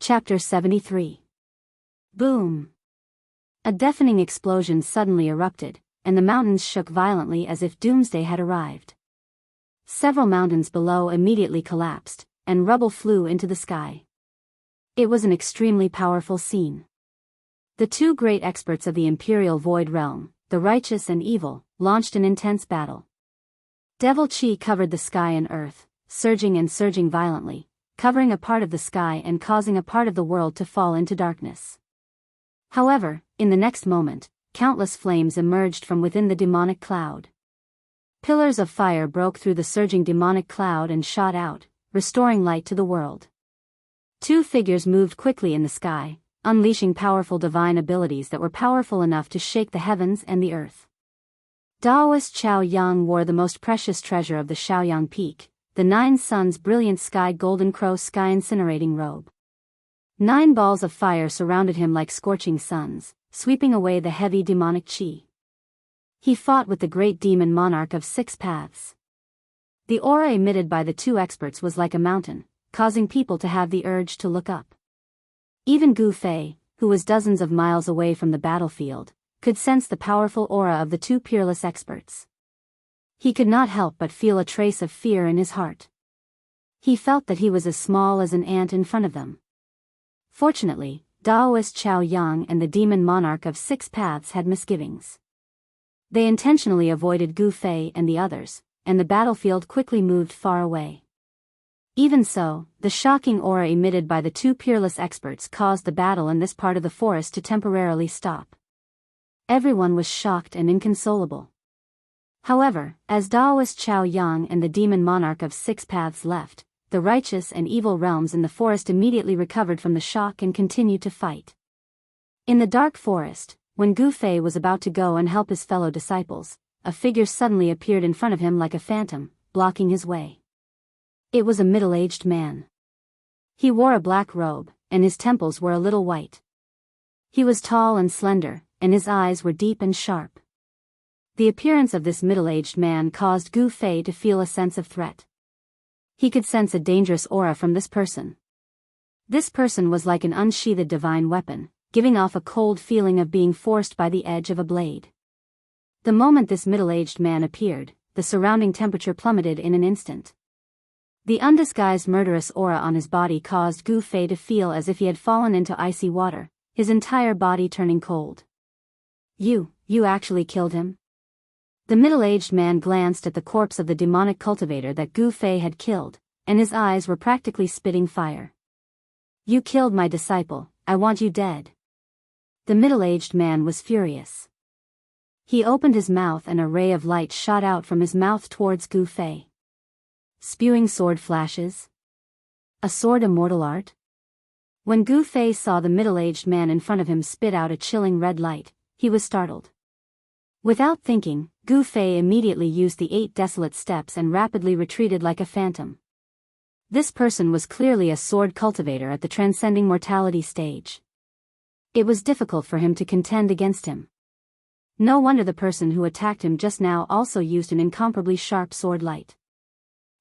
Chapter 73. Boom! A deafening explosion suddenly erupted, and the mountains shook violently as if doomsday had arrived. Several mountains below immediately collapsed, and rubble flew into the sky. It was an extremely powerful scene. The two great experts of the Imperial Void Realm, the righteous and evil, launched an intense battle. Devil Chi covered the sky and earth, surging and surging violently, covering a part of the sky and causing a part of the world to fall into darkness. However, in the next moment, countless flames emerged from within the demonic cloud. Pillars of fire broke through the surging demonic cloud and shot out, restoring light to the world. Two figures moved quickly in the sky, unleashing powerful divine abilities that were powerful enough to shake the heavens and the earth. Daoist Xiaoyang wore the most precious treasure of the Xiaoyang Peak, the 9 Suns brilliant sky golden crow sky incinerating robe. 9 balls of fire surrounded him like scorching suns, sweeping away the heavy demonic chi. He fought with the great demon monarch of 6 paths. The aura emitted by the two experts was like a mountain, causing people to have the urge to look up. Even Gu Fei, who was dozens of miles away from the battlefield, could sense the powerful aura of the two peerless experts. He could not help but feel a trace of fear in his heart. He felt that he was as small as an ant in front of them. Fortunately, Daoist Xiaoyang and the demon monarch of 6 paths had misgivings. They intentionally avoided Gu Fei and the others, and the battlefield quickly moved far away. Even so, the shocking aura emitted by the two peerless experts caused the battle in this part of the forest to temporarily stop. Everyone was shocked and inconsolable. However, as Daoist Xiaoyang and the demon monarch of 6 paths left, the righteous and evil realms in the forest immediately recovered from the shock and continued to fight. In the dark forest, when Gu Fei was about to go and help his fellow disciples, a figure suddenly appeared in front of him like a phantom, blocking his way. It was a middle-aged man. He wore a black robe, and his temples were a little white. He was tall and slender, and his eyes were deep and sharp. The appearance of this middle-aged man caused Gu Fei to feel a sense of threat. He could sense a dangerous aura from this person. This person was like an unsheathed divine weapon, giving off a cold feeling of being forced by the edge of a blade. The moment this middle-aged man appeared, the surrounding temperature plummeted in an instant. The undisguised murderous aura on his body caused Gu Fei to feel as if he had fallen into icy water, his entire body turning cold. You actually killed him? The middle-aged man glanced at the corpse of the demonic cultivator that Gu Fei had killed, and his eyes were practically spitting fire. You killed my disciple, I want you dead. The middle-aged man was furious. He opened his mouth and a ray of light shot out from his mouth towards Gu Fei. Spewing sword flashes? A sword immortal art? When Gu Fei saw the middle-aged man in front of him spit out a chilling red light, he was startled. Without thinking, Gu Fei immediately used the 8 desolate steps and rapidly retreated like a phantom. This person was clearly a sword cultivator at the transcending mortality stage. It was difficult for him to contend against him. No wonder the person who attacked him just now also used an incomparably sharp sword light.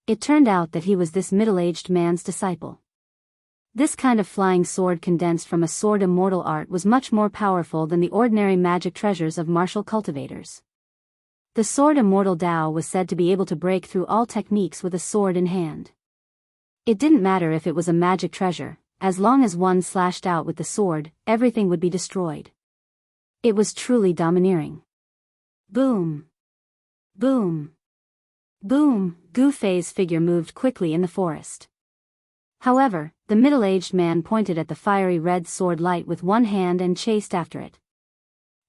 It turned out that he was this middle-aged man's disciple. This kind of flying sword condensed from a sword immortal art was much more powerful than the ordinary magic treasures of martial cultivators. The sword immortal Dao was said to be able to break through all techniques with a sword in hand. It didn't matter if it was a magic treasure, as long as one slashed out with the sword, everything would be destroyed. It was truly domineering. Boom! Boom! Boom! Gu Fei's figure moved quickly in the forest. However, the middle-aged man pointed at the fiery red sword light with one hand and chased after it.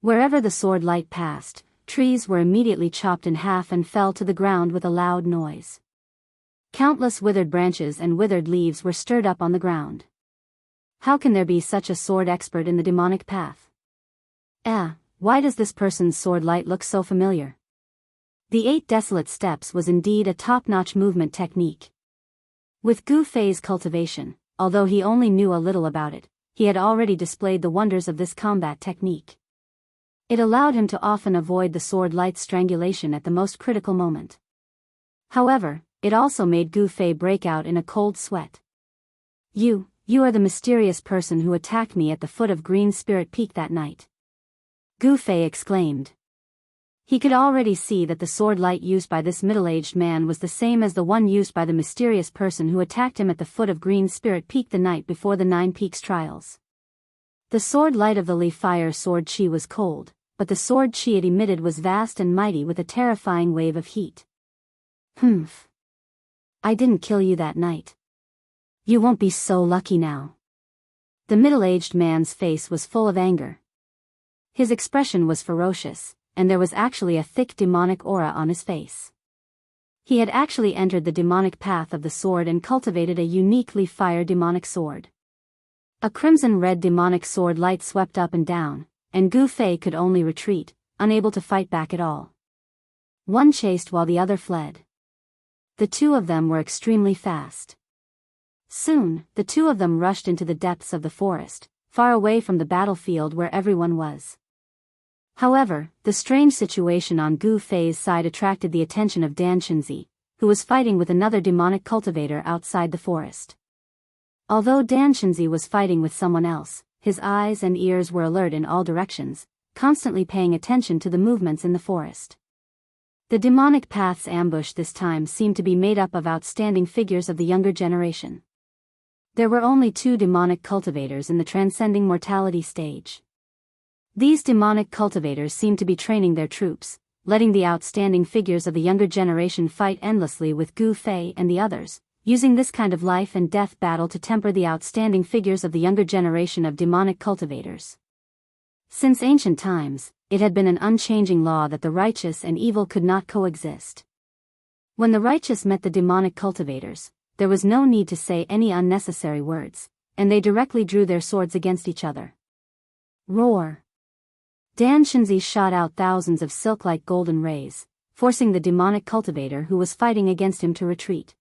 Wherever the sword light passed, trees were immediately chopped in half and fell to the ground with a loud noise. Countless withered branches and withered leaves were stirred up on the ground. How can there be such a sword expert in the demonic path? Why does this person's sword light look so familiar? The 8 desolate steps was indeed a top-notch movement technique. With Gu Fei's cultivation, although he only knew a little about it, he had already displayed the wonders of this combat technique. It allowed him to often avoid the sword light's strangulation at the most critical moment. However, it also made Gu Fei break out in a cold sweat. You you are the mysterious person who attacked me at the foot of Green Spirit Peak that night. Gu Fei exclaimed. He could already see that the sword light used by this middle-aged man was the same as the one used by the mysterious person who attacked him at the foot of Green Spirit Peak the night before the 9 Peaks trials. The sword light of the Li Fire sword chi was cold, but the sword chi it emitted was vast and mighty with a terrifying wave of heat. Humph. I didn't kill you that night. You won't be so lucky now. The middle-aged man's face was full of anger. His expression was ferocious, and there was actually a thick demonic aura on his face. He had actually entered the demonic path of the sword and cultivated a unique Li Fire demonic sword. A crimson-red demonic sword light swept up and down, and Gu Fei could only retreat, unable to fight back at all. One chased while the other fled. The two of them were extremely fast. Soon, the two of them rushed into the depths of the forest, far away from the battlefield where everyone was. However, the strange situation on Gu Fei's side attracted the attention of Dan Chenzi, who was fighting with another demonic cultivator outside the forest. Although Dan Chenzi was fighting with someone else, his eyes and ears were alert in all directions, constantly paying attention to the movements in the forest. The demonic path's ambush this time seemed to be made up of outstanding figures of the younger generation. There were only 2 demonic cultivators in the transcending mortality stage. These demonic cultivators seemed to be training their troops, letting the outstanding figures of the younger generation fight endlessly with Gu Fei and the others, using this kind of life and death battle to temper the outstanding figures of the younger generation of demonic cultivators. Since ancient times, it had been an unchanging law that the righteous and evil could not coexist. When the righteous met the demonic cultivators, there was no need to say any unnecessary words, and they directly drew their swords against each other. Roar! Dan Chenzi shot out thousands of silk-like golden rays, forcing the demonic cultivator who was fighting against him to retreat.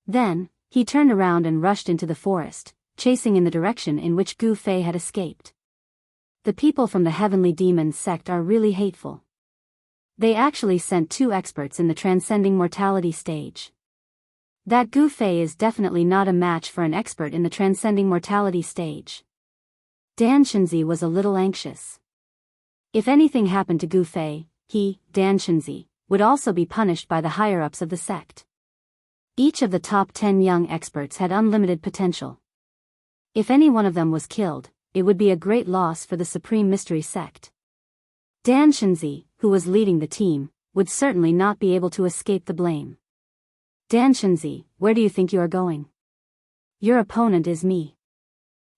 Then, he turned around and rushed into the forest, chasing in the direction in which Gu Fei had escaped. The people from the Heavenly Demons sect are really hateful. They actually sent 2 experts in the transcending mortality stage. That Gu Fei is definitely not a match for an expert in the transcending mortality stage. Dan Chenzi was a little anxious. If anything happened to Gu Fei, he, Dan Chenzi, would also be punished by the higher-ups of the sect. Each of the top 10 young experts had unlimited potential. If any one of them was killed, it would be a great loss for the Supreme Mystery Sect. Dan Chenzi, who was leading the team, would certainly not be able to escape the blame. Dan Chenzi, where do you think you are going? Your opponent is me.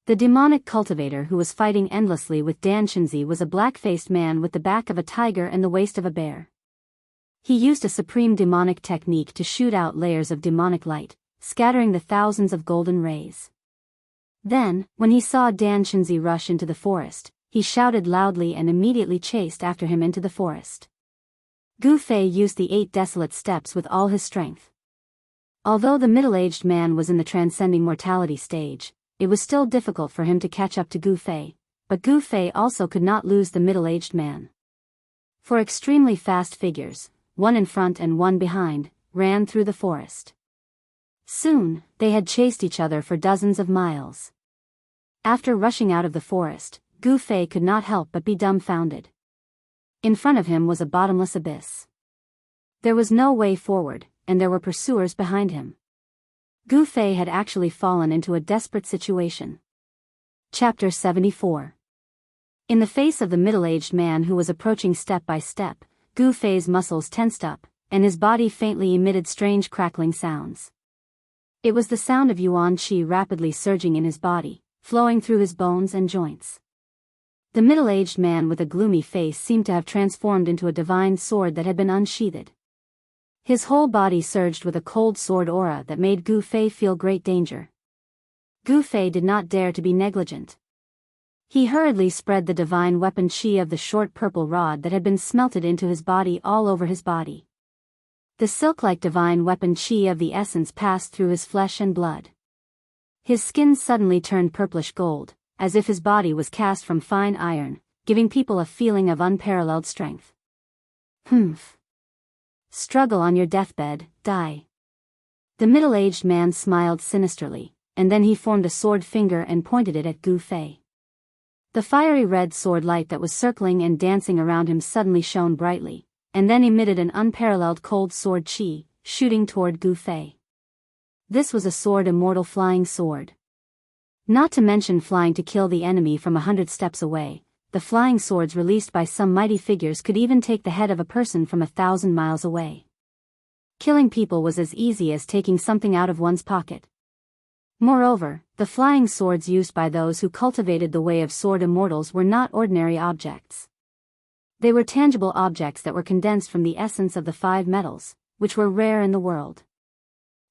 The demonic cultivator who was fighting endlessly with Dan Chenzi was a black-faced man with the back of a tiger and the waist of a bear. He used a supreme demonic technique to shoot out layers of demonic light, scattering the thousands of golden rays. Then, when he saw Dan Chenzi rush into the forest, he shouted loudly and immediately chased after him into the forest. Gu Fei used the 8 desolate steps with all his strength. Although the middle-aged man was in the transcending mortality stage, it was still difficult for him to catch up to Gu Fei, but Gu Fei also could not lose the middle-aged man. 4 extremely fast figures, one in front and one behind, ran through the forest. Soon, they had chased each other for dozens of miles. After rushing out of the forest, Gu Fei could not help but be dumbfounded. In front of him was a bottomless abyss. There was no way forward, and there were pursuers behind him. Gu Fei had actually fallen into a desperate situation. Chapter 74. In the face of the middle-aged man who was approaching step by step, Gu Fei's muscles tensed up, and his body faintly emitted strange crackling sounds. It was the sound of yuan qi rapidly surging in his body, flowing through his bones and joints. The middle-aged man with a gloomy face seemed to have transformed into a divine sword that had been unsheathed. His whole body surged with a cold sword aura that made Gu Fei feel great danger. Gu Fei did not dare to be negligent. He hurriedly spread the divine weapon qi of the short purple rod that had been smelted into his body all over his body. The silk-like divine weapon qi of the essence passed through his flesh and blood. His skin suddenly turned purplish gold, as if his body was cast from fine iron, giving people a feeling of unparalleled strength. Humph. Struggle on your deathbed, die. The middle-aged man smiled sinisterly, and then he formed a sword finger and pointed it at Gu Fei. The fiery red sword light that was circling and dancing around him suddenly shone brightly, and then emitted an unparalleled cold sword chi, shooting toward Gu Fei. This was a sword immortal flying sword. Not to mention flying to kill the enemy from 100 steps away, the flying swords released by some mighty figures could even take the head of a person from 1,000 miles away. Killing people was as easy as taking something out of one's pocket. Moreover, the flying swords used by those who cultivated the way of sword immortals were not ordinary objects. They were tangible objects that were condensed from the essence of the 5 metals, which were rare in the world.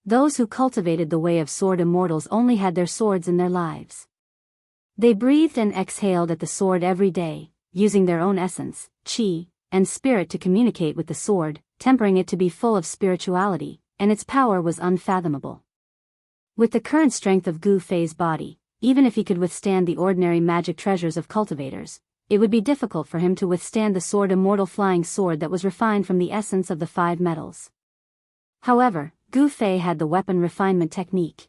Those who cultivated the way of sword immortals only had their swords in their lives. They breathed and exhaled at the sword every day, using their own essence, chi, and spirit to communicate with the sword, tempering it to be full of spirituality, and its power was unfathomable. With the current strength of Gu Fei's body, even if he could withstand the ordinary magic treasures of cultivators, it would be difficult for him to withstand the sword immortal flying sword that was refined from the essence of the 5 metals. However, Gu Fei had the weapon refinement technique.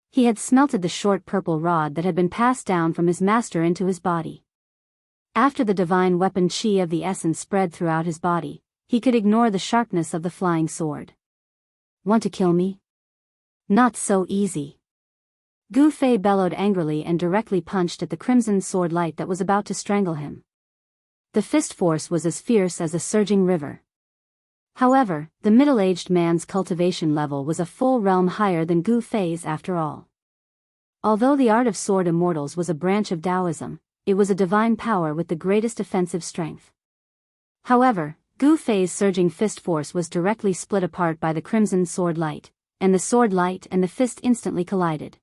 He had smelted the short purple rod that had been passed down from his master into his body. After the divine weapon chi of the essence spread throughout his body, he could ignore the sharpness of the flying sword. Want to kill me? Not so easy. Gu Fei bellowed angrily and directly punched at the crimson sword light that was about to strangle him. The fist force was as fierce as a surging river. However, the middle-aged man's cultivation level was a full realm higher than Gu Fei's after all. Although the art of sword immortals was a branch of Taoism, it was a divine power with the greatest offensive strength. However, Gu Fei's surging fist force was directly split apart by the crimson sword light, and the sword light and the fist instantly collided.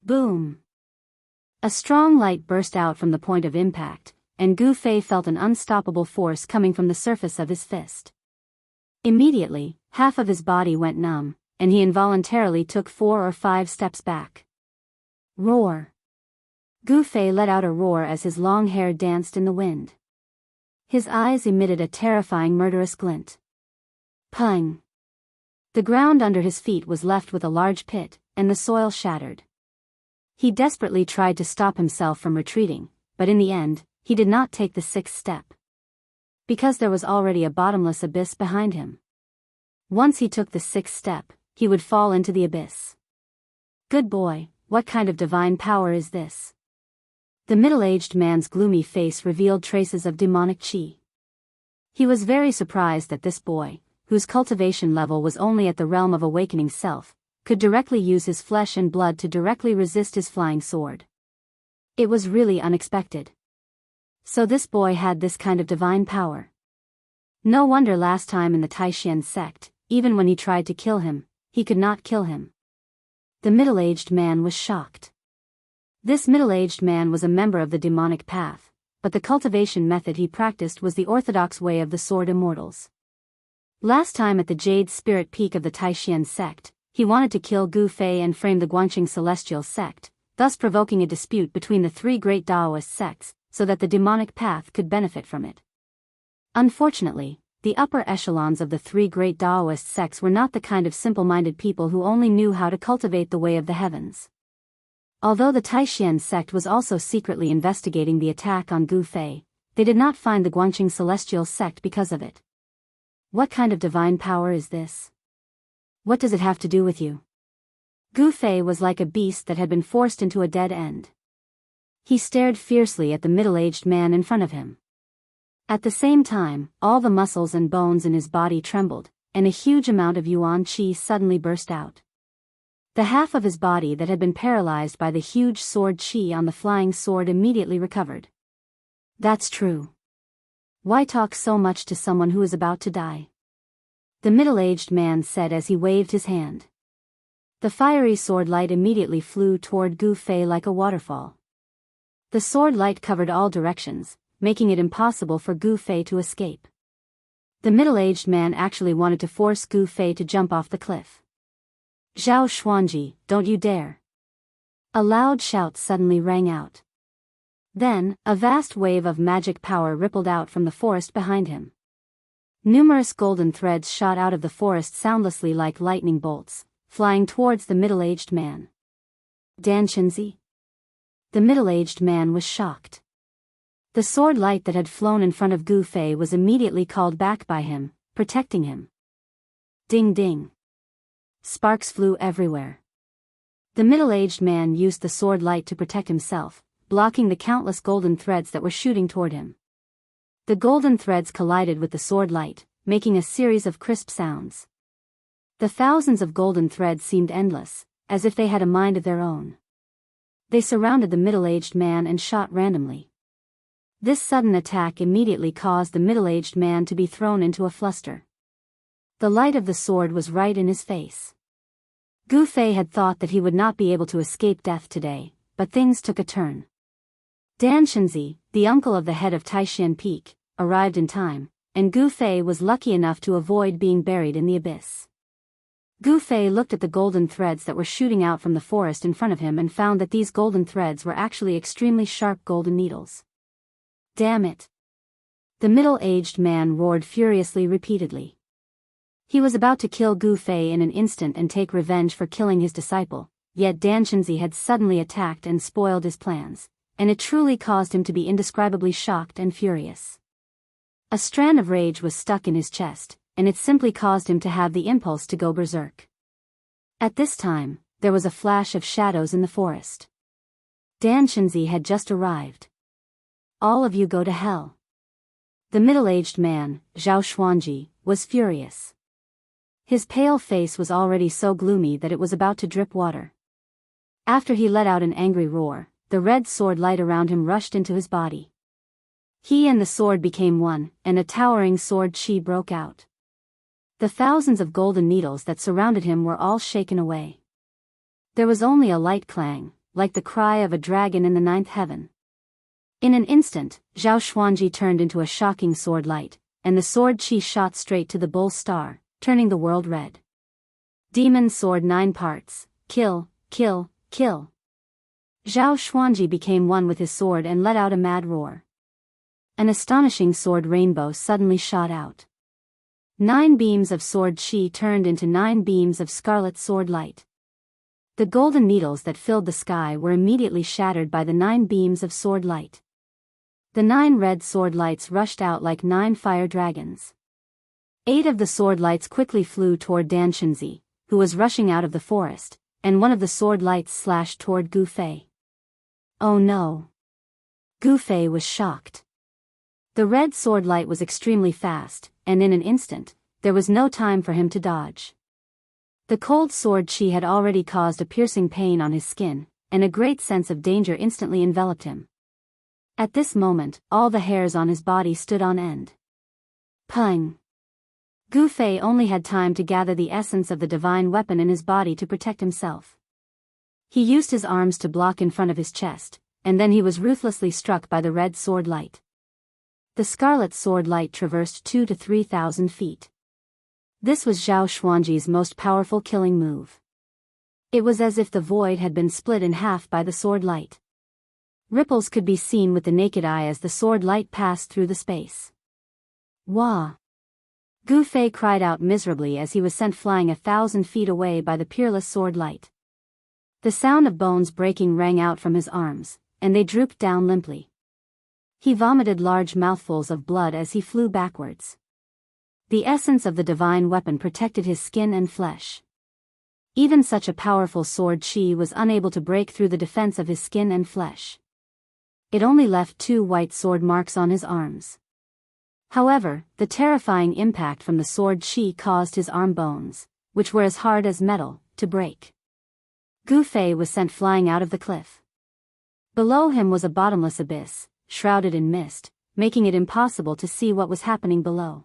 Boom! A strong light burst out from the point of impact, and Gu Fei felt an unstoppable force coming from the surface of his fist. Immediately, half of his body went numb, and he involuntarily took 4 or 5 steps back. Roar! Gu Fei let out a roar as his long hair danced in the wind. His eyes emitted a terrifying murderous glint. Pung! The ground under his feet was left with a large pit, and the soil shattered. He desperately tried to stop himself from retreating, but in the end, he did not take the 6th step. Because there was already a bottomless abyss behind him. Once he took the 6th step, he would fall into the abyss. Good boy, what kind of divine power is this? The middle-aged man's gloomy face revealed traces of demonic chi. He was very surprised that this boy, whose cultivation level was only at the realm of awakening self, could directly use his flesh and blood to directly resist his flying sword. It was really unexpected. So this boy had this kind of divine power. No wonder last time in the Taishan sect, even when he tried to kill him, he could not kill him. The middle-aged man was shocked. This middle-aged man was a member of the demonic path, but the cultivation method he practiced was the orthodox way of the sword immortals. Last time at the Jade Spirit Peak of the Taishan sect, he wanted to kill Gu Fei and frame the Guangqing Celestial sect, thus provoking a dispute between the 3 great Daoist sects, so that the demonic path could benefit from it. Unfortunately, the upper echelons of the 3 great Daoist sects were not the kind of simple-minded people who only knew how to cultivate the way of the heavens. Although the Taishan sect was also secretly investigating the attack on Gu Fei, they did not find the Guangqing Celestial sect because of it. What kind of divine power is this? What does it have to do with you? Gu Fei was like a beast that had been forced into a dead end. He stared fiercely at the middle-aged man in front of him. At the same time, all the muscles and bones in his body trembled, and a huge amount of yuan qi suddenly burst out. The half of his body that had been paralyzed by the huge sword qi on the flying sword immediately recovered. That's true. Why talk so much to someone who is about to die? The middle-aged man said as he waved his hand. The fiery sword light immediately flew toward Gu Fei like a waterfall. The sword light covered all directions, making it impossible for Gu Fei to escape. The middle-aged man actually wanted to force Gu Fei to jump off the cliff. Zhao Xuanji, don't you dare! A loud shout suddenly rang out. Then, a vast wave of magic power rippled out from the forest behind him. Numerous golden threads shot out of the forest soundlessly like lightning bolts, flying towards the middle-aged man. Danchunzi? The middle-aged man was shocked. The sword light that had flown in front of Gu Fei was immediately called back by him, protecting him. Ding ding. Sparks flew everywhere. The middle-aged man used the sword light to protect himself, blocking the countless golden threads that were shooting toward him. The golden threads collided with the sword light, making a series of crisp sounds. The thousands of golden threads seemed endless, as if they had a mind of their own. They surrounded the middle-aged man and shot randomly. This sudden attack immediately caused the middle-aged man to be thrown into a fluster. The light of the sword was right in his face. Gu Fei had thought that he would not be able to escape death today, but things took a turn. Danchunzi, the uncle of the head of Taishan Peak, arrived in time, and Gu Fei was lucky enough to avoid being buried in the abyss. Gu Fei looked at the golden threads that were shooting out from the forest in front of him and found that these golden threads were actually extremely sharp golden needles. Damn it! The middle-aged man roared furiously repeatedly. He was about to kill Gu Fei in an instant and take revenge for killing his disciple, yet Danchunzi had suddenly attacked and spoiled his plans, and it truly caused him to be indescribably shocked and furious. A strand of rage was stuck in his chest, and it simply caused him to have the impulse to go berserk. At this time, there was a flash of shadows in the forest. Danchunzi had just arrived. All of you go to hell. The middle-aged man, Zhao Xuanji, was furious. His pale face was already so gloomy that it was about to drip water. After he let out an angry roar, the red sword light around him rushed into his body. He and the sword became one, and a towering sword chi broke out. The thousands of golden needles that surrounded him were all shaken away. There was only a light clang, like the cry of a dragon in the ninth heaven. In an instant, Zhao Xuanji turned into a shocking sword light, and the sword chi shot straight to the bull's star, turning the world red. Demon sword 9 parts, kill, kill, kill. Zhao Xuanji became one with his sword and let out a mad roar. An astonishing sword rainbow suddenly shot out. 9 beams of sword chi turned into 9 beams of scarlet sword light. The golden needles that filled the sky were immediately shattered by the 9 beams of sword light. The 9 red sword lights rushed out like 9 fire dragons. 8 of the sword lights quickly flew toward Danchunzi, who was rushing out of the forest, and one of the sword lights slashed toward Gu Fei. Oh no! Gu Fei was shocked. The red sword light was extremely fast, and in an instant, there was no time for him to dodge. The cold sword chi had already caused a piercing pain on his skin, and a great sense of danger instantly enveloped him. At this moment, all the hairs on his body stood on end. Pung! Gu Fei only had time to gather the essence of the divine weapon in his body to protect himself. He used his arms to block in front of his chest, and then he was ruthlessly struck by the red sword light. The scarlet sword light traversed 2,000 to 3,000 feet. This was Zhao Xuanji's most powerful killing move. It was as if the void had been split in half by the sword light. Ripples could be seen with the naked eye as the sword light passed through the space. Wah! Gu Fei cried out miserably as he was sent flying 1,000 feet away by the peerless sword light. The sound of bones breaking rang out from his arms, and they drooped down limply. He vomited large mouthfuls of blood as he flew backwards. The essence of the divine weapon protected his skin and flesh. Even such a powerful sword chi was unable to break through the defense of his skin and flesh. It only left 2 white sword marks on his arms. However, the terrifying impact from the sword chi caused his arm bones, which were as hard as metal, to break. Gu Fei was sent flying out of the cliff. Below him was a bottomless abyss, shrouded in mist, making it impossible to see what was happening below.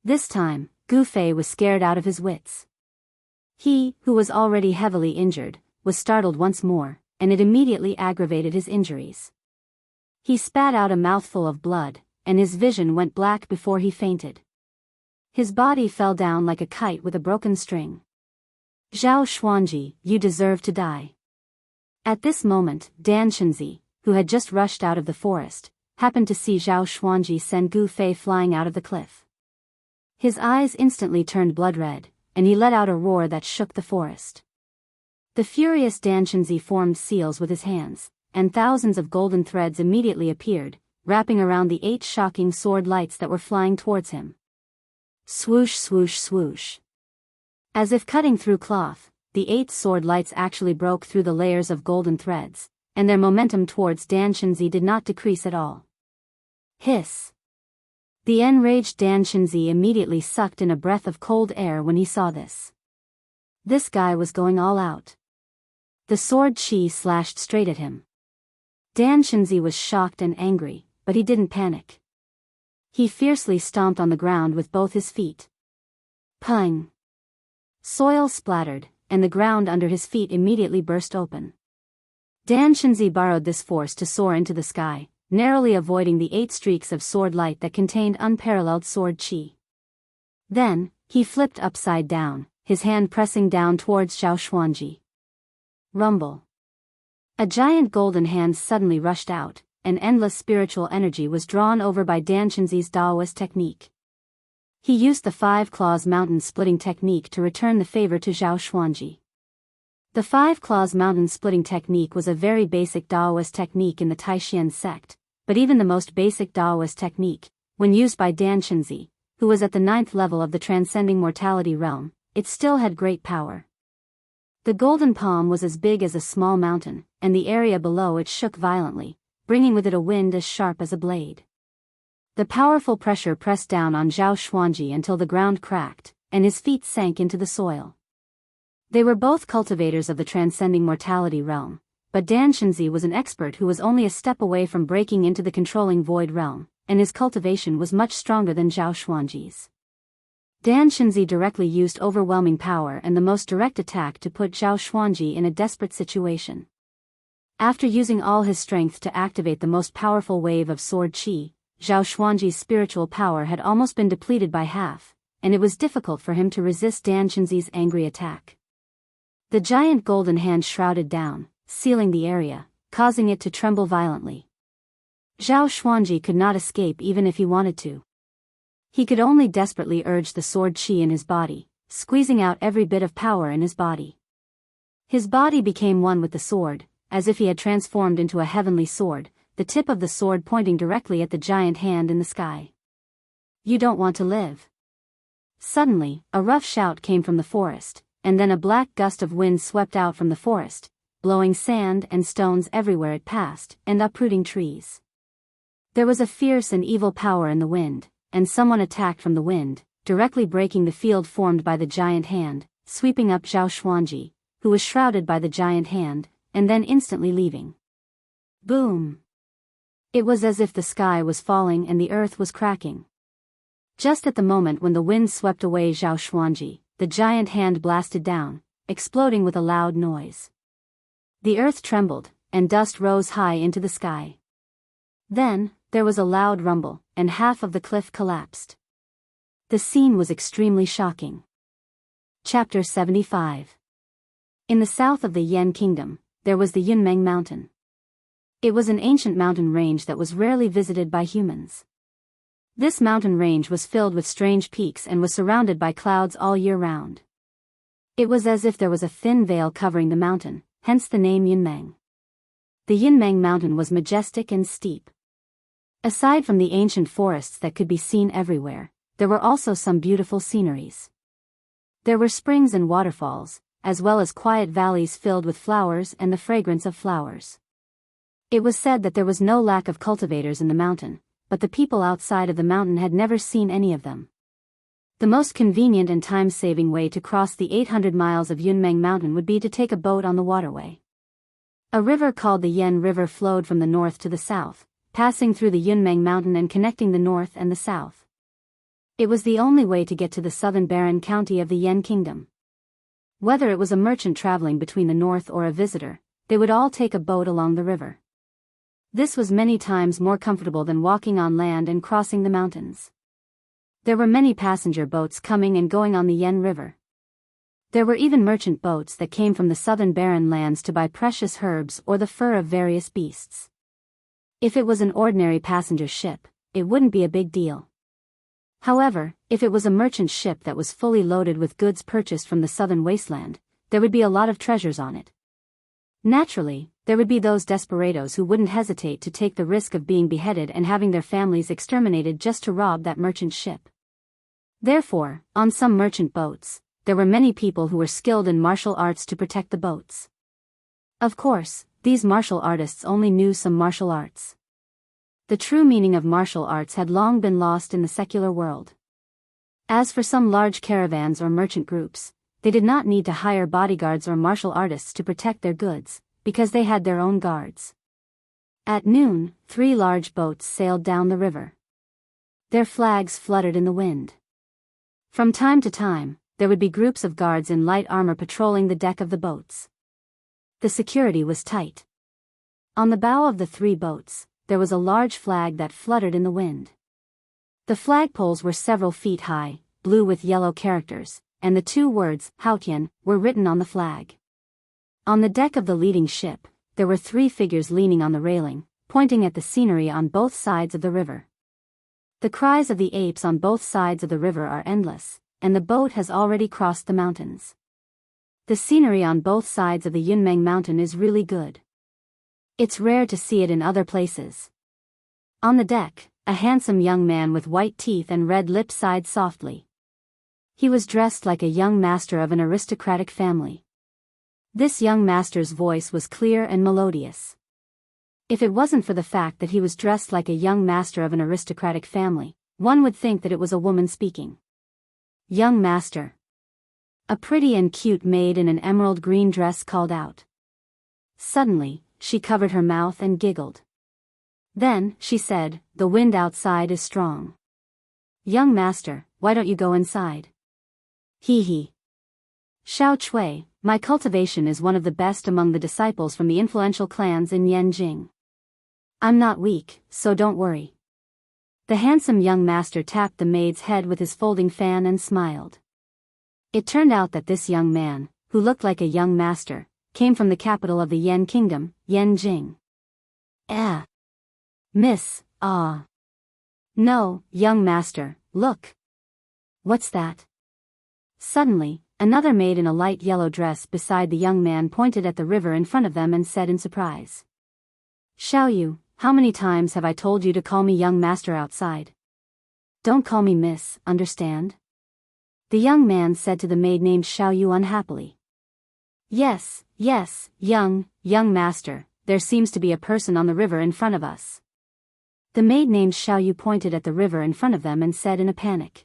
This time, Gu Fei was scared out of his wits. He, who was already heavily injured, was startled once more, and it immediately aggravated his injuries. He spat out a mouthful of blood, and his vision went black before he fainted. His body fell down like a kite with a broken string. Zhao Xuanji, you deserve to die. At this moment, Danchunzi, who had just rushed out of the forest, happened to see Zhao Xuanji send Gu Fei flying out of the cliff. His eyes instantly turned blood red, and he let out a roar that shook the forest. The furious Danshenzi formed seals with his hands, and thousands of golden threads immediately appeared, wrapping around the 8 shocking sword lights that were flying towards him. Swoosh swoosh swoosh. As if cutting through cloth, the 8 sword lights actually broke through the layers of golden threads, and their momentum towards Danshenzi did not decrease at all. Hiss. The enraged Danshenzi immediately sucked in a breath of cold air when he saw this. This guy was going all out. The sword chi slashed straight at him. Danshenzi was shocked and angry, but he didn't panic. He fiercely stomped on the ground with both his feet. Pung! Soil splattered, and the ground under his feet immediately burst open. Danshenzi borrowed this force to soar into the sky, narrowly avoiding the 8 streaks of sword light that contained unparalleled sword chi. Then, he flipped upside down, his hand pressing down towards Zhao Xuanji. Rumble. A giant golden hand suddenly rushed out, and endless spiritual energy was drawn over by Danshenzi's Daoist technique. He used the 5 claws mountain splitting technique to return the favor to Zhao Xuanji. The 5 claws mountain splitting technique was a very basic Daoist technique in the Taishan sect, but even the most basic Daoist technique, when used by Danshenzi, who was at the 9th level of the transcending mortality realm, it still had great power. The golden palm was as big as a small mountain, and the area below it shook violently, bringing with it a wind as sharp as a blade. The powerful pressure pressed down on Zhao Xuanji until the ground cracked, and his feet sank into the soil. They were both cultivators of the transcending mortality realm, but Danshenzi was an expert who was only a step away from breaking into the controlling void realm, and his cultivation was much stronger than Zhao Xuanji's. Danshenzi directly used overwhelming power and the most direct attack to put Zhao Xuanji in a desperate situation. After using all his strength to activate the most powerful wave of sword chi, Zhao Xuanji's spiritual power had almost been depleted by half, and it was difficult for him to resist Danshenzi's angry attack. The giant golden hand shrouded down, sealing the area, causing it to tremble violently. Zhao Xuanji could not escape even if he wanted to. He could only desperately urge the sword chi in his body, squeezing out every bit of power in his body. His body became one with the sword, as if he had transformed into a heavenly sword, the tip of the sword pointing directly at the giant hand in the sky. You don't want to live. Suddenly, a rough shout came from the forest, and then a black gust of wind swept out from the forest, blowing sand and stones everywhere it passed, and uprooting trees. There was a fierce and evil power in the wind, and someone attacked from the wind, directly breaking the field formed by the giant hand, sweeping up Zhao Xuanji, who was shrouded by the giant hand, and then instantly leaving. Boom! It was as if the sky was falling and the earth was cracking. Just at the moment when the wind swept away Zhao Xuanji, the giant hand blasted down, exploding with a loud noise. The earth trembled, and dust rose high into the sky. Then, there was a loud rumble, and half of the cliff collapsed. The scene was extremely shocking. Chapter 75. In the south of the Yan Kingdom, there was the Yunmeng Mountain. It was an ancient mountain range that was rarely visited by humans. This mountain range was filled with strange peaks and was surrounded by clouds all year round. It was as if there was a thin veil covering the mountain, hence the name Yunmeng. The Yunmeng Mountain was majestic and steep. Aside from the ancient forests that could be seen everywhere, there were also some beautiful sceneries. There were springs and waterfalls, as well as quiet valleys filled with flowers and the fragrance of flowers. It was said that there was no lack of cultivators in the mountain, but the people outside of the mountain had never seen any of them. The most convenient and time-saving way to cross the 800 miles of Yunmeng Mountain would be to take a boat on the waterway. A river called the Yan River flowed from the north to the south, passing through the Yunmeng Mountain and connecting the north and the south. It was the only way to get to the southern barren county of the Yan Kingdom. Whether it was a merchant traveling between the north or a visitor, they would all take a boat along the river. This was many times more comfortable than walking on land and crossing the mountains. There were many passenger boats coming and going on the Yan River. There were even merchant boats that came from the southern barren lands to buy precious herbs or the fur of various beasts. If it was an ordinary passenger ship, it wouldn't be a big deal. However, if it was a merchant ship that was fully loaded with goods purchased from the southern wasteland, there would be a lot of treasures on it. Naturally, there would be those desperados who wouldn't hesitate to take the risk of being beheaded and having their families exterminated just to rob that merchant ship. Therefore, on some merchant boats, there were many people who were skilled in martial arts to protect the boats. Of course, these martial artists only knew some martial arts. The true meaning of martial arts had long been lost in the secular world. As for some large caravans or merchant groups, they did not need to hire bodyguards or martial artists to protect their goods, because they had their own guards. At noon, 3 large boats sailed down the river. Their flags fluttered in the wind. From time to time, there would be groups of guards in light armor patrolling the deck of the boats. The security was tight. On the bow of the 3 boats, there was a large flag that fluttered in the wind. The flagpoles were several feet high, blue with yellow characters, and the 2 words, Haotian, were written on the flag. On the deck of the leading ship, there were 3 figures leaning on the railing, pointing at the scenery on both sides of the river. The cries of the apes on both sides of the river are endless, and the boat has already crossed the mountains. The scenery on both sides of the Yunmeng mountain is really good. It's rare to see it in other places. On the deck, a handsome young man with white teeth and red lips sighed softly. He was dressed like a young master of an aristocratic family. This young master's voice was clear and melodious. If it wasn't for the fact that he was dressed like a young master of an aristocratic family, one would think that it was a woman speaking. Young master. A pretty and cute maid in an emerald green dress called out. Suddenly, she covered her mouth and giggled. Then, she said, "The wind outside is strong. Young master, why don't you go inside?" Hee hee. Xiao Chui, my cultivation is one of the best among the disciples from the influential clans in Yanjing. I'm not weak, so don't worry. The handsome young master tapped the maid's head with his folding fan and smiled. It turned out that this young man, who looked like a young master, came from the capital of the Yan kingdom, Yanjing. Miss, No, young master, look. What's that? Suddenly, another maid in a light yellow dress beside the young man pointed at the river in front of them and said in surprise. Xiao Yu, how many times have I told you to call me young master outside? Don't call me miss, understand? The young man said to the maid named Xiao Yu unhappily. Yes, young master, there seems to be a person on the river in front of us. The maid named Xiao Yu pointed at the river in front of them and said in a panic.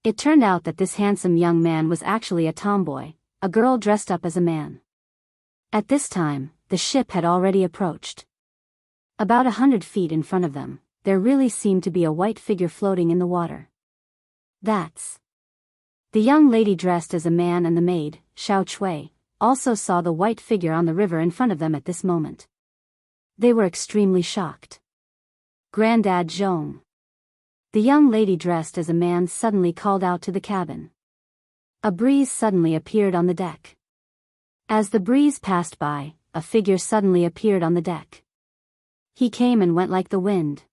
It turned out that this handsome young man was actually a tomboy, a girl dressed up as a man. At this time, the ship had already approached. About 100 feet in front of them, there really seemed to be a white figure floating in the water. That's. The young lady dressed as a man and the maid, Xiao Chui, also saw the white figure on the river in front of them at this moment. They were extremely shocked. Granddad Zhong. The young lady dressed as a man suddenly called out to the cabin. A breeze suddenly appeared on the deck. As the breeze passed by, a figure suddenly appeared on the deck. He came and went like the wind.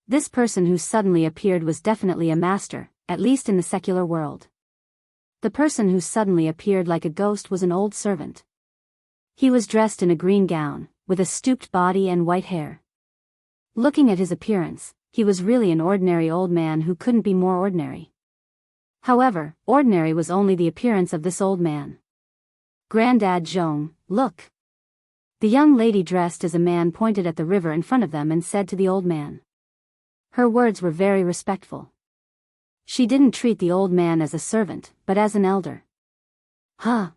This person who suddenly appeared was definitely a master, at least in the secular world. The person who suddenly appeared like a ghost was an old servant. He was dressed in a green gown, with a stooped body and white hair. Looking at his appearance, he was really an ordinary old man who couldn't be more ordinary. However, ordinary was only the appearance of this old man. Granddad Zhong, look. The young lady dressed as a man pointed at the river in front of them and said to the old man. Her words were very respectful. She didn't treat the old man as a servant, but as an elder. Huh.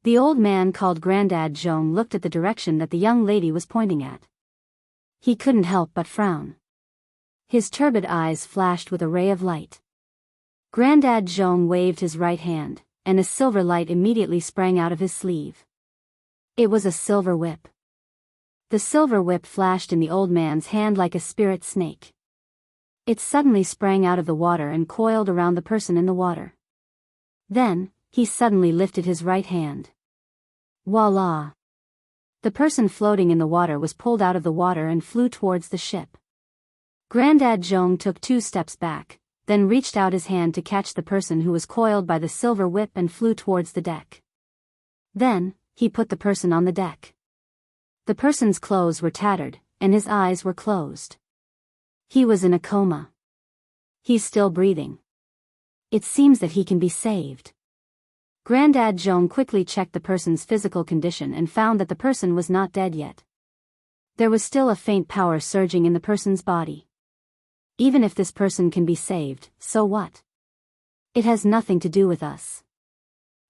The old man called Granddad Zhong looked at the direction that the young lady was pointing at. He couldn't help but frown. His turbid eyes flashed with a ray of light. Granddad Zhong waved his right hand, and a silver light immediately sprang out of his sleeve. It was a silver whip. The silver whip flashed in the old man's hand like a spirit snake. It suddenly sprang out of the water and coiled around the person in the water. Then, he suddenly lifted his right hand. Voila! The person floating in the water was pulled out of the water and flew towards the ship. Granddad Zhong took 2 steps back, then reached out his hand to catch the person who was coiled by the silver whip and flew towards the deck. Then, he put the person on the deck. The person's clothes were tattered, and his eyes were closed. He was in a coma. He's still breathing. It seems that he can be saved. Grandad Zhong quickly checked the person's physical condition and found that the person was not dead yet. There was still a faint power surging in the person's body. Even if this person can be saved, so what? It has nothing to do with us.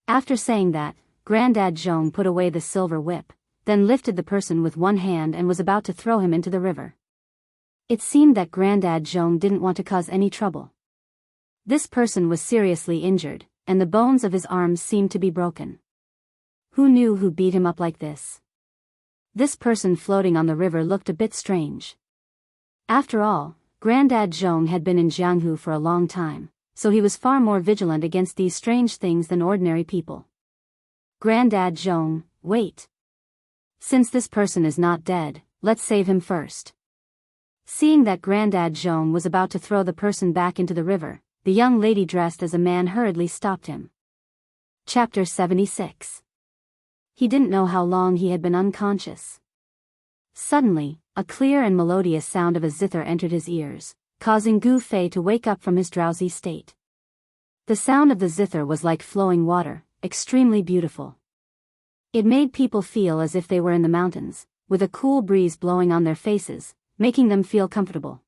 After saying that, Grandad Zhong put away the silver whip, then lifted the person with one hand and was about to throw him into the river. It seemed that Grandad Zhong didn't want to cause any trouble. This person was seriously injured, and the bones of his arms seemed to be broken. Who knew who beat him up like this? This person floating on the river looked a bit strange. After all, Grandad Zhong had been in Jianghu for a long time, so he was far more vigilant against these strange things than ordinary people. Grandad Zhong, wait. Since this person is not dead, let's save him first. Seeing that Grandad Zhong was about to throw the person back into the river, the young lady dressed as a man hurriedly stopped him. Chapter 76. He didn't know how long he had been unconscious. Suddenly, a clear and melodious sound of a zither entered his ears, causing Gu Fei to wake up from his drowsy state. The sound of the zither was like flowing water, extremely beautiful. It made people feel as if they were in the mountains, with a cool breeze blowing on their faces, making them feel comfortable.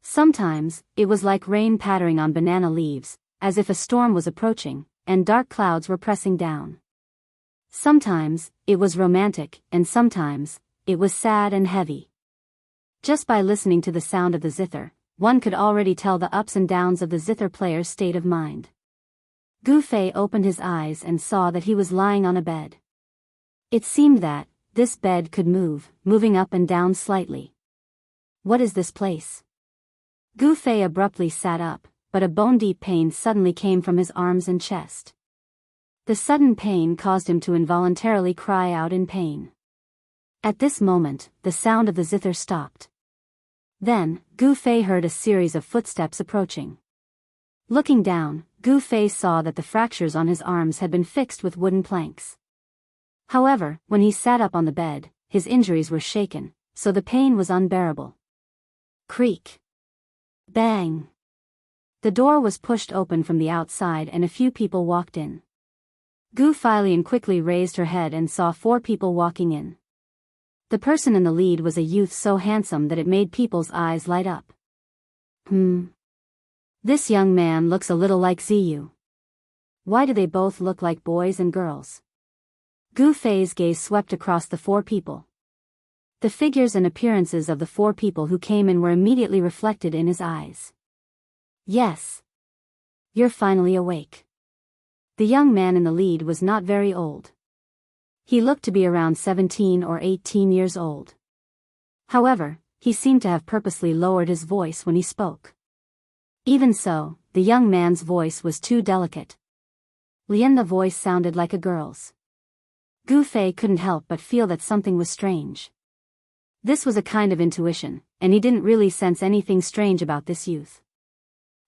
Sometimes, it was like rain pattering on banana leaves, as if a storm was approaching, and dark clouds were pressing down. Sometimes, it was romantic, and sometimes, it was sad and heavy. Just by listening to the sound of the zither, one could already tell the ups and downs of the zither player's state of mind. Gu Fei opened his eyes and saw that he was lying on a bed. It seemed that this bed could move, moving up and down slightly. What is this place? Gu Fei abruptly sat up, but a bone-deep pain suddenly came from his arms and chest. The sudden pain caused him to involuntarily cry out in pain. At this moment, the sound of the zither stopped. Then, Gu Fei heard a series of footsteps approaching. Looking down, Gu Fei saw that the fractures on his arms had been fixed with wooden planks. However, when he sat up on the bed, his injuries were shaken, so the pain was unbearable. Creak. Bang. The door was pushed open from the outside and a few people walked in. Gu Feilian quickly raised her head and saw 4 people walking in. The person in the lead was a youth so handsome that it made people's eyes light up. This young man looks a little like Ziyu. Why do they both look like boys and girls? Gu Fei's gaze swept across the 4 people. The figures and appearances of the 4 people who came in were immediately reflected in his eyes. Yes. You're finally awake. The young man in the lead was not very old. He looked to be around 17 or 18 years old. However, he seemed to have purposely lowered his voice when he spoke. Even so, the young man's voice was too delicate. The voice sounded like a girl's. Gu Fei couldn't help but feel that something was strange. This was a kind of intuition, and he didn't really sense anything strange about this youth.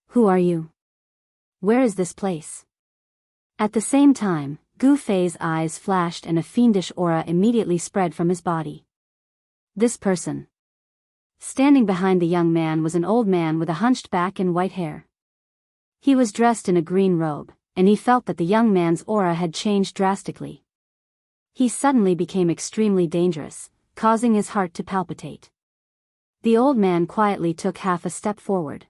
Who are you? Where is this place? At the same time, Gu Fei's eyes flashed and a fiendish aura immediately spread from his body. This person. Standing behind the young man was an old man with a hunched back and white hair. He was dressed in a green robe, and he felt that the young man's aura had changed drastically. He suddenly became extremely dangerous, causing his heart to palpitate. The old man quietly took half a step forward.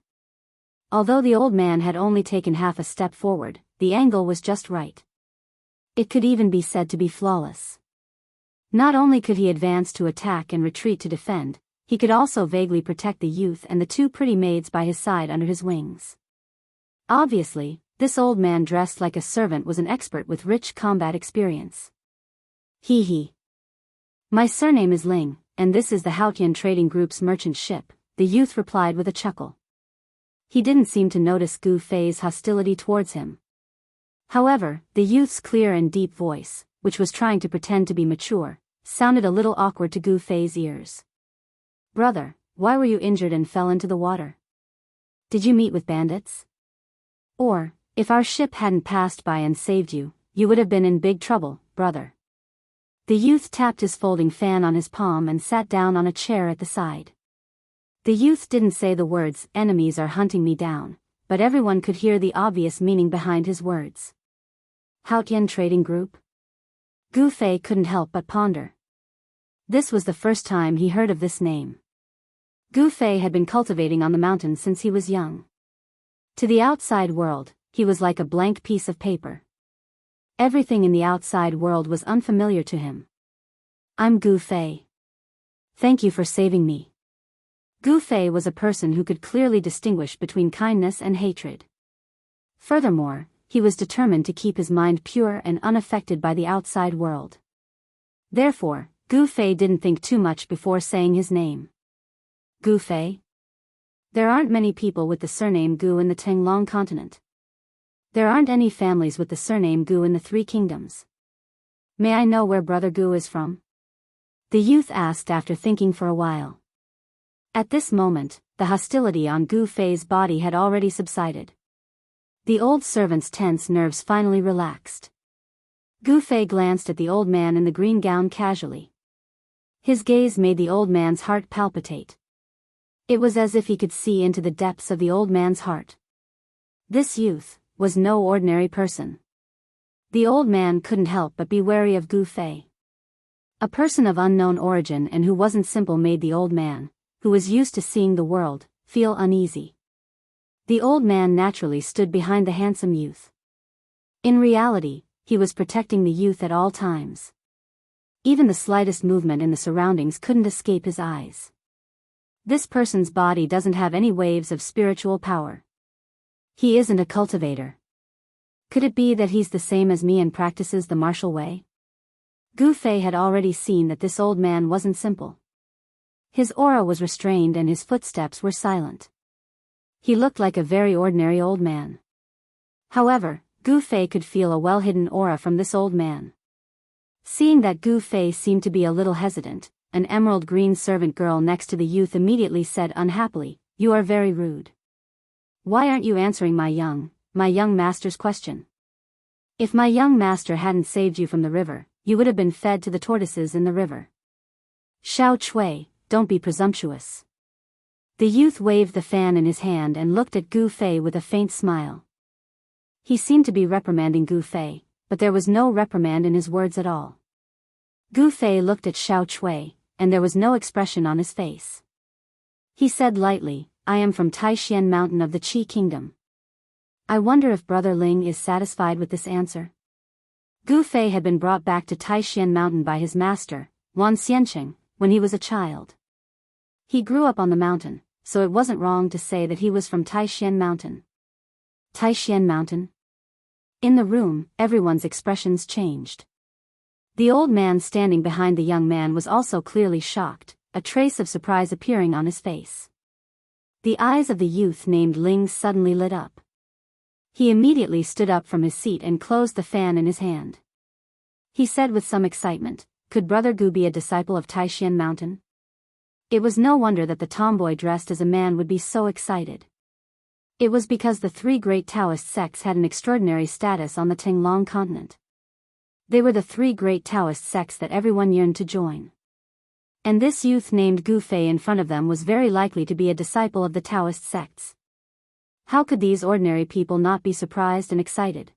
Although the old man had only taken half a step forward, the angle was just right. It could even be said to be flawless. Not only could he advance to attack and retreat to defend, he could also vaguely protect the youth and the 2 pretty maids by his side under his wings. Obviously, this old man dressed like a servant was an expert with rich combat experience. Hee. My surname is Ling, and this is the Haotian Trading Group's merchant ship, the youth replied with a chuckle. He didn't seem to notice Gu Fei's hostility towards him. However, the youth's clear and deep voice, which was trying to pretend to be mature, sounded a little awkward to Gu Fei's ears. Brother, why were you injured and fell into the water? Did you meet with bandits? Or, if our ship hadn't passed by and saved you, you would have been in big trouble, brother." The youth tapped his folding fan on his palm and sat down on a chair at the side. The youth didn't say the words, "Enemies are hunting me down," but everyone could hear the obvious meaning behind his words. Haotian Trading Group? Gu Fei couldn't help but ponder. This was the first time he heard of this name. Gu Fei had been cultivating on the mountain since he was young. To the outside world, he was like a blank piece of paper. Everything in the outside world was unfamiliar to him. "I'm Gu Fei. Thank you for saving me." Gu Fei was a person who could clearly distinguish between kindness and hatred. Furthermore, he was determined to keep his mind pure and unaffected by the outside world. Therefore, Gu Fei didn't think too much before saying his name. "Gu Fei? There aren't many people with the surname Gu in the Tenglong continent. There aren't any families with the surname Gu in the Three Kingdoms. May I know where Brother Gu is from?" the youth asked after thinking for a while. At this moment, the hostility on Gu Fei's body had already subsided. The old servant's tense nerves finally relaxed. Gu Fei glanced at the old man in the green gown casually. His gaze made the old man's heart palpitate. It was as if he could see into the depths of the old man's heart. This youth was no ordinary person. The old man couldn't help but be wary of Gu Fei. A person of unknown origin and who wasn't simple made the old man, who was used to seeing the world, feel uneasy. The old man naturally stood behind the handsome youth. In reality, he was protecting the youth at all times. Even the slightest movement in the surroundings couldn't escape his eyes. This person's body doesn't have any waves of spiritual power. He isn't a cultivator. Could it be that he's the same as me and practices the martial way? Gu Fei had already seen that this old man wasn't simple. His aura was restrained and his footsteps were silent. He looked like a very ordinary old man. However, Gu Fei could feel a well-hidden aura from this old man. Seeing that Gu Fei seemed to be a little hesitant, an emerald green servant girl next to the youth immediately said unhappily, "You are very rude. Why aren't you answering my young master's question? If my young master hadn't saved you from the river, you would have been fed to the tortoises in the river." "Xiao Chui, don't be presumptuous." The youth waved the fan in his hand and looked at Gu Fei with a faint smile. He seemed to be reprimanding Gu Fei, but there was no reprimand in his words at all. Gu Fei looked at Xiao Chui, and there was no expression on his face. He said lightly, "I am from Taishan Mountain of the Qi Kingdom. I wonder if Brother Ling is satisfied with this answer." Gu Fei had been brought back to Taishan Mountain by his master, Wuxia Xianxia, when he was a child. He grew up on the mountain, so it wasn't wrong to say that he was from Taishan Mountain. Taishan Mountain? In the room, everyone's expressions changed. The old man standing behind the young man was also clearly shocked, a trace of surprise appearing on his face. The eyes of the youth named Ling suddenly lit up. He immediately stood up from his seat and closed the fan in his hand. He said with some excitement, "Could Brother Gu be a disciple of Taishan Mountain?" It was no wonder that the tomboy dressed as a man would be so excited. It was because the three great Taoist sects had an extraordinary status on the Tenglong continent. They were the three great Taoist sects that everyone yearned to join. And this youth named Gu Fei in front of them was very likely to be a disciple of the Taoist sects. How could these ordinary people not be surprised and excited?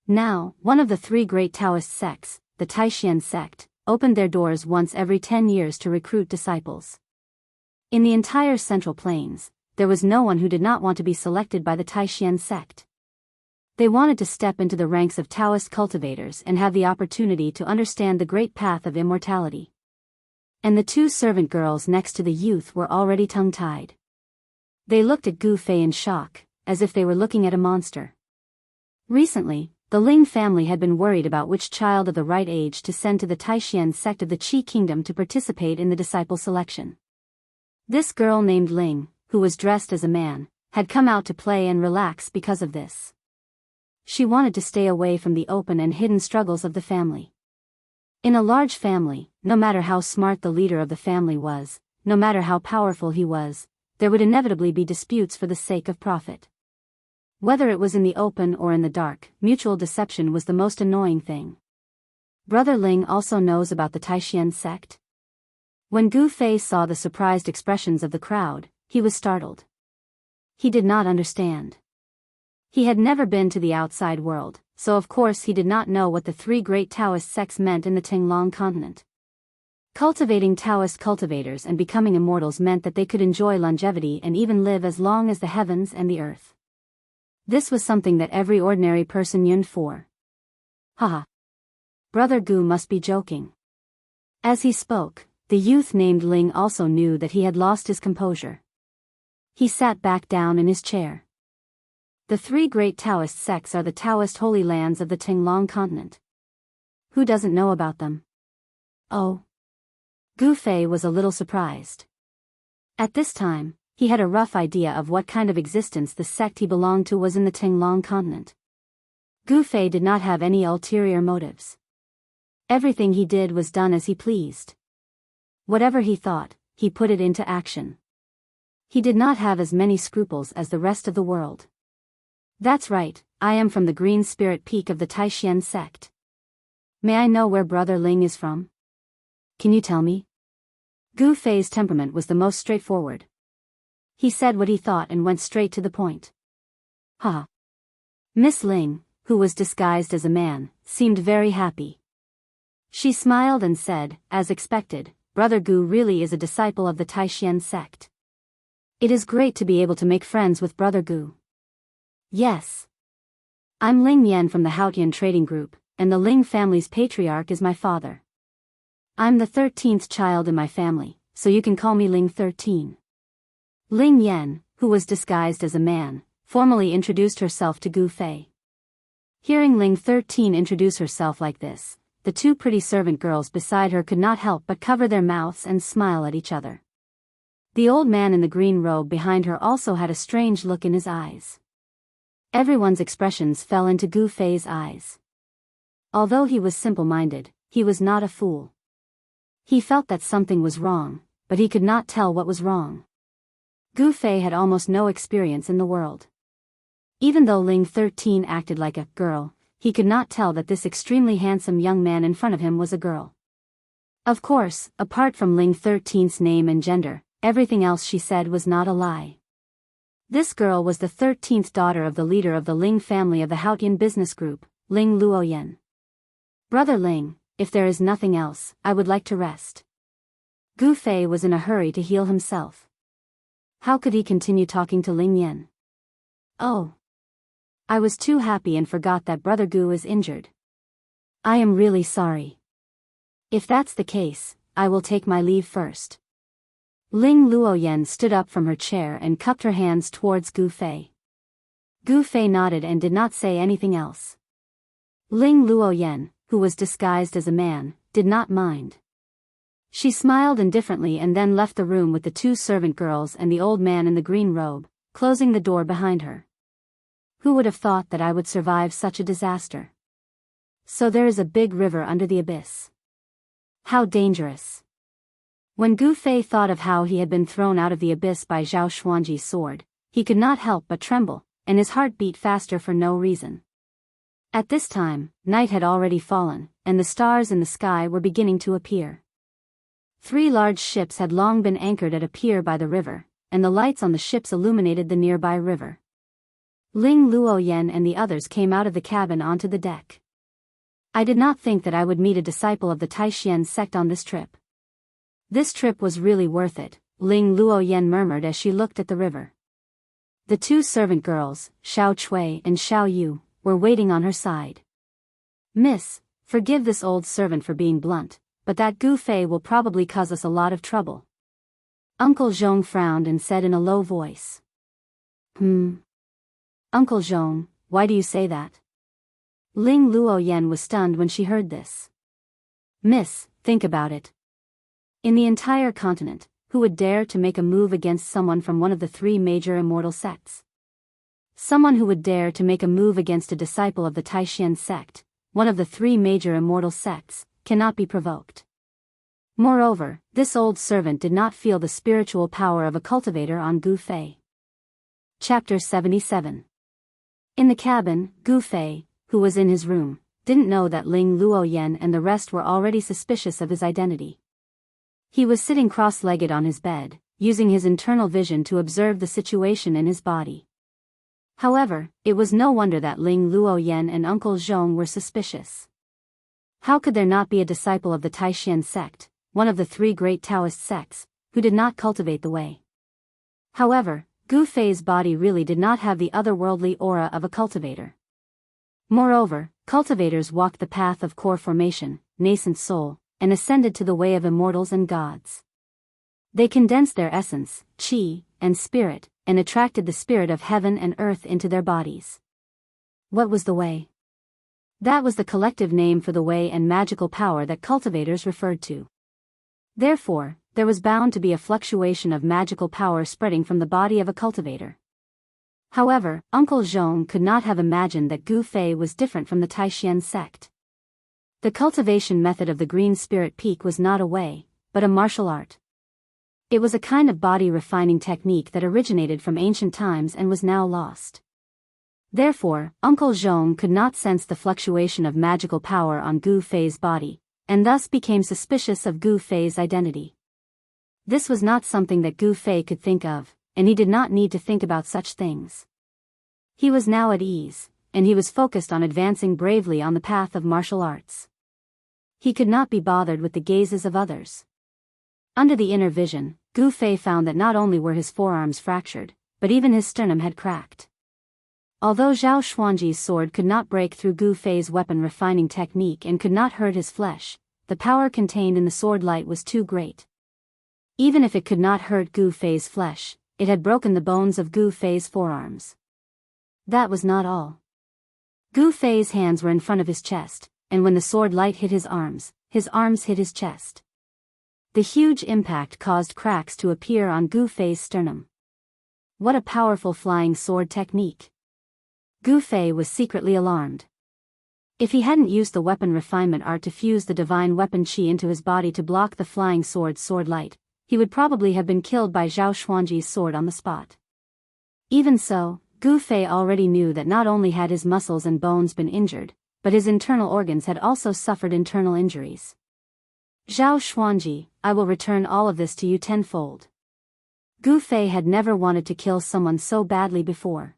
Now, one of the three great Taoist sects, the Taishan sect, opened their doors once every 10 years to recruit disciples. In the entire Central Plains, there was no one who did not want to be selected by the Taishan sect. They wanted to step into the ranks of Taoist cultivators and have the opportunity to understand the great path of immortality. And the two servant girls next to the youth were already tongue-tied. They looked at Gu Fei in shock, as if they were looking at a monster. Recently, the Ling family had been worried about which child of the right age to send to the Taishan sect of the Qi Kingdom to participate in the disciple selection. This girl named Ling, who was dressed as a man, had come out to play and relax because of this. She wanted to stay away from the open and hidden struggles of the family. In a large family, no matter how smart the leader of the family was, no matter how powerful he was, there would inevitably be disputes for the sake of profit. Whether it was in the open or in the dark, mutual deception was the most annoying thing. Brother Ling also knows about the Taishan sect? When Gu Fei saw the surprised expressions of the crowd, he was startled. He did not understand. He had never been to the outside world, so of course he did not know what the three great Taoist sects meant in the Tinglong continent. Cultivating Taoist cultivators and becoming immortals meant that they could enjoy longevity and even live as long as the heavens and the earth. This was something that every ordinary person yearned for. Haha. Brother Gu must be joking. As he spoke, the youth named Ling also knew that he had lost his composure. He sat back down in his chair. The three great Taoist sects are the Taoist holy lands of the Tinglong continent. Who doesn't know about them? Oh. Gu Fei was a little surprised. At this time, he had a rough idea of what kind of existence the sect he belonged to was in the Tinglong continent. Gu Fei did not have any ulterior motives. Everything he did was done as he pleased. Whatever he thought, he put it into action. He did not have as many scruples as the rest of the world. That's right, I am from the Green Spirit Peak of the Taishan sect. May I know where Brother Ling is from? Can you tell me? Gu Fei's temperament was the most straightforward. He said what he thought and went straight to the point. Ha! Miss Ling, who was disguised as a man, seemed very happy. She smiled and said, as expected, Brother Gu really is a disciple of the Taishan sect. It is great to be able to make friends with Brother Gu. Yes. I'm Ling Yan from the Haotian Trading Group, and the Ling family's patriarch is my father. I'm the 13th child in my family, so you can call me Ling 13. Ling Yan, who was disguised as a man, formally introduced herself to Gu Fei. Hearing Ling 13 introduce herself like this, the two pretty servant girls beside her could not help but cover their mouths and smile at each other. The old man in the green robe behind her also had a strange look in his eyes. Everyone's expressions fell into Gu Fei's eyes. Although he was simple-minded, he was not a fool. He felt that something was wrong, but he could not tell what was wrong. Gu Fei had almost no experience in the world. Even though Ling 13 acted like a girl, he could not tell that this extremely handsome young man in front of him was a girl. Of course, apart from Ling 13's name and gender, everything else she said was not a lie. This girl was the 13th daughter of the leader of the Ling family of the Haotian business group, Ling Luoyan. Brother Ling, if there is nothing else, I would like to rest. Gu Fei was in a hurry to heal himself. How could he continue talking to Ling Yan? Oh. I was too happy and forgot that Brother Gu is injured. I am really sorry. If that's the case, I will take my leave first. Ling Luoyan stood up from her chair and cupped her hands towards Gu Fei. Gu Fei nodded and did not say anything else. Ling Luoyan, who was disguised as a man, did not mind. She smiled indifferently and then left the room with the two servant girls and the old man in the green robe, closing the door behind her. Who would have thought that I would survive such a disaster? So there is a big river under the abyss. How dangerous. When Gu Fei thought of how he had been thrown out of the abyss by Zhao Xuanji's sword, he could not help but tremble, and his heart beat faster for no reason. At this time, night had already fallen, and the stars in the sky were beginning to appear. 3 large ships had long been anchored at a pier by the river, and the lights on the ships illuminated the nearby river. Ling Luoyan and the others came out of the cabin onto the deck. I did not think that I would meet a disciple of the Taishan sect on this trip. This trip was really worth it, Ling Luoyan murmured as she looked at the river. The 2 servant girls, Xiao Chui and Xiao Yu, were waiting on her side. Miss, forgive this old servant for being blunt, but that Gu Fei will probably cause us a lot of trouble. Uncle Zhong frowned and said in a low voice. Uncle Zhong, why do you say that? Ling Luoyan was stunned when she heard this. Miss, think about it. In the entire continent, who would dare to make a move against someone from one of the 3 major immortal sects? Someone who would dare to make a move against a disciple of the Taishan sect, one of the 3 major immortal sects, cannot be provoked. Moreover, this old servant did not feel the spiritual power of a cultivator on Gu Fei. Chapter 77. In the cabin, Gu Fei, who was in his room, didn't know that Ling Luoyan and the rest were already suspicious of his identity. He was sitting cross-legged on his bed, using his internal vision to observe the situation in his body. However, it was no wonder that Ling Luoyan and Uncle Zhong were suspicious. How could there not be a disciple of the Taishan sect, one of the three great Taoist sects, who did not cultivate the way? However, Gu Fei's body really did not have the otherworldly aura of a cultivator. Moreover, cultivators walked the path of core formation, nascent soul, and ascended to the way of immortals and gods. They condensed their essence, qi, and spirit, and attracted the spirit of heaven and earth into their bodies. What was the way? That was the collective name for the way and magical power that cultivators referred to. Therefore, there was bound to be a fluctuation of magical power spreading from the body of a cultivator. However, Uncle Zhong could not have imagined that Gu Fei was different from the Taishan sect. The cultivation method of the Green Spirit Peak was not a way, but a martial art. It was a kind of body-refining technique that originated from ancient times and was now lost. Therefore, Uncle Zhong could not sense the fluctuation of magical power on Gu Fei's body, and thus became suspicious of Gu Fei's identity. This was not something that Gu Fei could think of, and he did not need to think about such things. He was now at ease, and he was focused on advancing bravely on the path of martial arts. He could not be bothered with the gazes of others. Under the inner vision, Gu Fei found that not only were his forearms fractured, but even his sternum had cracked. Although Zhao Xuanji's sword could not break through Gu Fei's weapon-refining technique and could not hurt his flesh, the power contained in the sword light was too great. Even if it could not hurt Gu Fei's flesh, it had broken the bones of Gu Fei's forearms. That was not all. Gu Fei's hands were in front of his chest, and when the sword light hit his arms hit his chest. The huge impact caused cracks to appear on Gu Fei's sternum. What a powerful flying sword technique! Gu Fei was secretly alarmed. If he hadn't used the weapon refinement art to fuse the divine weapon qi into his body to block the flying sword's sword light, he would probably have been killed by Zhao Xuanji's sword on the spot. Even so, Gu Fei already knew that not only had his muscles and bones been injured, but his internal organs had also suffered internal injuries. Zhao Xuanji, I will return all of this to you tenfold. Gu Fei had never wanted to kill someone so badly before.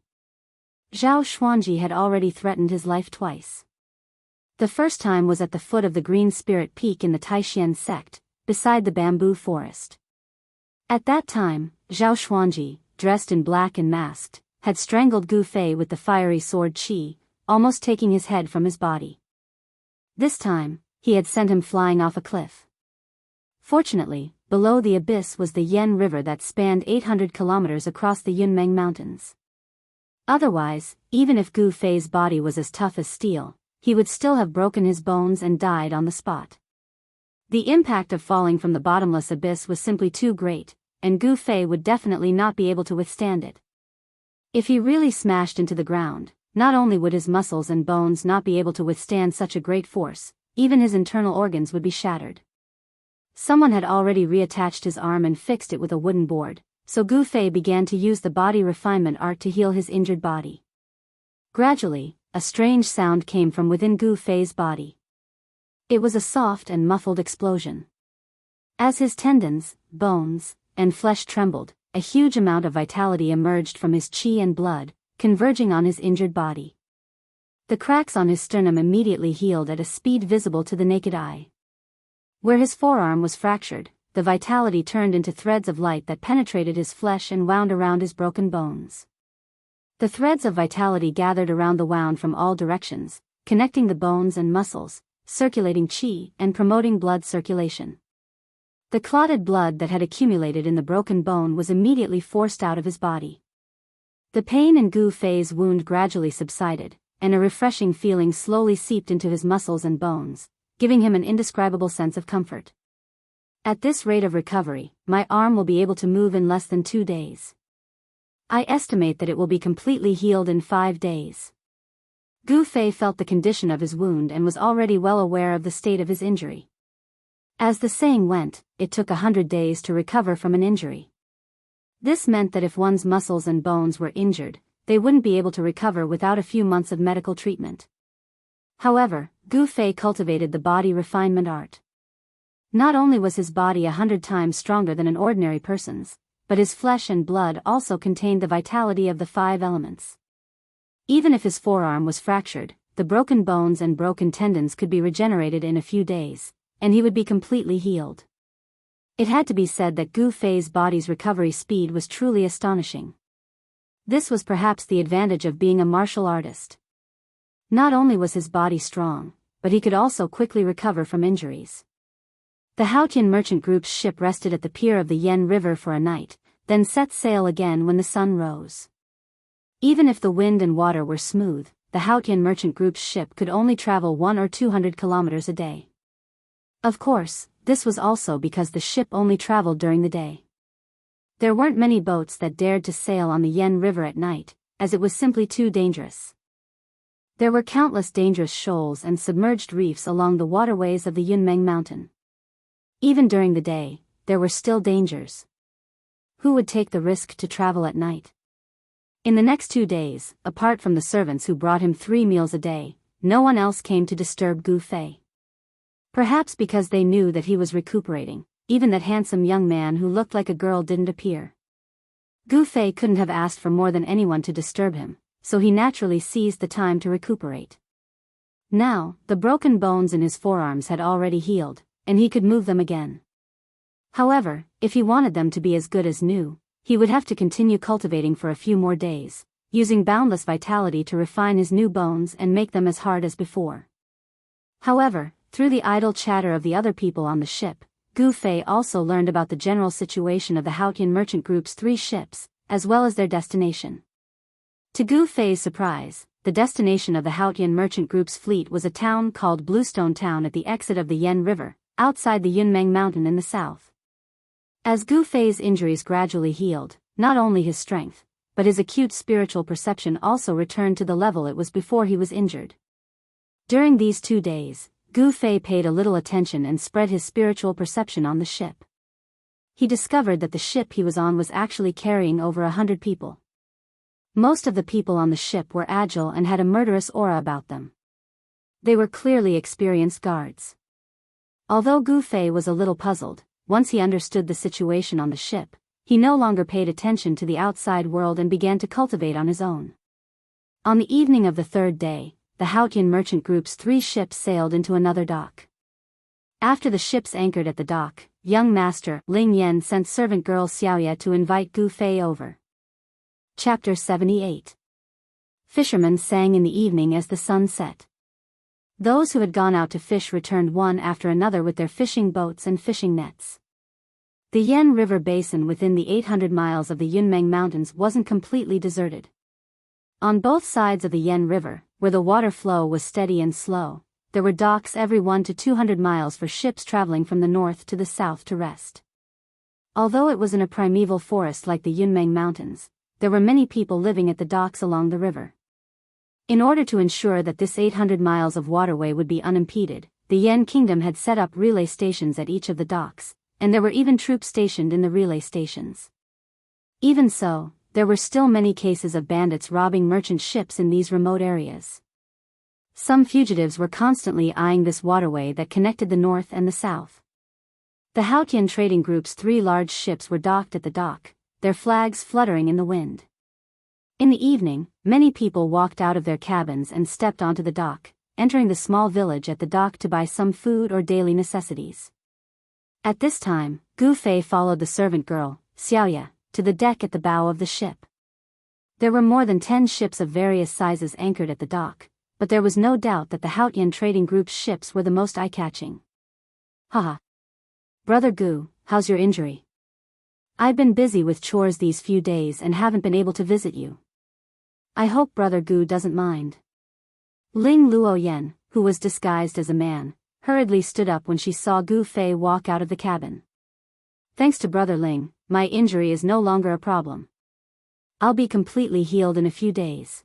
Zhao Xuanji had already threatened his life twice. The first time was at the foot of the Green Spirit Peak in the Taishan sect, beside the bamboo forest. At that time, Zhao Xuanji, dressed in black and masked, had strangled Gu Fei with the fiery sword qi, almost taking his head from his body. This time, he had sent him flying off a cliff. Fortunately, below the abyss was the Yan River that spanned 800 kilometers across the Yunmeng Mountains. Otherwise, even if Gu Fei's body was as tough as steel, he would still have broken his bones and died on the spot. The impact of falling from the bottomless abyss was simply too great, and Gu Fei would definitely not be able to withstand it. If he really smashed into the ground, not only would his muscles and bones not be able to withstand such a great force, even his internal organs would be shattered. Someone had already reattached his arm and fixed it with a wooden board, so Gu Fei began to use the body refinement art to heal his injured body. Gradually, a strange sound came from within Gu Fei's body. It was a soft and muffled explosion. As his tendons, bones, and flesh trembled, a huge amount of vitality emerged from his qi and blood, converging on his injured body. The cracks on his sternum immediately healed at a speed visible to the naked eye. Where his forearm was fractured, the vitality turned into threads of light that penetrated his flesh and wound around his broken bones. The threads of vitality gathered around the wound from all directions, connecting the bones and muscles, circulating qi and promoting blood circulation. The clotted blood that had accumulated in the broken bone was immediately forced out of his body. The pain in Gu Fei's wound gradually subsided, and a refreshing feeling slowly seeped into his muscles and bones, giving him an indescribable sense of comfort. At this rate of recovery, my arm will be able to move in less than 2 days. I estimate that it will be completely healed in 5 days. Gu Fei felt the condition of his wound and was already well aware of the state of his injury. As the saying went, it took 100 days to recover from an injury. This meant that if one's muscles and bones were injured, they wouldn't be able to recover without a few months of medical treatment. However, Gu Fei cultivated the body refinement art. Not only was his body 100 times stronger than an ordinary person's, but his flesh and blood also contained the vitality of the 5 elements. Even if his forearm was fractured, the broken bones and broken tendons could be regenerated in a few days, and he would be completely healed. It had to be said that Gu Fei's body's recovery speed was truly astonishing. This was perhaps the advantage of being a martial artist. Not only was his body strong, but he could also quickly recover from injuries. The Haotian merchant group's ship rested at the pier of the Yen River for a night, then set sail again when the sun rose. Even if the wind and water were smooth, the Haotian merchant group's ship could only travel 100 or 200 kilometers a day. Of course, this was also because the ship only traveled during the day. There weren't many boats that dared to sail on the Yen River at night, as it was simply too dangerous. There were countless dangerous shoals and submerged reefs along the waterways of the Yunmeng Mountain. Even during the day, there were still dangers. Who would take the risk to travel at night? In the next 2 days, apart from the servants who brought him 3 meals a day, no one else came to disturb Gu Fei. Perhaps because they knew that he was recuperating, even that handsome young man who looked like a girl didn't appear. Gu Fei couldn't have asked for more than anyone to disturb him, so he naturally seized the time to recuperate. Now, the broken bones in his forearms had already healed, and he could move them again. However, if he wanted them to be as good as new, he would have to continue cultivating for a few more days, using boundless vitality to refine his new bones and make them as hard as before. However, through the idle chatter of the other people on the ship, Gu Fei also learned about the general situation of the Haotian merchant group's 3 ships, as well as their destination. To Gu Fei's surprise, the destination of the Haotian merchant group's fleet was a town called Bluestone Town at the exit of the Yen River, outside the Yunmeng Mountain in the south. As Gu Fei's injuries gradually healed, not only his strength, but his acute spiritual perception also returned to the level it was before he was injured. During these 2 days, Gu Fei paid a little attention and spread his spiritual perception on the ship. He discovered that the ship he was on was actually carrying over 100 people. Most of the people on the ship were agile and had a murderous aura about them. They were clearly experienced guards. Although Gu Fei was a little puzzled, once he understood the situation on the ship, he no longer paid attention to the outside world and began to cultivate on his own. On the evening of the 3rd day, the Haotian merchant group's 3 ships sailed into another dock. After the ships anchored at the dock, young master Ling Yan sent servant girl Xiaoya to invite Gu Fei over. Chapter 78. Fishermen sang in the evening as the sun set. Those who had gone out to fish returned one after another with their fishing boats and fishing nets. The Yen River basin within the 800 miles of the Yunmeng Mountains wasn't completely deserted. On both sides of the Yen River, where the water flow was steady and slow, there were docks every 100 to 200 miles for ships traveling from the north to the south to rest. Although it was in a primeval forest like the Yunmeng Mountains, there were many people living at the docks along the river. In order to ensure that this 800 miles of waterway would be unimpeded, the Yen Kingdom had set up relay stations at each of the docks, and there were even troops stationed in the relay stations. Even so, there were still many cases of bandits robbing merchant ships in these remote areas. Some fugitives were constantly eyeing this waterway that connected the north and the south. The Haotian trading group's 3 large ships were docked at the dock, their flags fluttering in the wind. In the evening, many people walked out of their cabins and stepped onto the dock, entering the small village at the dock to buy some food or daily necessities. At this time, Gu Fei followed the servant girl, Xiaoya, to the deck at the bow of the ship. There were more than 10 ships of various sizes anchored at the dock, but there was no doubt that the Haotian trading group's ships were the most eye-catching. Haha. Brother Gu, how's your injury? I've been busy with chores these few days and haven't been able to visit you. I hope Brother Gu doesn't mind. Ling Luoyen, who was disguised as a man, hurriedly stood up when she saw Gu Fei walk out of the cabin. Thanks to Brother Ling, my injury is no longer a problem. I'll be completely healed in a few days.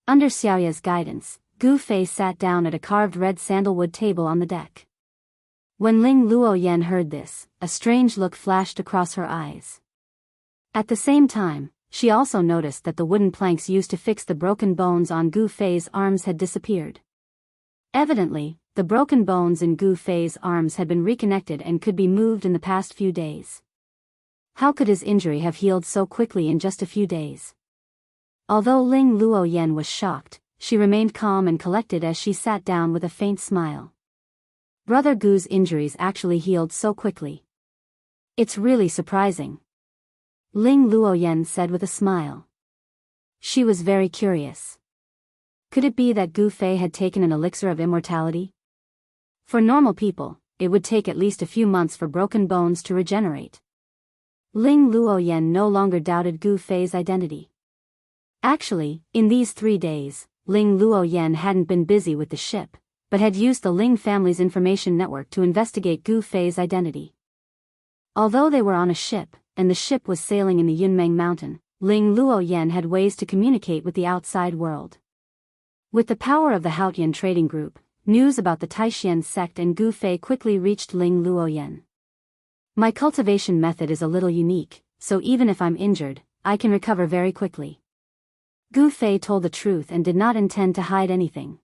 Under Xiaoya's guidance, Gu Fei sat down at a carved red sandalwood table on the deck. When Ling Luoyen heard this, a strange look flashed across her eyes. At the same time, she also noticed that the wooden planks used to fix the broken bones on Gu Fei's arms had disappeared. Evidently, the broken bones in Gu Fei's arms had been reconnected and could be moved in the past few days. How could his injury have healed so quickly in just a few days? Although Ling Luoyan was shocked, she remained calm and collected as she sat down with a faint smile. Brother Gu's injuries actually healed so quickly. It's really surprising, Ling Luoyan said with a smile. She was very curious. Could it be that Gu Fei had taken an elixir of immortality? For normal people, it would take at least a few months for broken bones to regenerate. Ling Luoyan no longer doubted Gu Fei's identity. Actually, in these 3 days, Ling Luoyan hadn't been busy with the ship, but had used the Ling family's information network to investigate Gu Fei's identity. Although they were on a ship, and the ship was sailing in the Yunmeng Mountain, Ling Luoyan had ways to communicate with the outside world. With the power of the Haotian trading group, news about the Taishan sect and Gu Fei quickly reached Ling Luoyan. My cultivation method is a little unique, so even if I'm injured, I can recover very quickly. Gu Fei told the truth and did not intend to hide anything.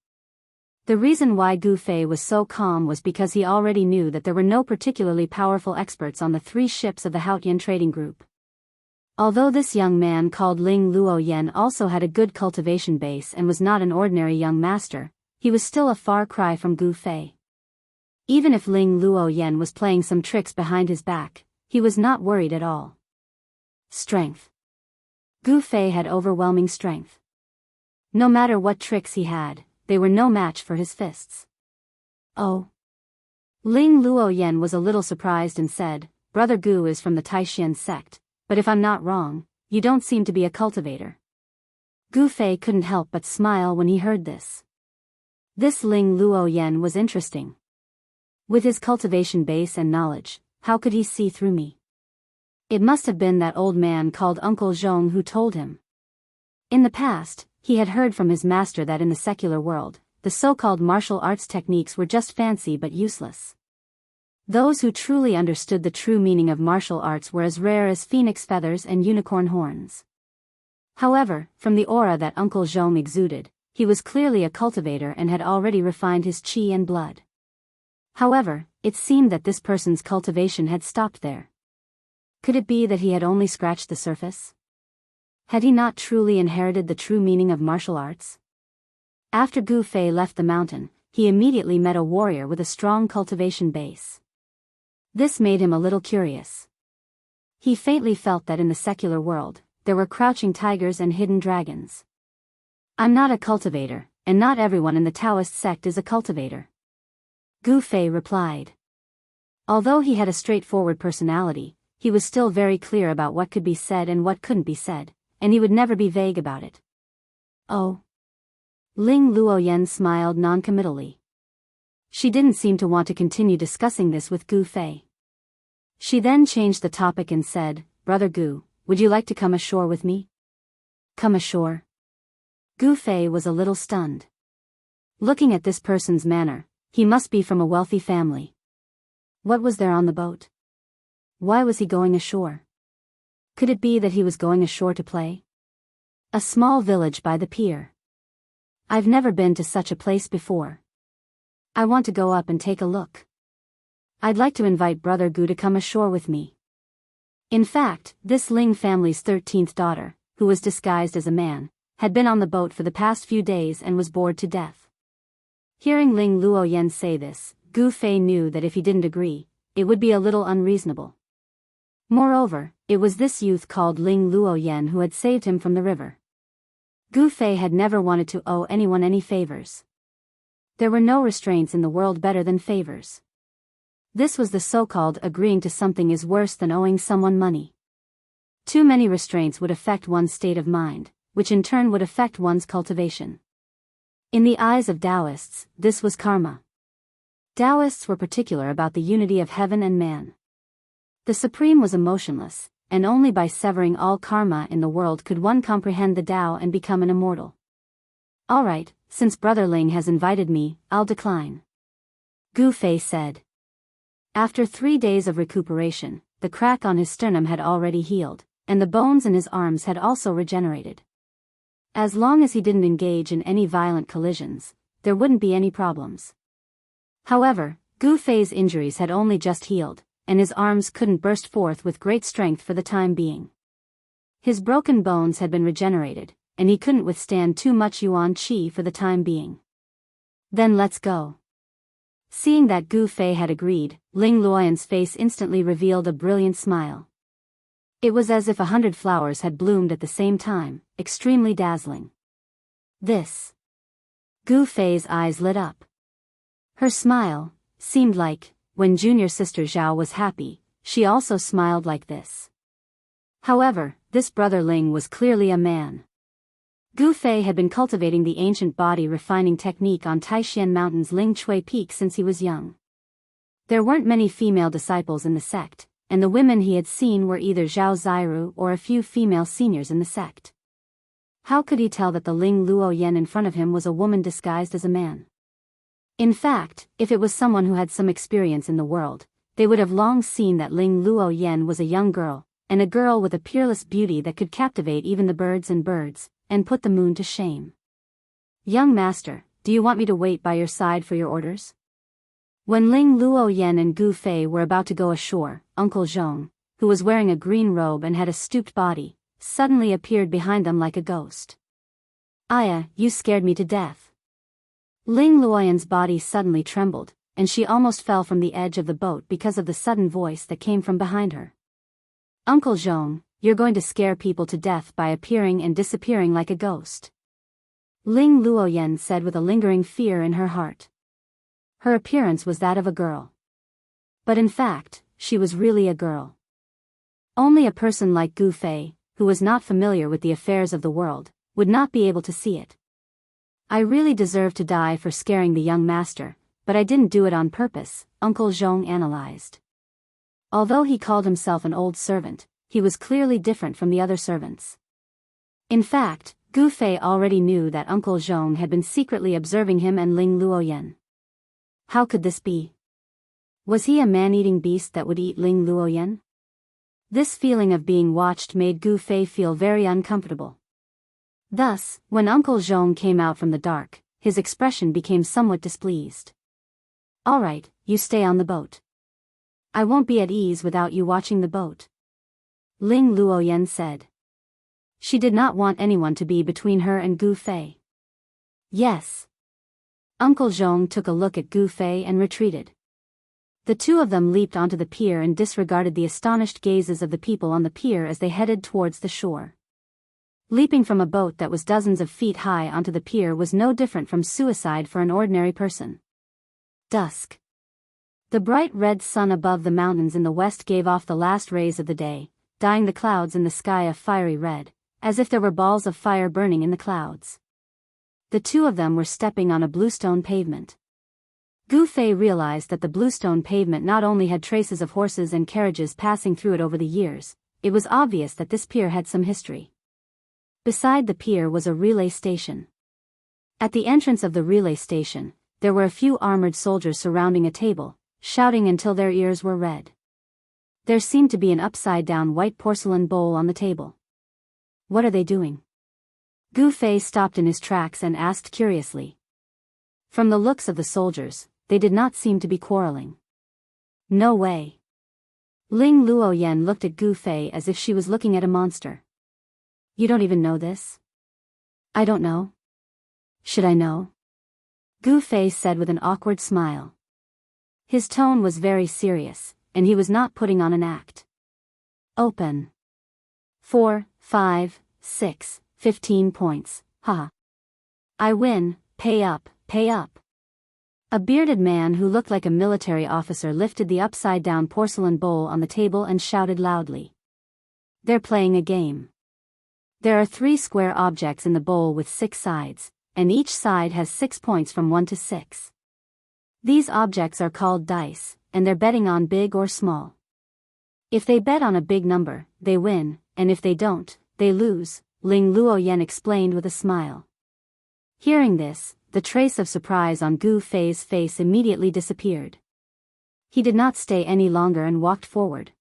The reason why Gu Fei was so calm was because he already knew that there were no particularly powerful experts on the 3 ships of the Haotian trading group. Although this young man called Ling Luoyan also had a good cultivation base and was not an ordinary young master, he was still a far cry from Gu Fei. Even if Ling Luoyan was playing some tricks behind his back, he was not worried at all. Strength. Gu Fei had overwhelming strength. No matter what tricks he had, they were no match for his fists. Oh. Ling Luoyan was a little surprised and said, Brother Gu is from the Taishan sect, but if I'm not wrong, you don't seem to be a cultivator. Gu Fei couldn't help but smile when he heard this. This Ling Luoyan was interesting. With his cultivation base and knowledge, how could he see through me? It must have been that old man called Uncle Zhong who told him. In the past, he had heard from his master that in the secular world, the so-called martial arts techniques were just fancy but useless. Those who truly understood the true meaning of martial arts were as rare as phoenix feathers and unicorn horns. However, from the aura that Uncle Zhong exuded, he was clearly a cultivator and had already refined his qi and blood. However, it seemed that this person's cultivation had stopped there. Could it be that he had only scratched the surface? Had he not truly inherited the true meaning of martial arts? After Gu Fei left the mountain, he immediately met a warrior with a strong cultivation base. This made him a little curious. He faintly felt that in the secular world, there were crouching tigers and hidden dragons. I'm not a cultivator, and not everyone in the Daoist sect is a cultivator. Gu Fei replied. Although he had a straightforward personality, he was still very clear about what could be said and what couldn't be said, and he would never be vague about it. Oh. Ling Luoyan smiled non-committally. She didn't seem to want to continue discussing this with Gu Fei. She then changed the topic and said, Brother Gu, would you like to come ashore with me? Come ashore? Gu Fei was a little stunned. Looking at this person's manner, he must be from a wealthy family. What was there on the boat? Why was he going ashore? Could it be that he was going ashore to play? A small village by the pier. I've never been to such a place before. I want to go up and take a look. I'd like to invite Brother Gu to come ashore with me. In fact, this Ling family's 13th daughter, who was disguised as a man, had been on the boat for the past few days and was bored to death. Hearing Ling Luoyan say this, Gu Fei knew that if he didn't agree, it would be a little unreasonable. Moreover, it was this youth called Ling Luoyan who had saved him from the river. Gu Fei had never wanted to owe anyone any favors. There were no restraints in the world better than favors. This was the so-called agreeing to something is worse than owing someone money. Too many restraints would affect one's state of mind, which in turn would affect one's cultivation. In the eyes of Daoists, this was karma. Daoists were particular about the unity of heaven and man. The Supreme was emotionless, and only by severing all karma in the world could one comprehend the Tao and become an immortal. Alright, since Brother Ling has invited me, I'll decline. Gu Fei said. After 3 days of recuperation, the crack on his sternum had already healed, and the bones in his arms had also regenerated. As long as he didn't engage in any violent collisions, there wouldn't be any problems. However, Gu Fei's injuries had only just healed, and his arms couldn't burst forth with great strength for the time being. His broken bones had been regenerated, and he couldn't withstand too much yuan qi for the time being. Then let's go. Seeing that Gu Fei had agreed, Ling Luoyan's face instantly revealed a brilliant smile. It was as if 100 flowers had bloomed at the same time, extremely dazzling. This. Gu Fei's eyes lit up. Her smile seemed like, when junior sister Zhao was happy, she also smiled like this. However, this brother Ling was clearly a man. Gu Fei had been cultivating the ancient body refining technique on Taishan Mountain's Ling Chui Peak since he was young. There weren't many female disciples in the sect, and the women he had seen were either Zhao Ziru or a few female seniors in the sect. How could he tell that the Ling Luoyan in front of him was a woman disguised as a man? In fact, if it was someone who had some experience in the world, they would have long seen that Ling Luoyan was a young girl, and a girl with a peerless beauty that could captivate even the birds, and put the moon to shame. Young master, do you want me to wait by your side for your orders? When Ling Luoyan and Gu Fei were about to go ashore, Uncle Zhong, who was wearing a green robe and had a stooped body, suddenly appeared behind them like a ghost. Aya, you scared me to death. Ling Luoyan's body suddenly trembled, and she almost fell from the edge of the boat because of the sudden voice that came from behind her. Uncle Zhong, you're going to scare people to death by appearing and disappearing like a ghost. Ling Luoyan said with a lingering fear in her heart. Her appearance was that of a girl. But in fact, she was really a girl. Only a person like Gu Fei, who was not familiar with the affairs of the world, would not be able to see it. I really deserve to die for scaring the young master, but I didn't do it on purpose, Uncle Zhong analyzed. Although he called himself an old servant, he was clearly different from the other servants. In fact, Gu Fei already knew that Uncle Zhong had been secretly observing him and Ling Luoyan. How could this be? Was he a man-eating beast that would eat Ling Luoyan? This feeling of being watched made Gu Fei feel very uncomfortable. Thus, when Uncle Zhong came out from the dark, his expression became somewhat displeased. All right, you stay on the boat. I won't be at ease without you watching the boat. Ling Luoyan said. She did not want anyone to be between her and Gu Fei. Yes. Uncle Zhong took a look at Gu Fei and retreated. The two of them leaped onto the pier and disregarded the astonished gazes of the people on the pier as they headed towards the shore. Leaping from a boat that was dozens of feet high onto the pier was no different from suicide for an ordinary person. Dusk. The bright red sun above the mountains in the west gave off the last rays of the day, dyeing the clouds in the sky a fiery red, as if there were balls of fire burning in the clouds. The two of them were stepping on a bluestone pavement. Gu Fei realized that the bluestone pavement not only had traces of horses and carriages passing through it over the years, it was obvious that this pier had some history. Beside the pier was a relay station. At the entrance of the relay station, there were a few armored soldiers surrounding a table, shouting until their ears were red. There seemed to be an upside-down white porcelain bowl on the table. What are they doing? Gu Fei stopped in his tracks and asked curiously. From the looks of the soldiers, they did not seem to be quarreling. No way. Ling Luoyan looked at Gu Fei as if she was looking at a monster. You don't even know this? I don't know. Should I know? Gu Fei said with an awkward smile. His tone was very serious, and he was not putting on an act. Open. 4, 5, 6, 15 points, haha. I win, pay up, pay up. A bearded man who looked like a military officer lifted the upside-down porcelain bowl on the table and shouted loudly. They're playing a game. There are 3 square objects in the bowl with 6 sides, and each side has 6 points from 1 to 6. These objects are called dice, and they're betting on big or small. If they bet on a big number, they win, and if they don't, they lose, Ling Luoyan explained with a smile. Hearing this, the trace of surprise on Gu Fei's face immediately disappeared. He did not stay any longer and walked forward.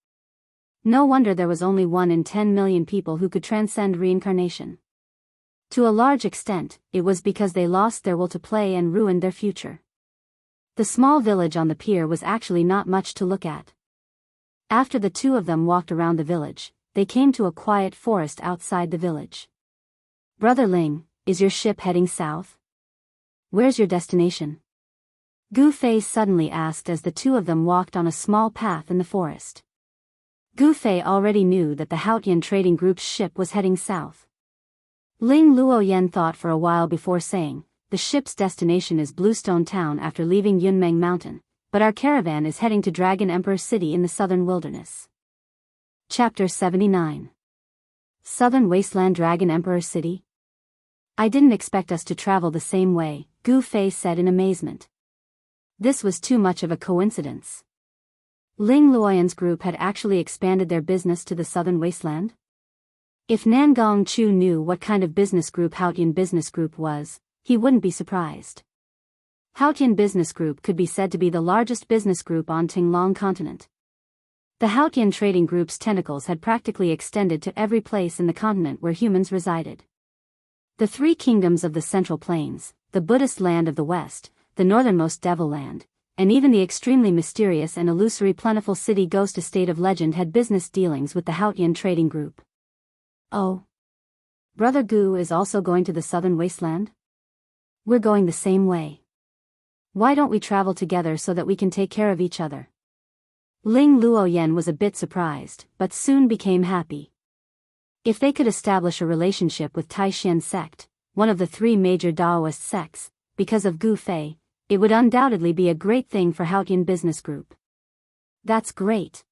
No wonder there was only 1 in 10 million people who could transcend reincarnation. To a large extent, it was because they lost their will to play and ruined their future. The small village on the pier was actually not much to look at. After the two of them walked around the village, they came to a quiet forest outside the village. "Brother Ling, is your ship heading south? Where's your destination?" Gu Fei suddenly asked as the two of them walked on a small path in the forest. Gu Fei already knew that the Haotian trading group's ship was heading south. Ling Luoyan thought for a while before saying, "The ship's destination is Bluestone Town after leaving Yunmeng Mountain, but our caravan is heading to Dragon Emperor City in the southern wilderness." Chapter 79. Southern Wasteland Dragon Emperor City? "I didn't expect us to travel the same way," Gu Fei said in amazement. This was too much of a coincidence. Ling Luoyan's group had actually expanded their business to the southern wasteland? If Nangong Chu knew what kind of business group Haotian Business Group was, he wouldn't be surprised. Haotian Business Group could be said to be the largest business group on Tinglong continent. The Haotian trading group's tentacles had practically extended to every place in the continent where humans resided. The three kingdoms of the Central Plains, the Buddhist land of the West, the northernmost Devil Land, and even the extremely mysterious and illusory plentiful city Ghost Estate of Legend had business dealings with the Haotian trading group. "Oh. Brother Gu is also going to the southern wasteland? We're going the same way. Why don't we travel together so that we can take care of each other?" Ling Luoyan was a bit surprised, but soon became happy. If they could establish a relationship with Taishan sect, one of the three major Daoist sects, because of Gu Fei, it would undoubtedly be a great thing for Haotian Business Group. That's great.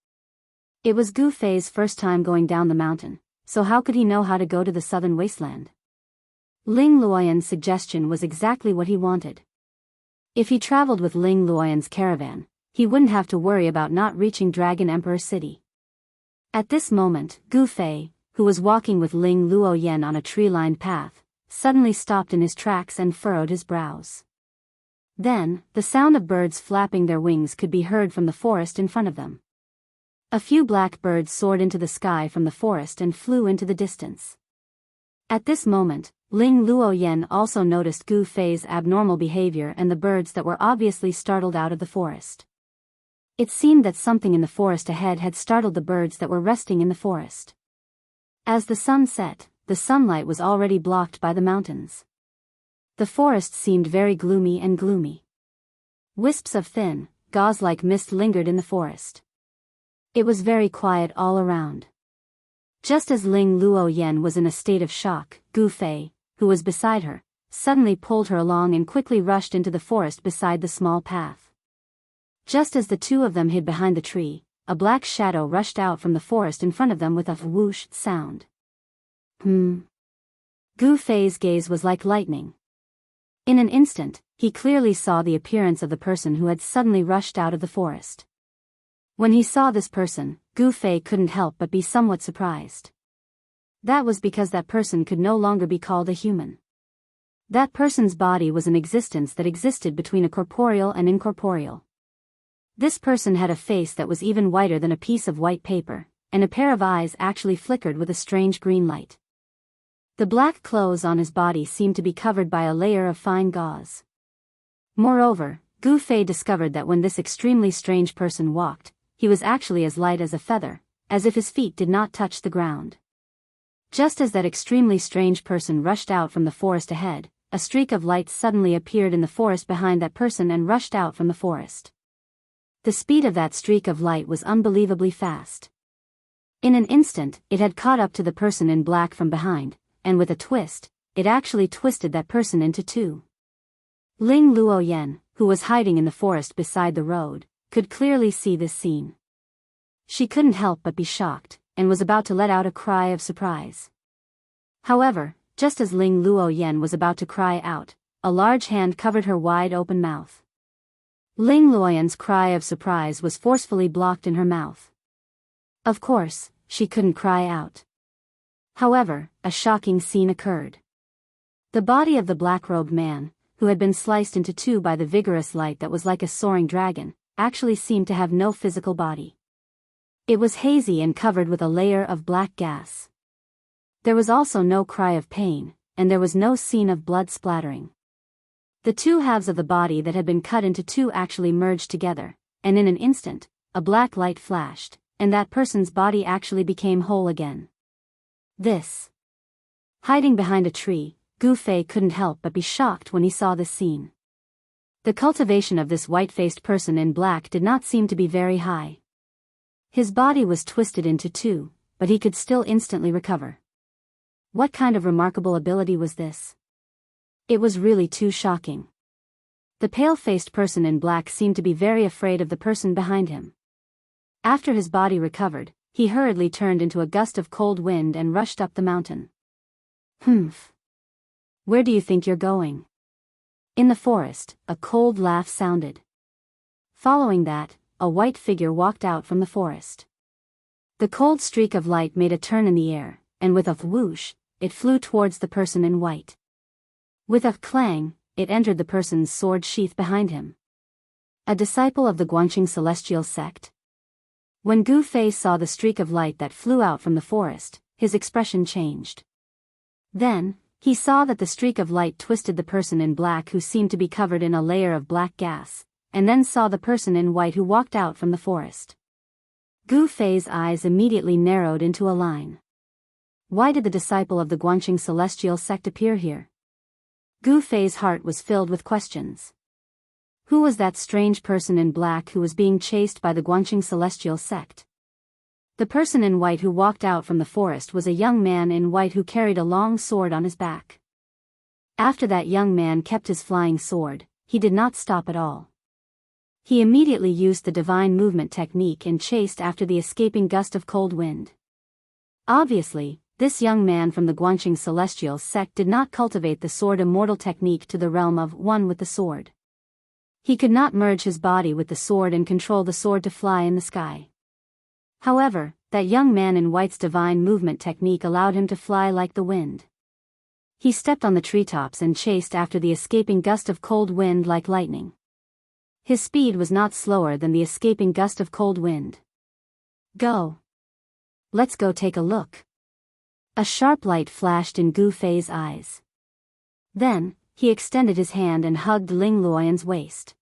It was Gu Fei's first time going down the mountain, so how could he know how to go to the southern wasteland? Ling Luoyan's suggestion was exactly what he wanted. If he traveled with Ling Luoyan's caravan, he wouldn't have to worry about not reaching Dragon Emperor City. At this moment, Gu Fei, who was walking with Ling Luoyan on a tree-lined path, suddenly stopped in his tracks and furrowed his brows. Then, the sound of birds flapping their wings could be heard from the forest in front of them. A few black birds soared into the sky from the forest and flew into the distance. At this moment, Ling Luoyan also noticed Gu Fei's abnormal behavior and the birds that were obviously startled out of the forest. It seemed that something in the forest ahead had startled the birds that were resting in the forest. As the sun set, the sunlight was already blocked by the mountains. The forest seemed very gloomy. Wisps of thin, gauze-like mist lingered in the forest. It was very quiet all around. Just as Ling Luoyan was in a state of shock, Gu Fei, who was beside her, suddenly pulled her along and quickly rushed into the forest beside the small path. Just as the two of them hid behind the tree, a black shadow rushed out from the forest in front of them with a whoosh sound. Gu Fei's gaze was like lightning. In an instant, he clearly saw the appearance of the person who had suddenly rushed out of the forest. When he saw this person, Gu Fei couldn't help but be somewhat surprised. That was because that person could no longer be called a human. That person's body was an existence that existed between a corporeal and incorporeal. This person had a face that was even whiter than a piece of white paper, and a pair of eyes actually flickered with a strange green light. The black clothes on his body seemed to be covered by a layer of fine gauze. Moreover, Gu Fei discovered that when this extremely strange person walked, he was actually as light as a feather, as if his feet did not touch the ground. Just as that extremely strange person rushed out from the forest ahead, a streak of light suddenly appeared in the forest behind that person and rushed out from the forest. The speed of that streak of light was unbelievably fast. In an instant, it had caught up to the person in black from behind, and with a twist, it actually twisted that person into two. Ling Luoyan, who was hiding in the forest beside the road, could clearly see this scene. She couldn't help but be shocked, and was about to let out a cry of surprise. However, just as Ling Luoyan was about to cry out, a large hand covered her wide-open mouth. Ling Luoyan's cry of surprise was forcefully blocked in her mouth. Of course, she couldn't cry out. However, a shocking scene occurred. The body of the black-robed man, who had been sliced into two by the vigorous light that was like a soaring dragon, actually seemed to have no physical body. It was hazy and covered with a layer of black gas. There was also no cry of pain, and there was no scene of blood splattering. The two halves of the body that had been cut into two actually merged together, and in an instant, a black light flashed, and that person's body actually became whole again. This. Hiding behind a tree, Gu Fei couldn't help but be shocked when he saw this scene. The cultivation of this white-faced person in black did not seem to be very high. His body was twisted into two, but he could still instantly recover. What kind of remarkable ability was this? It was really too shocking. The pale-faced person in black seemed to be very afraid of the person behind him. After his body recovered, he hurriedly turned into a gust of cold wind and rushed up the mountain. Humph. Where do you think you're going? In the forest, a cold laugh sounded. Following that, a white figure walked out from the forest. The cold streak of light made a turn in the air, and with a whoosh, it flew towards the person in white. With a clang, it entered the person's sword sheath behind him. A disciple of the Guanxing celestial sect? When Gu Fei saw the streak of light that flew out from the forest, his expression changed. Then, he saw that the streak of light twisted the person in black who seemed to be covered in a layer of black gas, and then saw the person in white who walked out from the forest. Gu Fei's eyes immediately narrowed into a line. Why did the disciple of the Guanxing celestial sect appear here? Gu Fei's heart was filled with questions. Who was that strange person in black who was being chased by the Guanxing celestial sect? The person in white who walked out from the forest was a young man in white who carried a long sword on his back. After that young man kept his flying sword, he did not stop at all. He immediately used the divine movement technique and chased after the escaping gust of cold wind. Obviously, this young man from the Guanxing celestial sect did not cultivate the sword immortal technique to the realm of one with the sword. He could not merge his body with the sword and control the sword to fly in the sky. However, that young man in white's divine movement technique allowed him to fly like the wind. He stepped on the treetops and chased after the escaping gust of cold wind like lightning. His speed was not slower than the escaping gust of cold wind. Go. Let's go take a look. A sharp light flashed in Gu Fei's eyes. Then, he extended his hand and hugged Ling Luoyan's waist.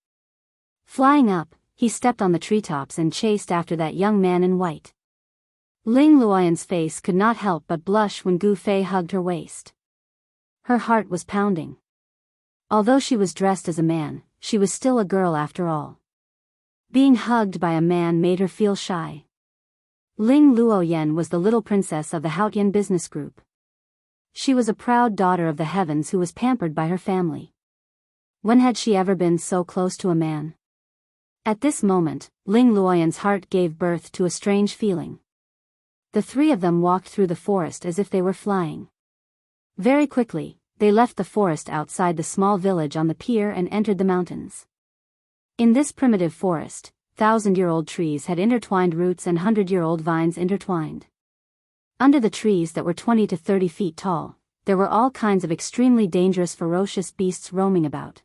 Flying up, he stepped on the treetops and chased after that young man in white. Ling Luoyan's face could not help but blush when Gu Fei hugged her waist. Her heart was pounding. Although she was dressed as a man, she was still a girl after all. Being hugged by a man made her feel shy. Ling Luoyan was the little princess of the Haotian business group. She was a proud daughter of the heavens who was pampered by her family. When had she ever been so close to a man? At this moment, Ling Luoyan's heart gave birth to a strange feeling. The three of them walked through the forest as if they were flying. Very quickly, they left the forest outside the small village on the pier and entered the mountains. In this primitive forest, 1,000-year-old trees had intertwined roots and 100-year-old vines intertwined. Under the trees that were 20 to 30 feet tall, there were all kinds of extremely dangerous ferocious beasts roaming about.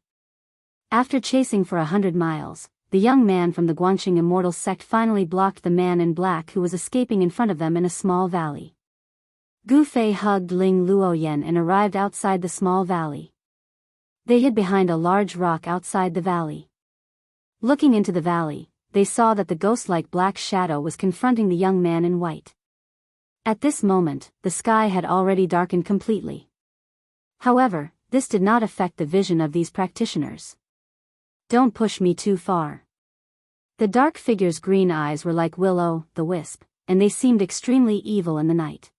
After chasing for 100 miles, the young man from the Guanxing immortal sect finally blocked the man in black who was escaping in front of them in a small valley. Gu Fei hugged Ling Luoyan and arrived outside the small valley. They hid behind a large rock outside the valley. Looking into the valley, they saw that the ghost-like black shadow was confronting the young man in white. At this moment, the sky had already darkened completely. However, this did not affect the vision of these practitioners. Don't push me too far. The dark figure's green eyes were like Willow, the wisp, and they seemed extremely evil in the night.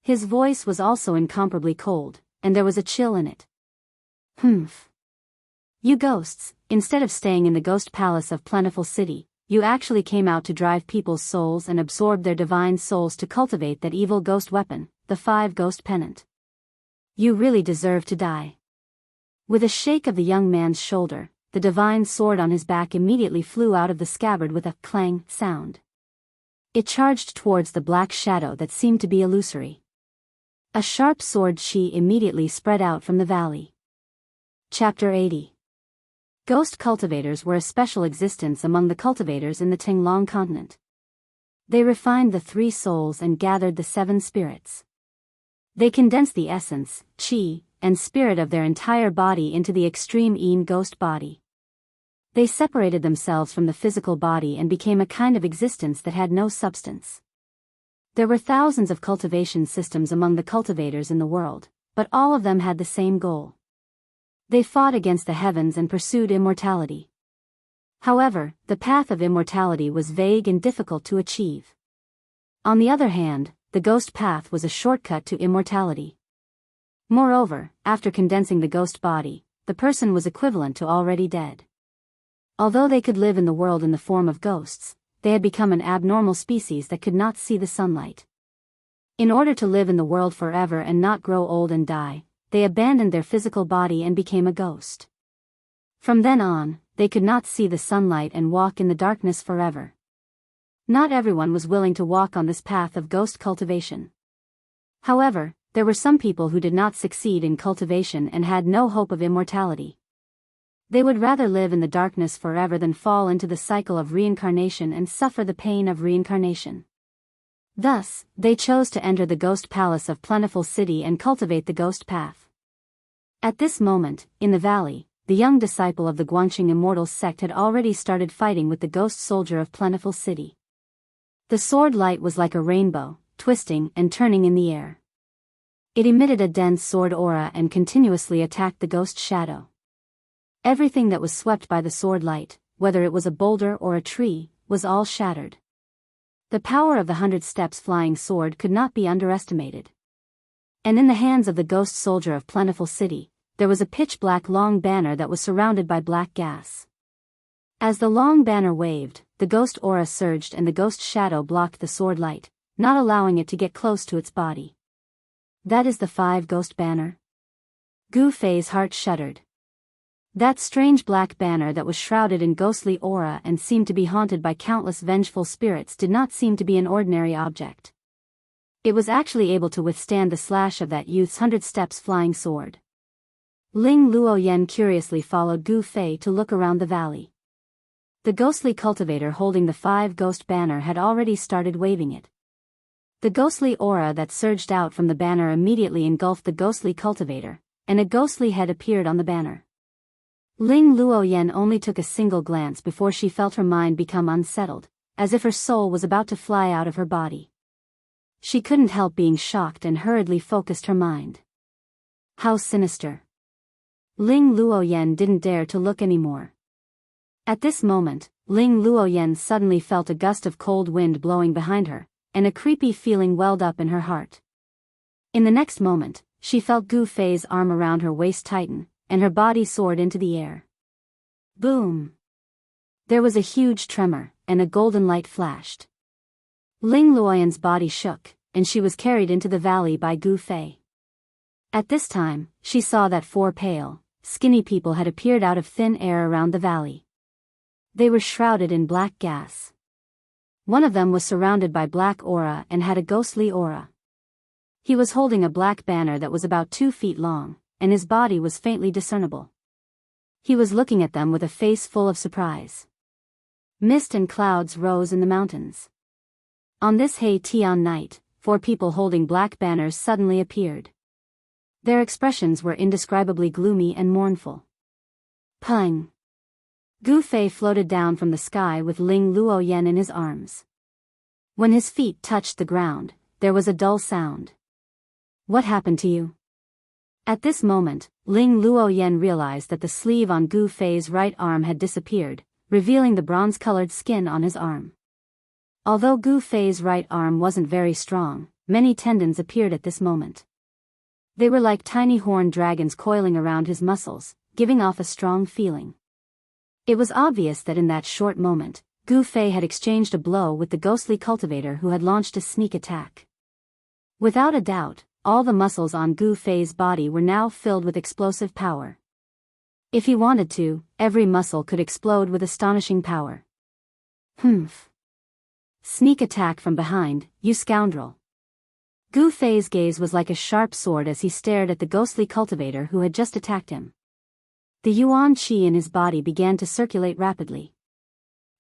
His voice was also incomparably cold, and there was a chill in it. Humph. You ghosts, instead of staying in the ghost palace of Plentiful City, you actually came out to drive people's souls and absorb their divine souls to cultivate that evil ghost weapon, the 5-ghost pennant. You really deserve to die. With a shake of the young man's shoulder, the divine sword on his back immediately flew out of the scabbard with a clang sound. It charged towards the black shadow that seemed to be illusory. A sharp sword chi immediately spread out from the valley. Chapter 80. Ghost cultivators were a special existence among the cultivators in the Tinglong continent. They refined the 3 souls and gathered the 7 spirits. They condensed the essence, qi, and spirit of their entire body into the extreme yin ghost body. They separated themselves from the physical body and became a kind of existence that had no substance. There were thousands of cultivation systems among the cultivators in the world, but all of them had the same goal. They fought against the heavens and pursued immortality. However, the path of immortality was vague and difficult to achieve. On the other hand, the ghost path was a shortcut to immortality. Moreover, after condensing the ghost body, the person was equivalent to already dead. Although they could live in the world in the form of ghosts, they had become an abnormal species that could not see the sunlight. In order to live in the world forever and not grow old and die, they abandoned their physical body and became a ghost. From then on, they could not see the sunlight and walk in the darkness forever. Not everyone was willing to walk on this path of ghost cultivation. However, there were some people who did not succeed in cultivation and had no hope of immortality. They would rather live in the darkness forever than fall into the cycle of reincarnation and suffer the pain of reincarnation. Thus, they chose to enter the ghost palace of Plentiful City and cultivate the ghost path. At this moment, in the valley, the young disciple of the Guangxing Immortals sect had already started fighting with the ghost soldier of Plentiful City. The sword light was like a rainbow, twisting and turning in the air. It emitted a dense sword aura and continuously attacked the ghost shadow. Everything that was swept by the sword light, whether it was a boulder or a tree, was all shattered. The power of the 100 steps flying sword could not be underestimated. And in the hands of the ghost soldier of Plentiful City, there was a pitch-black long banner that was surrounded by black gas. As the long banner waved, the ghost aura surged and the ghost shadow blocked the sword light, not allowing it to get close to its body. That is the 5 ghost banner? Gu Fei's heart shuddered. That strange black banner that was shrouded in ghostly aura and seemed to be haunted by countless vengeful spirits did not seem to be an ordinary object. It was actually able to withstand the slash of that youth's 100 steps flying sword. Ling Luoyen curiously followed Gu Fei to look around the valley. The ghostly cultivator holding the 5 ghost banner had already started waving it. The ghostly aura that surged out from the banner immediately engulfed the ghostly cultivator, and a ghostly head appeared on the banner. Ling Luoyen only took a single glance before she felt her mind become unsettled, as if her soul was about to fly out of her body. She couldn't help being shocked and hurriedly focused her mind. How sinister. Ling Luoyen didn't dare to look anymore. At this moment, Ling Luoyen suddenly felt a gust of cold wind blowing behind her, and a creepy feeling welled up in her heart. In the next moment, she felt Gu Fei's arm around her waist tighten, and her body soared into the air. Boom! There was a huge tremor, and a golden light flashed. Ling Luoyen's body shook, and she was carried into the valley by Gu Fei. At this time, she saw that 4 pale, skinny people had appeared out of thin air around the valley. They were shrouded in black gas. One of them was surrounded by black aura and had a ghostly aura. He was holding a black banner that was about 2 feet long, and his body was faintly discernible. He was looking at them with a face full of surprise. Mist and clouds rose in the mountains. On this Hei Tian night, 4 people holding black banners suddenly appeared. Their expressions were indescribably gloomy and mournful. Pung! Gu Fei floated down from the sky with Ling Luoyen in his arms. When his feet touched the ground, there was a dull sound. What happened to you? At this moment, Ling Luoyen realized that the sleeve on Gu Fei's right arm had disappeared, revealing the bronze-colored skin on his arm. Although Gu Fei's right arm wasn't very strong, many tendons appeared at this moment. They were like tiny horned dragons coiling around his muscles, giving off a strong feeling. It was obvious that in that short moment, Gu Fei had exchanged a blow with the ghostly cultivator who had launched a sneak attack. Without a doubt, all the muscles on Gu Fei's body were now filled with explosive power. If he wanted to, every muscle could explode with astonishing power. Humph! Sneak attack from behind, you scoundrel! Gu Fei's gaze was like a sharp sword as he stared at the ghostly cultivator who had just attacked him. The yuan qi in his body began to circulate rapidly.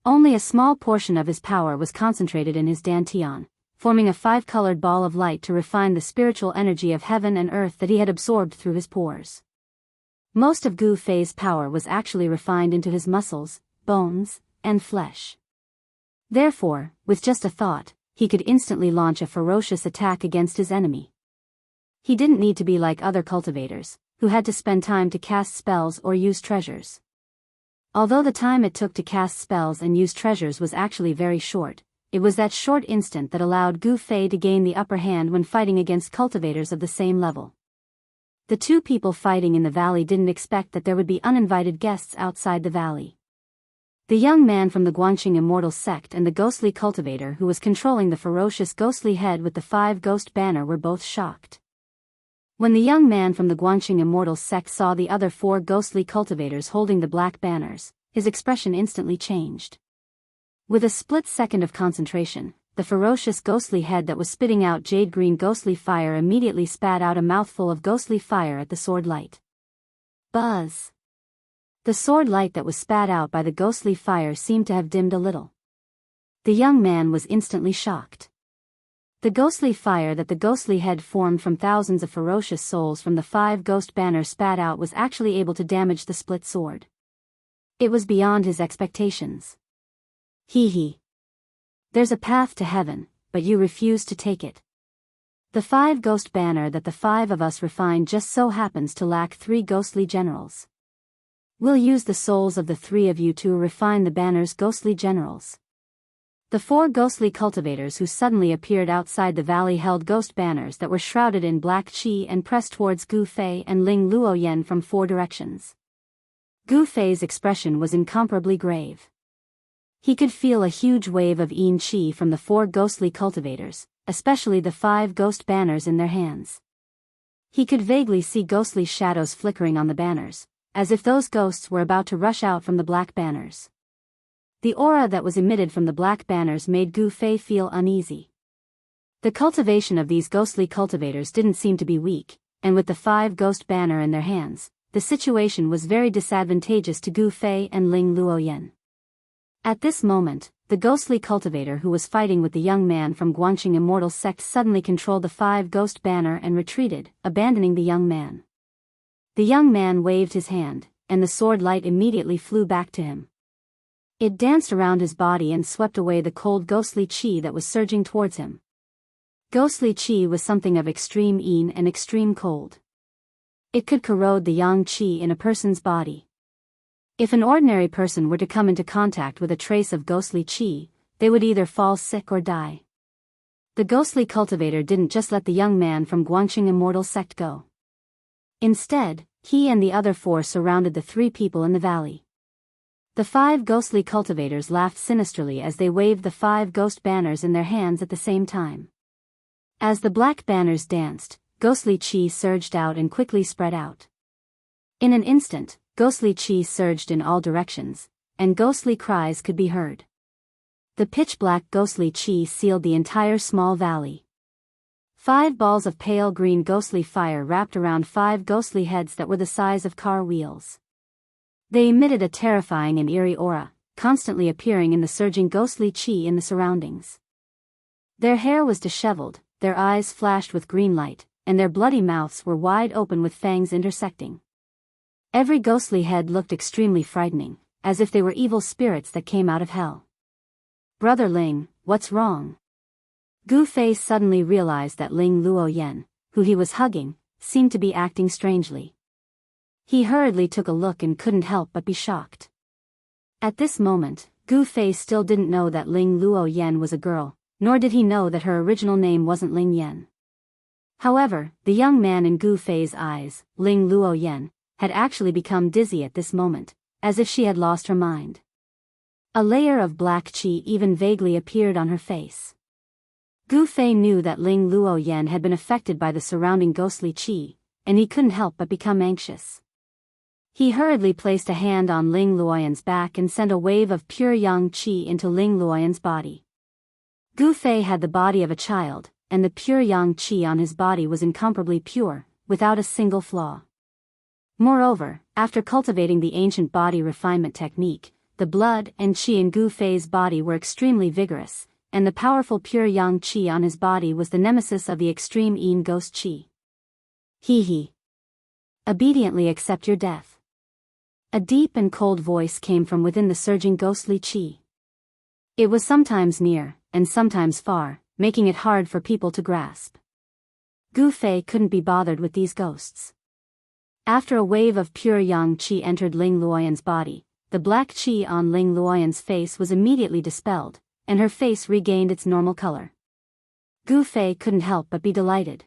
Only a small portion of his power was concentrated in his dantian, forming a five-colored ball of light to refine the spiritual energy of heaven and earth that he had absorbed through his pores. Most of Gu Fei's power was actually refined into his muscles, bones, and flesh. Therefore, with just a thought, he could instantly launch a ferocious attack against his enemy. He didn't need to be like other cultivators, who had to spend time to cast spells or use treasures. Although the time it took to cast spells and use treasures was actually very short, it was that short instant that allowed Gu Fei to gain the upper hand when fighting against cultivators of the same level. The two people fighting in the valley didn't expect that there would be uninvited guests outside the valley. The young man from the Guangxing Immortal sect and the ghostly cultivator who was controlling the ferocious ghostly head with the 5-ghost banner were both shocked. When the young man from the Guangxing Immortal sect saw the other 4 ghostly cultivators holding the black banners, his expression instantly changed. With a split second of concentration, the ferocious ghostly head that was spitting out jade-green ghostly fire immediately spat out a mouthful of ghostly fire at the sword light. Buzz! The sword light that was spat out by the ghostly fire seemed to have dimmed a little. The young man was instantly shocked. The ghostly fire that the ghostly head formed from thousands of ferocious souls from the 5-ghost banner spat out was actually able to damage the split sword. It was beyond his expectations. Hee. There's a path to heaven, but you refuse to take it. The 5-ghost banner that the 5 of us refined just so happens to lack 3 ghostly generals. We'll use the souls of the 3 of you to refine the banner's ghostly generals. The 4 ghostly cultivators who suddenly appeared outside the valley held ghost banners that were shrouded in black qi and pressed towards Gu Fei and Ling Luoyan from 4 directions. Gu Fei's expression was incomparably grave. He could feel a huge wave of yin qi from the 4 ghostly cultivators, especially the 5 ghost banners in their hands. He could vaguely see ghostly shadows flickering on the banners, as if those ghosts were about to rush out from the black banners. The aura that was emitted from the black banners made Gu Fei feel uneasy. The cultivation of these ghostly cultivators didn't seem to be weak, and with the 5-ghost banner in their hands, the situation was very disadvantageous to Gu Fei and Ling Luoyan. At this moment, the ghostly cultivator who was fighting with the young man from Guangxing Immortal sect suddenly controlled the 5-ghost banner and retreated, abandoning the young man. The young man waved his hand, and the sword light immediately flew back to him. It danced around his body and swept away the cold ghostly qi that was surging towards him. Ghostly qi was something of extreme yin and extreme cold. It could corrode the yang qi in a person's body. If an ordinary person were to come into contact with a trace of ghostly qi, they would either fall sick or die. The ghostly cultivator didn't just let the young man from Guangxing Immortal sect go. Instead, he and the other 4 surrounded the 3 people in the valley. The 5 ghostly cultivators laughed sinisterly as they waved the 5 ghost banners in their hands at the same time. As the black banners danced, ghostly qi surged out and quickly spread out. In an instant, ghostly qi surged in all directions, and ghostly cries could be heard. The pitch-black ghostly qi sealed the entire small valley. 5 balls of pale green ghostly fire wrapped around 5 ghostly heads that were the size of car wheels. They emitted a terrifying and eerie aura, constantly appearing in the surging ghostly qi in the surroundings. Their hair was disheveled, their eyes flashed with green light, and their bloody mouths were wide open with fangs intersecting. Every ghostly head looked extremely frightening, as if they were evil spirits that came out of hell. Brother Ling, what's wrong? Gu Fei suddenly realized that Ling Luoyan, who he was hugging, seemed to be acting strangely. He hurriedly took a look and couldn't help but be shocked. At this moment, Gu Fei still didn't know that Ling Luoyan was a girl, nor did he know that her original name wasn't Ling Yan. However, the young man in Gu Fei's eyes, Ling Luoyan, had actually become dizzy at this moment, as if she had lost her mind. A layer of black qi even vaguely appeared on her face. Gu Fei knew that Ling Luoyan had been affected by the surrounding ghostly qi, and he couldn't help but become anxious. He hurriedly placed a hand on Ling Luoyan's back and sent a wave of pure yang qi into Ling Luoyan's body. Gu Fei had the body of a child, and the pure yang qi on his body was incomparably pure, without a single flaw. Moreover, after cultivating the ancient body refinement technique, the blood and qi in Gu Fei's body were extremely vigorous, and the powerful pure yang qi on his body was the nemesis of the extreme yin ghost qi. He. Obediently accept your death. A deep and cold voice came from within the surging ghostly qi. It was sometimes near, and sometimes far, making it hard for people to grasp. Gu Fei couldn't be bothered with these ghosts. After a wave of pure yang qi entered Ling Luoyan's body, the black qi on Ling Luoyan's face was immediately dispelled, and her face regained its normal color. Gu Fei couldn't help but be delighted.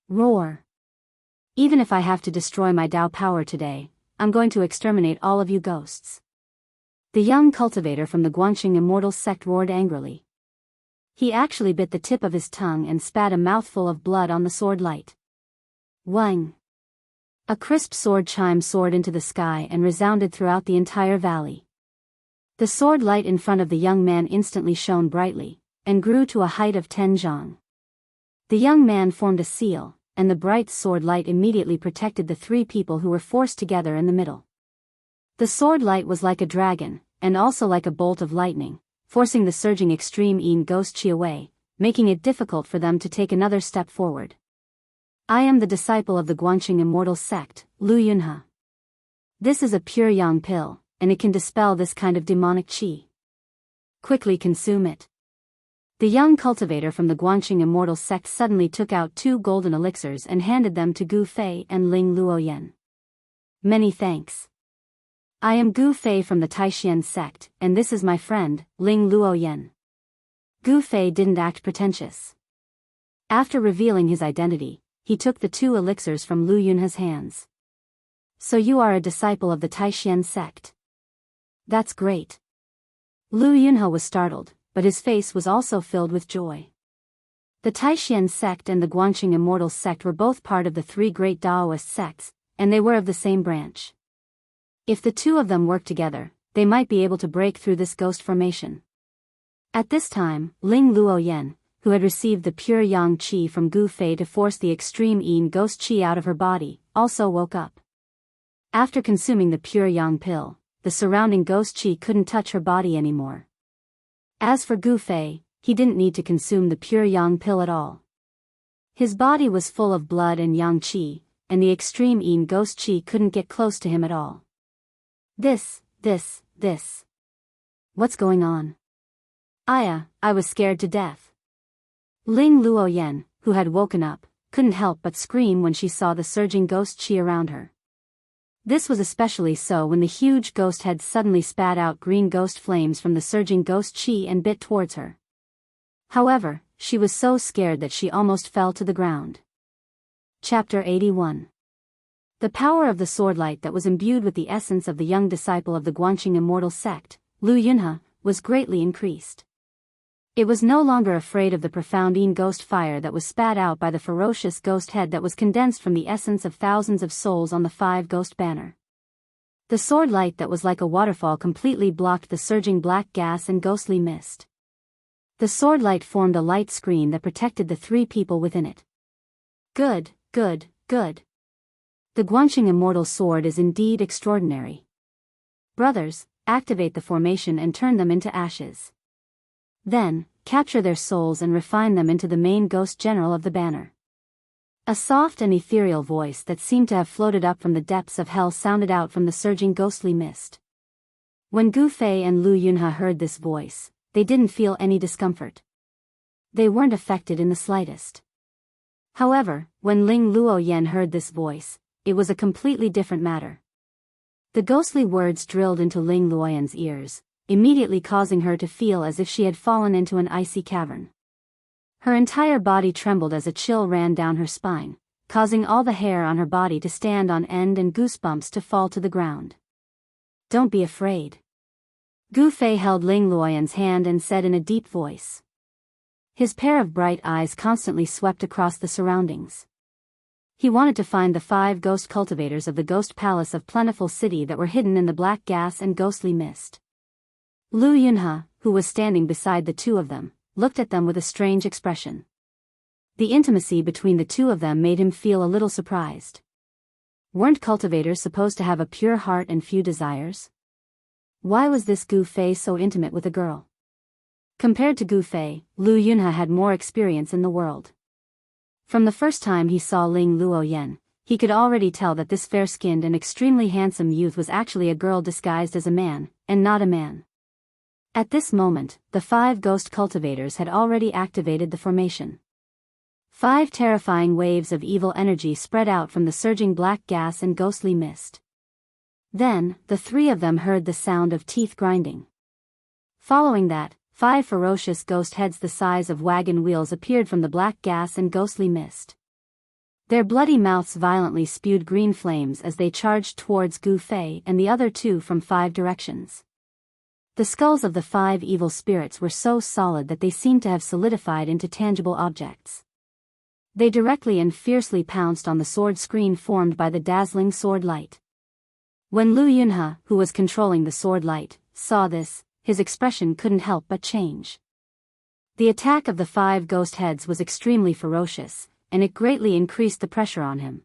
Roar! Even if I have to destroy my Dao power today, I'm going to exterminate all of you ghosts. The young cultivator from the Guanxing immortal sect roared angrily. He actually bit the tip of his tongue and spat a mouthful of blood on the sword light. Wang! A crisp sword chime soared into the sky and resounded throughout the entire valley. The sword light in front of the young man instantly shone brightly, and grew to a height of 10 zhang. The young man formed a seal, and the bright sword light immediately protected the three people who were forced together in the middle. The sword light was like a dragon, and also like a bolt of lightning, forcing the surging extreme yin ghost qi away, making it difficult for them to take another step forward. I am the disciple of the Guanxing immortal sect, Lu Yunhe. This is a pure yang pill, and it can dispel this kind of demonic qi. Quickly consume it. The young cultivator from the Guanxing immortal sect suddenly took out 2 golden elixirs and handed them to Gu Fei and Ling Luoyan. Many thanks. I am Gu Fei from the Taishan sect, and this is my friend, Ling Luoyan. Gu Fei didn't act pretentious. After revealing his identity, he took the 2 elixirs from Lu Yunhe's hands. So you are a disciple of the Taishan sect. That's great. Lu Yunhe was startled, but his face was also filled with joy. The Taishan sect and the Guanxing immortal sect were both part of the 3 great Daoist sects, and they were of the same branch. If the 2 of them worked together, they might be able to break through this ghost formation. At this time, Ling Luoyan, who had received the pure yang qi from Gu Fei to force the extreme yin ghost qi out of her body, also woke up. After consuming the pure yang pill, the surrounding ghost qi couldn't touch her body anymore. As for Gu Fei, he didn't need to consume the pure yang pill at all. His body was full of blood and yang qi, and the extreme yin ghost qi couldn't get close to him at all. This. What's going on? I was scared to death. Ling Luoyan, who had woken up, couldn't help but scream when she saw the surging ghost qi around her. This was especially so when the huge ghost head suddenly spat out green ghost flames from the surging ghost qi and bit towards her. However, she was so scared that she almost fell to the ground. Chapter 81. The power of the sword light that was imbued with the essence of the young disciple of the Guanxing immortal sect, Lu Yunhe, was greatly increased. It was no longer afraid of the profound yin ghost fire that was spat out by the ferocious ghost head that was condensed from the essence of thousands of souls on the 5 ghost banner. The sword light that was like a waterfall completely blocked the surging black gas and ghostly mist. The sword light formed a light screen that protected the 3 people within it. Good. The Guanxing immortal sword is indeed extraordinary. Brothers, activate the formation and turn them into ashes. Then, capture their souls and refine them into the main ghost general of the banner. A soft and ethereal voice that seemed to have floated up from the depths of hell sounded out from the surging ghostly mist. When Gu Fei and Lu Yunhe heard this voice, they didn't feel any discomfort. They weren't affected in the slightest. However, when Ling Luoyan heard this voice, it was a completely different matter. The ghostly words drilled into Ling Luoyan's ears, immediately causing her to feel as if she had fallen into an icy cavern. Her entire body trembled as a chill ran down her spine, causing all the hair on her body to stand on end and goosebumps to fall to the ground. Don't be afraid. Gu Fei held Ling Luoyan's hand and said in a deep voice. His pair of bright eyes constantly swept across the surroundings. He wanted to find the 5 ghost cultivators of the ghost palace of Plentiful City that were hidden in the black gas and ghostly mist. Lu Yunhe, who was standing beside the 2 of them, looked at them with a strange expression. The intimacy between the 2 of them made him feel a little surprised. Weren't cultivators supposed to have a pure heart and few desires? Why was this Gu Fei so intimate with a girl? Compared to Gu Fei, Lu Yunhe had more experience in the world. From the first time he saw Ling Luoyen, he could already tell that this fair-skinned and extremely handsome youth was actually a girl disguised as a man, and not a man. At this moment, the 5 ghost cultivators had already activated the formation. 5 terrifying waves of evil energy spread out from the surging black gas and ghostly mist. Then, the 3 of them heard the sound of teeth grinding. Following that, 5 ferocious ghost heads the size of wagon wheels appeared from the black gas and ghostly mist. Their bloody mouths violently spewed green flames as they charged towards Gu Fei and the other 2 from 5 directions. The skulls of the 5 evil spirits were so solid that they seemed to have solidified into tangible objects. They directly and fiercely pounced on the sword screen formed by the dazzling sword light. When Lu Yunhe, who was controlling the sword light, saw this, his expression couldn't help but change. The attack of the 5 ghost heads was extremely ferocious, and it greatly increased the pressure on him.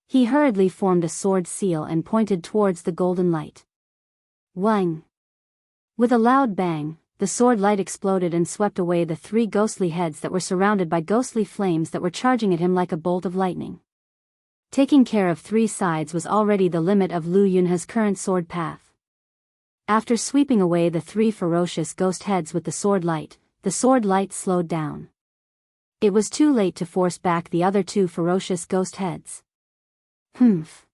He hurriedly formed a sword seal and pointed towards the golden light. Wang! With a loud bang, the sword light exploded and swept away the 3 ghostly heads that were surrounded by ghostly flames that were charging at him like a bolt of lightning. Taking care of 3 sides was already the limit of Lu Yunhe's current sword path. After sweeping away the 3 ferocious ghost heads with the sword light slowed down. It was too late to force back the other 2 ferocious ghost heads. Humph!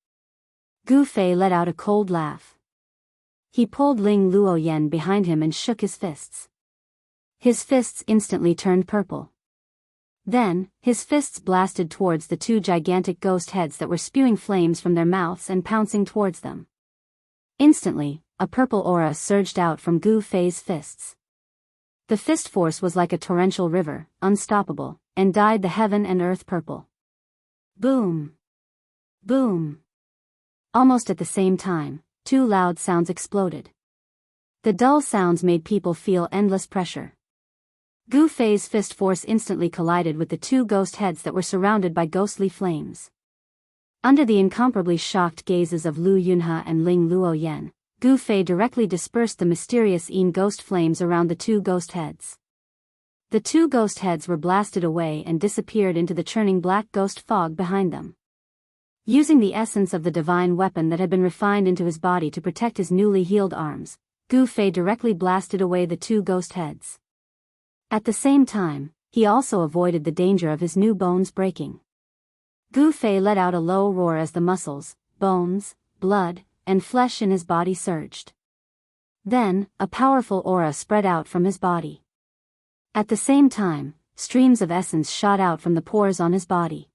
Gu Fei let out a cold laugh. He pulled Ling Luoyen behind him and shook his fists. His fists instantly turned purple. Then, his fists blasted towards the 2 gigantic ghost heads that were spewing flames from their mouths and pouncing towards them. Instantly, a purple aura surged out from Gu Fei's fists. The fist force was like a torrential river, unstoppable, and dyed the heaven and earth purple. Boom! Boom! Almost at the same time, 2 loud sounds exploded. The dull sounds made people feel endless pressure. Gu Fei's fist force instantly collided with the 2 ghost heads that were surrounded by ghostly flames. Under the incomparably shocked gazes of Lu Yunhe and Ling Luoyen, Gu Fei directly dispersed the mysterious ghost flames around the 2 ghost heads. The 2 ghost heads were blasted away and disappeared into the churning black ghost fog behind them. Using the essence of the divine weapon that had been refined into his body to protect his newly healed arms, Gu Fei directly blasted away the 2 ghost heads. At the same time, he also avoided the danger of his new bones breaking. Gu Fei let out a low roar as the muscles, bones, blood, and flesh in his body surged. Then, a powerful aura spread out from his body. At the same time, streams of essence shot out from the pores on his body.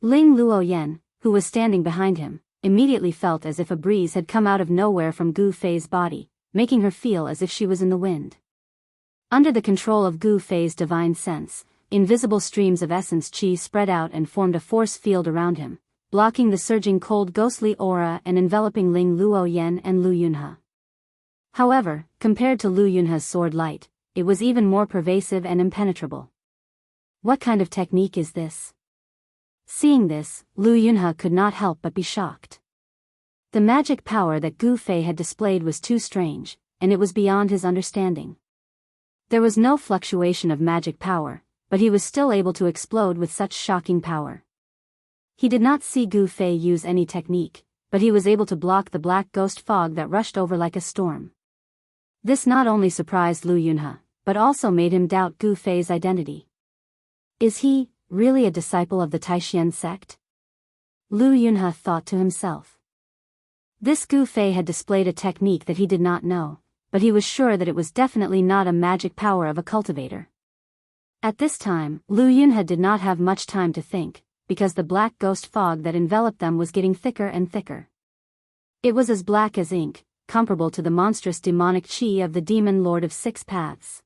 Ling Luoyen, who was standing behind him, immediately felt as if a breeze had come out of nowhere from Gu Fei's body, making her feel as if she was in the wind. Under the control of Gu Fei's divine sense, invisible streams of essence chi spread out and formed a force field around him, blocking the surging cold ghostly aura and enveloping Ling Luoyen and Lu Yunhe. However, compared to Lu Yunhe's sword light, it was even more pervasive and impenetrable. What kind of technique is this? Seeing this, Lu Yunhe could not help but be shocked. The magic power that Gu Fei had displayed was too strange, and it was beyond his understanding. There was no fluctuation of magic power, but he was still able to explode with such shocking power. He did not see Gu Fei use any technique, but he was able to block the black ghost fog that rushed over like a storm. This not only surprised Lu Yunhe, but also made him doubt Gu Fei's identity. Is he really a disciple of the Taishan sect? Lu Yunhe thought to himself. This Gu Fei had displayed a technique that he did not know, but he was sure that it was definitely not a magic power of a cultivator. At this time, Lu Yunhe did not have much time to think, because the black ghost fog that enveloped them was getting thicker and thicker. It was as black as ink, comparable to the monstrous demonic chi of the demon lord of 6 paths.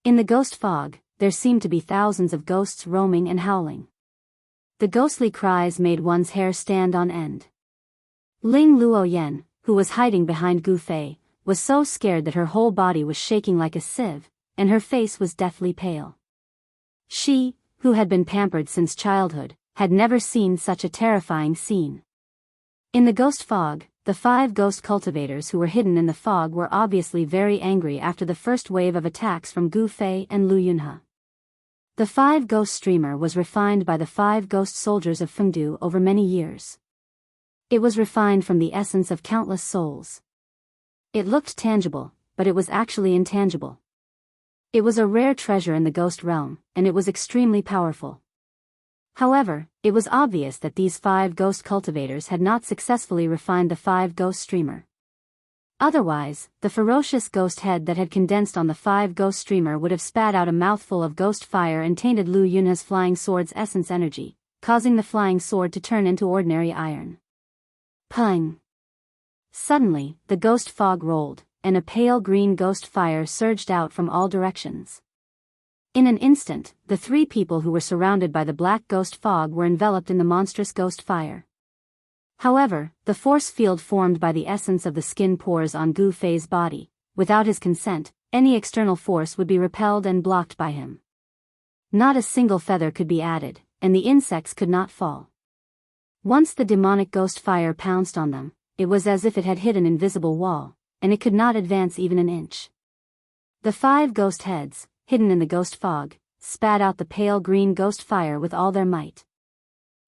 In the ghost fog, there seemed to be thousands of ghosts roaming and howling. The ghostly cries made one's hair stand on end. Ling Luoyen, who was hiding behind Gu Fei, was so scared that her whole body was shaking like a sieve, and her face was deathly pale. She, who had been pampered since childhood, had never seen such a terrifying scene. In the ghost fog, the 5 ghost cultivators who were hidden in the fog were obviously very angry after the first wave of attacks from Gu Fei and Lu Yunhe. The 5 ghost streamer was refined by the 5 ghost soldiers of Fengdu over many years. It was refined from the essence of countless souls. It looked tangible, but it was actually intangible. It was a rare treasure in the ghost realm, and it was extremely powerful. However, it was obvious that these 5 ghost cultivators had not successfully refined the 5 ghost streamer. Otherwise, the ferocious ghost head that had condensed on the 5 ghost streamer would have spat out a mouthful of ghost fire and tainted Lu Yunhe's flying sword's essence energy, causing the flying sword to turn into ordinary iron. Pung! Suddenly, the ghost fog rolled, and a pale green ghost fire surged out from all directions. In an instant, the 3 people who were surrounded by the black ghost fog were enveloped in the monstrous ghost fire. However, the force field formed by the essence of the skin pores on Gu Fei's body. Without his consent, any external force would be repelled and blocked by him. Not a single feather could be added, and the insects could not fall. Once the demonic ghost fire pounced on them, it was as if it had hit an invisible wall, and it could not advance even an inch. The 5 ghost heads, hidden in the ghost fog, spat out the pale green ghost fire with all their might.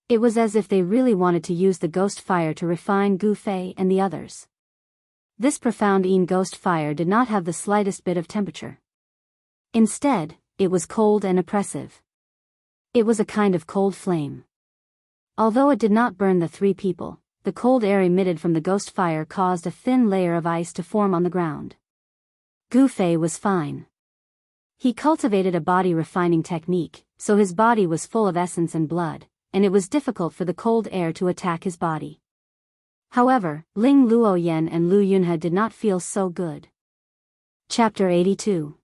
It was as if they really wanted to use the ghost fire to refine Gu Fei and the others. This profound ghost fire did not have the slightest bit of temperature. Instead, it was cold and oppressive. It was a kind of cold flame. Although it did not burn the 3 people, the cold air emitted from the ghost fire caused a thin layer of ice to form on the ground. Gu Fei was fine. He cultivated a body refining technique, so his body was full of essence and blood, and it was difficult for the cold air to attack his body. However, Ling Luoyan and Lu Yunhe did not feel so good. Chapter 82.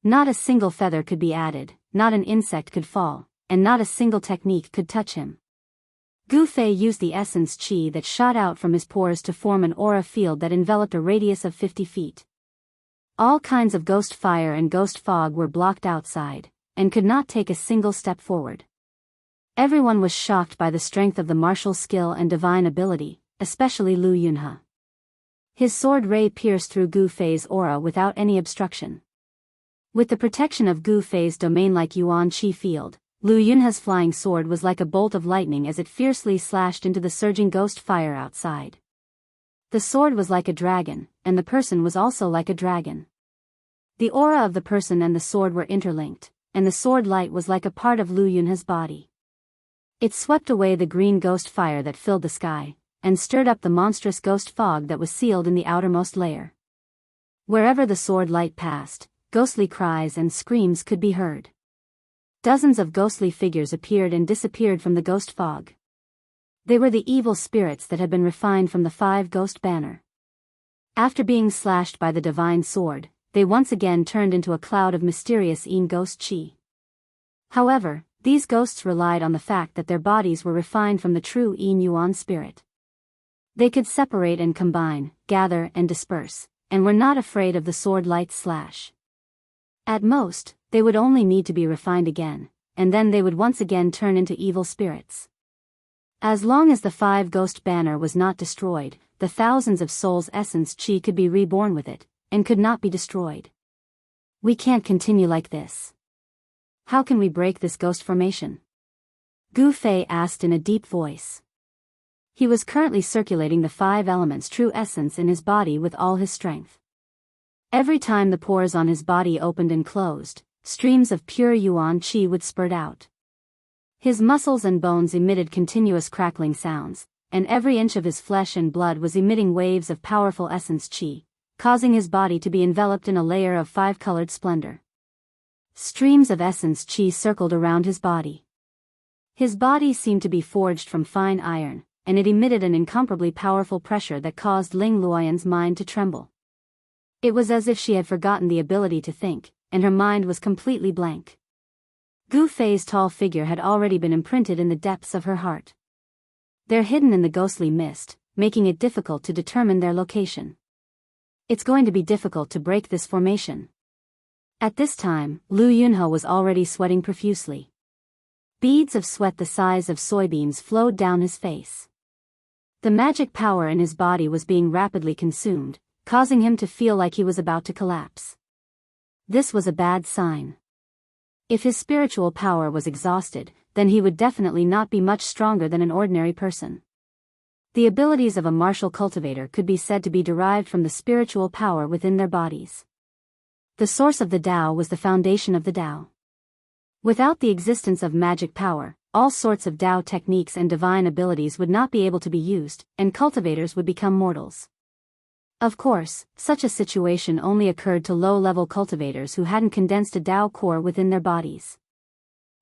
Not a single feather could be added, not an insect could fall, and not a single technique could touch him. Gu Fei used the essence qi that shot out from his pores to form an aura field that enveloped a radius of 50 feet. All kinds of ghost fire and ghost fog were blocked outside, and could not take a single step forward. Everyone was shocked by the strength of the martial skill and divine ability, especially Lu Yunhe. His sword ray pierced through Gu Fei's aura without any obstruction. With the protection of Gu Fei's domain-like Yuan Qi field, Lu Yunhe's flying sword was like a bolt of lightning as it fiercely slashed into the surging ghost fire outside. The sword was like a dragon, and the person was also like a dragon. The aura of the person and the sword were interlinked, and the sword light was like a part of Lu Yunhe's body. It swept away the green ghost fire that filled the sky, and stirred up the monstrous ghost fog that was sealed in the outermost layer. Wherever the sword light passed, ghostly cries and screams could be heard. Dozens of ghostly figures appeared and disappeared from the ghost fog. They were the evil spirits that had been refined from the 5 ghost banner. After being slashed by the divine sword, they once again turned into a cloud of mysterious ghost qi. However, these ghosts relied on the fact that their bodies were refined from the true Yuan spirit. They could separate and combine, gather and disperse, and were not afraid of the sword light's slash. At most, they would only need to be refined again, and then they would once again turn into evil spirits. As long as the 5 ghost banner was not destroyed, the thousands of souls' essence qi could be reborn with it, and could not be destroyed. We can't continue like this. How can we break this ghost formation? Gu Fei asked in a deep voice. He was currently circulating the 5 elements' true essence in his body with all his strength. Every time the pores on his body opened and closed, streams of pure Yuan Qi would spurt out. His muscles and bones emitted continuous crackling sounds, and every inch of his flesh and blood was emitting waves of powerful essence Qi, causing his body to be enveloped in a layer of 5-colored splendor. Streams of essence Qi circled around his body. His body seemed to be forged from fine iron, and it emitted an incomparably powerful pressure that caused Ling Luoyan's mind to tremble. It was as if she had forgotten the ability to think, and her mind was completely blank. Gu Fei's tall figure had already been imprinted in the depths of her heart. They're hidden in the ghostly mist, making it difficult to determine their location. It's going to be difficult to break this formation. At this time, Lu Yunhe was already sweating profusely. Beads of sweat the size of soybeans flowed down his face. The magic power in his body was being rapidly consumed, causing him to feel like he was about to collapse. This was a bad sign. If his spiritual power was exhausted, then he would definitely not be much stronger than an ordinary person. The abilities of a martial cultivator could be said to be derived from the spiritual power within their bodies. The source of the Tao was the foundation of the Tao. Without the existence of magic power, all sorts of Tao techniques and divine abilities would not be able to be used, and cultivators would become mortals. Of course, such a situation only occurred to low-level cultivators who hadn't condensed a Tao core within their bodies.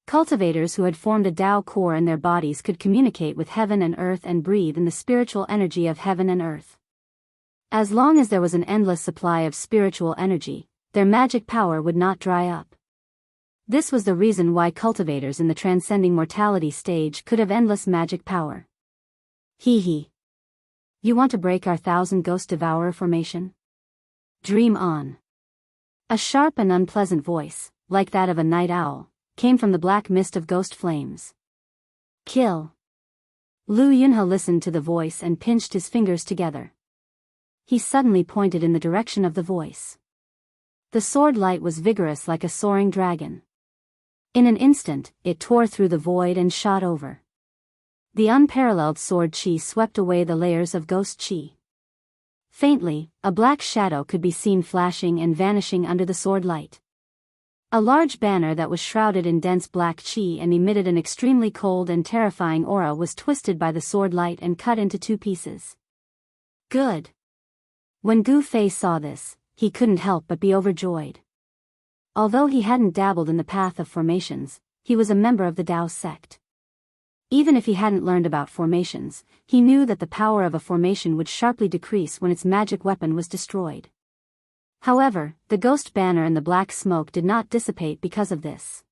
Cultivators who had formed a Tao core in their bodies could communicate with heaven and earth and breathe in the spiritual energy of heaven and earth. As long as there was an endless supply of spiritual energy, their magic power would not dry up. This was the reason why cultivators in the transcending mortality stage could have endless magic power. Hee hee. You want to break our 1,000 Ghost Devourer formation? Dream on. A sharp and unpleasant voice, like that of a night owl, came from the black mist of ghost flames. Kill. Lu Yunhe listened to the voice and pinched his fingers together. He suddenly pointed in the direction of the voice. The sword light was vigorous like a soaring dragon. In an instant, it tore through the void and shot over. The unparalleled sword chi swept away the layers of ghost chi. Faintly, a black shadow could be seen flashing and vanishing under the sword light. A large banner that was shrouded in dense black chi and emitted an extremely cold and terrifying aura was twisted by the sword light and cut into 2 pieces. Good. When Gu Fei saw this, he couldn't help but be overjoyed. Although he hadn't dabbled in the path of formations, he was a member of the Dao sect. Even if he hadn't learned about formations, he knew that the power of a formation would sharply decrease when its magic weapon was destroyed. However, the ghost banner and the black smoke did not dissipate because of this.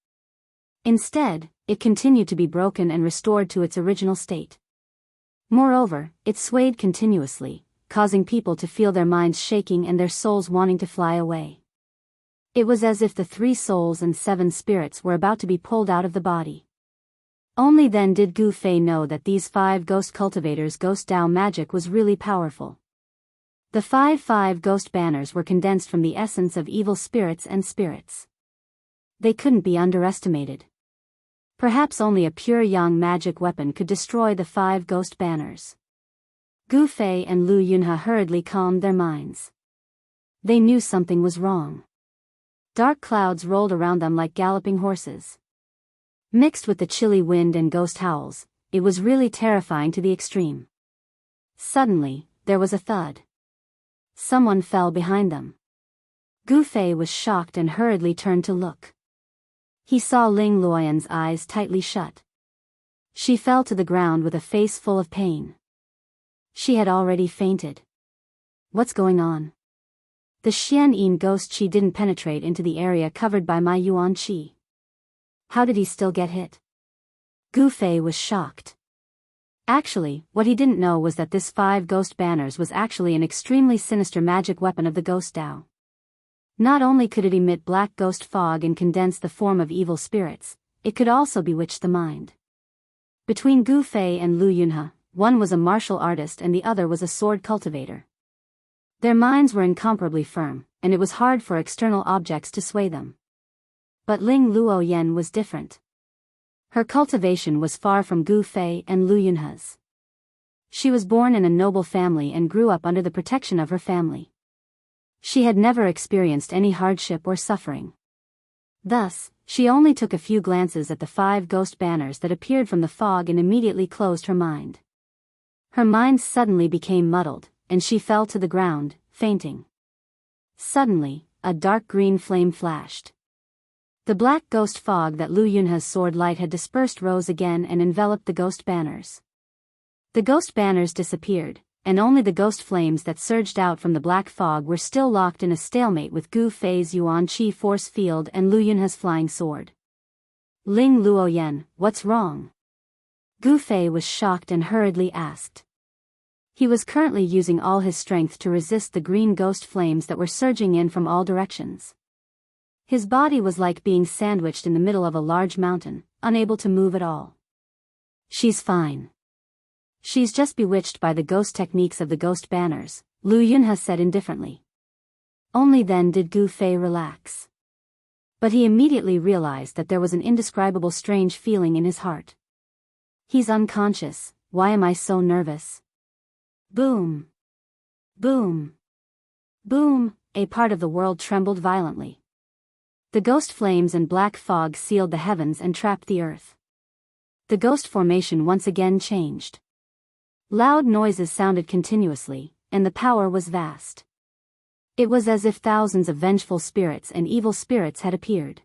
Instead, it continued to be broken and restored to its original state. Moreover, it swayed continuously, causing people to feel their minds shaking and their souls wanting to fly away. It was as if the 3 souls and 7 spirits were about to be pulled out of the body. Only then did Gu Fei know that these 5 ghost cultivators' ghost Dao magic was really powerful. The 5 ghost banners were condensed from the essence of evil spirits and spirits. They couldn't be underestimated. Perhaps only a pure yang magic weapon could destroy the 5 ghost banners. Gu Fei and Lu Yunhe hurriedly calmed their minds. They knew something was wrong. Dark clouds rolled around them like galloping horses. Mixed with the chilly wind and ghost howls, it was really terrifying to the extreme. Suddenly, there was a thud. Someone fell behind them. Gu Fei was shocked and hurriedly turned to look. He saw Ling Luoyan's eyes tightly shut. She fell to the ground with a face full of pain. She had already fainted. What's going on? The Xian Yin ghost chi didn't penetrate into the area covered by my Yuan chi. How did he still get hit? Gu Fei was shocked. Actually, what he didn't know was that this 5 ghost banners was actually an extremely sinister magic weapon of the ghost Dao. Not only could it emit black ghost fog and condense the form of evil spirits, it could also bewitch the mind. Between Gu Fei and Lu Yunhe, one was a martial artist and the other was a sword cultivator. Their minds were incomparably firm, and it was hard for external objects to sway them. But Ling Luoyan was different. Her cultivation was far from Gu Fei and Lu Yunhe's. She was born in a noble family and grew up under the protection of her family. She had never experienced any hardship or suffering. Thus, she only took a few glances at the 5 ghost banners that appeared from the fog and immediately closed her mind. Her mind suddenly became muddled, and she fell to the ground, fainting. Suddenly, a dark green flame flashed. The black ghost fog that Lu Yunhe's sword light had dispersed rose again and enveloped the ghost banners. The ghost banners disappeared, and only the ghost flames that surged out from the black fog were still locked in a stalemate with Gu Fei's Yuan Qi force field and Lu Yunhe's flying sword. Ling Luoyan, what's wrong? Gu Fei was shocked and hurriedly asked. He was currently using all his strength to resist the green ghost flames that were surging in from all directions. His body was like being sandwiched in the middle of a large mountain, unable to move at all. She's fine. She's just bewitched by the ghost techniques of the ghost banners, Lu Yunhe said indifferently. Only then did Gu Fei relax. But he immediately realized that there was an indescribable strange feeling in his heart. He's unconscious, why am I so nervous? Boom. Boom. Boom, a part of the world trembled violently. The ghost flames and black fog sealed the heavens and trapped the earth. The ghost formation once again changed. Loud noises sounded continuously, and the power was vast. It was as if thousands of vengeful spirits and evil spirits had appeared.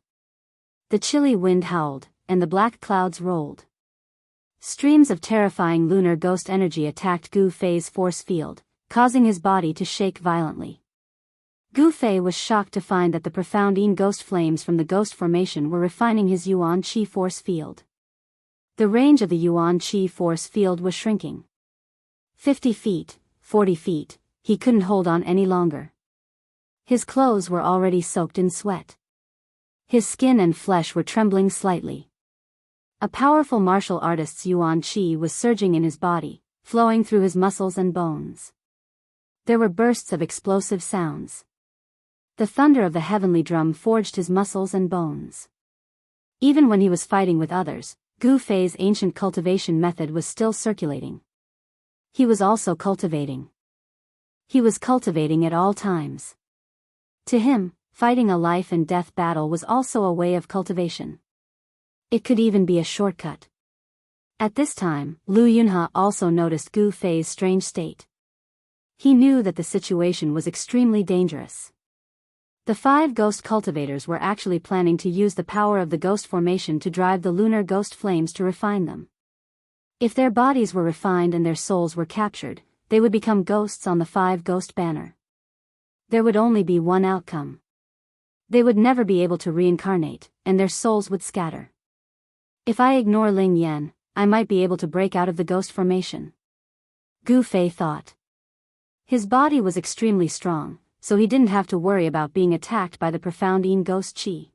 The chilly wind howled, and the black clouds rolled. Streams of terrifying lunar ghost energy attacked Gu Fei's force field, causing his body to shake violently. Gu Fei was shocked to find that the profound Yin ghost flames from the ghost formation were refining his Yuan Qi force field. The range of the Yuan Qi force field was shrinking. 50 feet, 40 feet, he couldn't hold on any longer. His clothes were already soaked in sweat. His skin and flesh were trembling slightly. A powerful martial artist's Yuan Qi was surging in his body, flowing through his muscles and bones. There were bursts of explosive sounds. The thunder of the heavenly drum forged his muscles and bones. Even when he was fighting with others, Gu Fei's ancient cultivation method was still circulating. He was also cultivating. He was cultivating at all times. To him, fighting a life and death battle was also a way of cultivation. It could even be a shortcut. At this time, Lu Yunhe also noticed Gu Fei's strange state. He knew that the situation was extremely dangerous. The 5 ghost cultivators were actually planning to use the power of the ghost formation to drive the lunar ghost flames to refine them. If their bodies were refined and their souls were captured, they would become ghosts on the 5 ghost banner. There would only be one outcome. They would never be able to reincarnate, and their souls would scatter. If I ignore Ling Yan, I might be able to break out of the ghost formation. Gu Fei thought. His body was extremely strong, so he didn't have to worry about being attacked by the profound Yin ghost qi.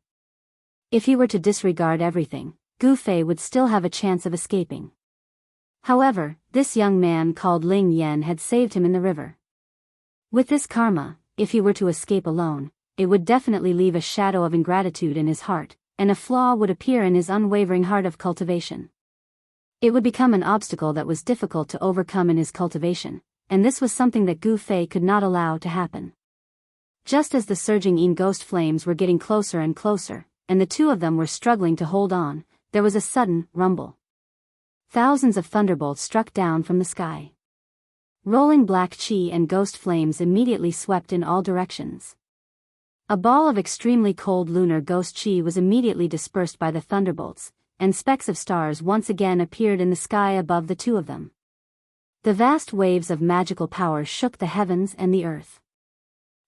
If he were to disregard everything, Gu Fei would still have a chance of escaping. However, this young man called Ling Yan had saved him in the river. With this karma, if he were to escape alone, it would definitely leave a shadow of ingratitude in his heart, and a flaw would appear in his unwavering heart of cultivation. It would become an obstacle that was difficult to overcome in his cultivation, and this was something that Gu Fei could not allow to happen. Just as the surging Yin ghost flames were getting closer and closer, and the 2 of them were struggling to hold on, there was a sudden rumble. Thousands of thunderbolts struck down from the sky. Rolling black qi and ghost flames immediately swept in all directions. A ball of extremely cold lunar ghost qi was immediately dispersed by the thunderbolts, and specks of stars once again appeared in the sky above the 2 of them. The vast waves of magical power shook the heavens and the earth.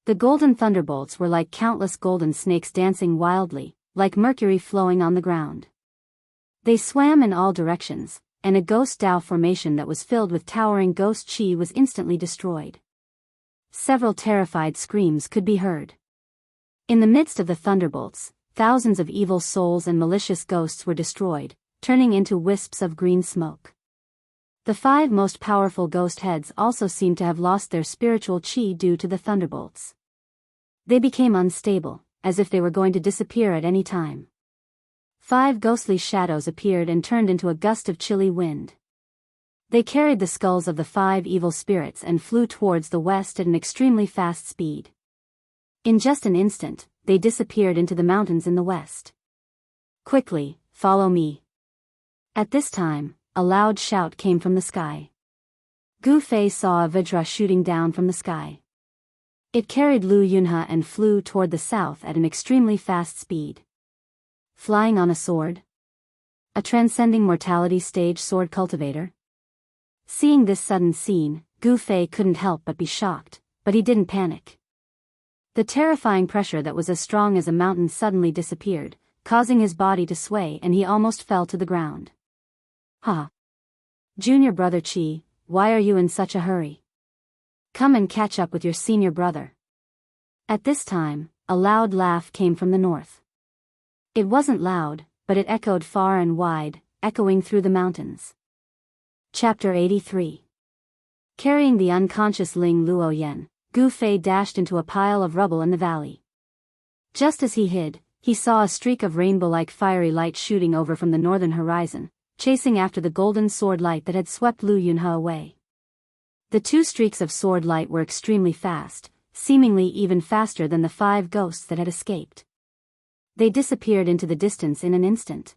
The golden thunderbolts were like countless golden snakes dancing wildly, like mercury flowing on the ground. They swam in all directions, and a ghost Dao formation that was filled with towering ghost qi was instantly destroyed. Several terrified screams could be heard. In the midst of the thunderbolts, thousands of evil souls and malicious ghosts were destroyed, turning into wisps of green smoke. The 5 most powerful ghost heads also seemed to have lost their spiritual qi due to the thunderbolts. They became unstable, as if they were going to disappear at any time. 5 ghostly shadows appeared and turned into a gust of chilly wind. They carried the skulls of the 5 evil spirits and flew towards the west at an extremely fast speed. In just an instant, they disappeared into the mountains in the west. Quickly, follow me. At this time, a loud shout came from the sky. Gu Fei saw a Vajra shooting down from the sky. It carried Lu Yunhe and flew toward the south at an extremely fast speed. Flying on a sword? A transcending mortality stage sword cultivator? Seeing this sudden scene, Gu Fei couldn't help but be shocked, but he didn't panic. The terrifying pressure that was as strong as a mountain suddenly disappeared, causing his body to sway, and he almost fell to the ground. Ha! Junior brother Qi, why are you in such a hurry? Come and catch up with your senior brother. At this time, a loud laugh came from the north. It wasn't loud, but it echoed far and wide, echoing through the mountains. Chapter 83. Carrying the unconscious Ling Luoyan, Gu Fei dashed into a pile of rubble in the valley. Just as he hid, he saw a streak of rainbow-like fiery light shooting over from the northern horizon, chasing after the golden sword light that had swept Lu Yunhe away. The two streaks of sword light were extremely fast, seemingly even faster than the 5 ghosts that had escaped. They disappeared into the distance in an instant.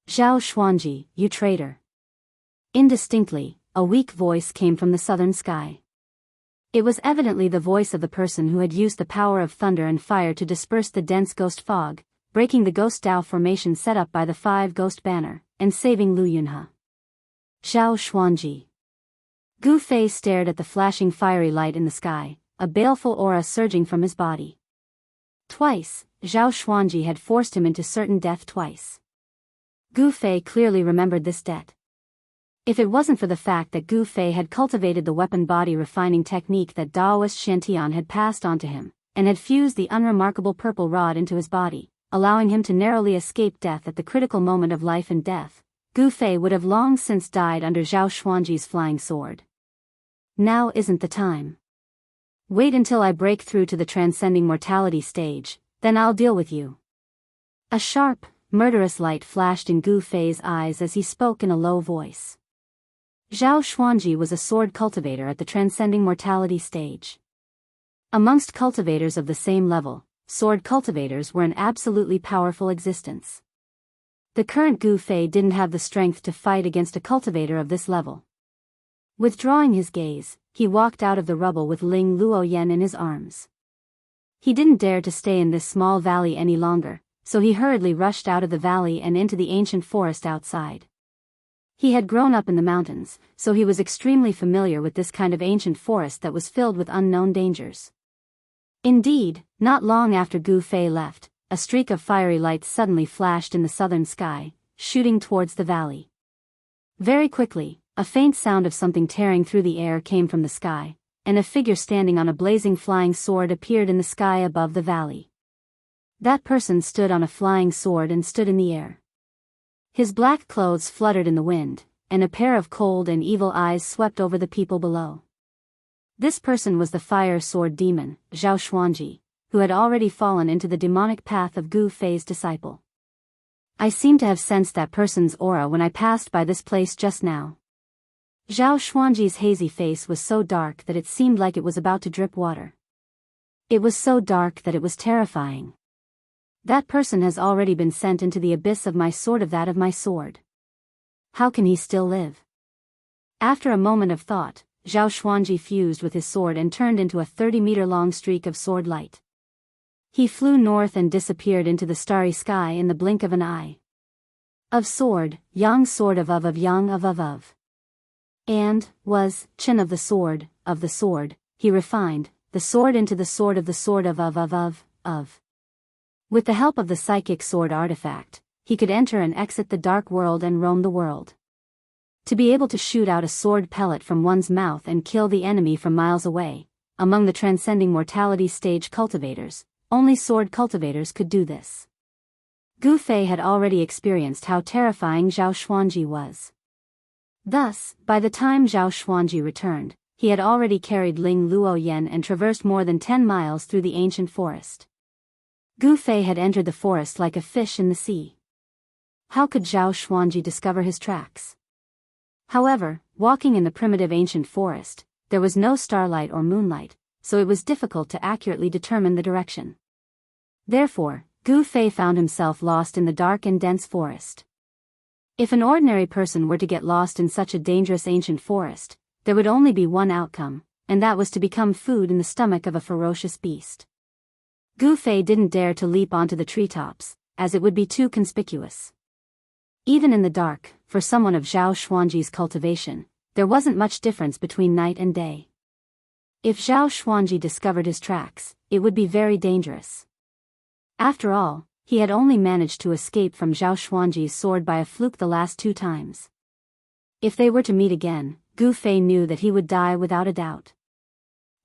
"Zhao Xuanji, you traitor!" Indistinctly, a weak voice came from the southern sky. It was evidently the voice of the person who had used the power of thunder and fire to disperse the dense ghost fog, breaking the ghost Dao formation set up by the 5 ghost banner, and saving Lu Yunhe. "Zhao Xuanji." Gu Fei stared at the flashing fiery light in the sky, a baleful aura surging from his body. Twice, Zhao Xuanji had forced him into certain death twice. Gu Fei clearly remembered this debt. If it wasn't for the fact that Gu Fei had cultivated the weapon body refining technique that Daoist Shantian had passed on to him, and had fused the unremarkable purple rod into his body, allowing him to narrowly escape death at the critical moment of life and death, Gu Fei would have long since died under Zhao Xuanji's flying sword. Now isn't the time. Wait until I break through to the transcending mortality stage, then I'll deal with you. A sharp, murderous light flashed in Gu Fei's eyes as he spoke in a low voice. Zhao Xuanji was a sword cultivator at the transcending mortality stage. Amongst cultivators of the same level, sword cultivators were an absolutely powerful existence. The current Gu Fei didn't have the strength to fight against a cultivator of this level. Withdrawing his gaze, he walked out of the rubble with Ling Luoyan in his arms. He didn't dare to stay in this small valley any longer, so he hurriedly rushed out of the valley and into the ancient forest outside. He had grown up in the mountains, so he was extremely familiar with this kind of ancient forest that was filled with unknown dangers. Indeed, not long after Gu Fei left, a streak of fiery light suddenly flashed in the southern sky, shooting towards the valley. Very quickly, a faint sound of something tearing through the air came from the sky, and a figure standing on a blazing flying sword appeared in the sky above the valley. That person stood on a flying sword and stood in the air. His black clothes fluttered in the wind, and a pair of cold and evil eyes swept over the people below. This person was the fire sword demon, Zhao Xuanji, who had already fallen into the demonic path of Gu Fei's disciple. I seem to have sensed that person's aura when I passed by this place just now. Zhao Xuanji's hazy face was so dark that it seemed like it was about to drip water. It was so dark that it was terrifying. That person has already been sent into the abyss of my sword of that of my sword. How can he still live? After a moment of thought, Zhao Xuanji fused with his sword and turned into a 30-meter-long streak of sword light. He flew north and disappeared into the starry sky in the blink of an eye. Of sword, yang sword of yang of. And, was, chin of the sword, he refined, the sword into the sword of the sword of. With the help of the psychic sword artifact, he could enter and exit the dark world and roam the world. To be able to shoot out a sword pellet from one's mouth and kill the enemy from miles away, among the transcending mortality stage cultivators, only sword cultivators could do this. Gu Fei had already experienced how terrifying Zhao Xuanji was. Thus, by the time Zhao Xuanji returned, he had already carried Ling Luoyan and traversed more than 10 miles through the ancient forest. Gu Fei had entered the forest like a fish in the sea. How could Zhao Xuanji discover his tracks? However, walking in the primitive ancient forest, there was no starlight or moonlight, so it was difficult to accurately determine the direction. Therefore, Gu Fei found himself lost in the dark and dense forest. If an ordinary person were to get lost in such a dangerous ancient forest, there would only be one outcome, and that was to become food in the stomach of a ferocious beast. Gu Fei didn't dare to leap onto the treetops, as it would be too conspicuous. Even in the dark, for someone of Zhao Xuanji's cultivation, there wasn't much difference between night and day. If Zhao Xuanji discovered his tracks, it would be very dangerous. After all, he had only managed to escape from Zhao Xuanji's sword by a fluke the last 2 times. If they were to meet again, Gu Fei knew that he would die without a doubt.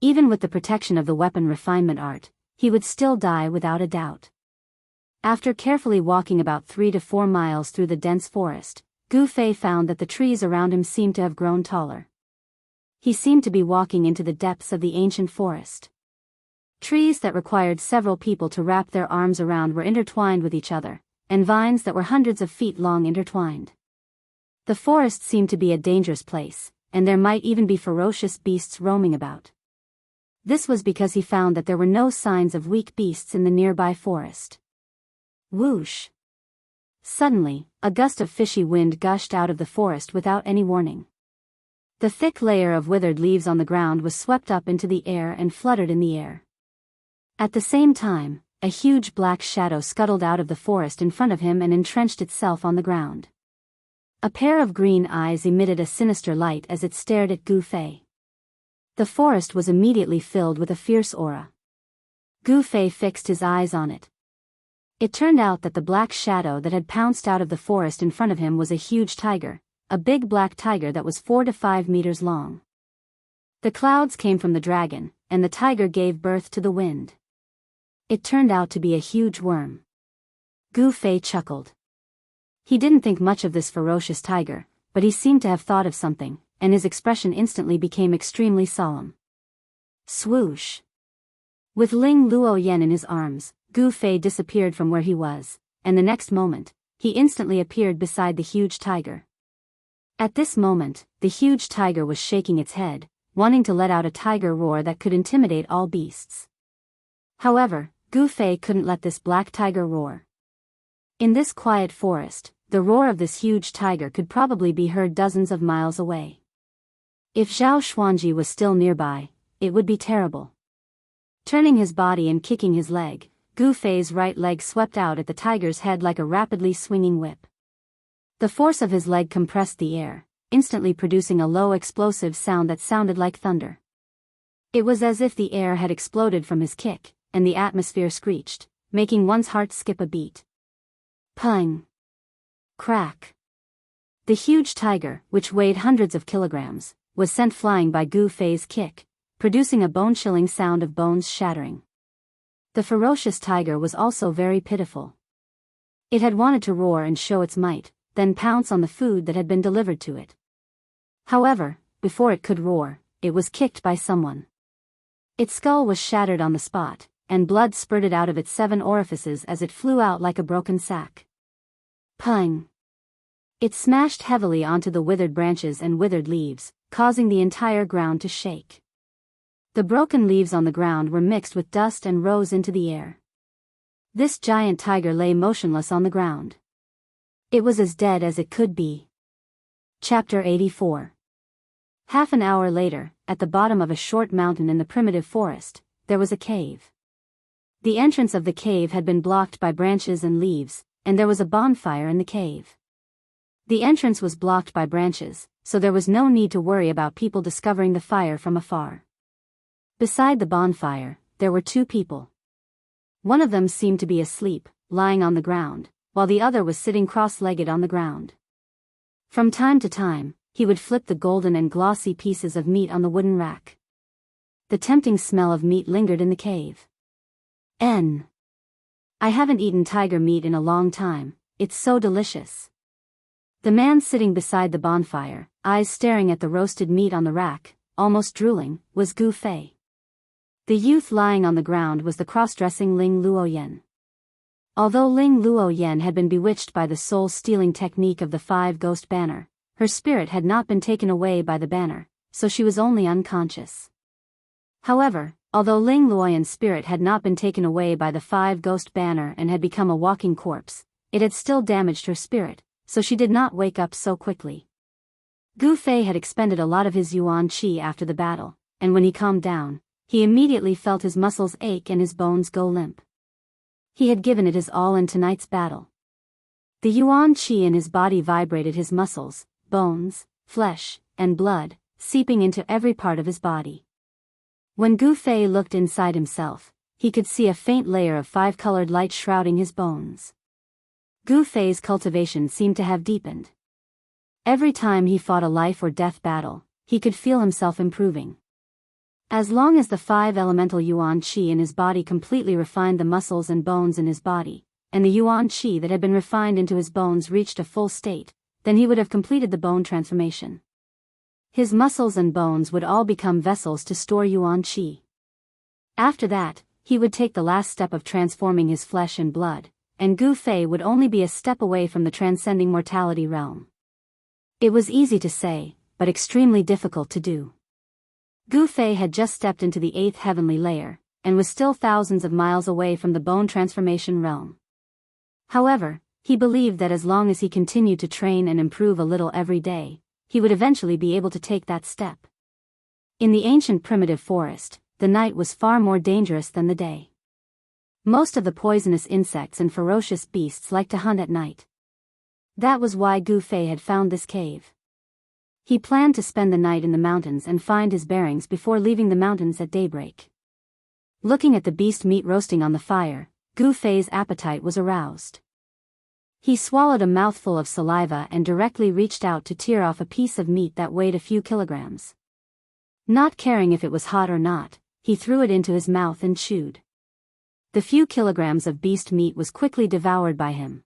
Even with the protection of the weapon refinement art, he would still die without a doubt. After carefully walking about 3 to 4 miles through the dense forest, Gu Fei found that the trees around him seemed to have grown taller. He seemed to be walking into the depths of the ancient forest. Trees that required several people to wrap their arms around were intertwined with each other, and vines that were hundreds of feet long intertwined. The forest seemed to be a dangerous place, and there might even be ferocious beasts roaming about. This was because he found that there were no signs of weak beasts in the nearby forest. Whoosh! Suddenly, a gust of fishy wind gushed out of the forest without any warning. The thick layer of withered leaves on the ground was swept up into the air and fluttered in the air. At the same time, a huge black shadow scuttled out of the forest in front of him and entrenched itself on the ground. A pair of green eyes emitted a sinister light as it stared at Gu Fei. The forest was immediately filled with a fierce aura. Gu Fei fixed his eyes on it. It turned out that the black shadow that had pounced out of the forest in front of him was a huge tiger, a big black tiger that was 4 to 5 meters long. The clouds came from the dragon, and the tiger gave birth to the wind. It turned out to be a huge worm. Gu Fei chuckled. He didn't think much of this ferocious tiger, but he seemed to have thought of something, and his expression instantly became extremely solemn. Swoosh! With Ling Luoyan in his arms, Gu Fei disappeared from where he was, and the next moment, he instantly appeared beside the huge tiger. At this moment, the huge tiger was shaking its head, wanting to let out a tiger roar that could intimidate all beasts. However, Gu Fei couldn't let this black tiger roar. In this quiet forest, the roar of this huge tiger could probably be heard dozens of miles away. If Zhao Xuanji was still nearby, it would be terrible. Turning his body and kicking his leg, Gu Fei's right leg swept out at the tiger's head like a rapidly swinging whip. The force of his leg compressed the air, instantly producing a low explosive sound that sounded like thunder. It was as if the air had exploded from his kick, and the atmosphere screeched, making one's heart skip a beat. Pung! Crack! The huge tiger, which weighed hundreds of kilograms, was sent flying by Gu Fei's kick, producing a bone-chilling sound of bones shattering. The ferocious tiger was also very pitiful. It had wanted to roar and show its might, then pounce on the food that had been delivered to it. However, before it could roar, it was kicked by someone. Its skull was shattered on the spot, and blood spurted out of its 7 orifices as it flew out like a broken sack. Pung! It smashed heavily onto the withered branches and withered leaves, causing the entire ground to shake. The broken leaves on the ground were mixed with dust and rose into the air. This giant tiger lay motionless on the ground. It was as dead as it could be. Chapter 84. Half an hour later, at the bottom of a short mountain in the primitive forest, there was a cave. The entrance of the cave had been blocked by branches and leaves, and there was a bonfire in the cave. The entrance was blocked by branches, so there was no need to worry about people discovering the fire from afar. Beside the bonfire, there were 2 people. One of them seemed to be asleep, lying on the ground, while the other was sitting cross-legged on the ground. From time to time, he would flip the golden and glossy pieces of meat on the wooden rack. The tempting smell of meat lingered in the cave. I haven't eaten tiger meat in a long time, it's so delicious. The man sitting beside the bonfire, eyes staring at the roasted meat on the rack, almost drooling, was Gu Fei. The youth lying on the ground was the cross-dressing Ling Luoyan. Although Ling Luoyan had been bewitched by the soul-stealing technique of the 5-ghost banner, her spirit had not been taken away by the banner, so she was only unconscious. However, although Ling Luoyan's spirit had not been taken away by the 5-ghost banner and had become a walking corpse, it had still damaged her spirit, so she did not wake up so quickly. Gu Fei had expended a lot of his yuan qi after the battle, and when he calmed down, he immediately felt his muscles ache and his bones go limp. He had given it his all in tonight's battle. The yuan qi in his body vibrated his muscles, bones, flesh, and blood, seeping into every part of his body. When Gu Fei looked inside himself, he could see a faint layer of 5-colored light shrouding his bones. Gu Fei's cultivation seemed to have deepened. Every time he fought a life or death battle, he could feel himself improving. As long as the 5 elemental yuan qi in his body completely refined the muscles and bones in his body, and the yuan qi that had been refined into his bones reached a full state, then he would have completed the bone transformation. His muscles and bones would all become vessels to store yuan qi. After that, he would take the last step of transforming his flesh and blood, and Gu Fei would only be a step away from the transcending mortality realm. It was easy to say, but extremely difficult to do. Gu Fei had just stepped into the 8th heavenly layer, and was still thousands of miles away from the bone transformation realm. However, he believed that as long as he continued to train and improve a little every day, he would eventually be able to take that step. In the ancient primitive forest, the night was far more dangerous than the day. Most of the poisonous insects and ferocious beasts liked to hunt at night. That was why Gu Fei had found this cave. He planned to spend the night in the mountains and find his bearings before leaving the mountains at daybreak. Looking at the beast meat roasting on the fire, Gu Fei's appetite was aroused. He swallowed a mouthful of saliva and directly reached out to tear off a piece of meat that weighed a few kilograms. Not caring if it was hot or not, he threw it into his mouth and chewed. The few kilograms of beast meat was quickly devoured by him.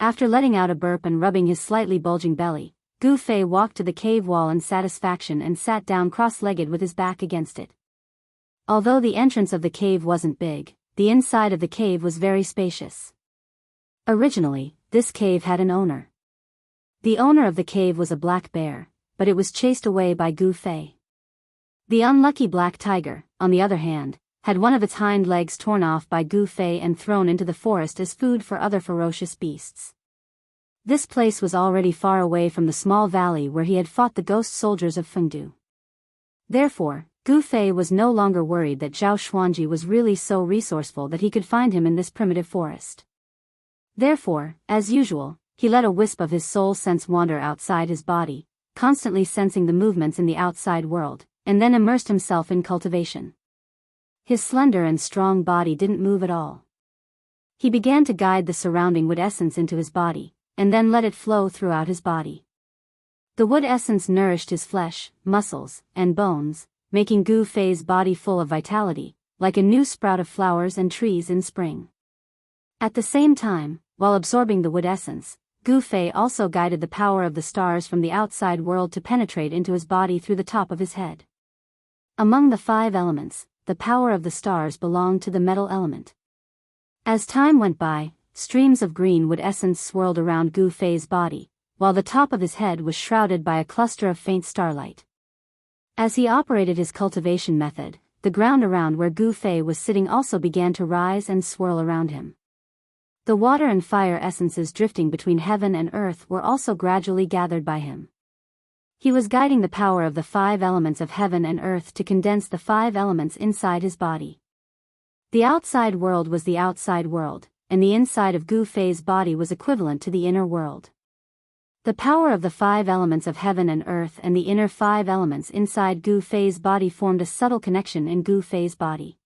After letting out a burp and rubbing his slightly bulging belly, Gu Fei walked to the cave wall in satisfaction and sat down cross-legged with his back against it. Although the entrance of the cave wasn't big, the inside of the cave was very spacious. Originally, this cave had an owner. The owner of the cave was a black bear, but it was chased away by Gu Fei. The unlucky black tiger, on the other hand, had one of its hind legs torn off by Gu Fei and thrown into the forest as food for other ferocious beasts. This place was already far away from the small valley where he had fought the ghost soldiers of Fengdu. Therefore, Gu Fei was no longer worried that Zhao Xuanji was really so resourceful that he could find him in this primitive forest. Therefore, as usual, he let a wisp of his soul sense wander outside his body, constantly sensing the movements in the outside world, and then immersed himself in cultivation. His slender and strong body didn't move at all. He began to guide the surrounding wood essence into his body, and then let it flow throughout his body. The wood essence nourished his flesh, muscles, and bones, making Gu Fei's body full of vitality, like a new sprout of flowers and trees in spring. At the same time, while absorbing the wood essence, Gu Fei also guided the power of the stars from the outside world to penetrate into his body through the top of his head. Among the 5 elements, the power of the stars belonged to the metal element. As time went by, streams of green wood essence swirled around Gu Fei's body, while the top of his head was shrouded by a cluster of faint starlight. As he operated his cultivation method, the ground around where Gu Fei was sitting also began to rise and swirl around him. The water and fire essences drifting between heaven and earth were also gradually gathered by him. He was guiding the power of the 5 elements of heaven and earth to condense the 5 elements inside his body. The outside world was the outside world, and the inside of Gu Fei's body was equivalent to the inner world. The power of the 5 elements of heaven and earth and the inner 5 elements inside Gu Fei's body formed a subtle connection in Gu Fei's body.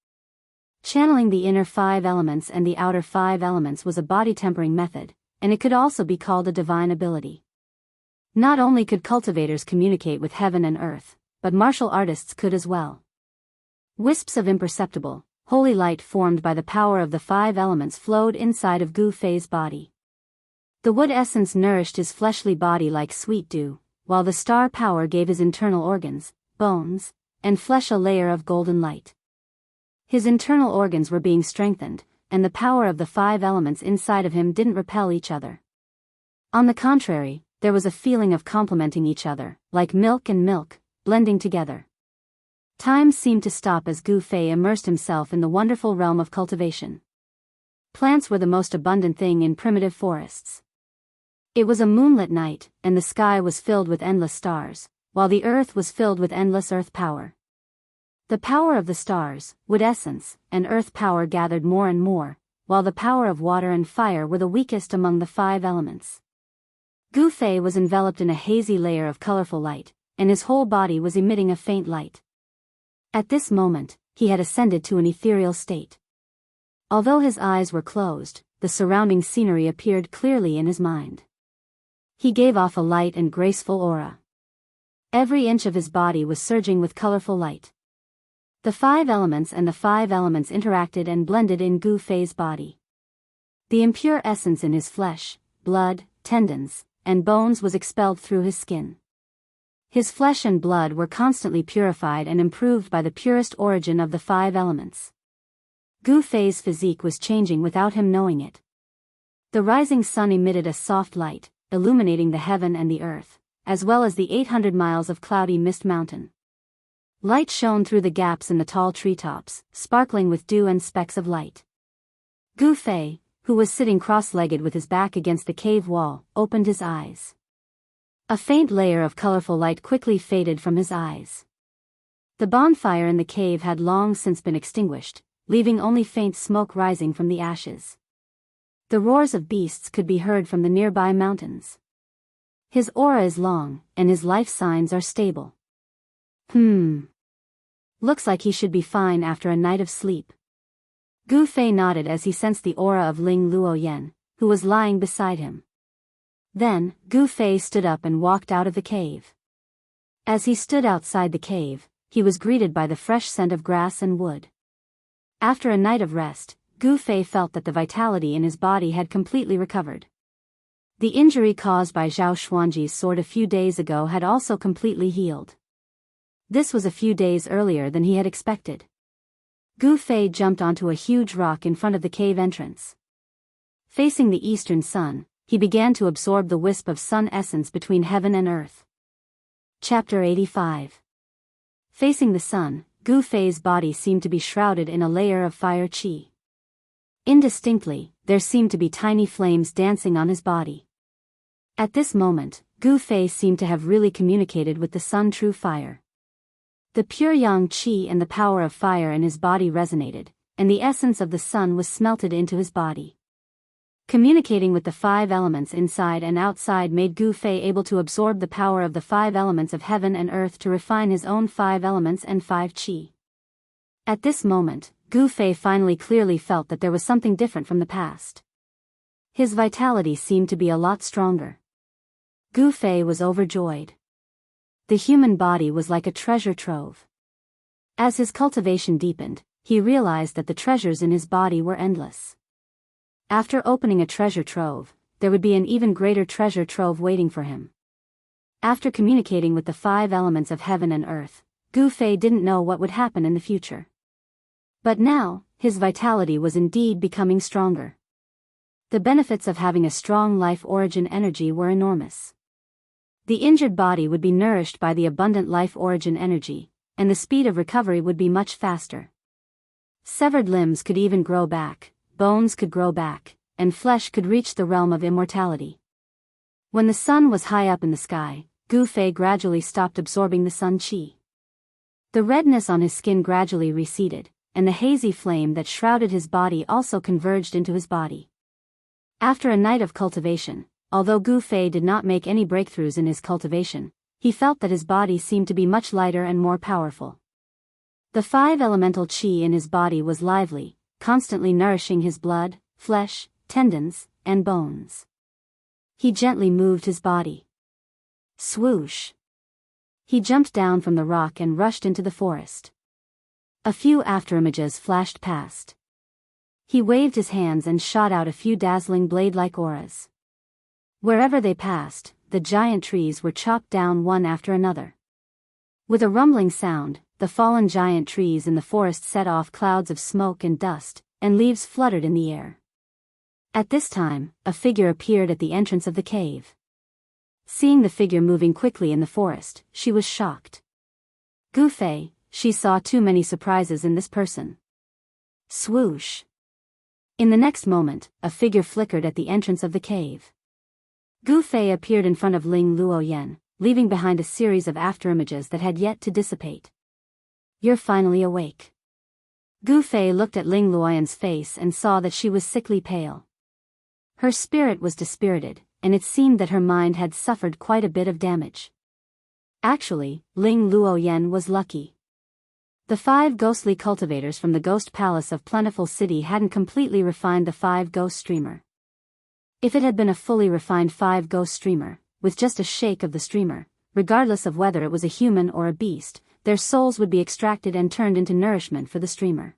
Channeling the inner 5 elements and the outer 5 elements was a body tempering method, and it could also be called a divine ability. Not only could cultivators communicate with heaven and earth, but martial artists could as well. Wisps of imperceptible, holy light formed by the power of the 5 elements flowed inside of Gu Fei's body. The wood essence nourished his fleshly body like sweet dew, while the star power gave his internal organs, bones, and flesh a layer of golden light. His internal organs were being strengthened, and the power of the 5 elements inside of him didn't repel each other. On the contrary, there was a feeling of complementing each other, like milk and milk, blending together. Time seemed to stop as Gu Fei immersed himself in the wonderful realm of cultivation. Plants were the most abundant thing in primitive forests. It was a moonlit night, and the sky was filled with endless stars, while the earth was filled with endless earth power. The power of the stars, wood essence, and earth power gathered more and more, while the power of water and fire were the weakest among the 5 elements. Gu Fei was enveloped in a hazy layer of colorful light, and his whole body was emitting a faint light. At this moment, he had ascended to an ethereal state. Although his eyes were closed, the surrounding scenery appeared clearly in his mind. He gave off a light and graceful aura. Every inch of his body was surging with colorful light. The 5 elements and the 5 elements interacted and blended in Gu Fei's body. The impure essence in his flesh, blood, tendons, and bones was expelled through his skin. His flesh and blood were constantly purified and improved by the purest origin of the 5 elements. Gu Fei's physique was changing without him knowing it. The rising sun emitted a soft light, illuminating the heaven and the earth, as well as the 800 miles of cloudy mist mountain. Light shone through the gaps in the tall treetops, sparkling with dew and specks of light. Gu Fei, who was sitting cross-legged with his back against the cave wall, opened his eyes. A faint layer of colorful light quickly faded from his eyes. The bonfire in the cave had long since been extinguished, leaving only faint smoke rising from the ashes. The roars of beasts could be heard from the nearby mountains. His aura is long, and his life signs are stable. Looks like he should be fine after a night of sleep. Gu Fei nodded as he sensed the aura of Ling Luoyan, who was lying beside him. Then, Gu Fei stood up and walked out of the cave. As he stood outside the cave, he was greeted by the fresh scent of grass and wood. After a night of rest, Gu Fei felt that the vitality in his body had completely recovered. The injury caused by Zhao Xuanji's sword a few days ago had also completely healed. This was a few days earlier than he had expected. Gu Fei jumped onto a huge rock in front of the cave entrance. Facing the eastern sun, he began to absorb the wisp of sun essence between heaven and earth. Chapter 85. Facing the sun, Gu Fei's body seemed to be shrouded in a layer of fire qi. Indistinctly, there seemed to be tiny flames dancing on his body. At this moment, Gu Fei seemed to have really communicated with the sun true fire. The pure yang qi and the power of fire in his body resonated, and the essence of the sun was smelted into his body. Communicating with the 5 elements inside and outside made Gu Fei able to absorb the power of the 5 elements of heaven and earth to refine his own 5 elements and 5 qi. At this moment, Gu Fei finally clearly felt that there was something different from the past. His vitality seemed to be a lot stronger. Gu Fei was overjoyed. The human body was like a treasure trove. As his cultivation deepened, he realized that the treasures in his body were endless. After opening a treasure trove, there would be an even greater treasure trove waiting for him. After communicating with the 5 elements of heaven and earth, Gu Fei didn't know what would happen in the future. But now, his vitality was indeed becoming stronger. The benefits of having a strong life origin energy were enormous. The injured body would be nourished by the abundant life origin energy, and the speed of recovery would be much faster. Severed limbs could even grow back, bones could grow back, and flesh could reach the realm of immortality. When the sun was high up in the sky, Gu Fei gradually stopped absorbing the sun qi. The redness on his skin gradually receded, and the hazy flame that shrouded his body also converged into his body. After a night of cultivation, although Gu Fei did not make any breakthroughs in his cultivation, he felt that his body seemed to be much lighter and more powerful. The 5 elemental qi in his body was lively, constantly nourishing his blood, flesh, tendons, and bones. He gently moved his body. Swoosh! He jumped down from the rock and rushed into the forest. A few afterimages flashed past. He waved his hands and shot out a few dazzling blade-like auras. Wherever they passed, the giant trees were chopped down one after another. With a rumbling sound, the fallen giant trees in the forest set off clouds of smoke and dust, and leaves fluttered in the air. At this time, a figure appeared at the entrance of the cave. Seeing the figure moving quickly in the forest, she was shocked. Gu Fei, she saw too many surprises in this person. Swoosh! In the next moment, a figure flickered at the entrance of the cave. Gu Fei appeared in front of Ling Luoyan, leaving behind a series of afterimages that had yet to dissipate. You're finally awake. Gu Fei looked at Ling Luoyan's face and saw that she was sickly pale. Her spirit was dispirited, and it seemed that her mind had suffered quite a bit of damage. Actually, Ling Luoyan was lucky. The 5 ghostly cultivators from the Ghost Palace of Plentiful City hadn't completely refined the 5 ghost streamer. If it had been a fully refined 5 ghost streamer, with just a shake of the streamer, regardless of whether it was a human or a beast, their souls would be extracted and turned into nourishment for the streamer.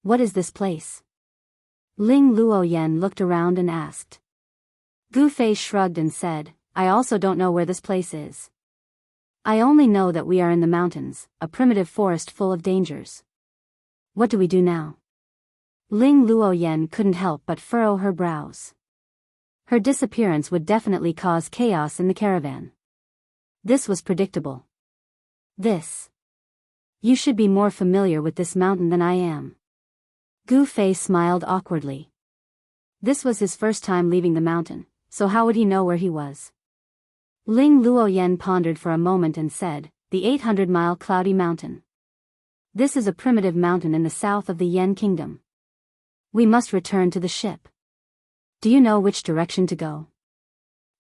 What is this place? Ling Luoyan looked around and asked. Gu Fei shrugged and said, I also don't know where this place is. I only know that we are in the mountains, a primitive forest full of dangers. What do we do now? Ling Luoyen couldn't help but furrow her brows. Her disappearance would definitely cause chaos in the caravan. This was predictable. You should be more familiar with this mountain than I am. Gu Fei smiled awkwardly. This was his first time leaving the mountain, so how would he know where he was? Ling Luoyen pondered for a moment and said, the 800-mile Cloudy Mountain. This is a primitive mountain in the south of the Yen Kingdom. We must return to the ship. Do you know which direction to go?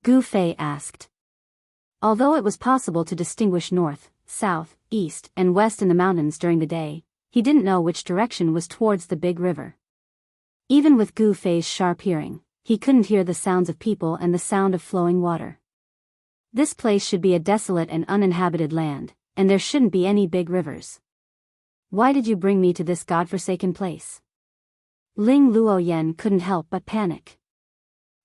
Gu Fei asked. Although it was possible to distinguish north, south, east, and west in the mountains during the day, he didn't know which direction was towards the big river. Even with Gu Fei's sharp hearing, he couldn't hear the sounds of people and the sound of flowing water. This place should be a desolate and uninhabited land, and there shouldn't be any big rivers. Why did you bring me to this godforsaken place? Ling Luoyen couldn't help but panic.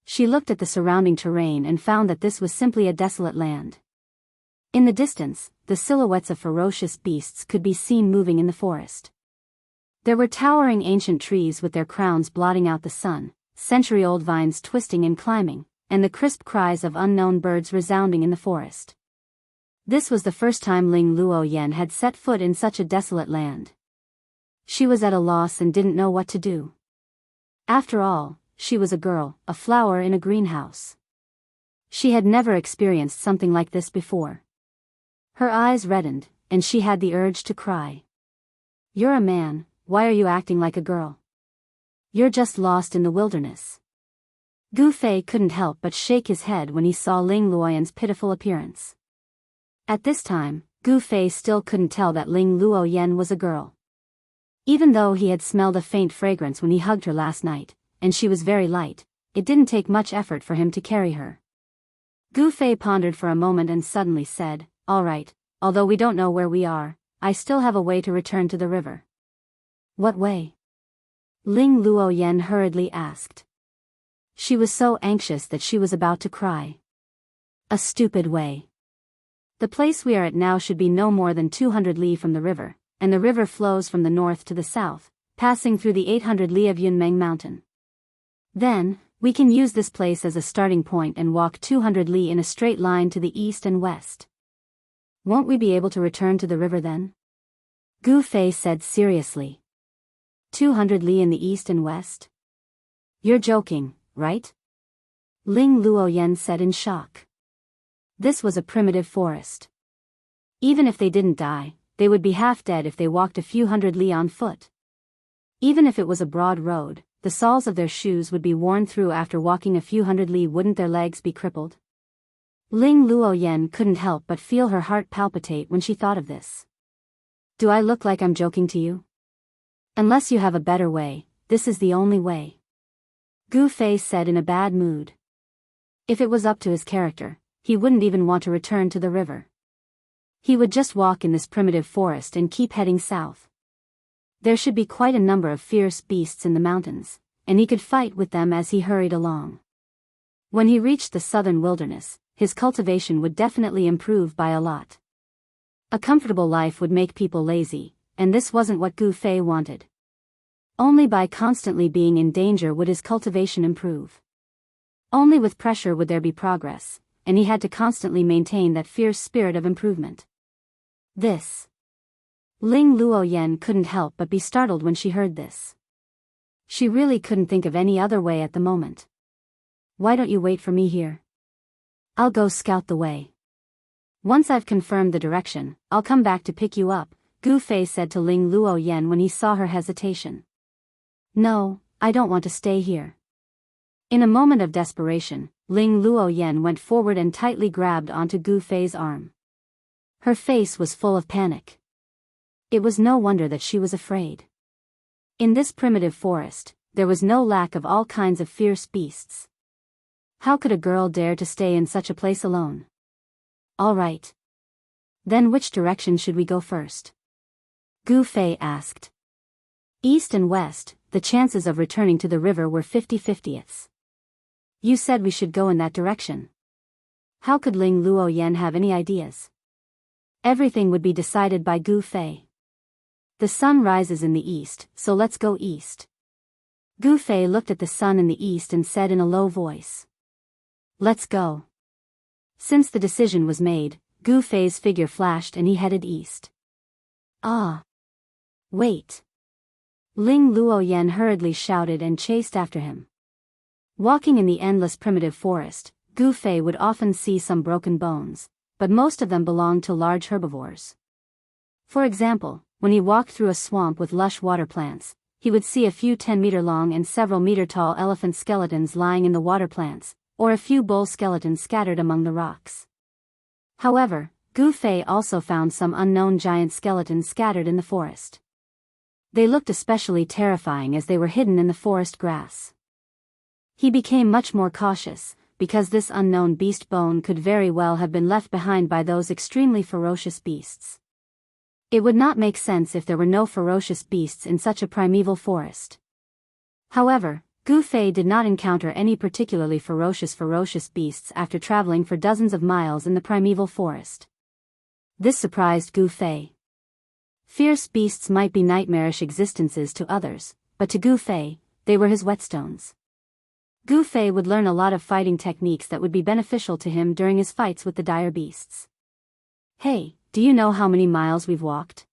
She looked at the surrounding terrain and found that this was simply a desolate land. In the distance, the silhouettes of ferocious beasts could be seen moving in the forest. There were towering ancient trees with their crowns blotting out the sun, century-old vines twisting and climbing, and the crisp cries of unknown birds resounding in the forest. This was the first time Ling Luoyen had set foot in such a desolate land. She was at a loss and didn't know what to do. After all, she was a girl, a flower in a greenhouse. She had never experienced something like this before. Her eyes reddened, and she had the urge to cry. You're a man, why are you acting like a girl? You're just lost in the wilderness. Gu Fei couldn't help but shake his head when he saw Ling Luoyen's pitiful appearance. At this time, Gu Fei still couldn't tell that Ling Luoyen was a girl. Even though he had smelled a faint fragrance when he hugged her last night, and she was very light, it didn't take much effort for him to carry her. Gu Fei pondered for a moment and suddenly said, all right, although we don't know where we are, I still have a way to return to the river. What way? Ling Luoyen hurriedly asked. She was so anxious that she was about to cry. A stupid way. The place we are at now should be no more than 200 li from the river, and the river flows from the north to the south, passing through the 800 li of Yunmeng Mountain. Then, we can use this place as a starting point and walk 200 li in a straight line to the east and west. Won't we be able to return to the river then? Gu Fei said seriously. 200 li in the east and west? You're joking, right? Ling Luoyen said in shock. This was a primitive forest. Even if they didn't die, they would be half dead if they walked a few hundred li on foot. Even if it was a broad road, the soles of their shoes would be worn through after walking a few hundred li. Wouldn't their legs be crippled? Ling Luoyen couldn't help but feel her heart palpitate when she thought of this. Do I look like I'm joking to you? Unless you have a better way, this is the only way. Gu Fei said in a bad mood. If it was up to his character, he wouldn't even want to return to the river. He would just walk in this primitive forest and keep heading south. There should be quite a number of fierce beasts in the mountains, and he could fight with them as he hurried along. When he reached the southern wilderness, his cultivation would definitely improve by a lot. A comfortable life would make people lazy, and this wasn't what Gu Fei wanted. Only by constantly being in danger would his cultivation improve. Only with pressure would there be progress, and he had to constantly maintain that fierce spirit of improvement. Ling Luoyen couldn't help but be startled when she heard this. She really couldn't think of any other way at the moment. Why don't you wait for me here? I'll go scout the way. Once I've confirmed the direction, I'll come back to pick you up, Gu Fei said to Ling Luoyen when he saw her hesitation. No, I don't want to stay here. In a moment of desperation, Ling Luoyen went forward and tightly grabbed onto Gu Fei's arm. Her face was full of panic. It was no wonder that she was afraid. In this primitive forest, there was no lack of all kinds of fierce beasts. How could a girl dare to stay in such a place alone? All right. Then which direction should we go first? Gu Fei asked. East and west, the chances of returning to the river were 50-50. You said we should go in that direction. How could Ling Luoyan have any ideas? Everything would be decided by Gu Fei. The sun rises in the east, so let's go east. Gu Fei looked at the sun in the east and said in a low voice. Let's go. Since the decision was made, Gu Fei's figure flashed and he headed east. Ah! Wait! Ling Luoyan hurriedly shouted and chased after him. Walking in the endless primitive forest, Gu Fei would often see some broken bones, but most of them belonged to large herbivores. For example, when he walked through a swamp with lush water plants, he would see a few 10-meter-long and several meter-tall elephant skeletons lying in the water plants, or a few bull skeletons scattered among the rocks. However, Gu Fei also found some unknown giant skeletons scattered in the forest. They looked especially terrifying as they were hidden in the forest grass. He became much more cautious, because this unknown beast bone could very well have been left behind by those extremely ferocious beasts. It would not make sense if there were no ferocious beasts in such a primeval forest. However, Gu Fei did not encounter any particularly ferocious beasts after traveling for dozens of miles in the primeval forest. This surprised Gu Fei. Fierce beasts might be nightmarish existences to others, but to Gu Fei, they were his whetstones. Gu Fei would learn a lot of fighting techniques that would be beneficial to him during his fights with the dire beasts. Hey, do you know how many miles we've walked?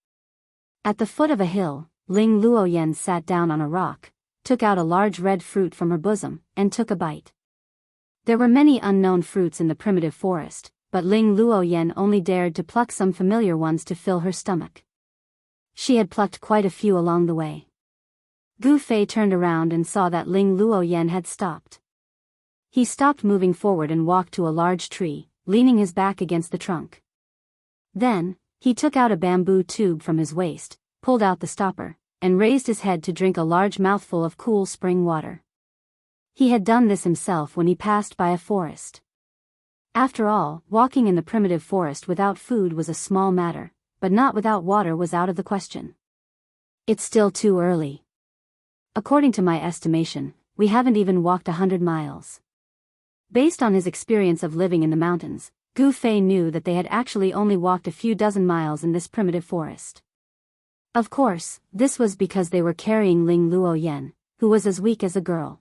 At the foot of a hill, Ling Luoyan sat down on a rock, took out a large red fruit from her bosom, and took a bite. There were many unknown fruits in the primitive forest, but Ling Luoyan only dared to pluck some familiar ones to fill her stomach. She had plucked quite a few along the way. Gu Fei turned around and saw that Ling Luoyan had stopped. He stopped moving forward and walked to a large tree, leaning his back against the trunk. Then, he took out a bamboo tube from his waist, pulled out the stopper, and raised his head to drink a large mouthful of cool spring water. He had done this himself when he passed by a forest. After all, walking in the primitive forest without food was a small matter, but not without water was out of the question. It's still too early. According to my estimation, we haven't even walked 100 miles. Based on his experience of living in the mountains, Gu Fei knew that they had actually only walked a few dozen miles in this primitive forest. Of course, this was because they were carrying Ling Luoyan, who was as weak as a girl.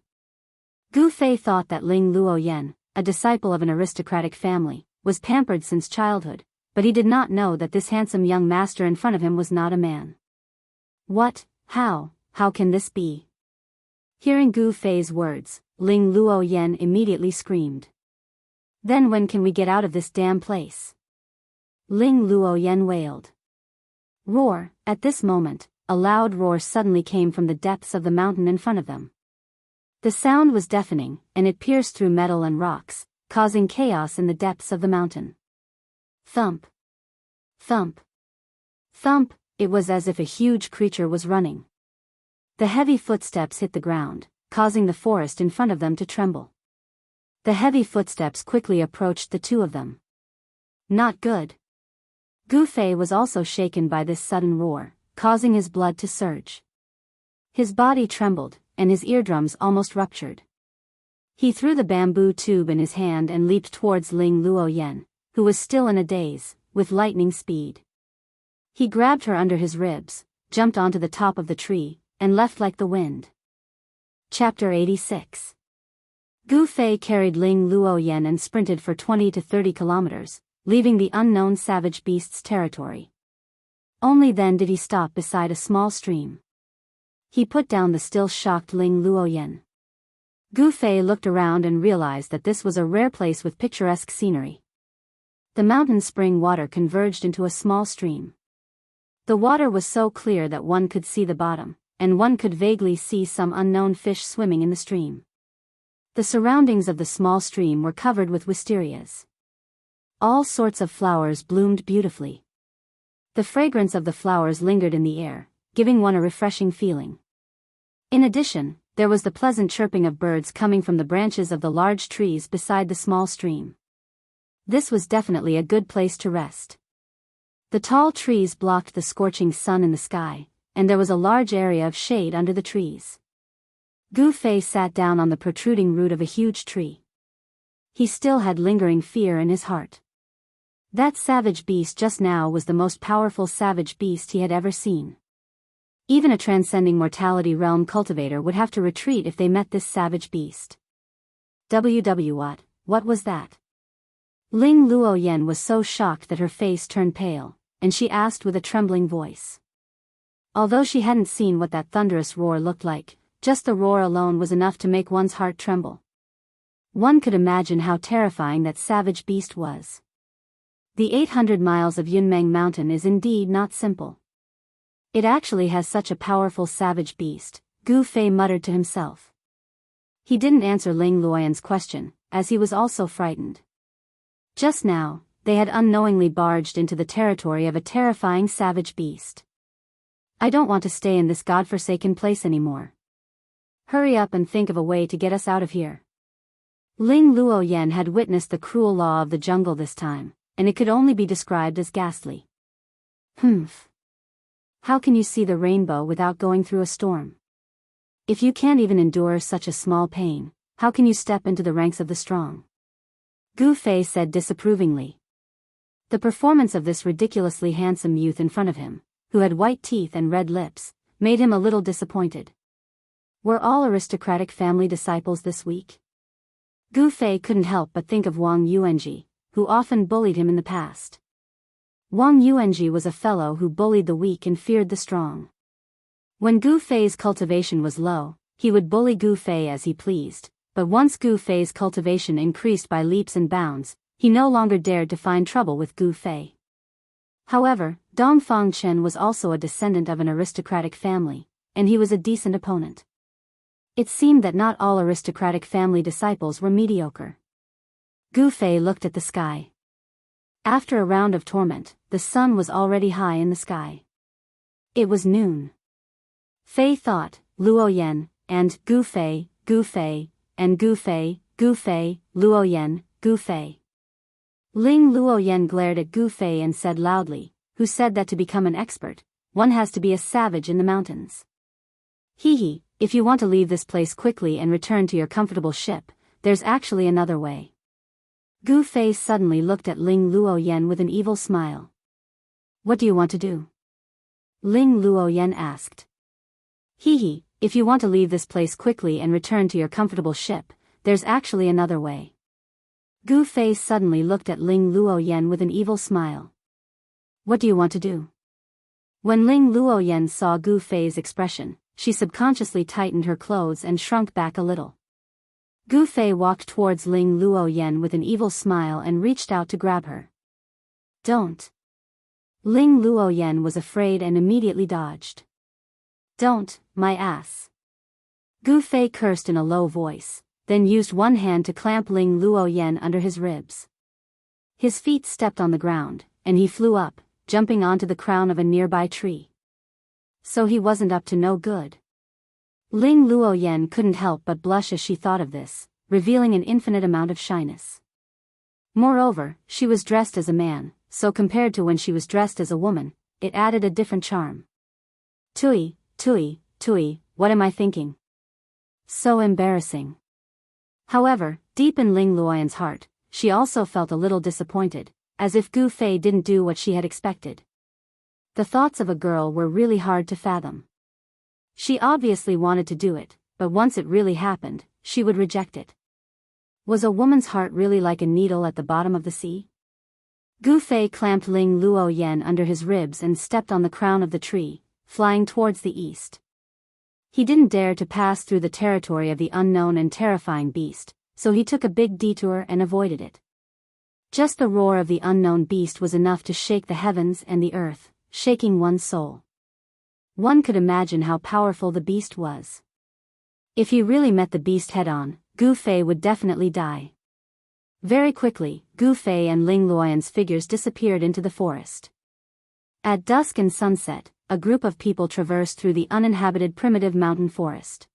Gu Fei thought that Ling Luoyan, a disciple of an aristocratic family, was pampered since childhood, but he did not know that this handsome young master in front of him was not a man. What? How can this be? Hearing Gu Fei's words, Ling Luoyan immediately screamed. Then when can we get out of this damn place? Ling Luoyan wailed. Roar! At this moment, a loud roar suddenly came from the depths of the mountain in front of them. The sound was deafening, and it pierced through metal and rocks, causing chaos in the depths of the mountain. Thump! Thump! Thump! It was as if a huge creature was running. The heavy footsteps hit the ground, causing the forest in front of them to tremble. The heavy footsteps quickly approached the two of them. Not good. Gu Fei was also shaken by this sudden roar, causing his blood to surge. His body trembled, and his eardrums almost ruptured. He threw the bamboo tube in his hand and leaped towards Ling Luoyan, who was still in a daze, with lightning speed. He grabbed her under his ribs, jumped onto the top of the tree, and left like the wind. Chapter 86. Gu Fei carried Ling Luoyan and sprinted for 20 to 30 kilometers, leaving the unknown savage beast's territory. Only then did he stop beside a small stream. He put down the still shocked Ling Luoyan. Gu Fei looked around and realized that this was a rare place with picturesque scenery. The mountain spring water converged into a small stream. The water was so clear that one could see the bottom, and one could vaguely see some unknown fish swimming in the stream. The surroundings of the small stream were covered with wisterias. All sorts of flowers bloomed beautifully. The fragrance of the flowers lingered in the air, giving one a refreshing feeling. In addition, there was the pleasant chirping of birds coming from the branches of the large trees beside the small stream. This was definitely a good place to rest. The tall trees blocked the scorching sun in the sky, and there was a large area of shade under the trees. Gu Fei sat down on the protruding root of a huge tree. He still had lingering fear in his heart. That savage beast just now was the most powerful savage beast he had ever seen. Even a transcending mortality realm cultivator would have to retreat if they met this savage beast. What was that? Ling Luoyan was so shocked that her face turned pale, and she asked with a trembling voice. Although she hadn't seen what that thunderous roar looked like, just the roar alone was enough to make one's heart tremble. One could imagine how terrifying that savage beast was. The 800 miles of Yunmeng Mountain is indeed not simple. It actually has such a powerful savage beast, Gu Fei muttered to himself. He didn't answer Ling Luoyan's question, as he was also frightened. Just now, they had unknowingly barged into the territory of a terrifying savage beast. I don't want to stay in this godforsaken place anymore. Hurry up and think of a way to get us out of here. Ling Luoyan had witnessed the cruel law of the jungle this time, and it could only be described as ghastly. Humph. How can you see the rainbow without going through a storm? If you can't even endure such a small pain, how can you step into the ranks of the strong? Gu Fei said disapprovingly. The performance of this ridiculously handsome youth in front of him, who had white teeth and red lips, made him a little disappointed. Were all aristocratic family disciples this week? Gu Fei couldn't help but think of Wang Yuanji, who often bullied him in the past. Wang Yuanji was a fellow who bullied the weak and feared the strong. When Gu Fei's cultivation was low, he would bully Gu Fei as he pleased, but once Gu Fei's cultivation increased by leaps and bounds, he no longer dared to find trouble with Gu Fei. However, Dong Fangchen was also a descendant of an aristocratic family, and he was a decent opponent. It seemed that not all aristocratic family disciples were mediocre. Gu Fei looked at the sky. After a round of torment, the sun was already high in the sky. It was noon. Fei thought, Luoyan, and Gu Fei, and Gu Fei, Luoyan, Gu Fei. Ling Luoyan glared at Gu Fei and said loudly, who said that to become an expert, one has to be a savage in the mountains. Hee, if you want to leave this place quickly and return to your comfortable ship, there's actually another way. Gu Fei suddenly looked at Ling Luoyan with an evil smile. What do you want to do? Ling Luoyan asked. Hee, if you want to leave this place quickly and return to your comfortable ship, there's actually another way. Gu Fei suddenly looked at Ling Luoyan with an evil smile. What do you want to do? When Ling Luoyan saw Gu Fei's expression, she subconsciously tightened her clothes and shrunk back a little. Gu Fei walked towards Ling Luoyan with an evil smile and reached out to grab her. Don't. Ling Luoyan was afraid and immediately dodged. Don't, my ass. Gu Fei cursed in a low voice, then used one hand to clamp Ling Luoyan under his ribs. His feet stepped on the ground, and he flew up, jumping onto the crown of a nearby tree. So he wasn't up to no good. Ling Luoyan couldn't help but blush as she thought of this, revealing an infinite amount of shyness. Moreover, she was dressed as a man, so compared to when she was dressed as a woman, it added a different charm. Tui, what am I thinking? So embarrassing. However, deep in Ling Luoyan's heart, she also felt a little disappointed, as if Gu Fei didn't do what she had expected. The thoughts of a girl were really hard to fathom. She obviously wanted to do it, but once it really happened, she would reject it. Was a woman's heart really like a needle at the bottom of the sea? Gu Fei clamped Ling Luoyan under his ribs and stepped on the crown of the tree, flying towards the east. He didn't dare to pass through the territory of the unknown and terrifying beast, so he took a big detour and avoided it. Just the roar of the unknown beast was enough to shake the heavens and the earth, shaking one's soul. One could imagine how powerful the beast was. If he really met the beast head-on, Gu Fei would definitely die. Very quickly, Gu Fei and Ling Luoyan's figures disappeared into the forest. At dusk and sunset, a group of people traversed through the uninhabited primitive mountain forest.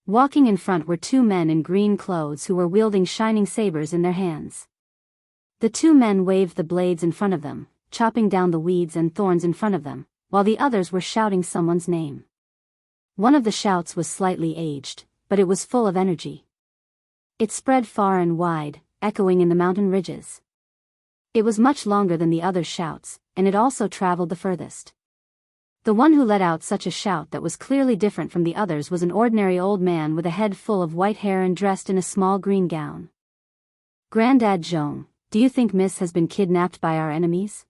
Walking in front were two men in green clothes who were wielding shining sabers in their hands. The two men waved the blades in front of them, chopping down the weeds and thorns in front of them, while the others were shouting someone's name. One of the shouts was slightly aged, but it was full of energy. It spread far and wide, echoing in the mountain ridges. It was much longer than the other shouts, and it also traveled the furthest. The one who let out such a shout that was clearly different from the others was an ordinary old man with a head full of white hair and dressed in a small green gown. "Grandad Zhong, do you think Miss has been kidnapped by our enemies?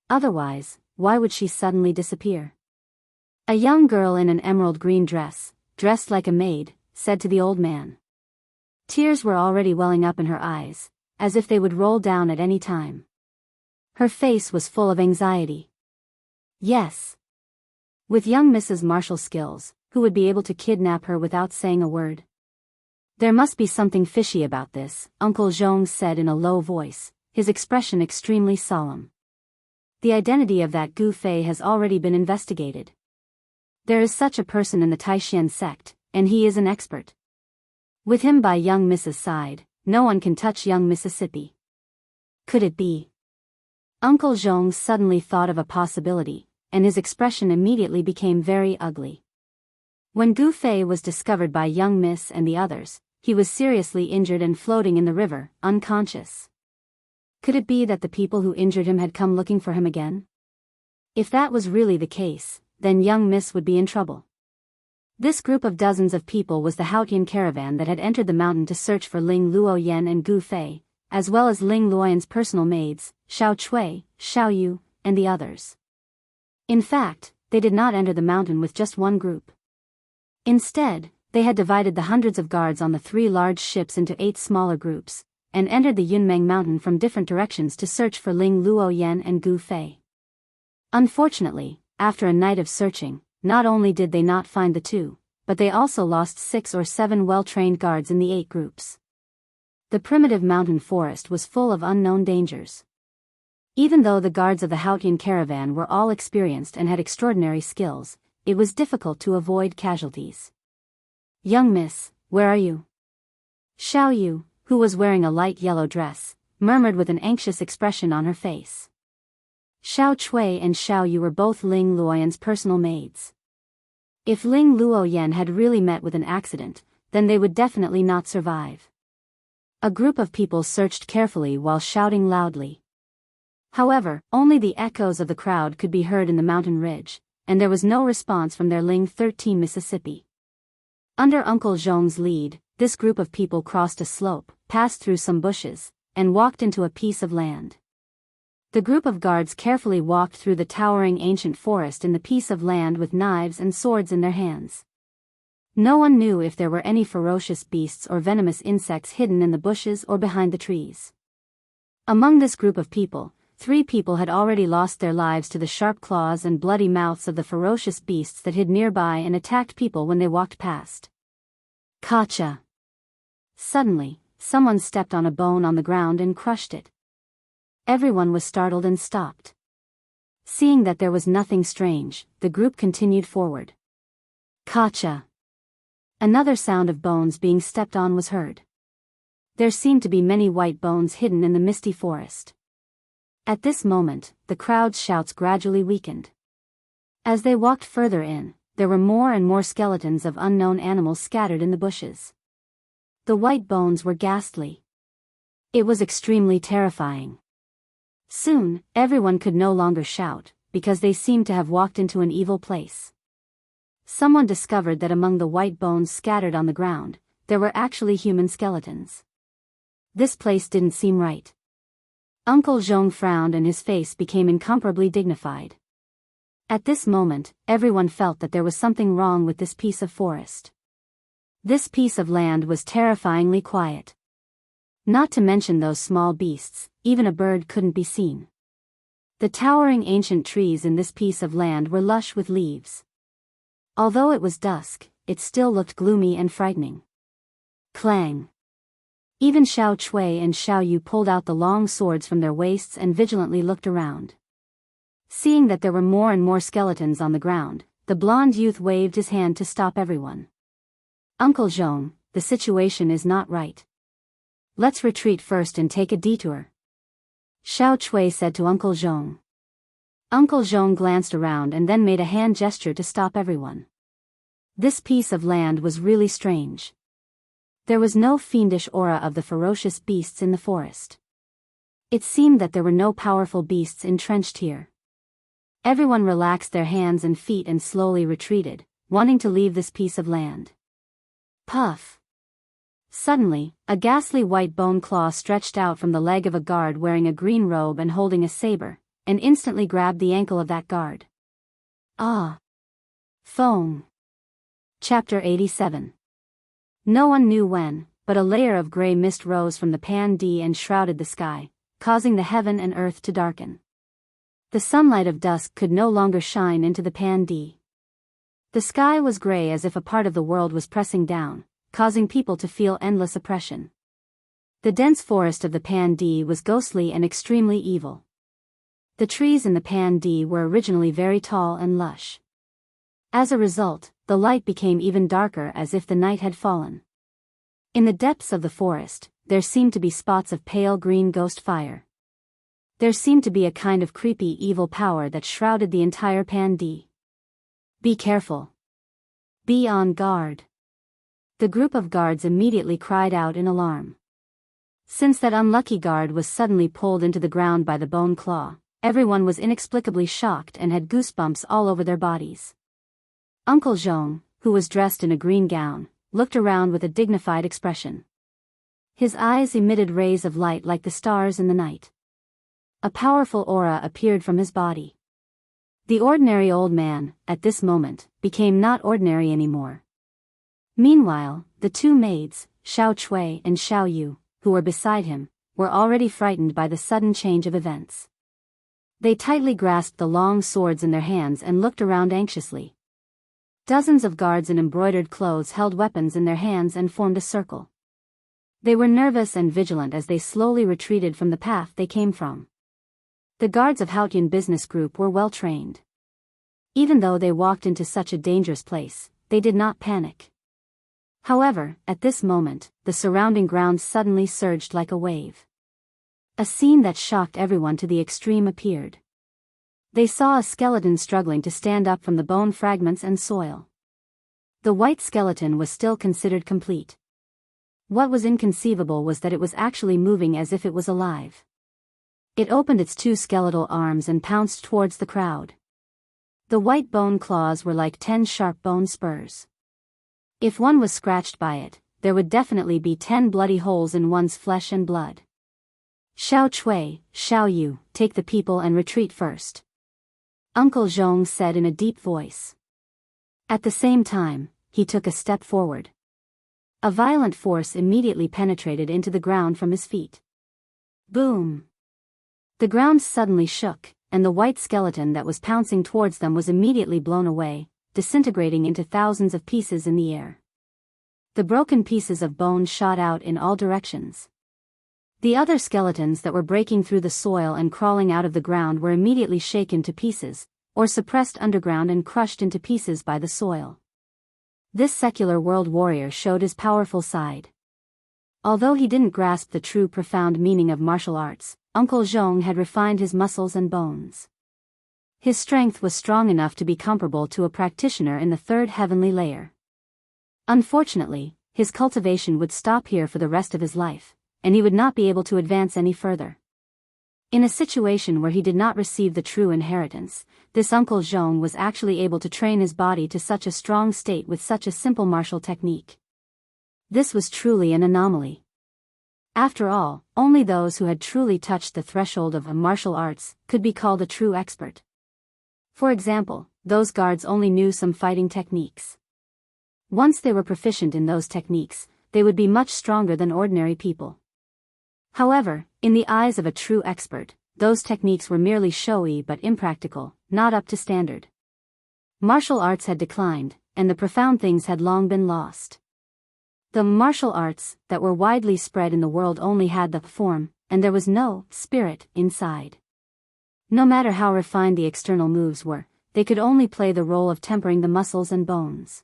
Otherwise, why would she suddenly disappear?" A young girl in an emerald green dress, dressed like a maid, said to the old man. Tears were already welling up in her eyes, as if they would roll down at any time. Her face was full of anxiety. Yes. With young Mrs. Marshall's skills, who would be able to kidnap her without saying a word? "There must be something fishy about this," Uncle Zhong said in a low voice, his expression extremely solemn. "The identity of that Gu Fei has already been investigated. There is such a person in the Taishan sect, and he is an expert. With him by young Mrs.'s side, no one can touch young Mississippi. Could it be?" Uncle Zhong suddenly thought of a possibility, and his expression immediately became very ugly. When Gu Fei was discovered by young Miss and the others, he was seriously injured and floating in the river, unconscious. Could it be that the people who injured him had come looking for him again? If that was really the case, then young Miss would be in trouble. This group of dozens of people was the Haotian caravan that had entered the mountain to search for Ling Luoyen and Gu Fei, as well as Ling Luoyen's personal maids, Xiao Chui, Xiao Yu, and the others. In fact, they did not enter the mountain with just one group. Instead, they had divided the hundreds of guards on the 3 large ships into 8 smaller groups, and entered the Yunmeng mountain from different directions to search for Ling Luoyen and Gu Fei. Unfortunately, after a night of searching, not only did they not find the 2, but they also lost 6 or 7 well-trained guards in the 8 groups. The primitive mountain forest was full of unknown dangers. Even though the guards of the Haotian caravan were all experienced and had extraordinary skills, it was difficult to avoid casualties. "Young Miss, where are you?" Xiao Yu, who was wearing a light yellow dress, murmured with an anxious expression on her face. Xiao Chui and Xiao Yu were both Ling Luoyen's personal maids. If Ling Luoyen had really met with an accident, then they would definitely not survive. A group of people searched carefully while shouting loudly. However, only the echoes of the crowd could be heard in the mountain ridge, and there was no response from their Ling 13 Mississippi. Under Uncle Zhong's lead, this group of people crossed a slope, passed through some bushes, and walked into a piece of land. The group of guards carefully walked through the towering ancient forest in the piece of land with knives and swords in their hands. No one knew if there were any ferocious beasts or venomous insects hidden in the bushes or behind the trees. Among this group of people, 3 people had already lost their lives to the sharp claws and bloody mouths of the ferocious beasts that hid nearby and attacked people when they walked past. Kacha! Suddenly, someone stepped on a bone on the ground and crushed it. Everyone was startled and stopped. Seeing that there was nothing strange, the group continued forward. Kacha! Another sound of bones being stepped on was heard. There seemed to be many white bones hidden in the misty forest. At this moment, the crowd's shouts gradually weakened. As they walked further in, there were more and more skeletons of unknown animals scattered in the bushes. The white bones were ghastly. It was extremely terrifying. Soon, everyone could no longer shout, because they seemed to have walked into an evil place. Someone discovered that among the white bones scattered on the ground, there were actually human skeletons. This place didn't seem right. Uncle Zhong frowned and his face became incomparably dignified. At this moment, everyone felt that there was something wrong with this piece of forest. This piece of land was terrifyingly quiet. Not to mention those small beasts, even a bird couldn't be seen. The towering ancient trees in this piece of land were lush with leaves. Although it was dusk, it still looked gloomy and frightening. Clang! Even Xiao Chui and Xiao Yu pulled out the long swords from their waists and vigilantly looked around. Seeing that there were more and more skeletons on the ground, the blonde youth waved his hand to stop everyone. "Uncle Zhong, the situation is not right. Let's retreat first and take a detour," Xiao Chui said to Uncle Zhong. Uncle Zhong glanced around and then made a hand gesture to stop everyone. This piece of land was really strange. There was no fiendish aura of the ferocious beasts in the forest. It seemed that there were no powerful beasts entrenched here. Everyone relaxed their hands and feet and slowly retreated, wanting to leave this piece of land. Puff! Suddenly, a ghastly white bone claw stretched out from the leg of a guard wearing a green robe and holding a saber, and instantly grabbed the ankle of that guard. Ah! Foam! Chapter 87. No one knew when, but a layer of gray mist rose from the Pan-D and shrouded the sky, causing the heaven and earth to darken. The sunlight of dusk could no longer shine into the Pan-D. The sky was gray as if a part of the world was pressing down, causing people to feel endless oppression. The dense forest of the Pan-D was ghostly and extremely evil. The trees in the Pan-D were originally very tall and lush. As a result, the light became even darker as if the night had fallen. In the depths of the forest, there seemed to be spots of pale green ghost fire. There seemed to be a kind of creepy evil power that shrouded the entire Pan-D. Be careful. Be on guard. The group of guards immediately cried out in alarm. Since that unlucky guard was suddenly pulled into the ground by the bone claw, everyone was inexplicably shocked and had goosebumps all over their bodies. Uncle Zhong, who was dressed in a green gown, looked around with a dignified expression. His eyes emitted rays of light like the stars in the night. A powerful aura appeared from his body. The ordinary old man, at this moment, became not ordinary anymore. Meanwhile, the two maids, Xiao Chui and Xiao Yu, who were beside him, were already frightened by the sudden change of events. They tightly grasped the long swords in their hands and looked around anxiously. Dozens of guards in embroidered clothes held weapons in their hands and formed a circle. They were nervous and vigilant as they slowly retreated from the path they came from. The guards of Haotian Business Group were well trained. Even though they walked into such a dangerous place, they did not panic. However, at this moment, the surrounding ground suddenly surged like a wave. A scene that shocked everyone to the extreme appeared. They saw a skeleton struggling to stand up from the bone fragments and soil. The white skeleton was still considered complete. What was inconceivable was that it was actually moving as if it was alive. It opened its two skeletal arms and pounced towards the crowd. The white bone claws were like 10 sharp bone spurs. If one was scratched by it, there would definitely be 10 bloody holes in one's flesh and blood. Xiao Chui, Xiao Yu, take the people and retreat first. Uncle Zhong said in a deep voice. At the same time, he took a step forward. A violent force immediately penetrated into the ground from his feet. Boom! The ground suddenly shook, and the white skeleton that was pouncing towards them was immediately blown away, disintegrating into thousands of pieces in the air. The broken pieces of bone shot out in all directions. The other skeletons that were breaking through the soil and crawling out of the ground were immediately shaken to pieces, or suppressed underground and crushed into pieces by the soil. This secular world warrior showed his powerful side. Although he didn't grasp the true profound meaning of martial arts, Uncle Zhong had refined his muscles and bones. His strength was strong enough to be comparable to a practitioner in the third heavenly layer. Unfortunately, his cultivation would stop here for the rest of his life, and he would not be able to advance any further. In a situation where he did not receive the true inheritance, this Uncle Zhong was actually able to train his body to such a strong state with such a simple martial technique. This was truly an anomaly. After all, only those who had truly touched the threshold of martial arts could be called a true expert. For example, those guards only knew some fighting techniques. Once they were proficient in those techniques, they would be much stronger than ordinary people. However, in the eyes of a true expert, those techniques were merely showy but impractical, not up to standard. Martial arts had declined, and the profound things had long been lost. The martial arts that were widely spread in the world only had the form, and there was no spirit inside. No matter how refined the external moves were, they could only play the role of tempering the muscles and bones.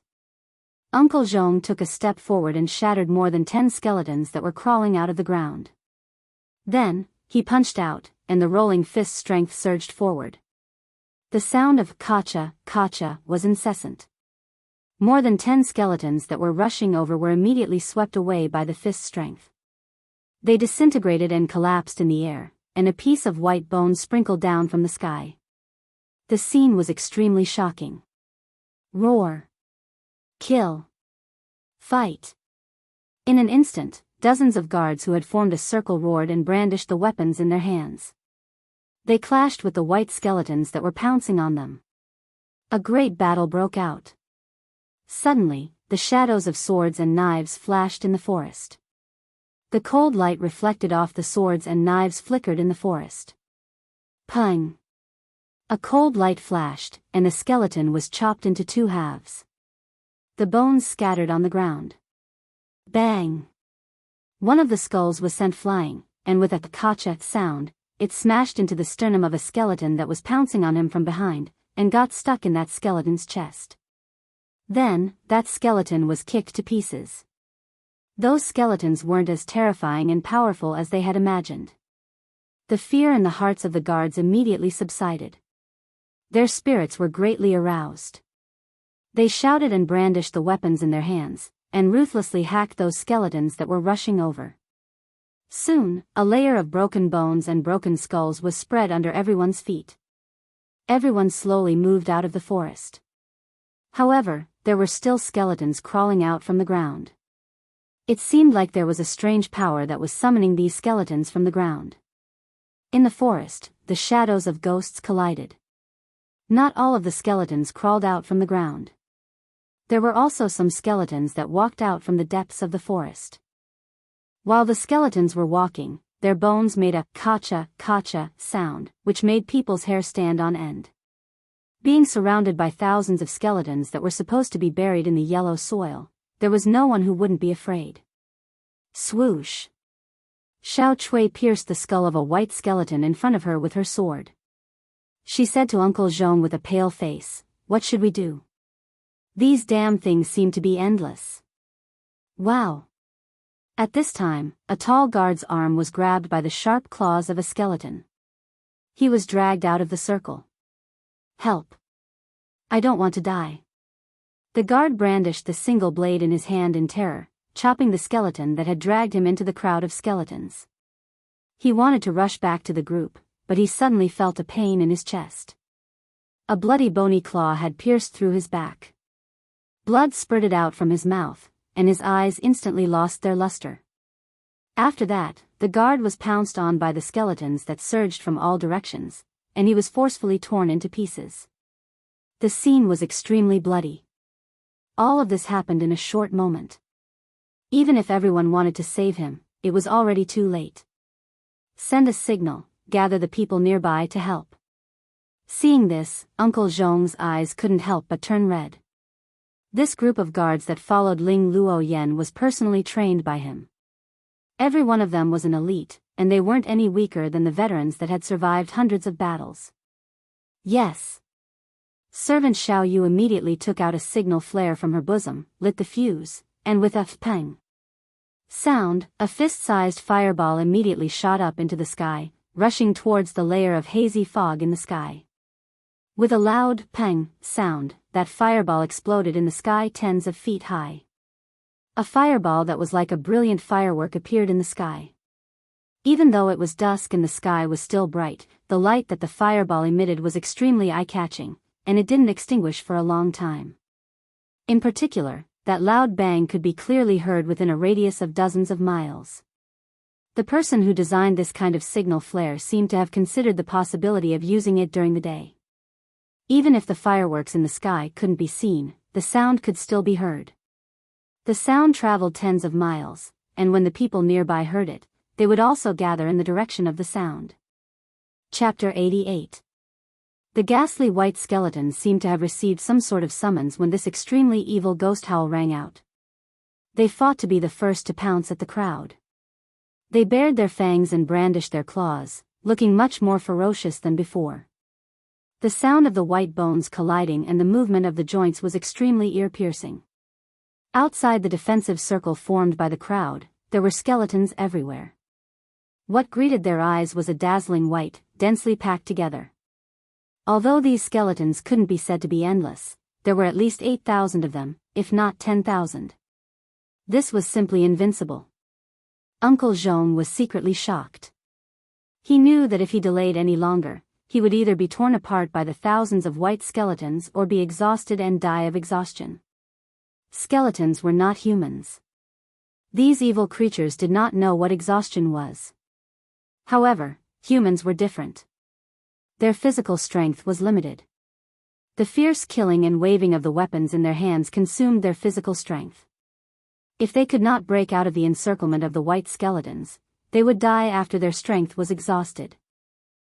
Uncle Zhong took a step forward and shattered more than 10 skeletons that were crawling out of the ground. Then, he punched out, and the rolling fist's strength surged forward. The sound of kacha, kacha was incessant. More than 10 skeletons that were rushing over were immediately swept away by the fist's strength. They disintegrated and collapsed in the air, and a piece of white bone sprinkled down from the sky. The scene was extremely shocking. Roar. Kill. Fight. In an instant, dozens of guards who had formed a circle roared and brandished the weapons in their hands. They clashed with the white skeletons that were pouncing on them. A great battle broke out. Suddenly, the shadows of swords and knives flashed in the forest. The cold light reflected off the swords and knives flickered in the forest. Pang! A cold light flashed, and a skeleton was chopped into 2 halves. The bones scattered on the ground. Bang! One of the skulls was sent flying, and with a kacha sound, it smashed into the sternum of a skeleton that was pouncing on him from behind, and got stuck in that skeleton's chest. Then, that skeleton was kicked to pieces. Those skeletons weren't as terrifying and powerful as they had imagined. The fear in the hearts of the guards immediately subsided. Their spirits were greatly aroused. They shouted and brandished the weapons in their hands, and ruthlessly hacked those skeletons that were rushing over. Soon, a layer of broken bones and broken skulls was spread under everyone's feet. Everyone slowly moved out of the forest. However, there were still skeletons crawling out from the ground. It seemed like there was a strange power that was summoning these skeletons from the ground. In the forest, the shadows of ghosts collided. Not all of the skeletons crawled out from the ground. There were also some skeletons that walked out from the depths of the forest. While the skeletons were walking, their bones made a kacha sound, which made people's hair stand on end. Being surrounded by thousands of skeletons that were supposed to be buried in the yellow soil, there was no one who wouldn't be afraid. Swoosh! Xiao Chui pierced the skull of a white skeleton in front of her with her sword. She said to Uncle Zhong with a pale face, "What should we do? These damn things seem to be endless." Wow! At this time, a tall guard's arm was grabbed by the sharp claws of a skeleton. He was dragged out of the circle. "Help! I don't want to die." The guard brandished the single blade in his hand in terror, chopping the skeleton that had dragged him into the crowd of skeletons. He wanted to rush back to the group, but he suddenly felt a pain in his chest. A bloody bony claw had pierced through his back. Blood spurted out from his mouth, and his eyes instantly lost their luster. After that, the guard was pounced on by the skeletons that surged from all directions, and he was forcefully torn into pieces. The scene was extremely bloody. All of this happened in a short moment. Even if everyone wanted to save him, it was already too late. Send a signal, gather the people nearby to help. Seeing this, Uncle Zhong's eyes couldn't help but turn red. This group of guards that followed Ling Luoyan was personally trained by him. Every one of them was an elite, and they weren't any weaker than the veterans that had survived hundreds of battles. Yes. Servant Xiao Yu immediately took out a signal flare from her bosom, lit the fuse, and with a pang sound, a fist-sized fireball immediately shot up into the sky, rushing towards the layer of hazy fog in the sky. With a loud pang sound, that fireball exploded in the sky tens of feet high. A fireball that was like a brilliant firework appeared in the sky. Even though it was dusk and the sky was still bright, the light that the fireball emitted was extremely eye-catching, and it didn't extinguish for a long time. In particular, that loud bang could be clearly heard within a radius of dozens of miles. The person who designed this kind of signal flare seemed to have considered the possibility of using it during the day. Even if the fireworks in the sky couldn't be seen, the sound could still be heard. The sound traveled tens of miles, and when the people nearby heard it, they would also gather in the direction of the sound. Chapter 88. The ghastly white skeletons seemed to have received some sort of summons when this extremely evil ghost howl rang out. They fought to be the first to pounce at the crowd. They bared their fangs and brandished their claws, looking much more ferocious than before. The sound of the white bones colliding and the movement of the joints was extremely ear-piercing. Outside the defensive circle formed by the crowd, there were skeletons everywhere. What greeted their eyes was a dazzling white, densely packed together. Although these skeletons couldn't be said to be endless, there were at least 8,000 of them, if not 10,000. This was simply invincible. Uncle Zhong was secretly shocked. He knew that if he delayed any longer, he would either be torn apart by the thousands of white skeletons or be exhausted and die of exhaustion. Skeletons were not humans. These evil creatures did not know what exhaustion was. However, humans were different. Their physical strength was limited. The fierce killing and waving of the weapons in their hands consumed their physical strength. If they could not break out of the encirclement of the white skeletons, they would die after their strength was exhausted.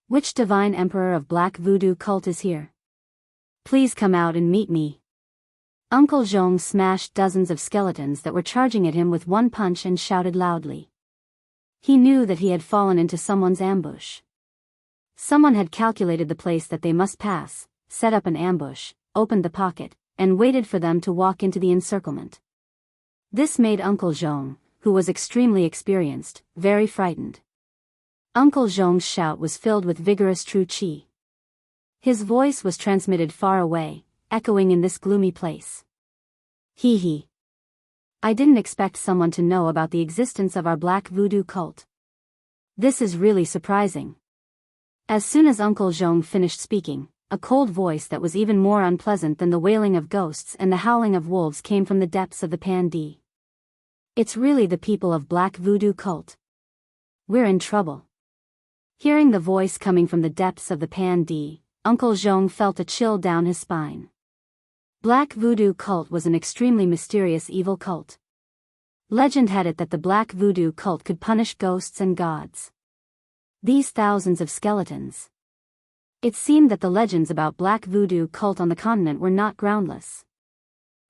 Which divine emperor of black voodoo cult is here? Please come out and meet me. Uncle Zhong smashed dozens of skeletons that were charging at him with one punch and shouted loudly. He knew that he had fallen into someone's ambush. Someone had calculated the place that they must pass, set up an ambush, opened the pocket, and waited for them to walk into the encirclement. This made Uncle Zhong, who was extremely experienced, very frightened. Uncle Zhong's shout was filled with vigorous true qi. His voice was transmitted far away, echoing in this gloomy place. Hee hee. I didn't expect someone to know about the existence of our black voodoo cult. This is really surprising. As soon as Uncle Zhong finished speaking, a cold voice that was even more unpleasant than the wailing of ghosts and the howling of wolves came from the depths of the Pan-di. It's really the people of black voodoo cult. We're in trouble. Hearing the voice coming from the depths of the Pan-di, Uncle Zhong felt a chill down his spine. Black voodoo cult was an extremely mysterious evil cult. Legend had it that the black voodoo cult could punish ghosts and gods. These thousands of skeletons. It seemed that the legends about black voodoo cult on the continent were not groundless.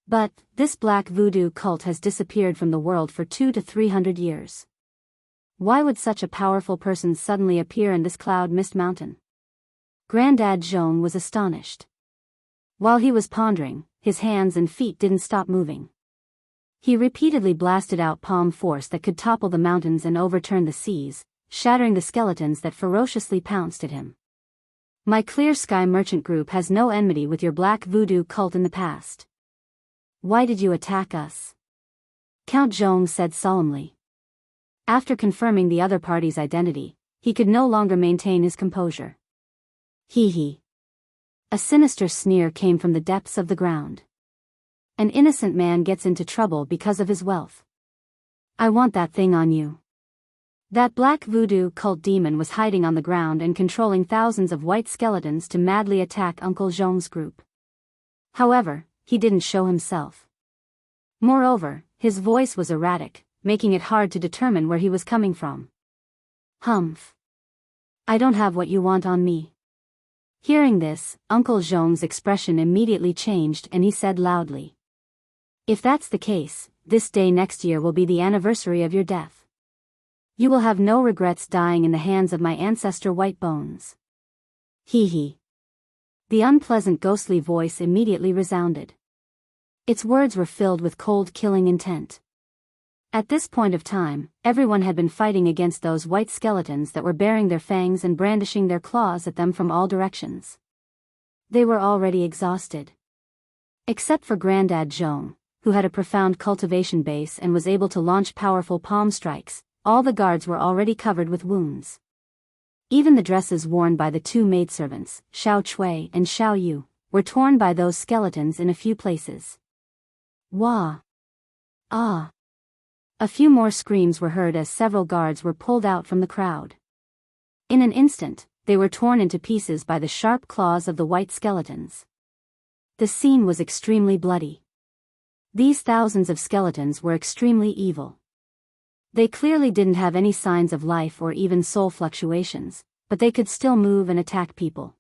But, this black voodoo cult has disappeared from the world for 200 to 300 years. Why would such a powerful person suddenly appear in this cloud mist mountain? Granddad Zhong was astonished. While he was pondering, his hands and feet didn't stop moving. He repeatedly blasted out palm force that could topple the mountains and overturn the seas, shattering the skeletons that ferociously pounced at him. My Clear Sky Merchant Group has no enmity with your black voodoo cult in the past. Why did you attack us? Count Zhong said solemnly. After confirming the other party's identity, he could no longer maintain his composure. Hee hee. A sinister sneer came from the depths of the ground. An innocent man gets into trouble because of his wealth. I want that thing on you. That black voodoo cult demon was hiding on the ground and controlling thousands of white skeletons to madly attack Uncle Zhong's group. However, he didn't show himself. Moreover, his voice was erratic, making it hard to determine where he was coming from. Humph. I don't have what you want on me. Hearing this, Uncle Zhong's expression immediately changed and he said loudly. If that's the case, this day next year will be the anniversary of your death. You will have no regrets dying in the hands of my ancestor White Bones. Hee hee. The unpleasant ghostly voice immediately resounded. Its words were filled with cold killing intent. At this point of time, everyone had been fighting against those white skeletons that were baring their fangs and brandishing their claws at them from all directions. They were already exhausted. Except for Granddad Zhong, who had a profound cultivation base and was able to launch powerful palm strikes, all the guards were already covered with wounds. Even the dresses worn by the two maidservants, Xiao Chui and Xiao Yu, were torn by those skeletons in a few places. Wah! Ah! A few more screams were heard as several guards were pulled out from the crowd. In an instant, they were torn into pieces by the sharp claws of the white skeletons. The scene was extremely bloody. These thousands of skeletons were extremely evil. They clearly didn't have any signs of life or even soul fluctuations, but they could still move and attack people.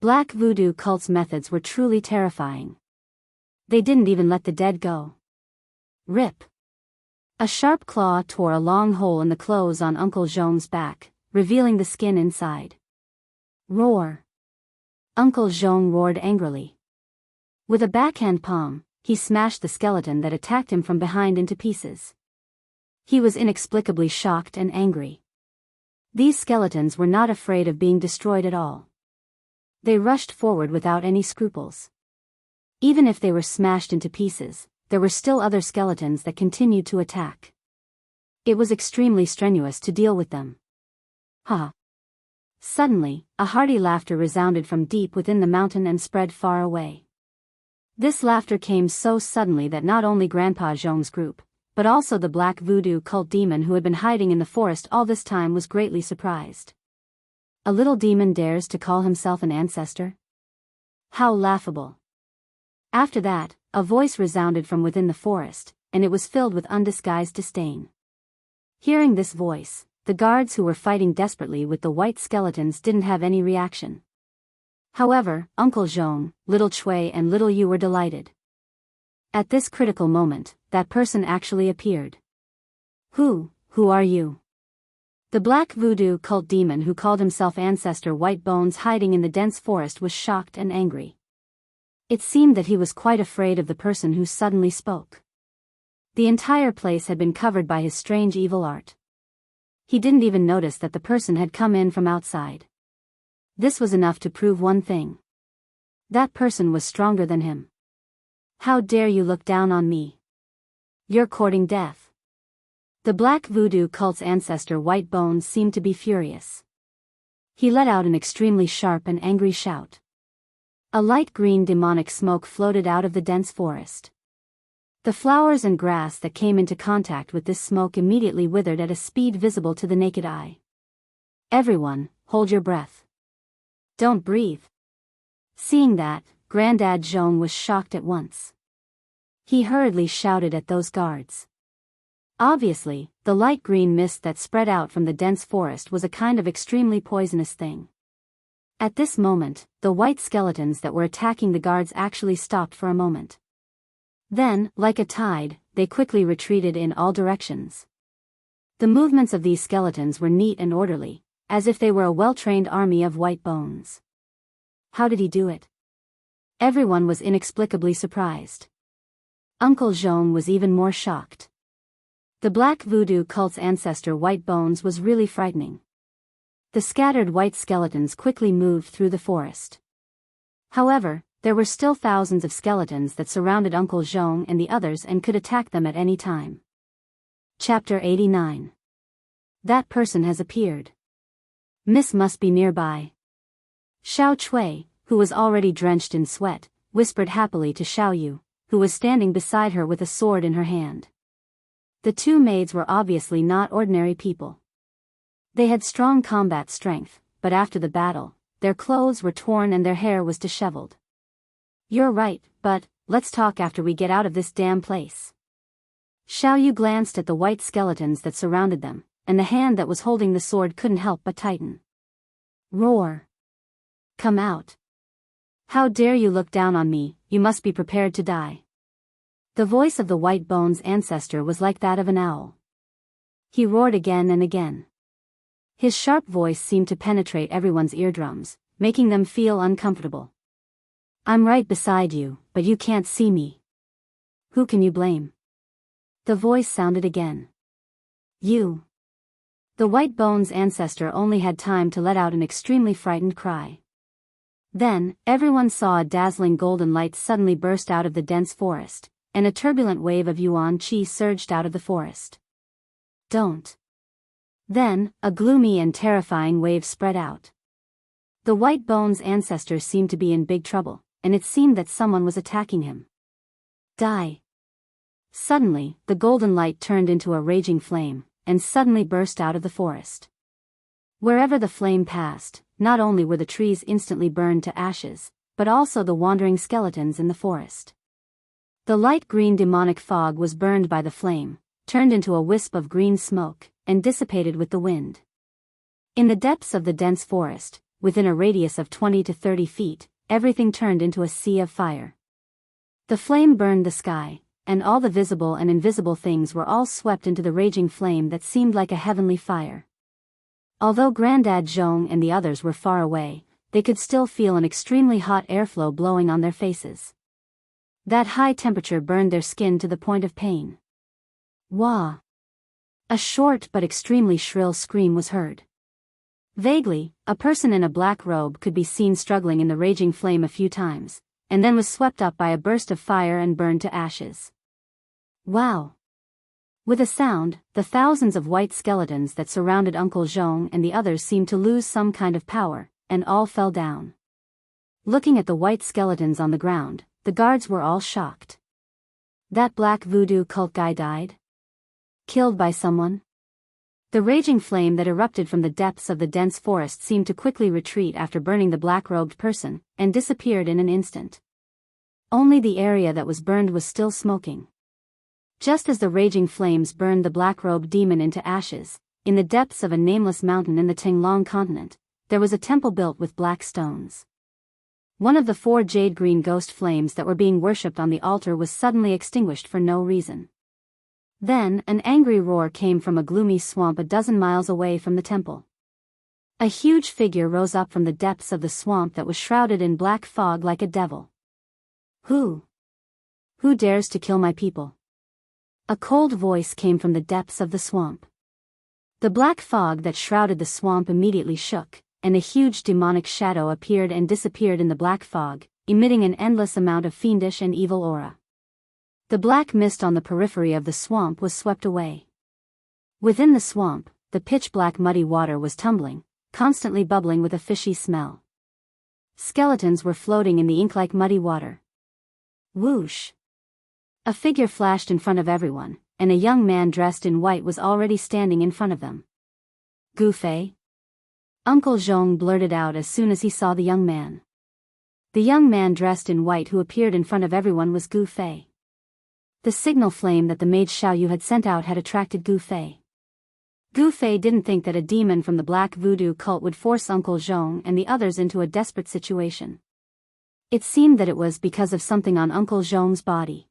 Black voodoo cult's methods were truly terrifying. They didn't even let the dead go. Rip. A sharp claw tore a long hole in the clothes on Uncle Zhong's back, revealing the skin inside. Roar. Uncle Zhong roared angrily. With a backhand palm, he smashed the skeleton that attacked him from behind into pieces. He was inexplicably shocked and angry. These skeletons were not afraid of being destroyed at all. They rushed forward without any scruples. Even if they were smashed into pieces, there were still other skeletons that continued to attack. It was extremely strenuous to deal with them. Ha! Suddenly, a hearty laughter resounded from deep within the mountain and spread far away. This laughter came so suddenly that not only Grandpa Zhong's group, but also the black voodoo cult demon who had been hiding in the forest all this time was greatly surprised. A little demon dares to call himself an ancestor? How laughable! After that, a voice resounded from within the forest, and it was filled with undisguised disdain. Hearing this voice, the guards who were fighting desperately with the white skeletons didn't have any reaction. However, Uncle Zhong, Little Chui and Little Yu were delighted. At this critical moment, that person actually appeared. Who are you? The black voodoo cult demon who called himself Ancestor White Bones hiding in the dense forest was shocked and angry. It seemed that he was quite afraid of the person who suddenly spoke. The entire place had been covered by his strange evil art. He didn't even notice that the person had come in from outside. This was enough to prove one thing. That person was stronger than him. How dare you look down on me? You're courting death. The black voodoo cult's ancestor White Bones seemed to be furious. He let out an extremely sharp and angry shout. A light green demonic smoke floated out of the dense forest. The flowers and grass that came into contact with this smoke immediately withered at a speed visible to the naked eye. Everyone, hold your breath. Don't breathe. Seeing that, Grandad Zhong was shocked at once. He hurriedly shouted at those guards. Obviously, the light green mist that spread out from the dense forest was a kind of extremely poisonous thing. At this moment, the white skeletons that were attacking the guards actually stopped for a moment. Then, like a tide, they quickly retreated in all directions. The movements of these skeletons were neat and orderly, as if they were a well-trained army of white bones. How did he do it? Everyone was inexplicably surprised. Uncle Zhong was even more shocked. The black voodoo cult's ancestor White Bones was really frightening. The scattered white skeletons quickly moved through the forest. However, there were still thousands of skeletons that surrounded Uncle Zhong and the others and could attack them at any time. Chapter 89. That person has appeared. Miss must be nearby. Xiao Chui, who was already drenched in sweat, whispered happily to Xiao Yu, who was standing beside her with a sword in her hand. The two maids were obviously not ordinary people. They had strong combat strength, but after the battle, their clothes were torn and their hair was disheveled. You're right, but let's talk after we get out of this damn place. Xiao Yu glanced at the white skeletons that surrounded them, and the hand that was holding the sword couldn't help but tighten. Roar! Come out! How dare you look down on me, you must be prepared to die. The voice of the White Bones ancestor was like that of an owl. He roared again and again. His sharp voice seemed to penetrate everyone's eardrums, making them feel uncomfortable. I'm right beside you, but you can't see me. Who can you blame? The voice sounded again. You. The White Bones ancestor only had time to let out an extremely frightened cry. Then, everyone saw a dazzling golden light suddenly burst out of the dense forest, and a turbulent wave of yuan qi surged out of the forest. Don't. Then, a gloomy and terrifying wave spread out. The White Bones ancestor seemed to be in big trouble, and it seemed that someone was attacking him. Die. Suddenly, the golden light turned into a raging flame, and suddenly burst out of the forest. Wherever the flame passed, not only were the trees instantly burned to ashes, but also the wandering skeletons in the forest. The light green demonic fog was burned by the flame, turned into a wisp of green smoke, and dissipated with the wind. In the depths of the dense forest, within a radius of 20 to 30 feet, everything turned into a sea of fire. The flame burned the sky, and all the visible and invisible things were all swept into the raging flame that seemed like a heavenly fire. Although Grandad Zhong and the others were far away, they could still feel an extremely hot airflow blowing on their faces. That high temperature burned their skin to the point of pain. Wah! A short but extremely shrill scream was heard. Vaguely, a person in a black robe could be seen struggling in the raging flame a few times, and then was swept up by a burst of fire and burned to ashes. Wow! With a sound, the thousands of white skeletons that surrounded Uncle Zhong and the others seemed to lose some kind of power, and all fell down. Looking at the white skeletons on the ground, the guards were all shocked. That black voodoo cult guy died? Killed by someone? The raging flame that erupted from the depths of the dense forest seemed to quickly retreat after burning the black-robed person, and disappeared in an instant. Only the area that was burned was still smoking. Just as the raging flames burned the black-robed demon into ashes, in the depths of a nameless mountain in the Tinglong continent, there was a temple built with black stones. One of the 4 jade-green ghost flames that were being worshipped on the altar was suddenly extinguished for no reason. Then, an angry roar came from a gloomy swamp a dozen miles away from the temple. A huge figure rose up from the depths of the swamp that was shrouded in black fog like a devil. Who dares to kill my people? A cold voice came from the depths of the swamp. The black fog that shrouded the swamp immediately shook, and a huge demonic shadow appeared and disappeared in the black fog, emitting an endless amount of fiendish and evil aura. The black mist on the periphery of the swamp was swept away. Within the swamp, the pitch-black muddy water was tumbling, constantly bubbling with a fishy smell. Skeletons were floating in the ink-like muddy water. Whoosh! A figure flashed in front of everyone, and a young man dressed in white was already standing in front of them. Gu Fei? Uncle Zhong blurted out as soon as he saw the young man. The young man dressed in white who appeared in front of everyone was Gu Fei. The signal flame that the mage Xiaoyu had sent out had attracted Gu Fei. Gu Fei didn't think that a demon from the black voodoo cult would force Uncle Zhong and the others into a desperate situation. It seemed that it was because of something on Uncle Zhong's body.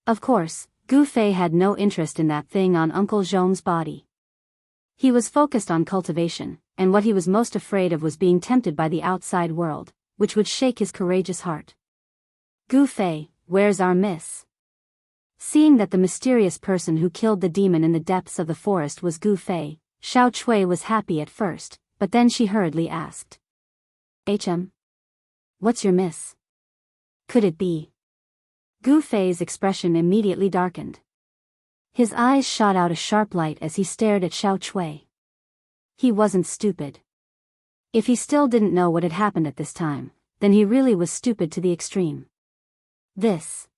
Of course, Gu Fei had no interest in that thing on Uncle Zhong's body. He was focused on cultivation, and what he was most afraid of was being tempted by the outside world, which would shake his courageous heart. Gu Fei, where's our miss? Seeing that the mysterious person who killed the demon in the depths of the forest was Gu Fei, Xiao Chui was happy at first, but then she hurriedly asked. "HM? What's your miss? Could it be?" Gu Fei's expression immediately darkened. His eyes shot out a sharp light as he stared at Xiao Chui. He wasn't stupid. If he still didn't know what had happened at this time, then he really was stupid to the extreme. This.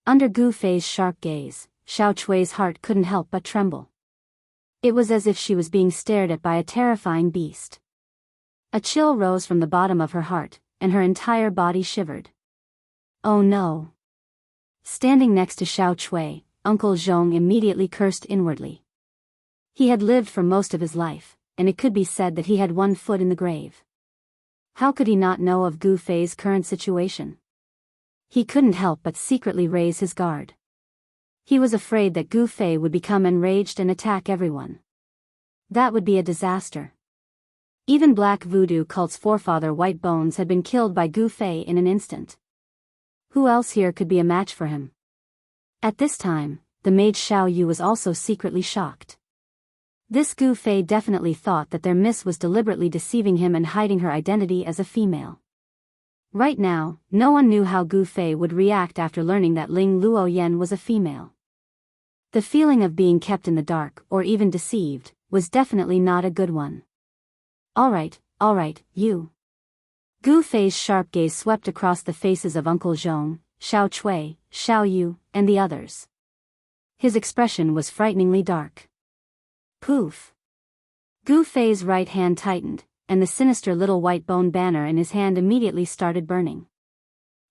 Under Gu Fei's sharp gaze, Xiao Chui's heart couldn't help but tremble. It was as if she was being stared at by a terrifying beast. A chill rose from the bottom of her heart, and her entire body shivered. Oh no. Standing next to Xiao Chui, Uncle Zhong immediately cursed inwardly. He had lived for most of his life, and it could be said that he had one foot in the grave. How could he not know of Gu Fei's current situation? He couldn't help but secretly raise his guard. He was afraid that Gu Fei would become enraged and attack everyone. That would be a disaster. Even Black Voodoo cult's forefather White Bones had been killed by Gu Fei in an instant. Who else here could be a match for him? At this time, the mage Xiaoyu was also secretly shocked. This Gu Fei definitely thought that their miss was deliberately deceiving him and hiding her identity as a female. Right now, no one knew how Gu Fei would react after learning that Ling Luoyan was a female. The feeling of being kept in the dark, or even deceived, was definitely not a good one. Alright, you. Gu Fei's sharp gaze swept across the faces of Uncle Zhong, Xiao Chui, Xiaoyu, and the others. His expression was frighteningly dark. Poof! Gu Fei's right hand tightened, and the sinister little white bone banner in his hand immediately started burning.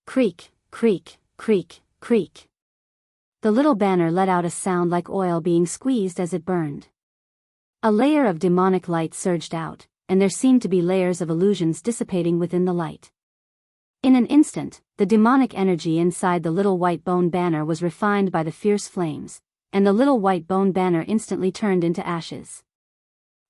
Creak, creak, creak, creak. The little banner let out a sound like oil being squeezed as it burned. A layer of demonic light surged out, and there seemed to be layers of illusions dissipating within the light. In an instant, the demonic energy inside the little white bone banner was refined by the fierce flames, and the little white bone banner instantly turned into ashes.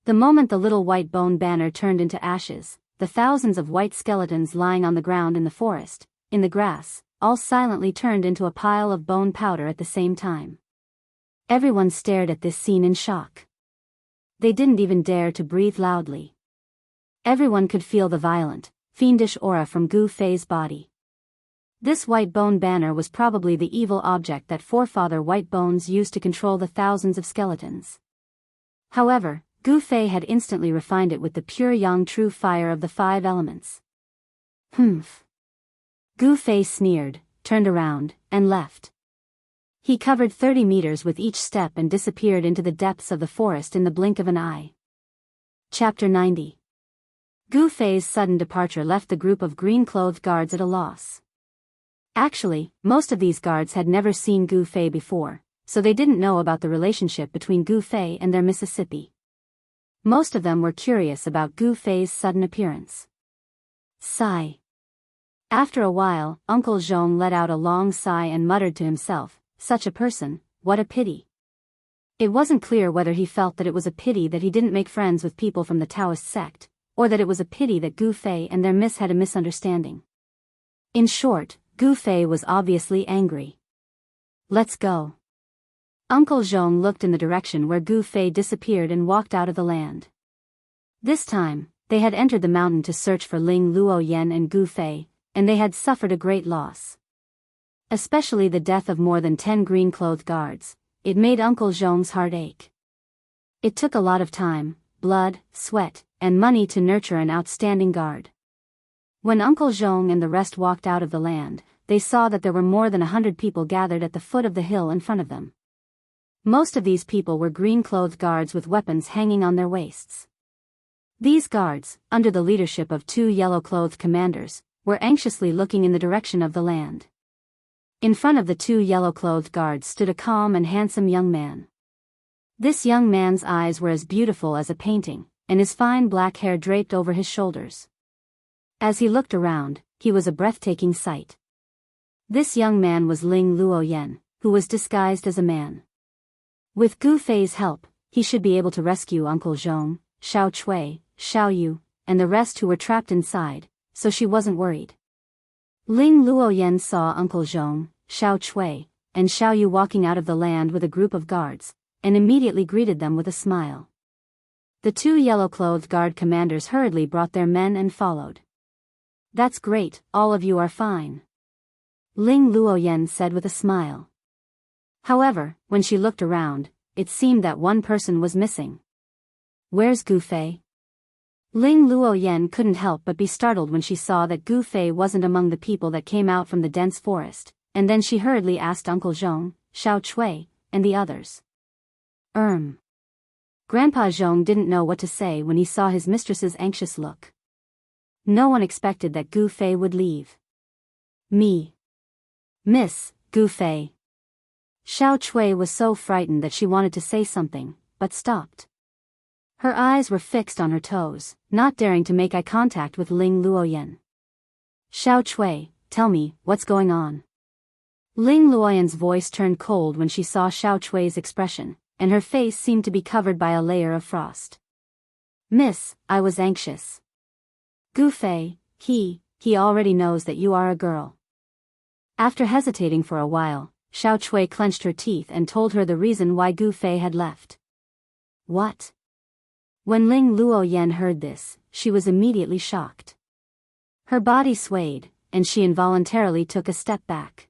The moment the little white bone banner turned into ashes, the thousands of white skeletons lying on the ground in the forest, in the grass, all silently turned into a pile of bone powder at the same time. Everyone stared at this scene in shock. They didn't even dare to breathe loudly. Everyone could feel the violent, fiendish aura from Gu Fei's body. This white bone banner was probably the evil object that forefather White Bones used to control the thousands of skeletons. However, Gu Fei had instantly refined it with the pure yang true fire of the 5 elements. Humph. Gu Fei sneered, turned around, and left. He covered 30 meters with each step and disappeared into the depths of the forest in the blink of an eye. Chapter 90. Gu Fei's sudden departure left the group of green-clothed guards at a loss. Actually, most of these guards had never seen Gu Fei before, so they didn't know about the relationship between Gu Fei and their Mississippi. Most of them were curious about Gu Fei's sudden appearance. Sigh. After a while, Uncle Zhong let out a long sigh and muttered to himself, "Such a person, what a pity." It wasn't clear whether he felt that it was a pity that he didn't make friends with people from the Taoist sect, or that it was a pity that Gu Fei and their miss had a misunderstanding. In short, Gu Fei was obviously angry. "Let's go." Uncle Zhong looked in the direction where Gu Fei disappeared and walked out of the land. This time, they had entered the mountain to search for Ling Luoyen and Gu Fei, and they had suffered a great loss. Especially the death of more than 10 green-clothed guards. It made Uncle Zhong's heart ache. It took a lot of time, blood, sweat, and money to nurture an outstanding guard. When Uncle Zhong and the rest walked out of the land, they saw that there were more than 100 people gathered at the foot of the hill in front of them. Most of these people were green-clothed guards with weapons hanging on their waists. These guards, under the leadership of 2 yellow-clothed commanders, were anxiously looking in the direction of the land. In front of the 2 yellow-clothed guards stood a calm and handsome young man. This young man's eyes were as beautiful as a painting, and his fine black hair draped over his shoulders. As he looked around, he was a breathtaking sight. This young man was Ling Luoyen, who was disguised as a man. With Gu Fei's help, he should be able to rescue Uncle Zhong, Xiao Chui, Xiao Yu, and the rest who were trapped inside, so she wasn't worried. Ling Luoyen saw Uncle Zhong, Xiao Chui, and Xiao Yu walking out of the land with a group of guards, and immediately greeted them with a smile. The 2 yellow-clothed guard commanders hurriedly brought their men and followed. "That's great, all of you are fine," Ling Luoyen said with a smile. However, when she looked around, it seemed that one person was missing. "Where's Gu Fei?" Ling Luoyen couldn't help but be startled when she saw that Gu Fei wasn't among the people that came out from the dense forest, and then she hurriedly asked Uncle Zhong, Xiao Chui, and the others. Grandpa Zhong didn't know what to say when he saw his mistress's anxious look. No one expected that Gu Fei would leave. "Me. Miss, Gu Fei." Xiao Chui was so frightened that she wanted to say something, but stopped. Her eyes were fixed on her toes, not daring to make eye contact with Ling Luoyen. "Xiao Chui, tell me, what's going on?" Ling Luoyen's voice turned cold when she saw Xiao Chui's expression, and her face seemed to be covered by a layer of frost. "Miss, I was anxious. Gu Fei, he already knows that you are a girl." After hesitating for a while, Xiao Chui clenched her teeth and told her the reason why Gu Fei had left. "What?" When Ling Luoyen heard this, she was immediately shocked. Her body swayed, and she involuntarily took a step back.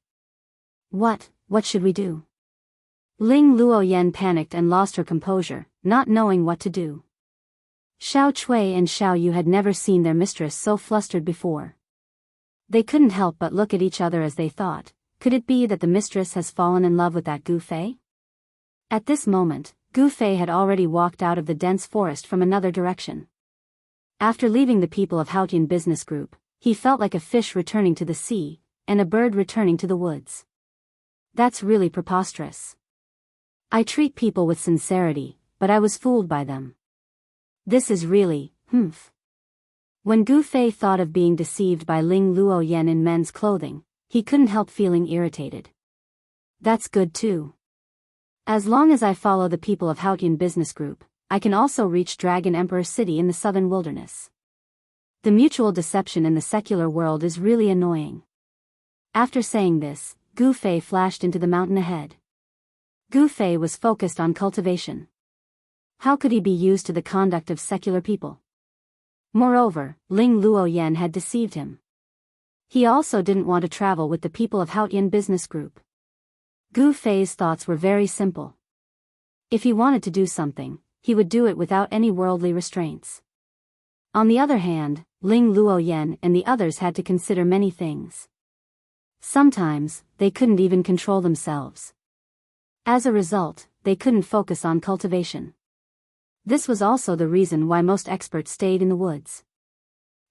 What should we do?" Ling Luoyen panicked and lost her composure, not knowing what to do. Xiao Chui and Xiao Yu had never seen their mistress so flustered before. They couldn't help but look at each other as they thought, could it be that the mistress has fallen in love with that Gu Fei? At this moment, Gu Fei had already walked out of the dense forest from another direction. After leaving the people of Haotian business group, he felt like a fish returning to the sea, and a bird returning to the woods. That's really preposterous. I treat people with sincerity, but I was fooled by them. This is really, When Gu Fei thought of being deceived by Ling Luoyen in men's clothing, he couldn't help feeling irritated. That's good too. As long as I follow the people of Haotian business group, I can also reach Dragon Emperor City in the southern wilderness. The mutual deception in the secular world is really annoying. After saying this, Gu Fei flashed into the mountain ahead. Gu Fei was focused on cultivation. How could he be used to the conduct of secular people? Moreover, Ling Luoyen had deceived him. He also didn't want to travel with the people of Haotian business group. Gu Fei's thoughts were very simple. If he wanted to do something, he would do it without any worldly restraints. On the other hand, Ling Luoyan and the others had to consider many things. Sometimes, they couldn't even control themselves. As a result, they couldn't focus on cultivation. This was also the reason why most experts stayed in the woods.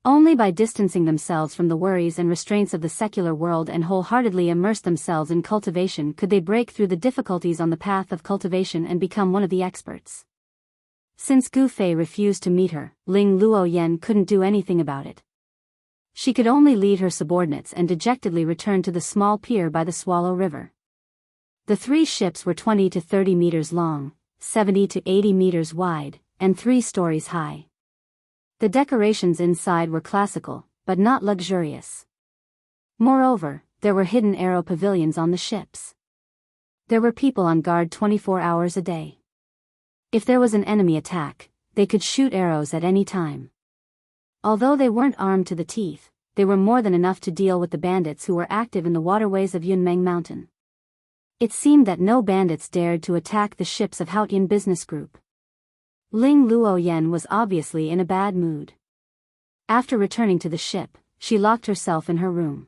Only by distancing themselves from the worries and restraints of the secular world and wholeheartedly immerse themselves in cultivation could they break through the difficulties on the path of cultivation and become one of the experts. Since Gu Fei refused to meet her, Ling Luoyan couldn't do anything about it. She could only lead her subordinates and dejectedly return to the small pier by the Swallow River. The 3 ships were 20 to 30 meters long, 70 to 80 meters wide, and 3 stories high. The decorations inside were classical, but not luxurious. Moreover, there were hidden aero pavilions on the ships. There were people on guard 24 hours a day. If there was an enemy attack, they could shoot arrows at any time. Although they weren't armed to the teeth, they were more than enough to deal with the bandits who were active in the waterways of Yunmeng Mountain. It seemed that no bandits dared to attack the ships of Haotian business group. Ling Luoyan was obviously in a bad mood. After returning to the ship, she locked herself in her room.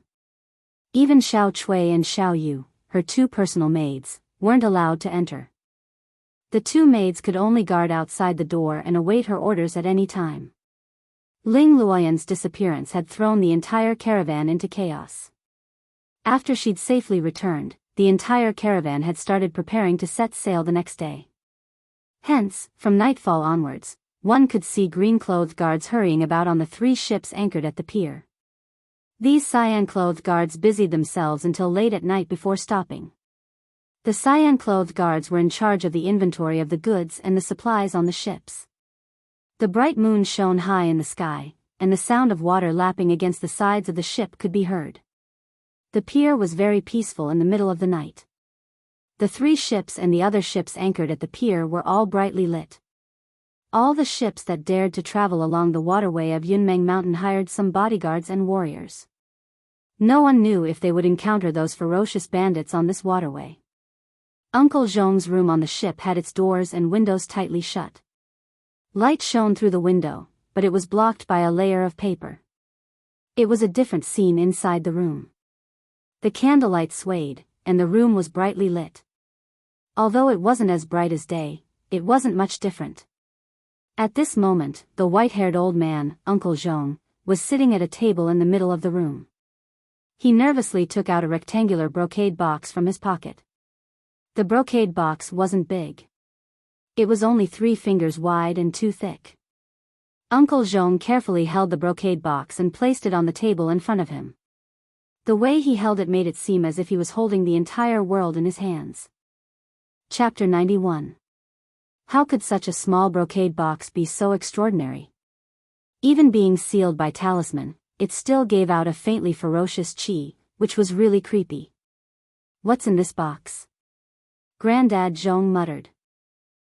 Even Xiao Chui and Xiao Yu, her 2 personal maids, weren't allowed to enter. The 2 maids could only guard outside the door and await her orders at any time. Ling Luoyan's disappearance had thrown the entire caravan into chaos. After she'd safely returned, the entire caravan had started preparing to set sail the next day. Hence, from nightfall onwards, one could see green-clothed guards hurrying about on the 3 ships anchored at the pier. These cyan-clothed guards busied themselves until late at night before stopping. The cyan-clothed guards were in charge of the inventory of the goods and the supplies on the ships. The bright moon shone high in the sky, and the sound of water lapping against the sides of the ship could be heard. The pier was very peaceful in the middle of the night. The 3 ships and the other ships anchored at the pier were all brightly lit. All the ships that dared to travel along the waterway of Yunmeng Mountain hired some bodyguards and warriors. No one knew if they would encounter those ferocious bandits on this waterway. Uncle Zhong's room on the ship had its doors and windows tightly shut. Light shone through the window, but it was blocked by a layer of paper. It was a different scene inside the room. The candlelight swayed, and the room was brightly lit. Although it wasn't as bright as day, it wasn't much different. At this moment, the white-haired old man, Uncle Zhong, was sitting at a table in the middle of the room. He nervously took out a rectangular brocade box from his pocket. The brocade box wasn't big. It was only 3 fingers wide and 2 thick. Uncle Zhong carefully held the brocade box and placed it on the table in front of him. The way he held it made it seem as if he was holding the entire world in his hands. Chapter 91. How could such a small brocade box be so extraordinary? Even being sealed by talisman, it still gave out a faintly ferocious qi, which was really creepy. What's in this box? Granddad Zhong muttered.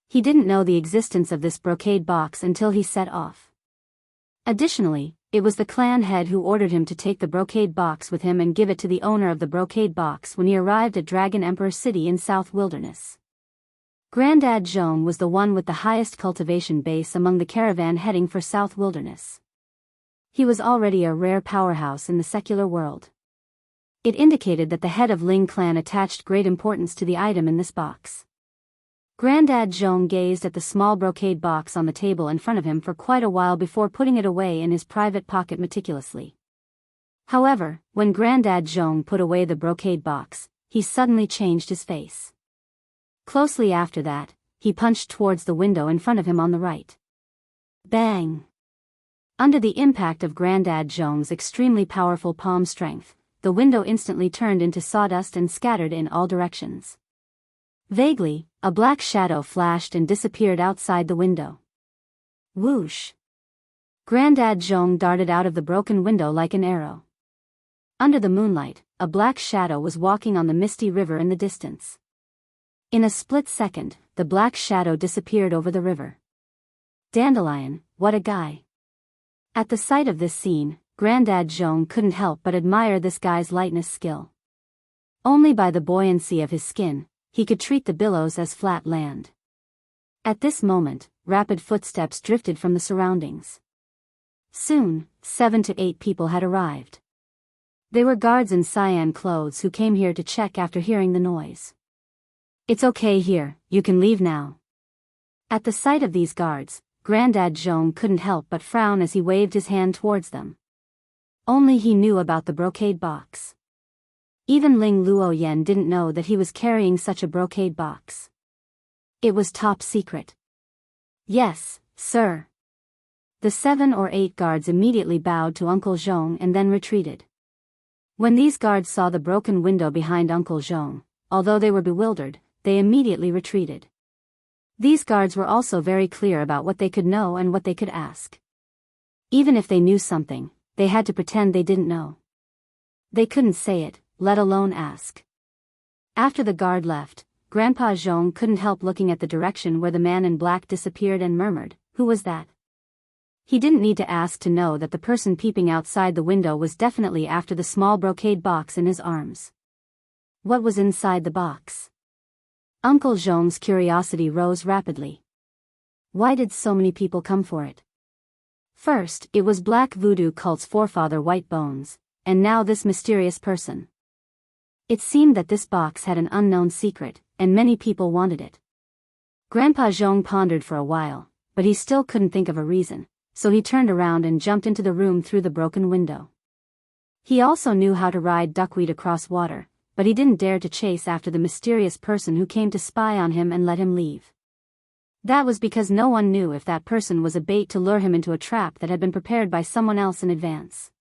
He didn't know the existence of this brocade box until he set off. Additionally, it was the clan head who ordered him to take the brocade box with him and give it to the owner of the brocade box when he arrived at Dragon Emperor City in South Wilderness. Granddad Zhong was the one with the highest cultivation base among the caravan heading for South Wilderness. He was already a rare powerhouse in the secular world. It indicated that the head of Ling clan attached great importance to the item in this box. Granddad Zhong gazed at the small brocade box on the table in front of him for quite a while before putting it away in his private pocket meticulously. However, when Granddad Zhong put away the brocade box, he suddenly changed his face. Closely after that, he punched towards the window in front of him on the right. Bang! Under the impact of Granddad Zhong's extremely powerful palm strength, the window instantly turned into sawdust and scattered in all directions. Vaguely, a black shadow flashed and disappeared outside the window. Whoosh! Granddad Zhong darted out of the broken window like an arrow. Under the moonlight, a black shadow was walking on the misty river in the distance. In a split second, the black shadow disappeared over the river. Dandelion, what a guy! At the sight of this scene, Grandad Zhong couldn't help but admire this guy's lightness skill. Only by the buoyancy of his skin, he could treat the billows as flat land. At this moment, rapid footsteps drifted from the surroundings. Soon, 7 to 8 people had arrived. They were guards in cyan clothes who came here to check after hearing the noise. "It's okay here, you can leave now." At the sight of these guards, Grandad Zhong couldn't help but frown as he waved his hand towards them. Only he knew about the brocade box. Even Ling Luoyan didn't know that he was carrying such a brocade box. It was top secret. "Yes, sir." The 7 or 8 guards immediately bowed to Uncle Zhong and then retreated. When these guards saw the broken window behind Uncle Zhong, although they were bewildered, they immediately retreated. These guards were also very clear about what they could know and what they could ask. Even if they knew something, they had to pretend they didn't know. They couldn't say it, let alone ask. After the guard left, Grandpa Zhong couldn't help looking at the direction where the man in black disappeared and murmured, "Who was that?" He didn't need to ask to know that the person peeping outside the window was definitely after the small brocade box in his arms. What was inside the box? Uncle Zhong's curiosity rose rapidly. Why did so many people come for it? First, it was Black Voodoo cult's forefather White Bones, and now this mysterious person. It seemed that this box had an unknown secret, and many people wanted it. Grandpa Zhong pondered for a while, but he still couldn't think of a reason, so he turned around and jumped into the room through the broken window. He also knew how to ride duckweed across water, but he didn't dare to chase after the mysterious person who came to spy on him and let him leave. That was because no one knew if that person was a bait to lure him into a trap that had been prepared by someone else in advance.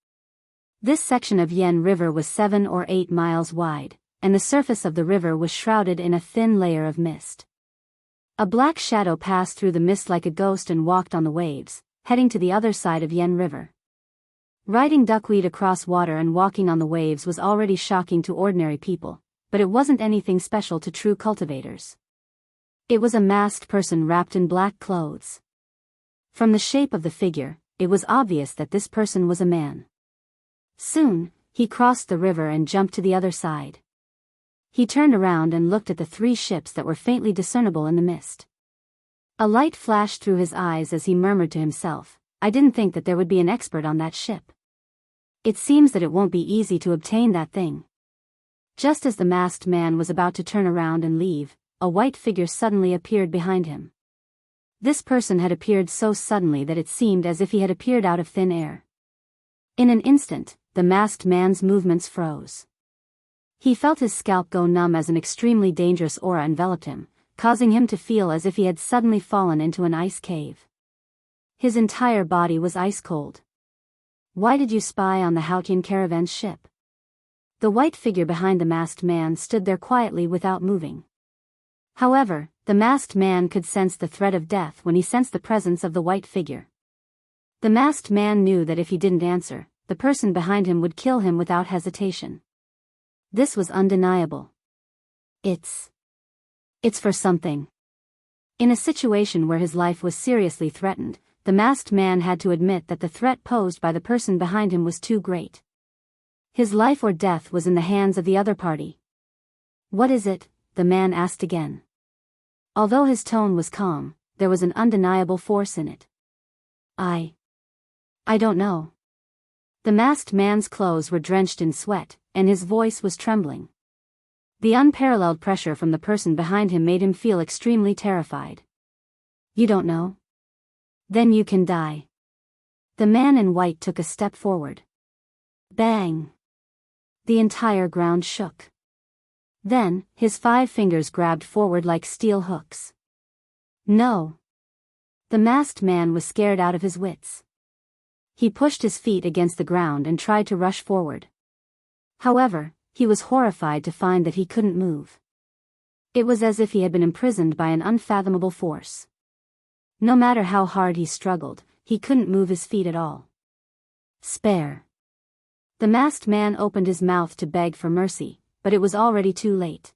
This section of Yen River was 7 or 8 miles wide, and the surface of the river was shrouded in a thin layer of mist. A black shadow passed through the mist like a ghost and walked on the waves, heading to the other side of Yen River. Riding duckweed across water and walking on the waves was already shocking to ordinary people, but it wasn't anything special to true cultivators. It was a masked person wrapped in black clothes. From the shape of the figure, it was obvious that this person was a man. Soon, he crossed the river and jumped to the other side. He turned around and looked at the 3 ships that were faintly discernible in the mist. A light flashed through his eyes as he murmured to himself, "I didn't think that there would be an expert on that ship. It seems that it won't be easy to obtain that thing." Just as the masked man was about to turn around and leave, a white figure suddenly appeared behind him. This person had appeared so suddenly that it seemed as if he had appeared out of thin air. In an instant, the masked man's movements froze. He felt his scalp go numb as an extremely dangerous aura enveloped him, causing him to feel as if he had suddenly fallen into an ice cave. His entire body was ice cold. "Why did you spy on the Haotian caravan's ship?" The white figure behind the masked man stood there quietly without moving. However, the masked man could sense the threat of death when he sensed the presence of the white figure. The masked man knew that if he didn't answer, the person behind him would kill him without hesitation. This was undeniable. It's for something." In a situation where his life was seriously threatened, the masked man had to admit that the threat posed by the person behind him was too great. His life or death was in the hands of the other party. "What is it?" the man asked again. Although his tone was calm, there was an undeniable force in it. I don't know." The masked man's clothes were drenched in sweat, and his voice was trembling. The unparalleled pressure from the person behind him made him feel extremely terrified. "You don't know? Then you can die." The man in white took a step forward. Bang! The entire ground shook. Then, his 5 fingers grabbed forward like steel hooks. "No!" The masked man was scared out of his wits. He pushed his feet against the ground and tried to rush forward. However, he was horrified to find that he couldn't move. It was as if he had been imprisoned by an unfathomable force. No matter how hard he struggled, he couldn't move his feet at all. "Spare." The masked man opened his mouth to beg for mercy, but it was already too late.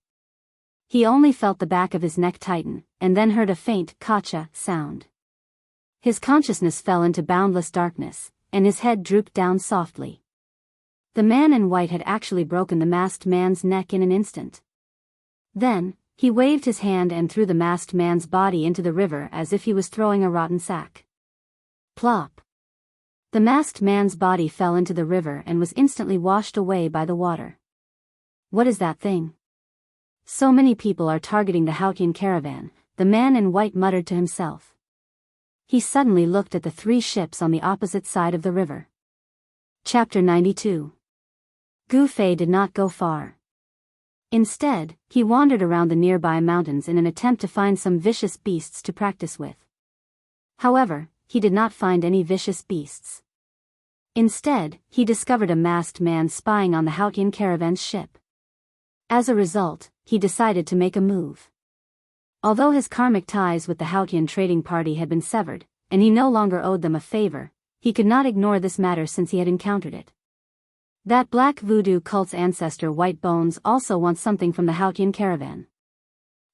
He only felt the back of his neck tighten, and then heard a faint "kacha" sound. His consciousness fell into boundless darkness, and his head drooped down softly. The man in white had actually broken the masked man's neck in an instant. Then, he waved his hand and threw the masked man's body into the river as if he was throwing a rotten sack. Plop! The masked man's body fell into the river and was instantly washed away by the water. What is that thing? So many people are targeting the Haotian caravan, the man in white muttered to himself. He suddenly looked at the 3 ships on the opposite side of the river. Chapter 92. Gu Fei did not go far. Instead, he wandered around the nearby mountains in an attempt to find some vicious beasts to practice with. However, he did not find any vicious beasts. Instead, he discovered a masked man spying on the Haotian caravan's ship. As a result, he decided to make a move. Although his karmic ties with the Haotian trading party had been severed, and he no longer owed them a favor, he could not ignore this matter since he had encountered it. That black voodoo cult's ancestor White Bones also wants something from the Haotian caravan.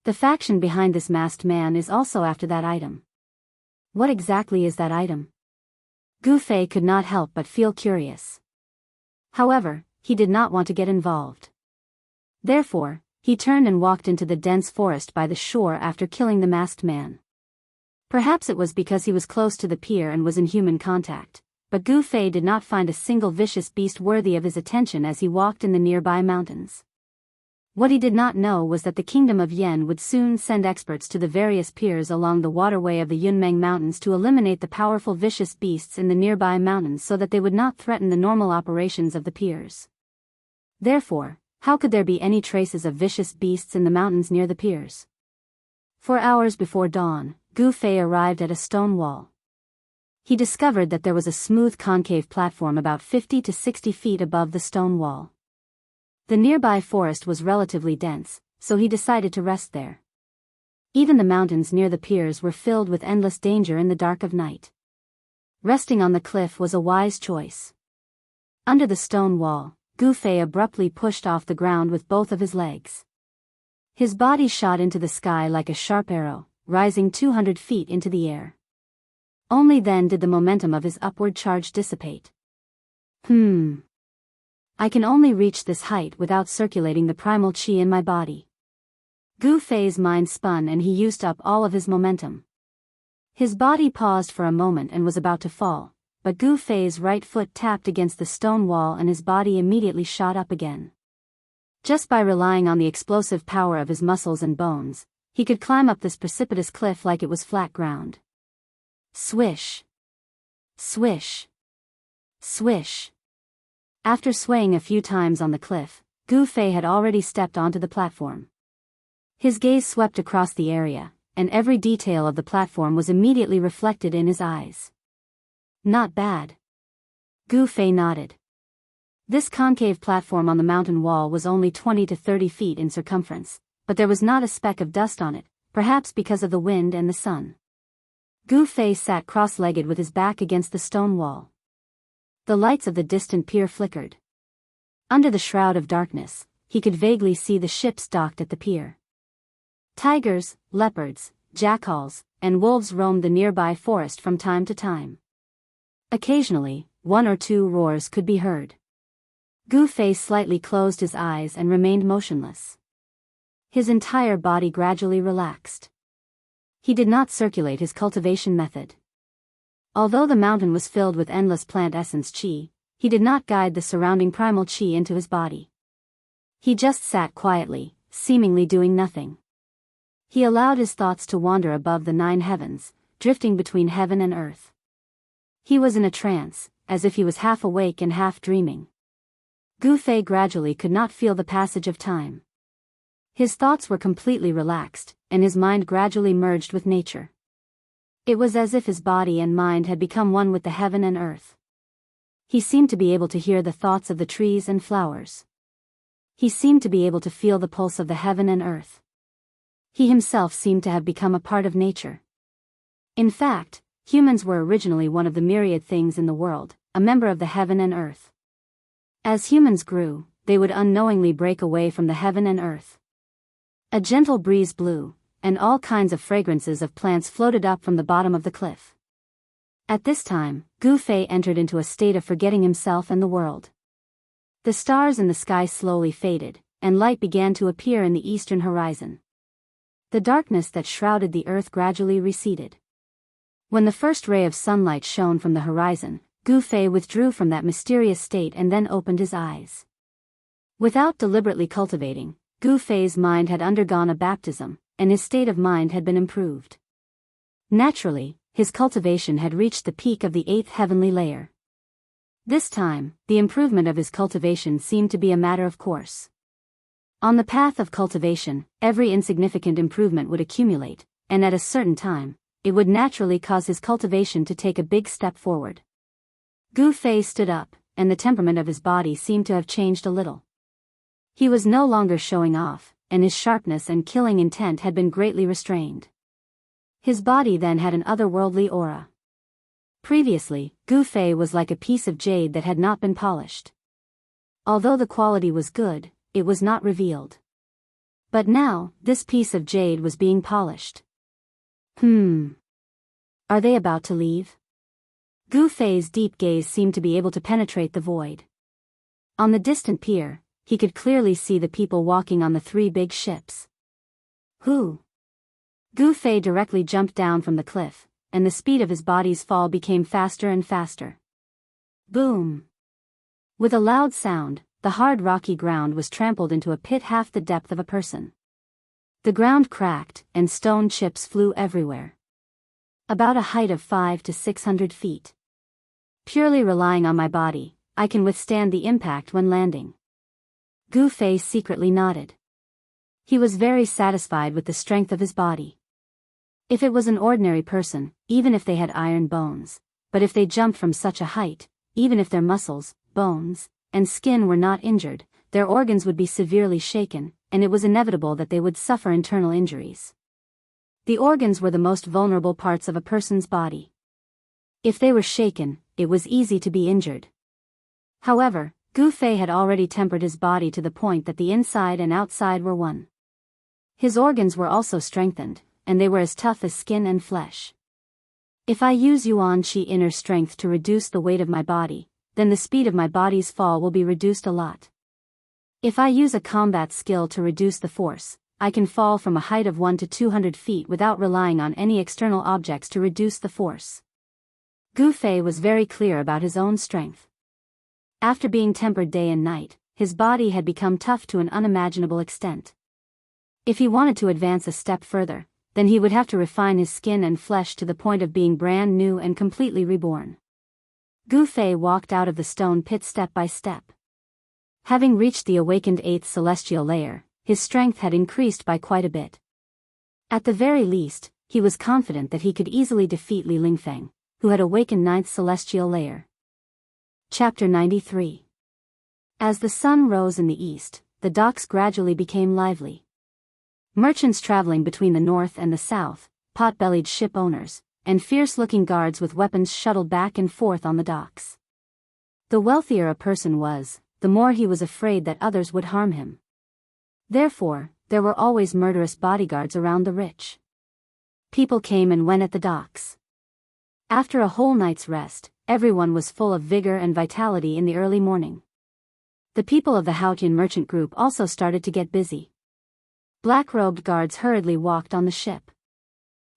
The faction behind this masked man is also after that item. What exactly is that item? Gu Fei could not help but feel curious. However, he did not want to get involved. Therefore, he turned and walked into the dense forest by the shore after killing the masked man. Perhaps it was because he was close to the pier and was in human contact, but Gu Fei did not find a single vicious beast worthy of his attention as he walked in the nearby mountains. What he did not know was that the Kingdom of Yen would soon send experts to the various piers along the waterway of the Yunmeng Mountains to eliminate the powerful vicious beasts in the nearby mountains so that they would not threaten the normal operations of the piers. Therefore, how could there be any traces of vicious beasts in the mountains near the piers? 4 hours before dawn, Gu Fei arrived at a stone wall. He discovered that there was a smooth concave platform about 50 to 60 feet above the stone wall. The nearby forest was relatively dense, so he decided to rest there. Even the mountains near the piers were filled with endless danger in the dark of night. Resting on the cliff was a wise choice. Under the stone wall, Gu Fei abruptly pushed off the ground with both of his legs. His body shot into the sky like a sharp arrow, rising 200 feet into the air. Only then did the momentum of his upward charge dissipate. I can only reach this height without circulating the primal qi in my body. Gu Fei's mind spun and he used up all of his momentum. His body paused for a moment and was about to fall, but Gu Fei's right foot tapped against the stone wall and his body immediately shot up again. Just by relying on the explosive power of his muscles and bones, he could climb up this precipitous cliff like it was flat ground. Swish! Swish! Swish! After swaying a few times on the cliff, Gu Fei had already stepped onto the platform. His gaze swept across the area, and every detail of the platform was immediately reflected in his eyes. Not bad. Gu Fei nodded. This concave platform on the mountain wall was only 20 to 30 feet in circumference, but there was not a speck of dust on it, perhaps because of the wind and the sun. Gu Fei sat cross-legged with his back against the stone wall. The lights of the distant pier flickered. Under the shroud of darkness, he could vaguely see the ships docked at the pier. Tigers, leopards, jackals, and wolves roamed the nearby forest from time to time. Occasionally, 1 or 2 roars could be heard. Gu Fei slightly closed his eyes and remained motionless. His entire body gradually relaxed. He did not circulate his cultivation method. Although the mountain was filled with endless plant essence qi, he did not guide the surrounding primal qi into his body. He just sat quietly, seemingly doing nothing. He allowed his thoughts to wander above the 9 heavens, drifting between heaven and earth. He was in a trance, as if he was half awake and half dreaming. Gu Fei gradually could not feel the passage of time. His thoughts were completely relaxed, and his mind gradually merged with nature. It was as if his body and mind had become one with the heaven and earth. He seemed to be able to hear the thoughts of the trees and flowers. He seemed to be able to feel the pulse of the heaven and earth. He himself seemed to have become a part of nature. In fact, humans were originally one of the myriad things in the world, a member of the heaven and earth. As humans grew, they would unknowingly break away from the heaven and earth. A gentle breeze blew, and all kinds of fragrances of plants floated up from the bottom of the cliff. At this time, Gu Fei entered into a state of forgetting himself and the world. The stars in the sky slowly faded, and light began to appear in the eastern horizon. The darkness that shrouded the earth gradually receded. When the first ray of sunlight shone from the horizon, Gu Fei withdrew from that mysterious state and then opened his eyes. Without deliberately cultivating, Gu Fei's mind had undergone a baptism, and his state of mind had been improved. Naturally, his cultivation had reached the peak of the 8th heavenly layer. This time, the improvement of his cultivation seemed to be a matter of course. On the path of cultivation, every insignificant improvement would accumulate, and at a certain time, it would naturally cause his cultivation to take a big step forward. Gu Fei stood up, and the temperament of his body seemed to have changed a little. He was no longer showing off, and his sharpness and killing intent had been greatly restrained. His body then had an otherworldly aura. Previously, Gu Fei was like a piece of jade that had not been polished. Although the quality was good, it was not revealed. But now, this piece of jade was being polished. Are they about to leave? Gu Fei's deep gaze seemed to be able to penetrate the void. On the distant pier, he could clearly see the people walking on the 3 big ships. Who? Gu Fei directly jumped down from the cliff, and the speed of his body's fall became faster and faster. Boom! With a loud sound, the hard rocky ground was trampled into a pit half the depth of a person. The ground cracked, and stone chips flew everywhere. About a height of 500 to 600 feet. Purely relying on my body, I can withstand the impact when landing. Gu Fei secretly nodded. He was very satisfied with the strength of his body. If it was an ordinary person, even if they had iron bones, but if they jumped from such a height, even if their muscles, bones, and skin were not injured, their organs would be severely shaken, and it was inevitable that they would suffer internal injuries. The organs were the most vulnerable parts of a person's body. If they were shaken, it was easy to be injured. However, Gu Fei had already tempered his body to the point that the inside and outside were one. His organs were also strengthened, and they were as tough as skin and flesh. If I use Yuan Qi inner strength to reduce the weight of my body, then the speed of my body's fall will be reduced a lot. If I use a combat skill to reduce the force, I can fall from a height of 1 to 200 feet without relying on any external objects to reduce the force. Gu Fei was very clear about his own strength. After being tempered day and night, his body had become tough to an unimaginable extent. If he wanted to advance a step further, then he would have to refine his skin and flesh to the point of being brand new and completely reborn. Gu Fei walked out of the stone pit step by step. Having reached the awakened 8th celestial layer, his strength had increased by quite a bit. At the very least, he was confident that he could easily defeat Li Lingfeng, who had awakened 9th celestial layer. Chapter 93. As the sun rose in the east, the docks gradually became lively. Merchants traveling between the north and the south, pot-bellied ship owners, and fierce-looking guards with weapons shuttled back and forth on the docks. The wealthier a person was, the more he was afraid that others would harm him. Therefore, there were always murderous bodyguards around the rich. People came and went at the docks. After a whole night's rest, everyone was full of vigor and vitality in the early morning. The people of the Haotian merchant group also started to get busy. Black-robed guards hurriedly walked on the ship.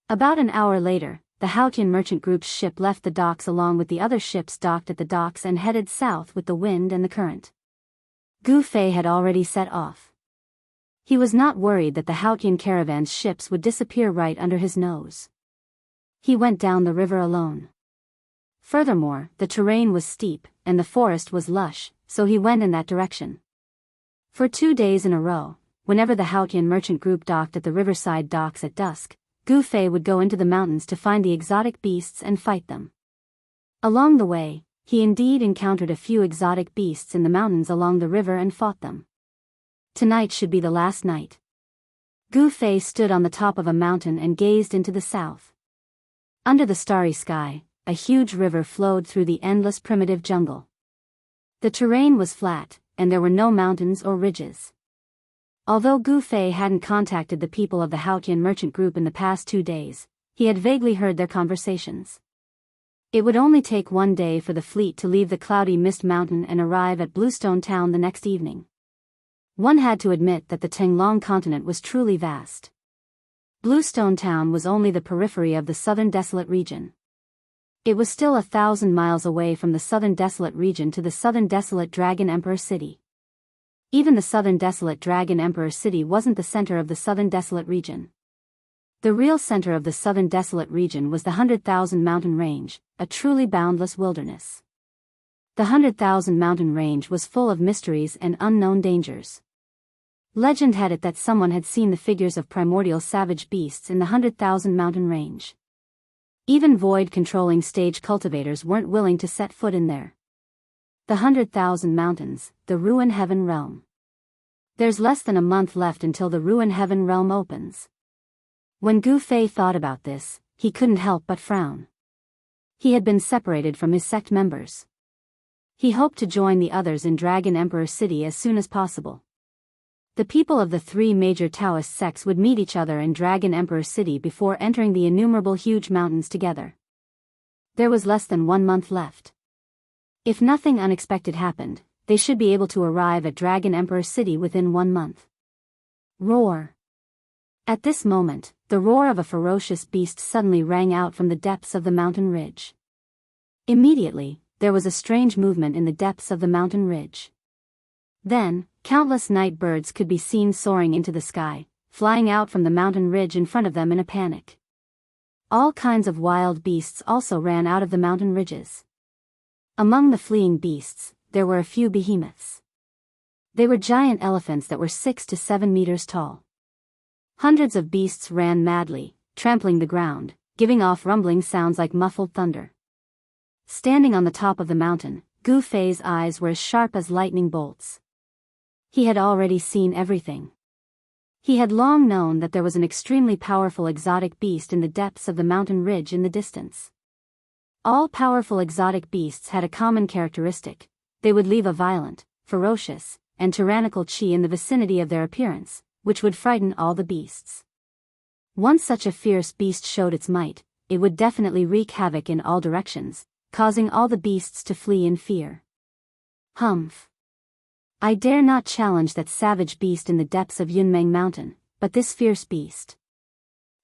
About an hour later, the Haotian merchant group's ship left the docks along with the other ships docked at the docks and headed south with the wind and the current. Gu Fei had already set off. He was not worried that the Haotian caravan's ships would disappear right under his nose. He went down the river alone. Furthermore, the terrain was steep, and the forest was lush, so he went in that direction. For 2 days in a row, whenever the Haotian merchant group docked at the riverside docks at dusk, Gu Fei would go into the mountains to find the exotic beasts and fight them. Along the way, he indeed encountered a few exotic beasts in the mountains along the river and fought them. Tonight should be the last night. Gu Fei stood on the top of a mountain and gazed into the south. Under the starry sky, a huge river flowed through the endless primitive jungle. The terrain was flat, and there were no mountains or ridges. Although Gu Fei hadn't contacted the people of the Haotian merchant group in the past 2 days, he had vaguely heard their conversations. It would only take 1 day for the fleet to leave the cloudy mist mountain and arrive at Bluestone Town the next evening. One had to admit that the Tenglong continent was truly vast. Bluestone Town was only the periphery of the southern desolate region. It was still 1,000 miles away from the southern desolate region to the southern desolate Dragon Emperor City. Even the southern desolate Dragon Emperor City wasn't the center of the southern desolate region. The real center of the southern desolate region was the 100,000 mountain range, a truly boundless wilderness. The 100,000 mountain range was full of mysteries and unknown dangers. Legend had it that someone had seen the figures of primordial savage beasts in the 100,000 mountain range. Even void-controlling stage cultivators weren't willing to set foot in there. The 100,000 mountains, the Ruin Heaven Realm. There's less than a month left until the Ruin Heaven Realm opens. When Gu Fei thought about this, he couldn't help but frown. He had been separated from his sect members. He hoped to join the others in Dragon Emperor City as soon as possible. The people of the 3 major Taoist sects would meet each other in Dragon Emperor City before entering the innumerable huge mountains together. There was less than 1 month left. If nothing unexpected happened, they should be able to arrive at Dragon Emperor City within 1 month. Roar. At this moment, the roar of a ferocious beast suddenly rang out from the depths of the mountain ridge. Immediately, there was a strange movement in the depths of the mountain ridge. Then, countless night birds could be seen soaring into the sky, flying out from the mountain ridge in front of them in a panic. All kinds of wild beasts also ran out of the mountain ridges. Among the fleeing beasts, there were a few behemoths. They were giant elephants that were 6 to 7 meters tall. Hundreds of beasts ran madly, trampling the ground, giving off rumbling sounds like muffled thunder. Standing on the top of the mountain, Gu Fei's eyes were as sharp as lightning bolts. He had already seen everything. He had long known that there was an extremely powerful exotic beast in the depths of the mountain ridge in the distance. All powerful exotic beasts had a common characteristic: they would leave a violent, ferocious, and tyrannical qi in the vicinity of their appearance, which would frighten all the beasts. Once such a fierce beast showed its might, it would definitely wreak havoc in all directions, causing all the beasts to flee in fear. Humph. I dare not challenge that savage beast in the depths of Yunmeng Mountain, but this fierce beast.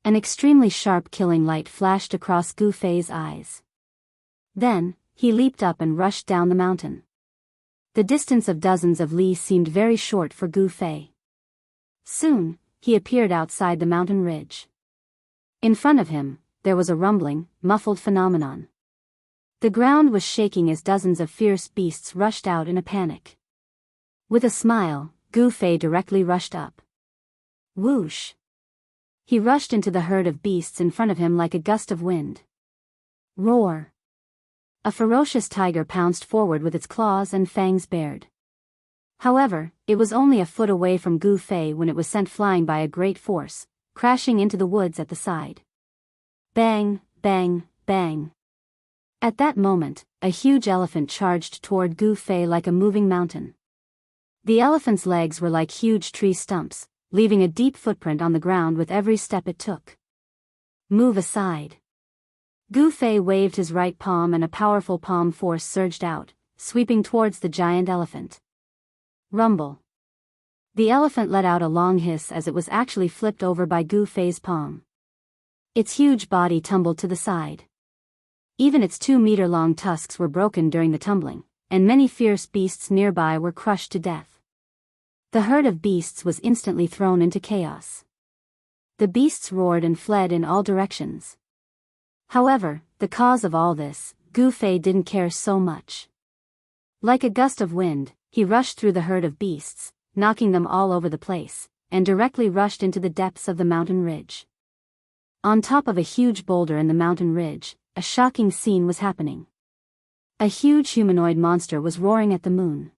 An extremely sharp killing light flashed across Gu Fei's eyes. Then, he leaped up and rushed down the mountain. The distance of dozens of li seemed very short for Gu Fei. Soon, he appeared outside the mountain ridge. In front of him, there was a rumbling, muffled phenomenon. The ground was shaking as dozens of fierce beasts rushed out in a panic. With a smile, Gu Fei directly rushed up. Whoosh! He rushed into the herd of beasts in front of him like a gust of wind. Roar! A ferocious tiger pounced forward with its claws and fangs bared. However, it was only a foot away from Gu Fei when it was sent flying by a great force, crashing into the woods at the side. Bang, bang, bang. At that moment, a huge elephant charged toward Gu Fei like a moving mountain. The elephant's legs were like huge tree stumps, leaving a deep footprint on the ground with every step it took. Move aside. Gu Fei waved his right palm and a powerful palm force surged out, sweeping towards the giant elephant. Rumble. The elephant let out a long hiss as it was actually flipped over by Gu Fei's palm. Its huge body tumbled to the side. Even its 2-meter-long tusks were broken during the tumbling, and many fierce beasts nearby were crushed to death. The herd of beasts was instantly thrown into chaos. The beasts roared and fled in all directions. However, the cause of all this, Gu Fei didn't care so much. Like a gust of wind, he rushed through the herd of beasts, knocking them all over the place, and directly rushed into the depths of the mountain ridge. On top of a huge boulder in the mountain ridge, a shocking scene was happening. A huge humanoid monster was roaring at the moon.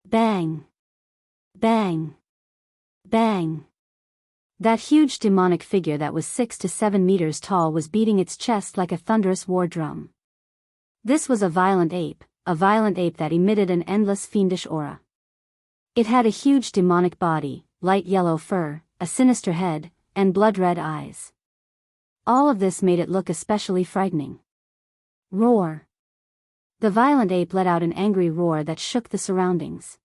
Bang! Bang! Bang! That huge demonic figure that was 6 to 7 meters tall was beating its chest like a thunderous war drum. This was a violent ape that emitted an endless fiendish aura. It had a huge demonic body, light yellow fur, a sinister head, and blood-red eyes. All of this made it look especially frightening. Roar. The violent ape let out an angry roar that shook the surroundings.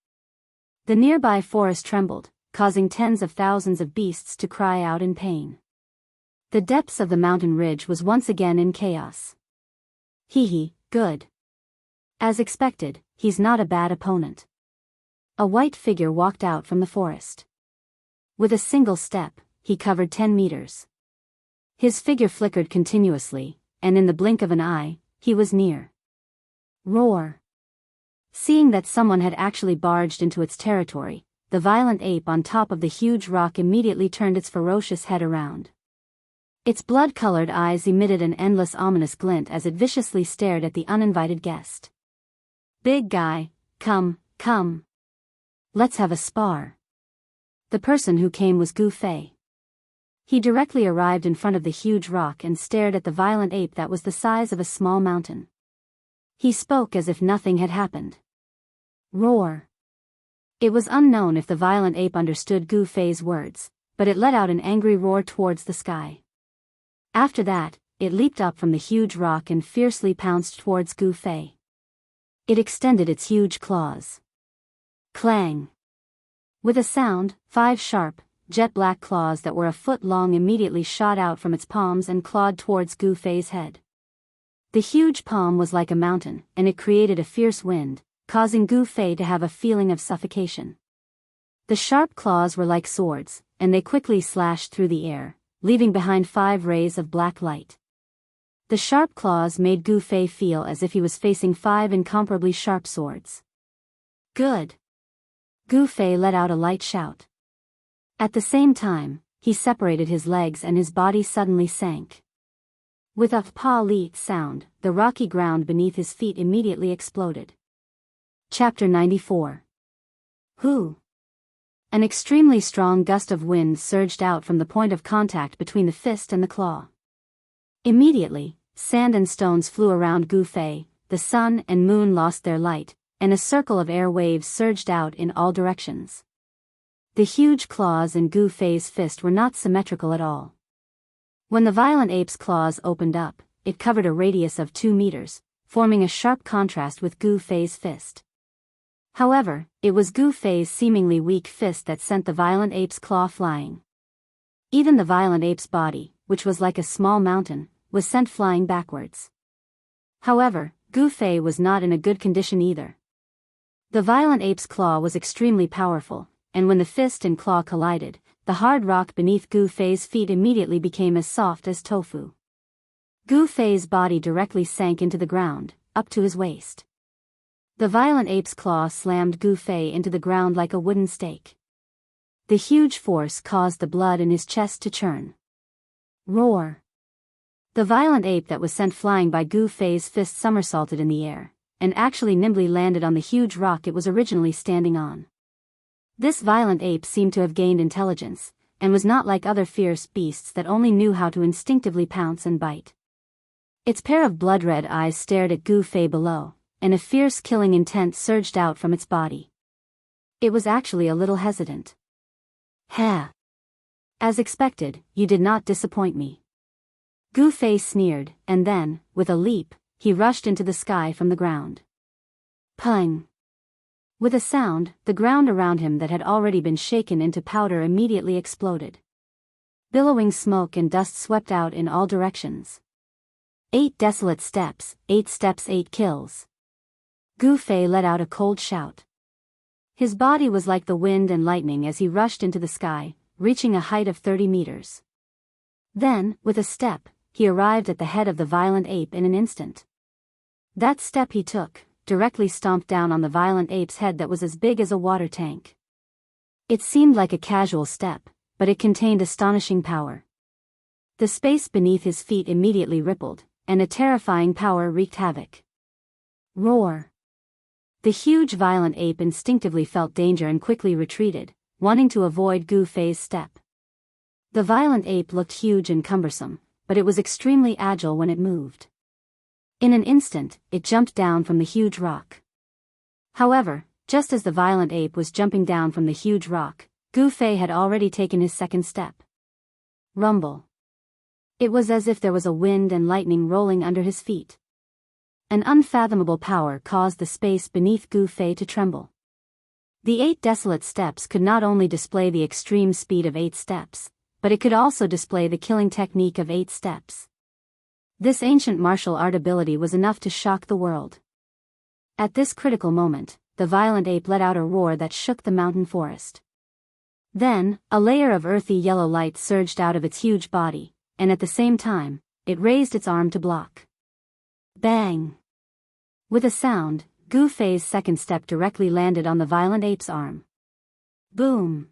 The nearby forest trembled, causing tens of thousands of beasts to cry out in pain. The depths of the mountain ridge was once again in chaos. Hee, good. As expected, he's not a bad opponent. A white figure walked out from the forest. With a single step, he covered 10 meters. His figure flickered continuously, and in the blink of an eye, he was near. Roar. Seeing that someone had actually barged into its territory, the violent ape on top of the huge rock immediately turned its ferocious head around. Its blood-colored eyes emitted an endless ominous glint as it viciously stared at the uninvited guest. Big guy, come. Let's have a spar. The person who came was Gu Fei. He directly arrived in front of the huge rock and stared at the violent ape that was the size of a small mountain. He spoke as if nothing had happened. Roar. It was unknown if the violent ape understood Gu Fei's words, but it let out an angry roar towards the sky. After that, it leaped up from the huge rock and fiercely pounced towards Gu Fei. It extended its huge claws. Clang. With a sound, 5 sharp, jet-black claws that were a foot long immediately shot out from its palms and clawed towards Gu Fei's head. The huge palm was like a mountain, and it created a fierce wind, causing Gu Fei to have a feeling of suffocation. The sharp claws were like swords, and they quickly slashed through the air, leaving behind 5 rays of black light. The sharp claws made Gu Fei feel as if he was facing 5 incomparably sharp swords. Good. Gu Fei let out a light shout. At the same time, he separated his legs and his body suddenly sank. With a pa-leet sound, the rocky ground beneath his feet immediately exploded. Chapter 94. Who? An extremely strong gust of wind surged out from the point of contact between the fist and the claw. Immediately, sand and stones flew around Gu Fei, the sun and moon lost their light, and a circle of air waves surged out in all directions. The huge claws in Gu Fei's fist were not symmetrical at all. When the violent ape's claws opened up, it covered a radius of 2 meters, forming a sharp contrast with Gu Fei's fist. However, it was Gu Fei's seemingly weak fist that sent the violent ape's claw flying. Even the violent ape's body, which was like a small mountain, was sent flying backwards. However, Gu Fei was not in a good condition either. The violent ape's claw was extremely powerful, and when the fist and claw collided, the hard rock beneath Gu Fei's feet immediately became as soft as tofu. Gu Fei's body directly sank into the ground, up to his waist. The violent ape's claw slammed Gu Fei into the ground like a wooden stake. The huge force caused the blood in his chest to churn. Roar. The violent ape that was sent flying by Gu Fei's fist somersaulted in the air, and actually nimbly landed on the huge rock it was originally standing on. This violent ape seemed to have gained intelligence, and was not like other fierce beasts that only knew how to instinctively pounce and bite. Its pair of blood-red eyes stared at Gu Fei below, and a fierce killing intent surged out from its body. It was actually a little hesitant. Ha! As expected, you did not disappoint me. Gu Fei sneered, and then, with a leap, he rushed into the sky from the ground. Pung! With a sound, the ground around him that had already been shaken into powder immediately exploded. Billowing smoke and dust swept out in all directions. 8 desolate steps, 8 steps, 8 kills. Gu Fei let out a cold shout. His body was like the wind and lightning as he rushed into the sky, reaching a height of 30 meters. Then, with a step, he arrived at the head of the violent ape in an instant. That step he took, directly stomped down on the violent ape's head that was as big as a water tank. It seemed like a casual step, but it contained astonishing power. The space beneath his feet immediately rippled, and a terrifying power wreaked havoc. Roar. The huge violent ape instinctively felt danger and quickly retreated, wanting to avoid Gu Fei's step. The violent ape looked huge and cumbersome, but it was extremely agile when it moved. In an instant, it jumped down from the huge rock. However, just as the violent ape was jumping down from the huge rock, Gu Fei had already taken his second step. Rumble. It was as if there was a wind and lightning rolling under his feet. An unfathomable power caused the space beneath Gu Fei to tremble. The 8 desolate steps could not only display the extreme speed of 8 steps, but it could also display the killing technique of 8 steps. This ancient martial art ability was enough to shock the world. At this critical moment, the violent ape let out a roar that shook the mountain forest. Then, a layer of earthy yellow light surged out of its huge body, and at the same time, it raised its arm to block. Bang! With a sound, Gu Fei's second step directly landed on the violent ape's arm. Boom!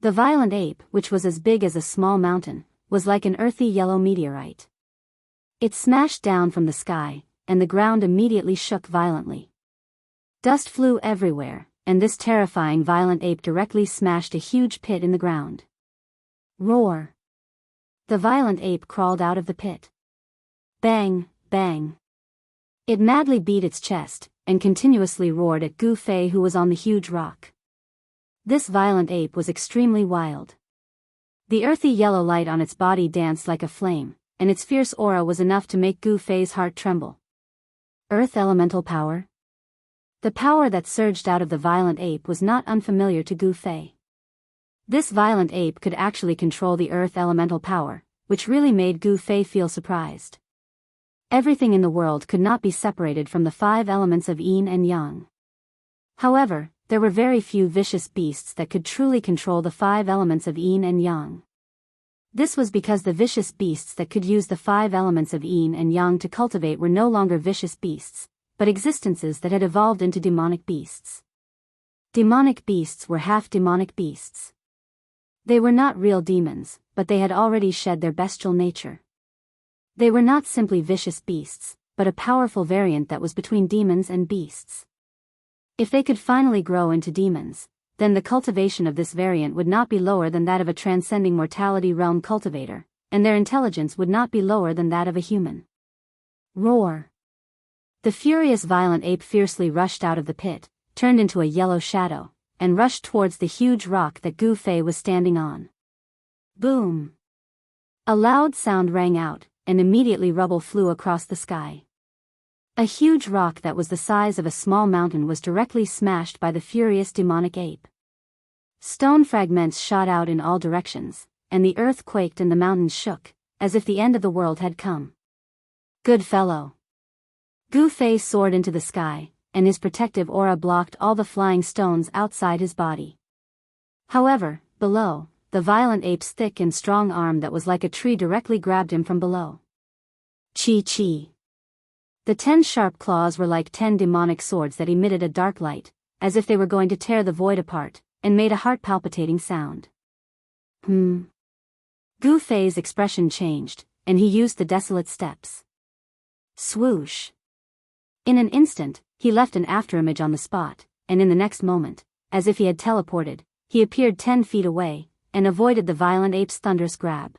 The violent ape, which was as big as a small mountain, was like an earthy yellow meteorite. It smashed down from the sky, and the ground immediately shook violently. Dust flew everywhere, and this terrifying violent ape directly smashed a huge pit in the ground. Roar! The violent ape crawled out of the pit. Bang, bang! It madly beat its chest, and continuously roared at Gu Fei, who was on the huge rock. This violent ape was extremely wild. The earthy yellow light on its body danced like a flame, and its fierce aura was enough to make Gu Fei's heart tremble. Earth elemental power? The power that surged out of the violent ape was not unfamiliar to Gu Fei. This violent ape could actually control the earth elemental power, which really made Gu Fei feel surprised. Everything in the world could not be separated from the 5 elements of yin and yang. However, there were very few vicious beasts that could truly control the 5 elements of yin and yang. This was because the vicious beasts that could use the 5 elements of yin and yang to cultivate were no longer vicious beasts, but existences that had evolved into demonic beasts. Demonic beasts were half-demonic beasts. They were not real demons, but they had already shed their bestial nature. They were not simply vicious beasts, but a powerful variant that was between demons and beasts. If they could finally grow into demons, then the cultivation of this variant would not be lower than that of a transcending mortality realm cultivator, and their intelligence would not be lower than that of a human. Roar! The furious violent ape fiercely rushed out of the pit, turned into a yellow shadow, and rushed towards the huge rock that Gu Fei was standing on. Boom! A loud sound rang out, and immediately rubble flew across the sky. A huge rock that was the size of a small mountain was directly smashed by the furious demonic ape. Stone fragments shot out in all directions, and the earth quaked and the mountains shook, as if the end of the world had come. Good fellow! Gu Fei soared into the sky, and his protective aura blocked all the flying stones outside his body. However, below, the violent ape's thick and strong arm that was like a tree directly grabbed him from below. Chi-chi! The 10 sharp claws were like 10 demonic swords that emitted a dark light, as if they were going to tear the void apart, and made a heart-palpitating sound. Gu Fei's expression changed, and he used the desolate steps. Swoosh! In an instant, he left an afterimage on the spot, and in the next moment, as if he had teleported, he appeared 10 feet away, and avoided the violent ape's thunderous grab.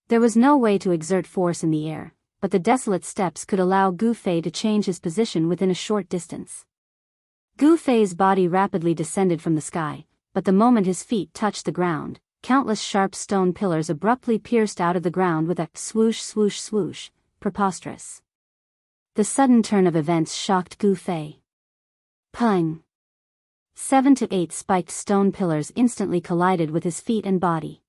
There was no way to exert force in the air, but the desolate steps could allow Gu Fei to change his position within a short distance. Gu Fei's body rapidly descended from the sky, but the moment his feet touched the ground, countless sharp stone pillars abruptly pierced out of the ground with a swoosh swoosh swoosh, preposterous. The sudden turn of events shocked Gu Fei. Pung! 7 to 8 spiked stone pillars instantly collided with his feet and body.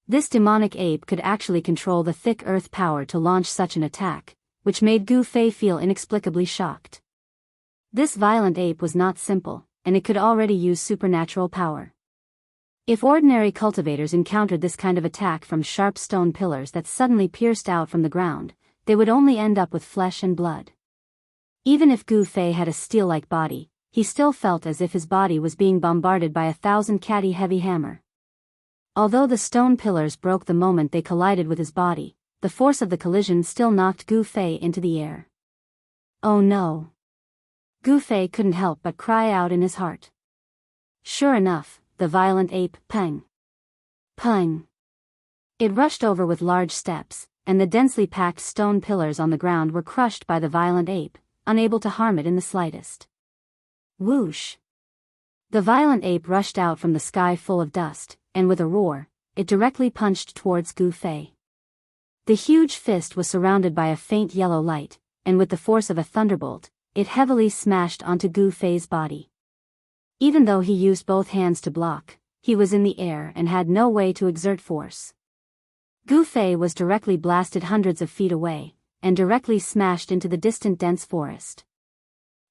This demonic ape could actually control the thick earth power to launch such an attack, which made Gu Fei feel inexplicably shocked. This violent ape was not simple, and it could already use supernatural power. If ordinary cultivators encountered this kind of attack from sharp stone pillars that suddenly pierced out from the ground, they would only end up with flesh and blood. Even if Gu Fei had a steel-like body, he still felt as if his body was being bombarded by 1,000 catty heavy hammer. Although the stone pillars broke the moment they collided with his body, the force of the collision still knocked Gu Fei into the air. Oh no! Gu Fei couldn't help but cry out in his heart. Sure enough, the violent ape, Peng! Peng! It rushed over with large steps, and the densely packed stone pillars on the ground were crushed by the violent ape, unable to harm it in the slightest. Whoosh! The violent ape rushed out from the sky full of dust, and with a roar, it directly punched towards Gu Fei. The huge fist was surrounded by a faint yellow light, and with the force of a thunderbolt, it heavily smashed onto Gu Fei's body. Even though he used both hands to block, he was in the air and had no way to exert force. Gu Fei was directly blasted hundreds of feet away, and directly smashed into the distant dense forest.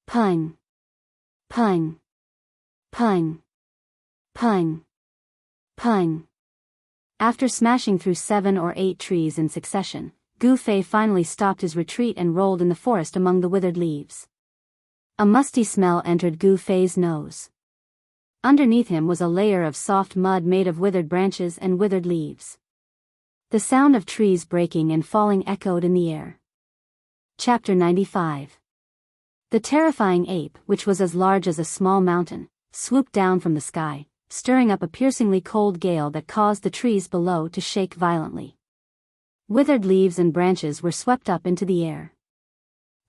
Pung! Pung! Pung! Pung! Pung! After smashing through 7 or 8 trees in succession, Gu Fei finally stopped his retreat and rolled in the forest among the withered leaves. A musty smell entered Gu Fei's nose. Underneath him was a layer of soft mud made of withered branches and withered leaves. The sound of trees breaking and falling echoed in the air. Chapter 95. The terrifying ape, which was as large as a small mountain, swooped down from the sky, stirring up a piercingly cold gale that caused the trees below to shake violently. Withered leaves and branches were swept up into the air.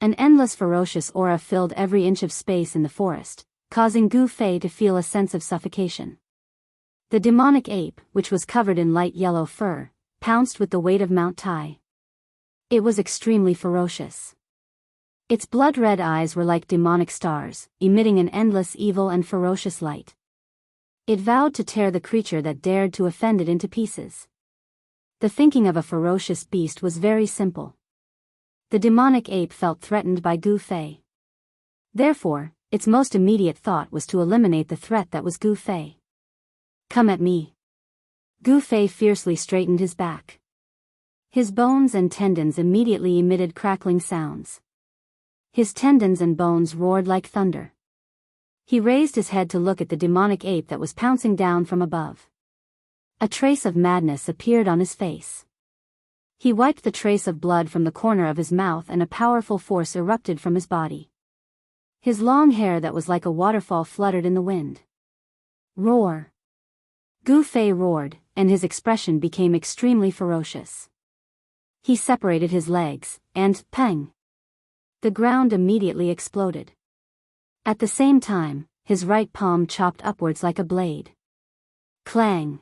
An endless ferocious aura filled every inch of space in the forest, causing Gu Fei to feel a sense of suffocation. The demonic ape, which was covered in light yellow fur, pounced with the weight of Mount Tai. It was extremely ferocious. Its blood-red eyes were like demonic stars, emitting an endless evil and ferocious light. It vowed to tear the creature that dared to offend it into pieces. The thinking of a ferocious beast was very simple. The demonic ape felt threatened by Gu Fei. Therefore, its most immediate thought was to eliminate the threat that was Gu Fei. Come at me. Gu Fei fiercely straightened his back. His bones and tendons immediately emitted crackling sounds. His tendons and bones roared like thunder. He raised his head to look at the demonic ape that was pouncing down from above. A trace of madness appeared on his face. He wiped the trace of blood from the corner of his mouth and a powerful force erupted from his body. His long hair that was like a waterfall fluttered in the wind. Roar! Gu Fei roared, and his expression became extremely ferocious. He separated his legs, and, pang! The ground immediately exploded. At the same time, his right palm chopped upwards like a blade. Clang!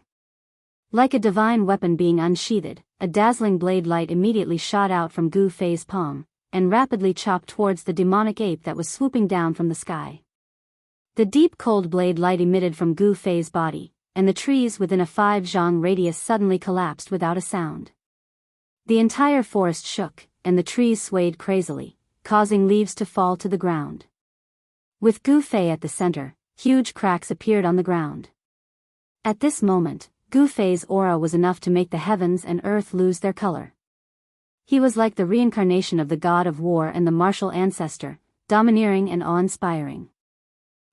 Like a divine weapon being unsheathed, a dazzling blade light immediately shot out from Gu Fei's palm, and rapidly chopped towards the demonic ape that was swooping down from the sky. The deep cold blade light emitted from Gu Fei's body, and the trees within a 5 zhang radius suddenly collapsed without a sound. The entire forest shook, and the trees swayed crazily, causing leaves to fall to the ground. With Gu Fei at the center, huge cracks appeared on the ground. At this moment, Gu Fei's aura was enough to make the heavens and earth lose their color. He was like the reincarnation of the god of war and the martial ancestor, domineering and awe-inspiring.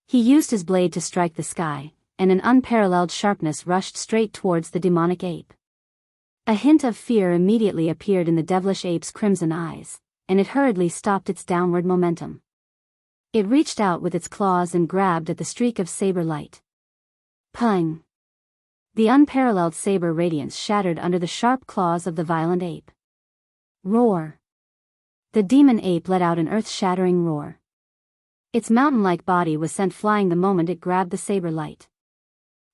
He used his blade to strike the sky, and an unparalleled sharpness rushed straight towards the demonic ape. A hint of fear immediately appeared in the devilish ape's crimson eyes, and it hurriedly stopped its downward momentum. It reached out with its claws and grabbed at the streak of saber light. Pung! The unparalleled saber radiance shattered under the sharp claws of the violent ape. Roar! The demon ape let out an earth-shattering roar. Its mountain-like body was sent flying the moment it grabbed the saber light.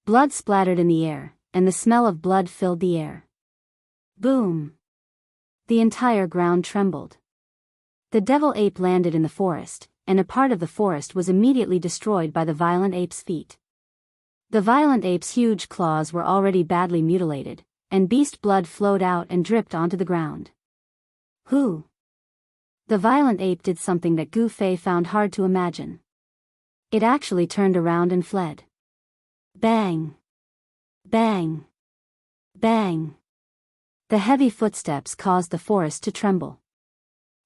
Blood splattered in the air, and the smell of blood filled the air. Boom! The entire ground trembled. The devil ape landed in the forest, and a part of the forest was immediately destroyed by the violent ape's feet. The violent ape's huge claws were already badly mutilated, and beast blood flowed out and dripped onto the ground. Who? The violent ape did something that Gu Fei found hard to imagine. It actually turned around and fled. Bang! Bang! Bang! The heavy footsteps caused the forest to tremble.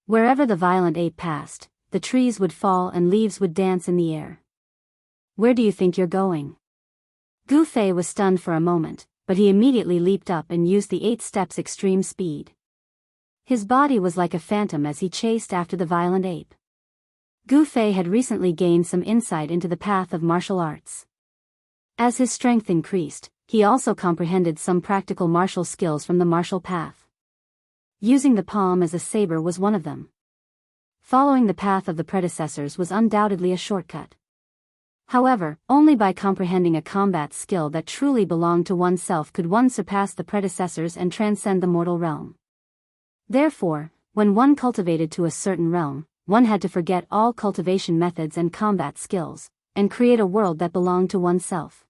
Wherever the violent ape passed, the trees would fall and leaves would dance in the air. Where do you think you're going? Gu Fei was stunned for a moment, but he immediately leaped up and used the 8 steps extreme speed. His body was like a phantom as he chased after the violent ape. Gu Fei had recently gained some insight into the path of martial arts. As his strength increased, he also comprehended some practical martial skills from the martial path. Using the palm as a saber was one of them. Following the path of the predecessors was undoubtedly a shortcut. However, only by comprehending a combat skill that truly belonged to oneself could one surpass the predecessors and transcend the mortal realm. Therefore, When one cultivated to a certain realm, one had to forget all cultivation methods and combat skills, and create a world that belonged to oneself.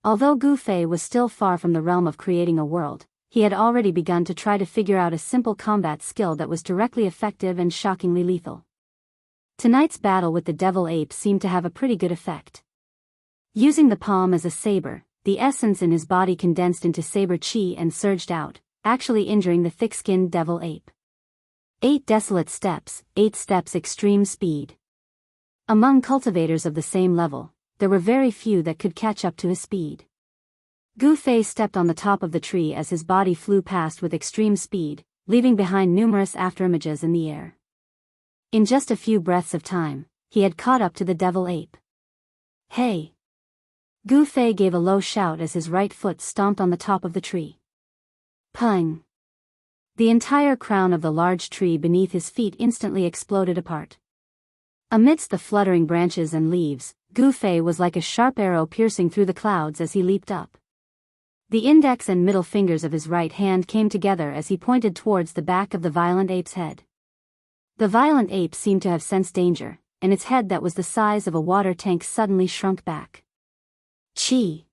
Although Gu Fei was still far from the realm of creating a world, he had already begun to try to figure out a simple combat skill that was directly effective and shockingly lethal. Tonight's battle with the devil ape seemed to have a pretty good effect. Using the palm as a saber, the essence in his body condensed into saber chi and surged out, actually injuring the thick-skinned devil ape. 8 desolate steps, 8 steps extreme speed. Among cultivators of the same level, there were very few that could catch up to his speed. Gu Fei stepped on the top of the tree as his body flew past with extreme speed, leaving behind numerous afterimages in the air. In just a few breaths of time, he had caught up to the devil ape. Hey! Gu Fei gave a low shout as his right foot stomped on the top of the tree. Pung! The entire crown of the large tree beneath his feet instantly exploded apart. Amidst the fluttering branches and leaves, Gu Fei was like a sharp arrow piercing through the clouds as he leaped up. The index and middle fingers of his right hand came together as he pointed towards the back of the violent ape's head. The violent ape seemed to have sensed danger, and its head that was the size of a water tank suddenly shrunk back. Chi!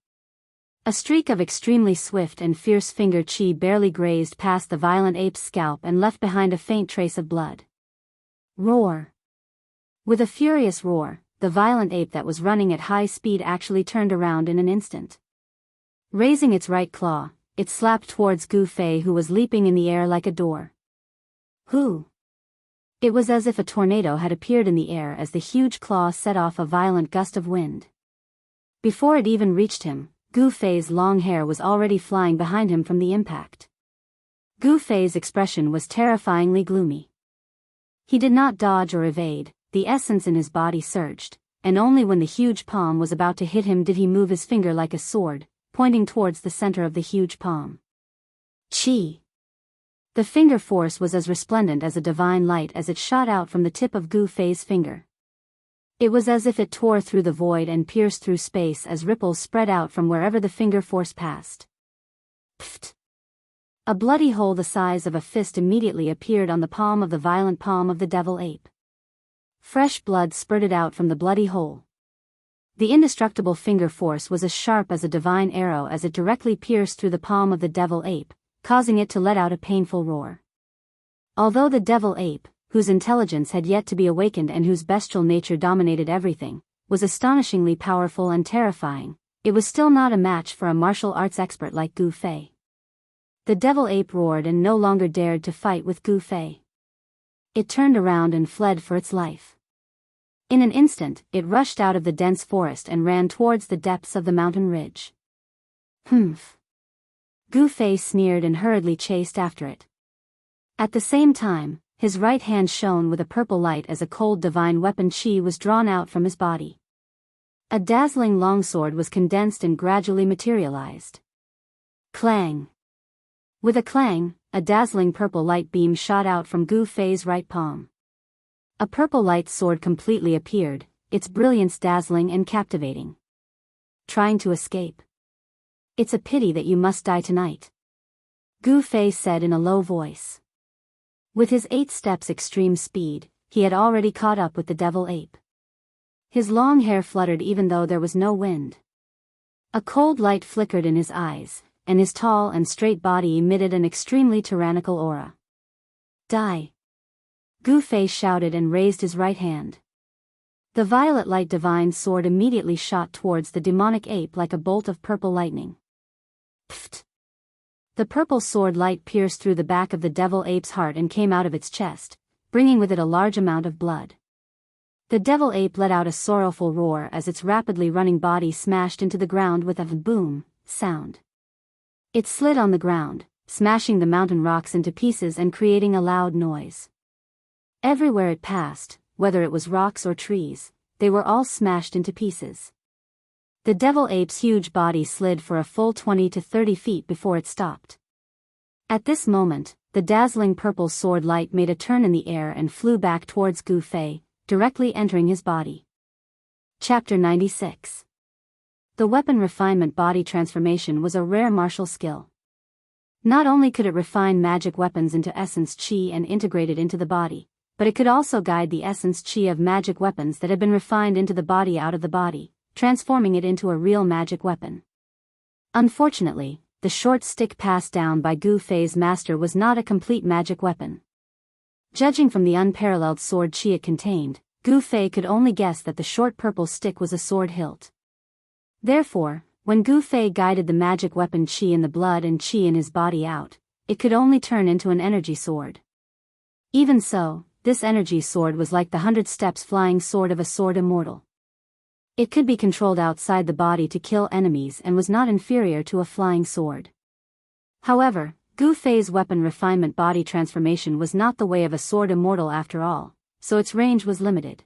A streak of extremely swift and fierce finger chi barely grazed past the violent ape's scalp and left behind a faint trace of blood. Roar! With a furious roar, the violent ape that was running at high speed actually turned around in an instant. Raising its right claw, it slapped towards Gu Fei, who was leaping in the air like a door. Who? It was as if a tornado had appeared in the air as the huge claw set off a violent gust of wind. Before it even reached him, Gu Fei's long hair was already flying behind him from the impact. Gu Fei's expression was terrifyingly gloomy. He did not dodge or evade, the essence in his body surged, and only when the huge palm was about to hit him did he move his finger like a sword, pointing towards the center of the huge palm. Chi! The finger force was as resplendent as a divine light as it shot out from the tip of Gu Fei's finger. It was as if it tore through the void and pierced through space as ripples spread out from wherever the finger force passed. Pfft! A bloody hole the size of a fist immediately appeared on the palm of the violent palm of the devil ape. Fresh blood spurted out from the bloody hole. The indestructible finger force was as sharp as a divine arrow as it directly pierced through the palm of the devil ape, causing it to let out a painful roar. Although the devil ape, whose intelligence had yet to be awakened and whose bestial nature dominated everything, was astonishingly powerful and terrifying, it was still not a match for a martial arts expert like Gu Fei. The devil ape roared and no longer dared to fight with Gu Fei. It turned around and fled for its life. In an instant, it rushed out of the dense forest and ran towards the depths of the mountain ridge. Humph! Gu Fei sneered and hurriedly chased after it. At the same time, his right hand shone with a purple light as a cold divine weapon chi was drawn out from his body. A dazzling longsword was condensed and gradually materialized. Clang! With a clang, a dazzling purple light beam shot out from Gu Fei's right palm. A purple light sword completely appeared, its brilliance dazzling and captivating. Trying to escape? It's a pity that you must die tonight. Gu Fei said in a low voice. With his 8 steps extreme speed, he had already caught up with the devil ape. His long hair fluttered even though there was no wind. A cold light flickered in his eyes, and his tall and straight body emitted an extremely tyrannical aura. Die! Gu Fei shouted and raised his right hand. The violet light divine sword immediately shot towards the demonic ape like a bolt of purple lightning. Pfft! The purple sword light pierced through the back of the devil ape's heart and came out of its chest, bringing with it a large amount of blood. The devil ape let out a sorrowful roar as its rapidly running body smashed into the ground with a boom sound. It slid on the ground, smashing the mountain rocks into pieces and creating a loud noise. Everywhere it passed, whether it was rocks or trees, they were all smashed into pieces. The devil ape's huge body slid for a full 20 to 30 feet before it stopped. At this moment, the dazzling purple sword light made a turn in the air and flew back towards Gu Fei, directly entering his body. Chapter 96. The weapon refinement body transformation was a rare martial skill. Not only could it refine magic weapons into essence chi and integrate it into the body, but it could also guide the essence chi of magic weapons that had been refined into the body out of the body, transforming it into a real magic weapon. Unfortunately, the short stick passed down by Gu Fei's master was not a complete magic weapon. Judging from the unparalleled sword chi it contained, Gu Fei could only guess that the short purple stick was a sword hilt. Therefore, when Gu Fei guided the magic weapon chi in the blood and chi in his body out, it could only turn into an energy sword. Even so, this energy sword was like the 100 steps flying sword of a sword immortal. It could be controlled outside the body to kill enemies and was not inferior to a flying sword. However, Gu Fei's weapon refinement body transformation was not the way of a sword immortal after all, so its range was limited.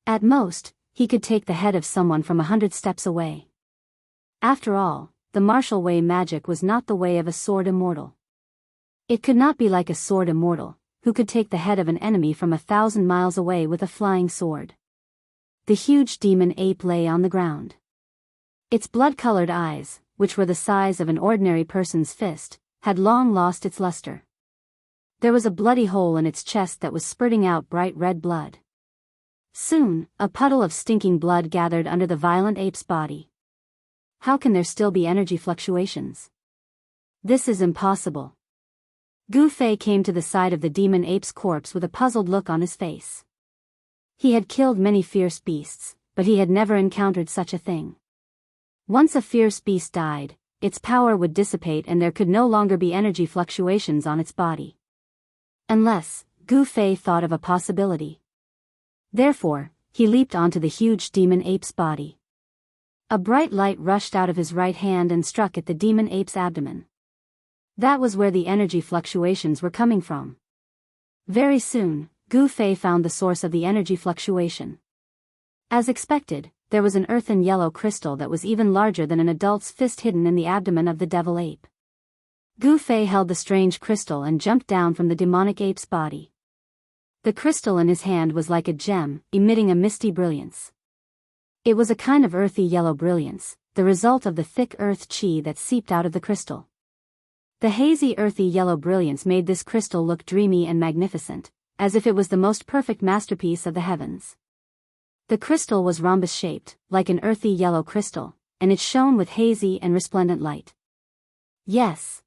At most, he could take the head of someone from 100 steps away. After all, the martial way magic was not the way of a sword immortal. It could not be like a sword immortal, who could take the head of an enemy from 1,000 miles away with a flying sword. The huge demon ape lay on the ground. Its blood-colored eyes, which were the size of an ordinary person's fist, had long lost its luster. There was a bloody hole in its chest that was spurting out bright red blood. Soon, a puddle of stinking blood gathered under the violent ape's body. How can there still be energy fluctuations? This is impossible. Gu Fei came to the side of the demon ape's corpse with a puzzled look on his face. He had killed many fierce beasts, but he had never encountered such a thing. Once a fierce beast died, its power would dissipate and there could no longer be energy fluctuations on its body. Unless, Gu Fei thought of a possibility. Therefore, he leaped onto the huge demon ape's body. A bright light rushed out of his right hand and struck at the demon ape's abdomen. That was where the energy fluctuations were coming from. Very soon, Gu Fei found the source of the energy fluctuation. As expected, there was an earthen yellow crystal that was even larger than an adult's fist hidden in the abdomen of the devil ape. Gu Fei held the strange crystal and jumped down from the demonic ape's body. The crystal in his hand was like a gem, emitting a misty brilliance. It was a kind of earthy yellow brilliance, the result of the thick earth chi that seeped out of the crystal. The hazy earthy yellow brilliance made this crystal look dreamy and magnificent, as if it was the most perfect masterpiece of the heavens. The crystal was rhombus-shaped, like an earthy yellow crystal, and it shone with hazy and resplendent light. Yes.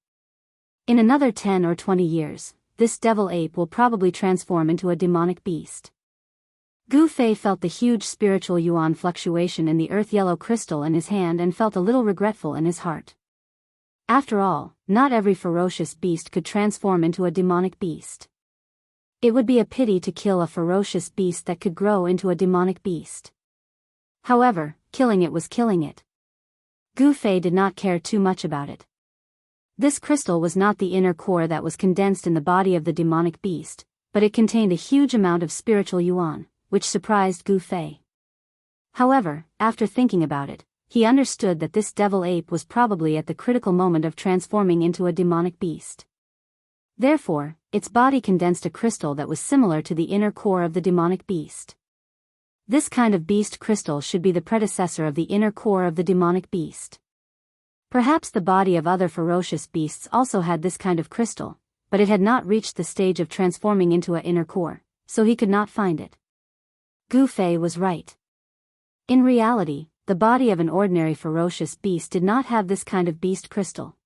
In another 10 or 20 years, this devil ape will probably transform into a demonic beast. Gu Fei felt the huge spiritual yuan fluctuation in the earth-yellow crystal in his hand and felt a little regretful in his heart. After all, not every ferocious beast could transform into a demonic beast. It would be a pity to kill a ferocious beast that could grow into a demonic beast. However, killing it was killing it. Gu Fei did not care too much about it. This crystal was not the inner core that was condensed in the body of the demonic beast, but it contained a huge amount of spiritual yuan, which surprised Gu Fei. However, after thinking about it, he understood that this devil ape was probably at the critical moment of transforming into a demonic beast. Therefore, its body condensed a crystal that was similar to the inner core of the demonic beast. This kind of beast crystal should be the predecessor of the inner core of the demonic beast. Perhaps the body of other ferocious beasts also had this kind of crystal, but it had not reached the stage of transforming into an inner core, so he could not find it. Gu Fei was right. In reality, the body of an ordinary ferocious beast did not have this kind of beast crystal.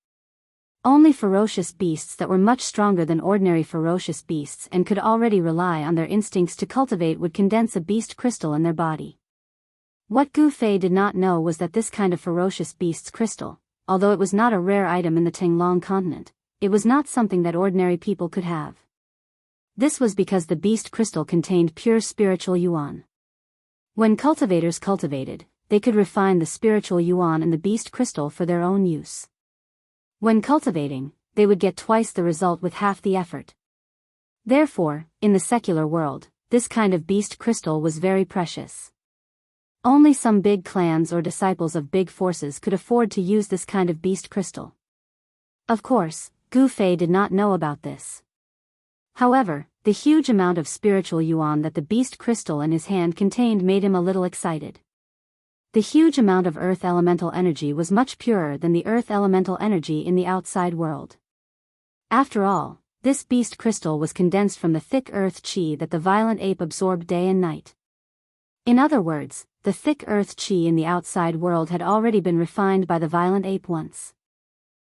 Only ferocious beasts that were much stronger than ordinary ferocious beasts and could already rely on their instincts to cultivate would condense a beast crystal in their body. What Gu Fei did not know was that this kind of ferocious beast's crystal, although it was not a rare item in the Tinglong continent, it was not something that ordinary people could have. This was because the beast crystal contained pure spiritual yuan. When cultivators cultivated, they could refine the spiritual yuan in the beast crystal for their own use. When cultivating, they would get twice the result with half the effort. Therefore, in the secular world, this kind of beast crystal was very precious. Only some big clans or disciples of big forces could afford to use this kind of beast crystal. Of course, Gu Fei did not know about this. However, the huge amount of spiritual yuan that the beast crystal in his hand contained made him a little excited. The huge amount of earth elemental energy was much purer than the earth elemental energy in the outside world. After all, this beast crystal was condensed from the thick earth chi that the violent ape absorbed day and night. In other words, the thick earth chi in the outside world had already been refined by the violent ape once.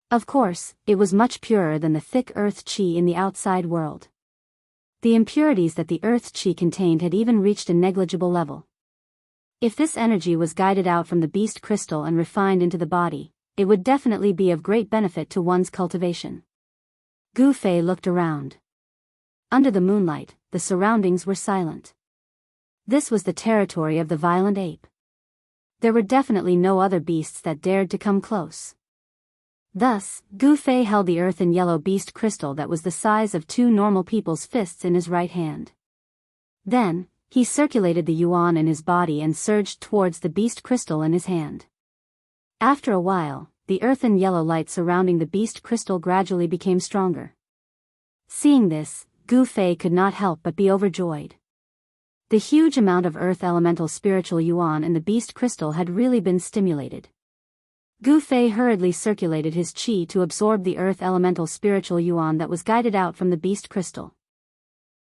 Of course, it was much purer than the thick earth chi in the outside world. The impurities that the earth chi contained had even reached a negligible level. If this energy was guided out from the beast crystal and refined into the body, it would definitely be of great benefit to one's cultivation. Gu Fei looked around. Under the moonlight, the surroundings were silent. This was the territory of the violent ape. There were definitely no other beasts that dared to come close. Thus, Gu Fei held the earth and yellow beast crystal that was the size of 2 normal people's fists in his right hand. Then, he circulated the yuan in his body and surged towards the beast crystal in his hand. After a while, the earth and yellow light surrounding the beast crystal gradually became stronger. Seeing this, Gu Fei could not help but be overjoyed. The huge amount of earth elemental spiritual yuan in the beast crystal had really been stimulated. Gu Fei hurriedly circulated his qi to absorb the earth elemental spiritual yuan that was guided out from the beast crystal.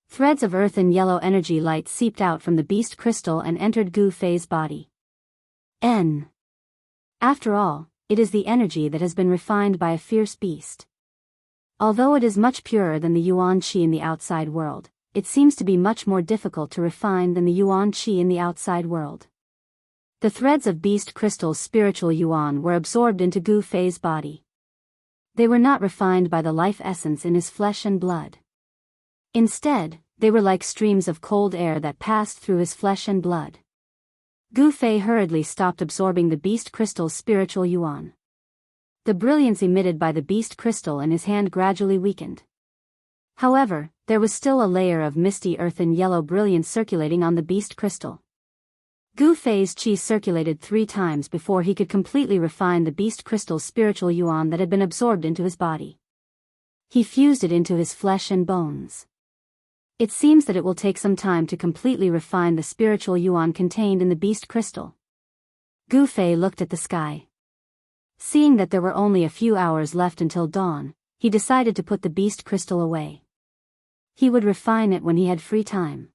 Threads of earth and yellow energy light seeped out from the beast crystal and entered Gu Fei's body. After all, it is the energy that has been refined by a fierce beast. Although it is much purer than the yuan qi in the outside world, it seems to be much more difficult to refine than the yuan qi in the outside world. The threads of beast crystal's spiritual yuan were absorbed into Gu Fei's body. They were not refined by the life essence in his flesh and blood. Instead, they were like streams of cold air that passed through his flesh and blood. Gu Fei hurriedly stopped absorbing the beast crystal's spiritual yuan. The brilliance emitted by the beast crystal in his hand gradually weakened. However, there was still a layer of misty earth and yellow brilliance circulating on the beast crystal. Gu Fei's qi circulated 3 times before he could completely refine the beast crystal's spiritual yuan that had been absorbed into his body. He fused it into his flesh and bones. It seems that it will take some time to completely refine the spiritual yuan contained in the beast crystal. Gu Fei looked at the sky. Seeing that there were only a few hours left until dawn, he decided to put the beast crystal away. He would refine it when he had free time.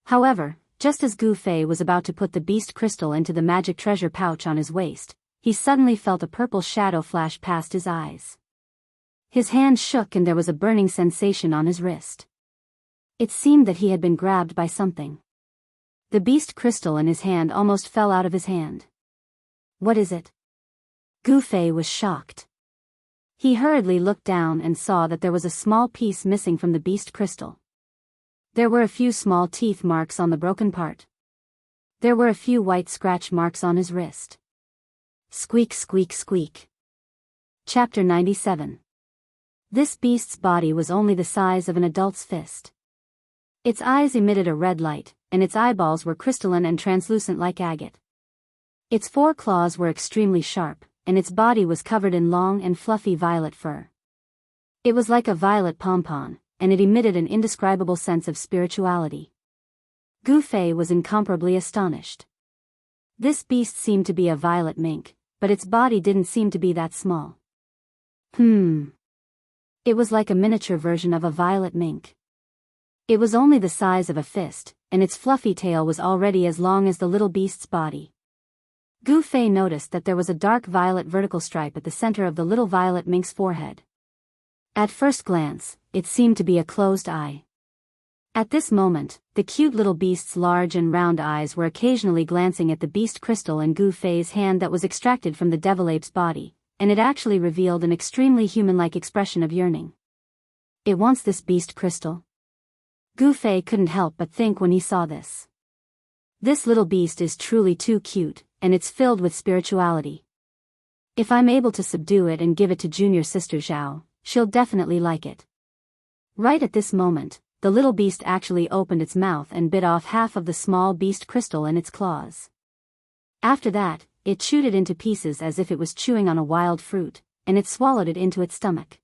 However, just as Gu Fei was about to put the beast crystal into the magic treasure pouch on his waist, he suddenly felt a purple shadow flash past his eyes. His hand shook and there was a burning sensation on his wrist. It seemed that he had been grabbed by something. The beast crystal in his hand almost fell out of his hand. What is it? Gu Fei was shocked. He hurriedly looked down and saw that there was a small piece missing from the beast crystal. There were a few small teeth marks on the broken part. There were a few white scratch marks on his wrist. Squeak, squeak, squeak. Chapter 97. This beast's body was only the size of an adult's fist. Its eyes emitted a red light, and its eyeballs were crystalline and translucent like agate. Its 4 claws were extremely sharp, and its body was covered in long and fluffy violet fur. It was like a violet pompon, and it emitted an indescribable sense of spirituality. Gu Fei was incomparably astonished. This beast seemed to be a violet mink, but its body didn't seem to be that small. It was like a miniature version of a violet mink. It was only the size of a fist, and its fluffy tail was already as long as the little beast's body. Gu Fei noticed that there was a dark violet vertical stripe at the center of the little violet mink's forehead. At first glance, it seemed to be a closed eye. At this moment, the cute little beast's large and round eyes were occasionally glancing at the beast crystal in Gu Fei's hand that was extracted from the devil ape's body, and it actually revealed an extremely human-like expression of yearning. It wants this beast crystal? Gu Fei couldn't help but think when he saw this. This little beast is truly too cute, and it's filled with spirituality. If I'm able to subdue it and give it to junior sister Zhao, she'll definitely like it. Right at this moment, the little beast actually opened its mouth and bit off half of the small beast crystal in its claws. After that, it chewed it into pieces as if it was chewing on a wild fruit, and it swallowed it into its stomach.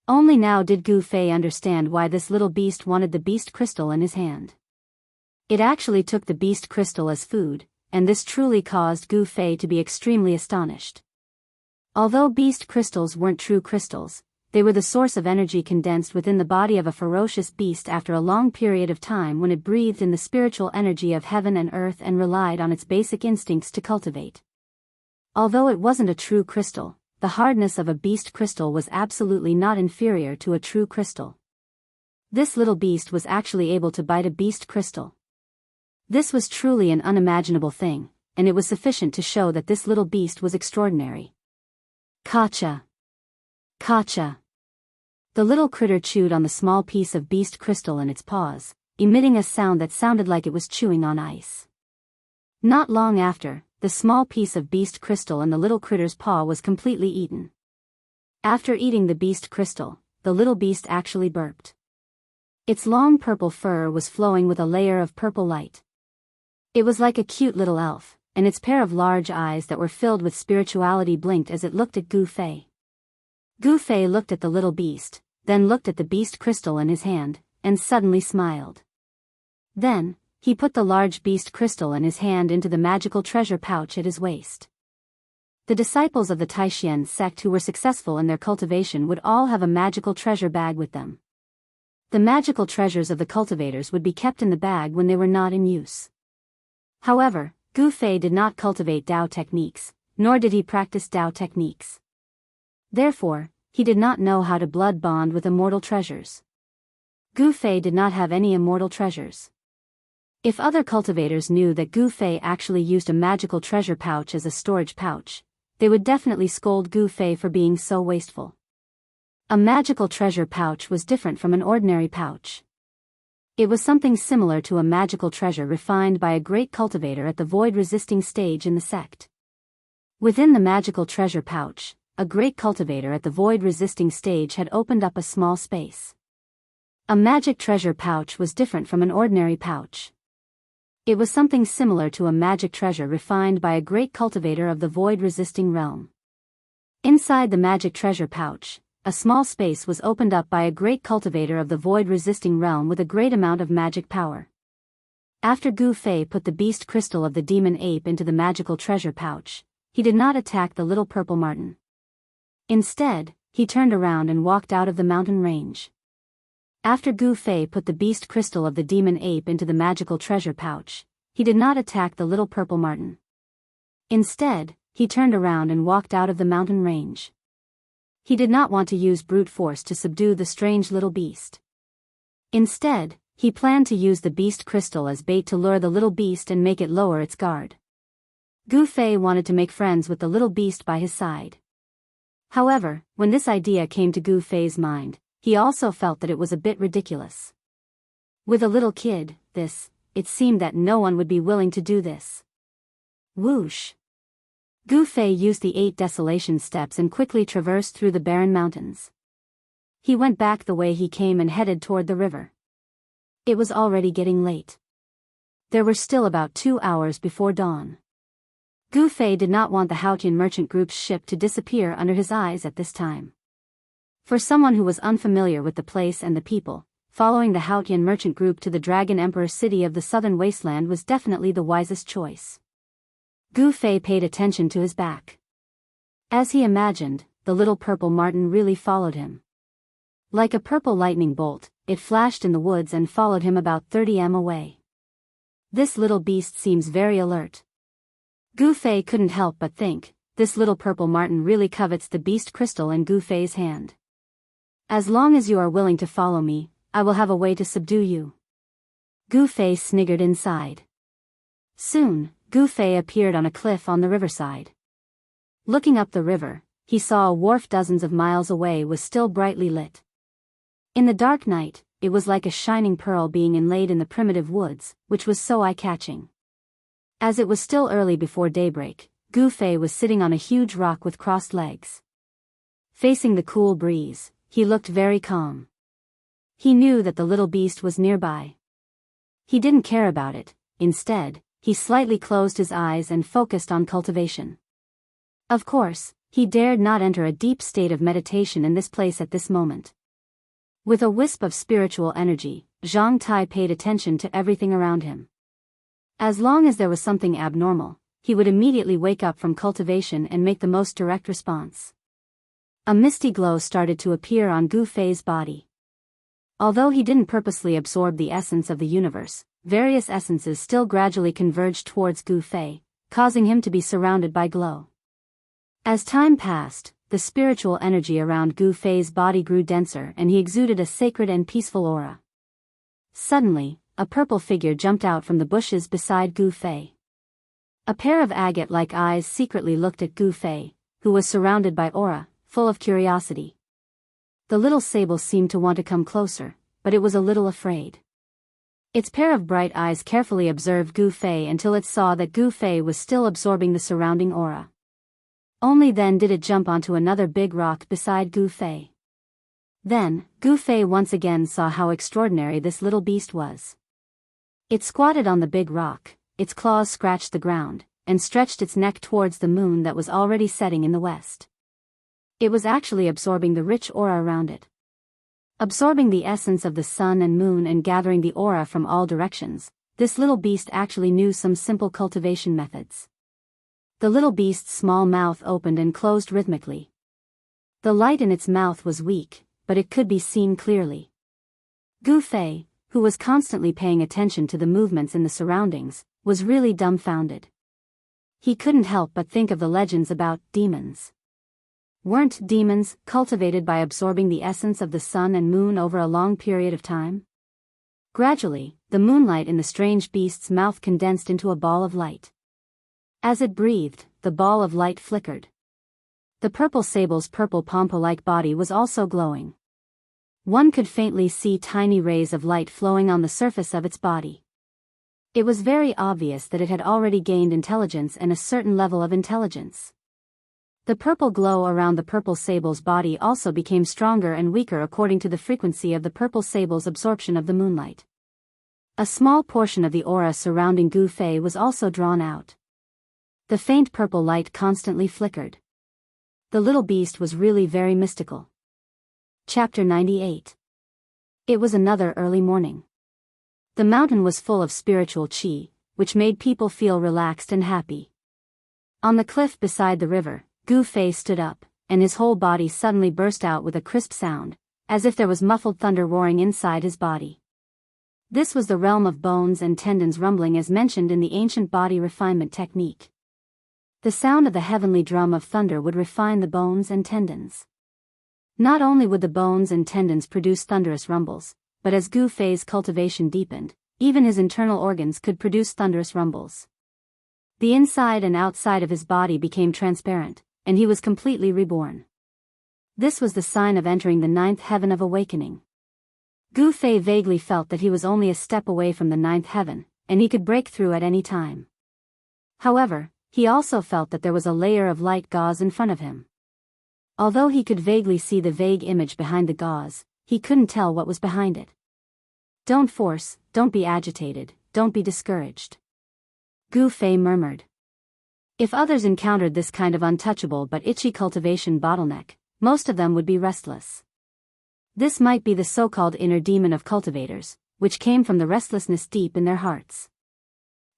Only now did Gu Fei understand why this little beast wanted the beast crystal in his hand. It actually took the beast crystal as food, and this truly caused Gu Fei to be extremely astonished. Although beast crystals weren't true crystals, they were the source of energy condensed within the body of a ferocious beast after a long period of time when it breathed in the spiritual energy of heaven and earth and relied on its basic instincts to cultivate. Although it wasn't a true crystal, the hardness of a beast crystal was absolutely not inferior to a true crystal. This little beast was actually able to bite a beast crystal. This was truly an unimaginable thing, and it was sufficient to show that this little beast was extraordinary. Kacha! Kacha! The little critter chewed on the small piece of beast crystal in its paws, emitting a sound that sounded like it was chewing on ice. Not long after, the small piece of beast crystal in the little critter's paw was completely eaten. After eating the beast crystal, the little beast actually burped. Its long purple fur was flowing with a layer of purple light. It was like a cute little elf, and its pair of large eyes that were filled with spirituality blinked as it looked at Gu Fei. Gu Fei looked at the little beast, then looked at the beast crystal in his hand, and suddenly smiled. Then, he put the large beast crystal in his hand into the magical treasure pouch at his waist. The disciples of the Taishan sect who were successful in their cultivation would all have a magical treasure bag with them. The magical treasures of the cultivators would be kept in the bag when they were not in use. However, Gu Fei did not cultivate Dao techniques, nor did he practice Dao techniques. Therefore, he did not know how to blood bond with immortal treasures. Gu Fei did not have any immortal treasures. If other cultivators knew that Gu Fei actually used a magical treasure pouch as a storage pouch, they would definitely scold Gu Fei for being so wasteful. A magical treasure pouch was different from an ordinary pouch. It was something similar to a magical treasure refined by a great cultivator at the void-resisting stage in the sect. Within the magical treasure pouch, a great cultivator at the void-resisting stage had opened up a small space. A magic treasure pouch was different from an ordinary pouch. It was something similar to a magic treasure refined by a great cultivator of the void-resisting realm. Inside the magic treasure pouch, a small space was opened up by a great cultivator of the void-resisting realm with a great amount of magic power. After Gu Fei put the beast crystal of the demon ape into the magical treasure pouch, he did not attack the little purple marten. Instead, he turned around and walked out of the mountain range. After Gu Fei put the beast crystal of the demon ape into the magical treasure pouch, he did not attack the little purple marten. Instead, he turned around and walked out of the mountain range. He did not want to use brute force to subdue the strange little beast. Instead, he planned to use the beast crystal as bait to lure the little beast and make it lower its guard. Gu Fei wanted to make friends with the little beast by his side. However, when this idea came to Gu Fei's mind, he also felt that it was a bit ridiculous. With a little kid, it seemed that no one would be willing to do this. Whoosh! Gu Fei used the 8 desolation steps and quickly traversed through the barren mountains. He went back the way he came and headed toward the river. It was already getting late. There were still about 2 hours before dawn. Gu Fei did not want the Haotian merchant group's ship to disappear under his eyes at this time. For someone who was unfamiliar with the place and the people, following the Haotian merchant group to the Dragon Emperor city of the southern wasteland was definitely the wisest choice. Gu Fei paid attention to his back. As he imagined, the little purple marten really followed him. Like a purple lightning bolt, it flashed in the woods and followed him about 30 m away. This little beast seems very alert. Gu Fei couldn't help but think, this little purple marten really covets the beast crystal in Gu Fei's hand. As long as you are willing to follow me, I will have a way to subdue you. Gu Fei sniggered inside. Soon, Gu Fei appeared on a cliff on the riverside. Looking up the river, he saw a wharf dozens of miles away was still brightly lit. In the dark night, it was like a shining pearl being inlaid in the primitive woods, which was so eye-catching. As it was still early before daybreak, Gu Fei was sitting on a huge rock with crossed legs. Facing the cool breeze, he looked very calm. He knew that the little beast was nearby. He didn't care about it. Instead, he slightly closed his eyes and focused on cultivation. Of course, he dared not enter a deep state of meditation in this place at this moment. With a wisp of spiritual energy, Zhang Tai paid attention to everything around him. As long as there was something abnormal, he would immediately wake up from cultivation and make the most direct response. A misty glow started to appear on Gu Fei's body. Although he didn't purposely absorb the essence of the universe, various essences still gradually converged towards Gu Fei, causing him to be surrounded by glow. As time passed, the spiritual energy around Gu Fei's body grew denser and he exuded a sacred and peaceful aura. Suddenly, a purple figure jumped out from the bushes beside Gu Fei. A pair of agate-like eyes secretly looked at Gu Fei, who was surrounded by aura, full of curiosity. The little sable seemed to want to come closer, but it was a little afraid. Its pair of bright eyes carefully observed Gu Fei until it saw that Gu Fei was still absorbing the surrounding aura. Only then did it jump onto another big rock beside Gu Fei. Then, Gu Fei once again saw how extraordinary this little beast was. It squatted on the big rock, its claws scratched the ground, and stretched its neck towards the moon that was already setting in the west. It was actually absorbing the rich aura around it. Absorbing the essence of the sun and moon and gathering the aura from all directions, this little beast actually knew some simple cultivation methods. The little beast's small mouth opened and closed rhythmically. The light in its mouth was weak, but it could be seen clearly. Gu Fei, who was constantly paying attention to the movements in the surroundings, was really dumbfounded. He couldn't help but think of the legends about demons. Weren't demons cultivated by absorbing the essence of the sun and moon over a long period of time? Gradually, the moonlight in the strange beast's mouth condensed into a ball of light. As it breathed, the ball of light flickered. The purple sable's purple pompa-like body was also glowing. One could faintly see tiny rays of light flowing on the surface of its body. It was very obvious that it had already gained intelligence and a certain level of intelligence. The purple glow around the purple sable's body also became stronger and weaker according to the frequency of the purple sable's absorption of the moonlight. A small portion of the aura surrounding Gu Fei was also drawn out. The faint purple light constantly flickered. The little beast was really very mystical. Chapter 98. It was another early morning. The mountain was full of spiritual qi, which made people feel relaxed and happy. On the cliff beside the river, Gu Fei stood up, and his whole body suddenly burst out with a crisp sound, as if there was muffled thunder roaring inside his body. This was the realm of bones and tendons rumbling as mentioned in the ancient body refinement technique. The sound of the heavenly drum of thunder would refine the bones and tendons. Not only would the bones and tendons produce thunderous rumbles, but as Gu Fei's cultivation deepened, even his internal organs could produce thunderous rumbles. The inside and outside of his body became transparent, and he was completely reborn. This was the sign of entering the ninth heaven of awakening. Gu Fei vaguely felt that he was only a step away from the ninth heaven, and he could break through at any time. However, he also felt that there was a layer of light gauze in front of him. Although he could vaguely see the vague image behind the gauze, he couldn't tell what was behind it. Don't force, don't be agitated, don't be discouraged. Gu Fei murmured. If others encountered this kind of untouchable but itchy cultivation bottleneck, most of them would be restless. This might be the so-called inner demon of cultivators, which came from the restlessness deep in their hearts.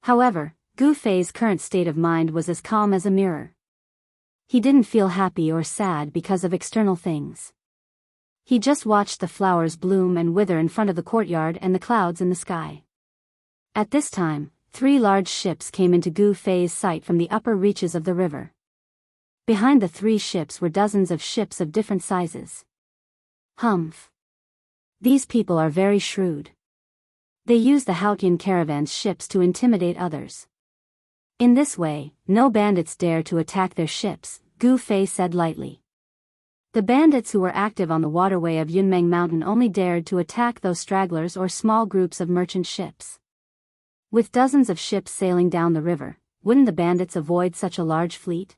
However, Gu Fei's current state of mind was as calm as a mirror. He didn't feel happy or sad because of external things. He just watched the flowers bloom and wither in front of the courtyard and the clouds in the sky. At this time, 3 large ships came into Gu Fei's sight from the upper reaches of the river. Behind the 3 ships were dozens of ships of different sizes. Humph. These people are very shrewd. They use the Haotian caravan's ships to intimidate others. In this way, no bandits dare to attack their ships, Gu Fei said lightly. The bandits who were active on the waterway of Yunmeng Mountain only dared to attack those stragglers or small groups of merchant ships. With dozens of ships sailing down the river, wouldn't the bandits avoid such a large fleet?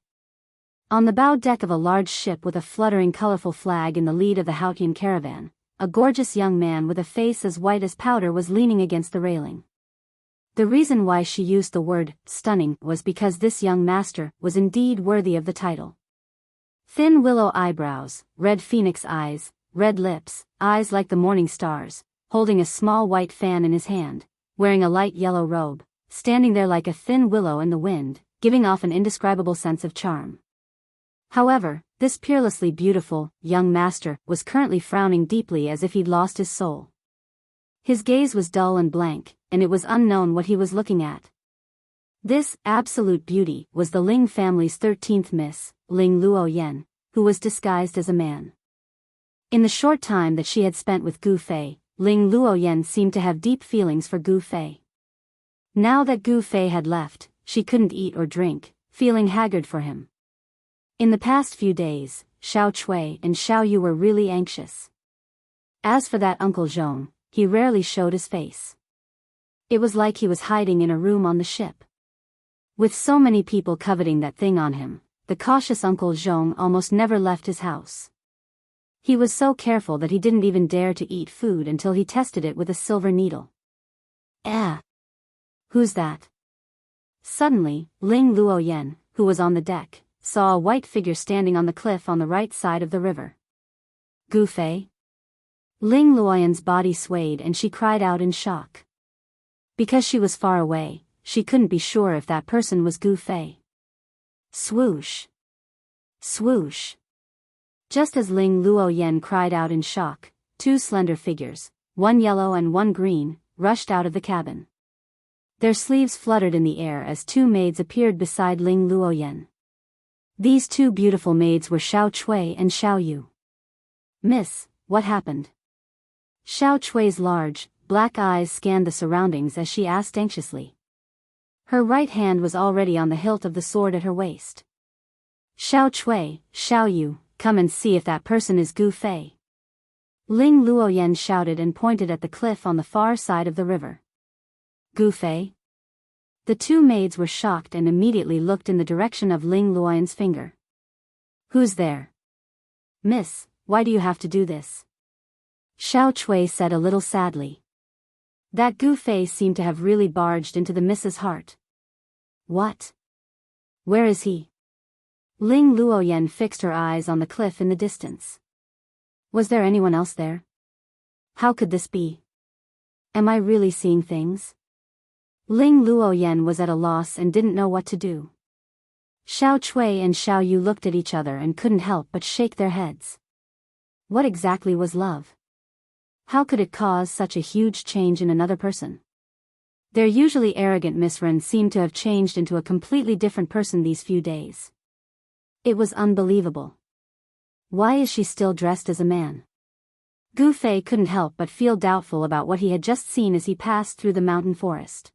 On the bow deck of a large ship with a fluttering colorful flag in the lead of the Haotian caravan, a gorgeous young man with a face as white as powder was leaning against the railing. The reason why she used the word stunning was because this young master was indeed worthy of the title. Thin willow eyebrows, red phoenix eyes, red lips, eyes like the morning stars, holding a small white fan in his hand, wearing a light yellow robe, standing there like a thin willow in the wind, giving off an indescribable sense of charm. However, this peerlessly beautiful, young master was currently frowning deeply as if he'd lost his soul. His gaze was dull and blank, and it was unknown what he was looking at. This absolute beauty was the Ling family's 13th Miss, Ling Luoyan, who was disguised as a man. In the short time that she had spent with Gu Fei, Ling Luoyan seemed to have deep feelings for Gu Fei. Now that Gu Fei had left, she couldn't eat or drink, feeling haggard for him. In the past few days, Xiao Chui and Xiao Yu were really anxious. As for that Uncle Zhong, he rarely showed his face. It was like he was hiding in a room on the ship. With so many people coveting that thing on him, the cautious Uncle Zhong almost never left his house. He was so careful that he didn't even dare to eat food until he tested it with a silver needle. Who's that? Suddenly, Ling Luoyan, who was on the deck, saw a white figure standing on the cliff on the right side of the river. Gu Fei? Ling Luoyan's body swayed and she cried out in shock. Because she was far away, she couldn't be sure if that person was Gu Fei. Swoosh! Swoosh! Just as Ling Luoyan cried out in shock, two slender figures, one yellow and one green, rushed out of the cabin. Their sleeves fluttered in the air as two maids appeared beside Ling Luoyan. These two beautiful maids were Xiao Chui and Xiao Yu. Miss, what happened? Xiao Chui's large, black eyes scanned the surroundings as she asked anxiously. Her right hand was already on the hilt of the sword at her waist. Xiao Chui, Xiao Yu, come and see if that person is Gu Fei. Ling Luoyan shouted and pointed at the cliff on the far side of the river. Gu Fei? The two maids were shocked and immediately looked in the direction of Ling Luoyan's finger. Who's there? Miss, why do you have to do this? Xiao Chui said a little sadly. That Gu Fei seemed to have really barged into the miss's heart. What? Where is he? Ling Luoyan fixed her eyes on the cliff in the distance. Was there anyone else there? How could this be? Am I really seeing things? Ling Luoyan was at a loss and didn't know what to do. Xiao Chui and Xiao Yu looked at each other and couldn't help but shake their heads. What exactly was love? How could it cause such a huge change in another person? Their usually arrogant Miss Ren seemed to have changed into a completely different person these few days. It was unbelievable. Why is she still dressed as a man? Gu Fei couldn't help but feel doubtful about what he had just seen as he passed through the mountain forest.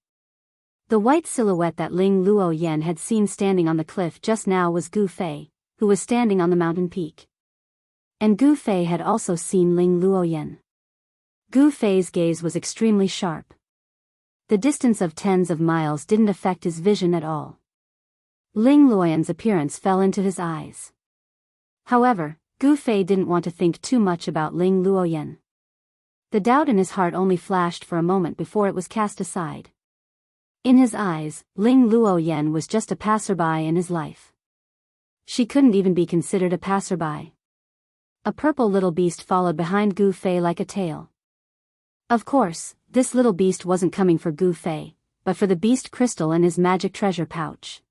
The white silhouette that Ling Luoyan had seen standing on the cliff just now was Gu Fei, who was standing on the mountain peak. And Gu Fei had also seen Ling Luoyan. Gu Fei's gaze was extremely sharp. The distance of tens of miles didn't affect his vision at all. Ling Luoyan's appearance fell into his eyes. However, Gu Fei didn't want to think too much about Ling Luoyan. The doubt in his heart only flashed for a moment before it was cast aside. In his eyes, Ling Luoyan was just a passerby in his life. She couldn't even be considered a passerby. A purple little beast followed behind Gu Fei like a tail. Of course, this little beast wasn't coming for Gu Fei, but for the beast crystal in his magic treasure pouch.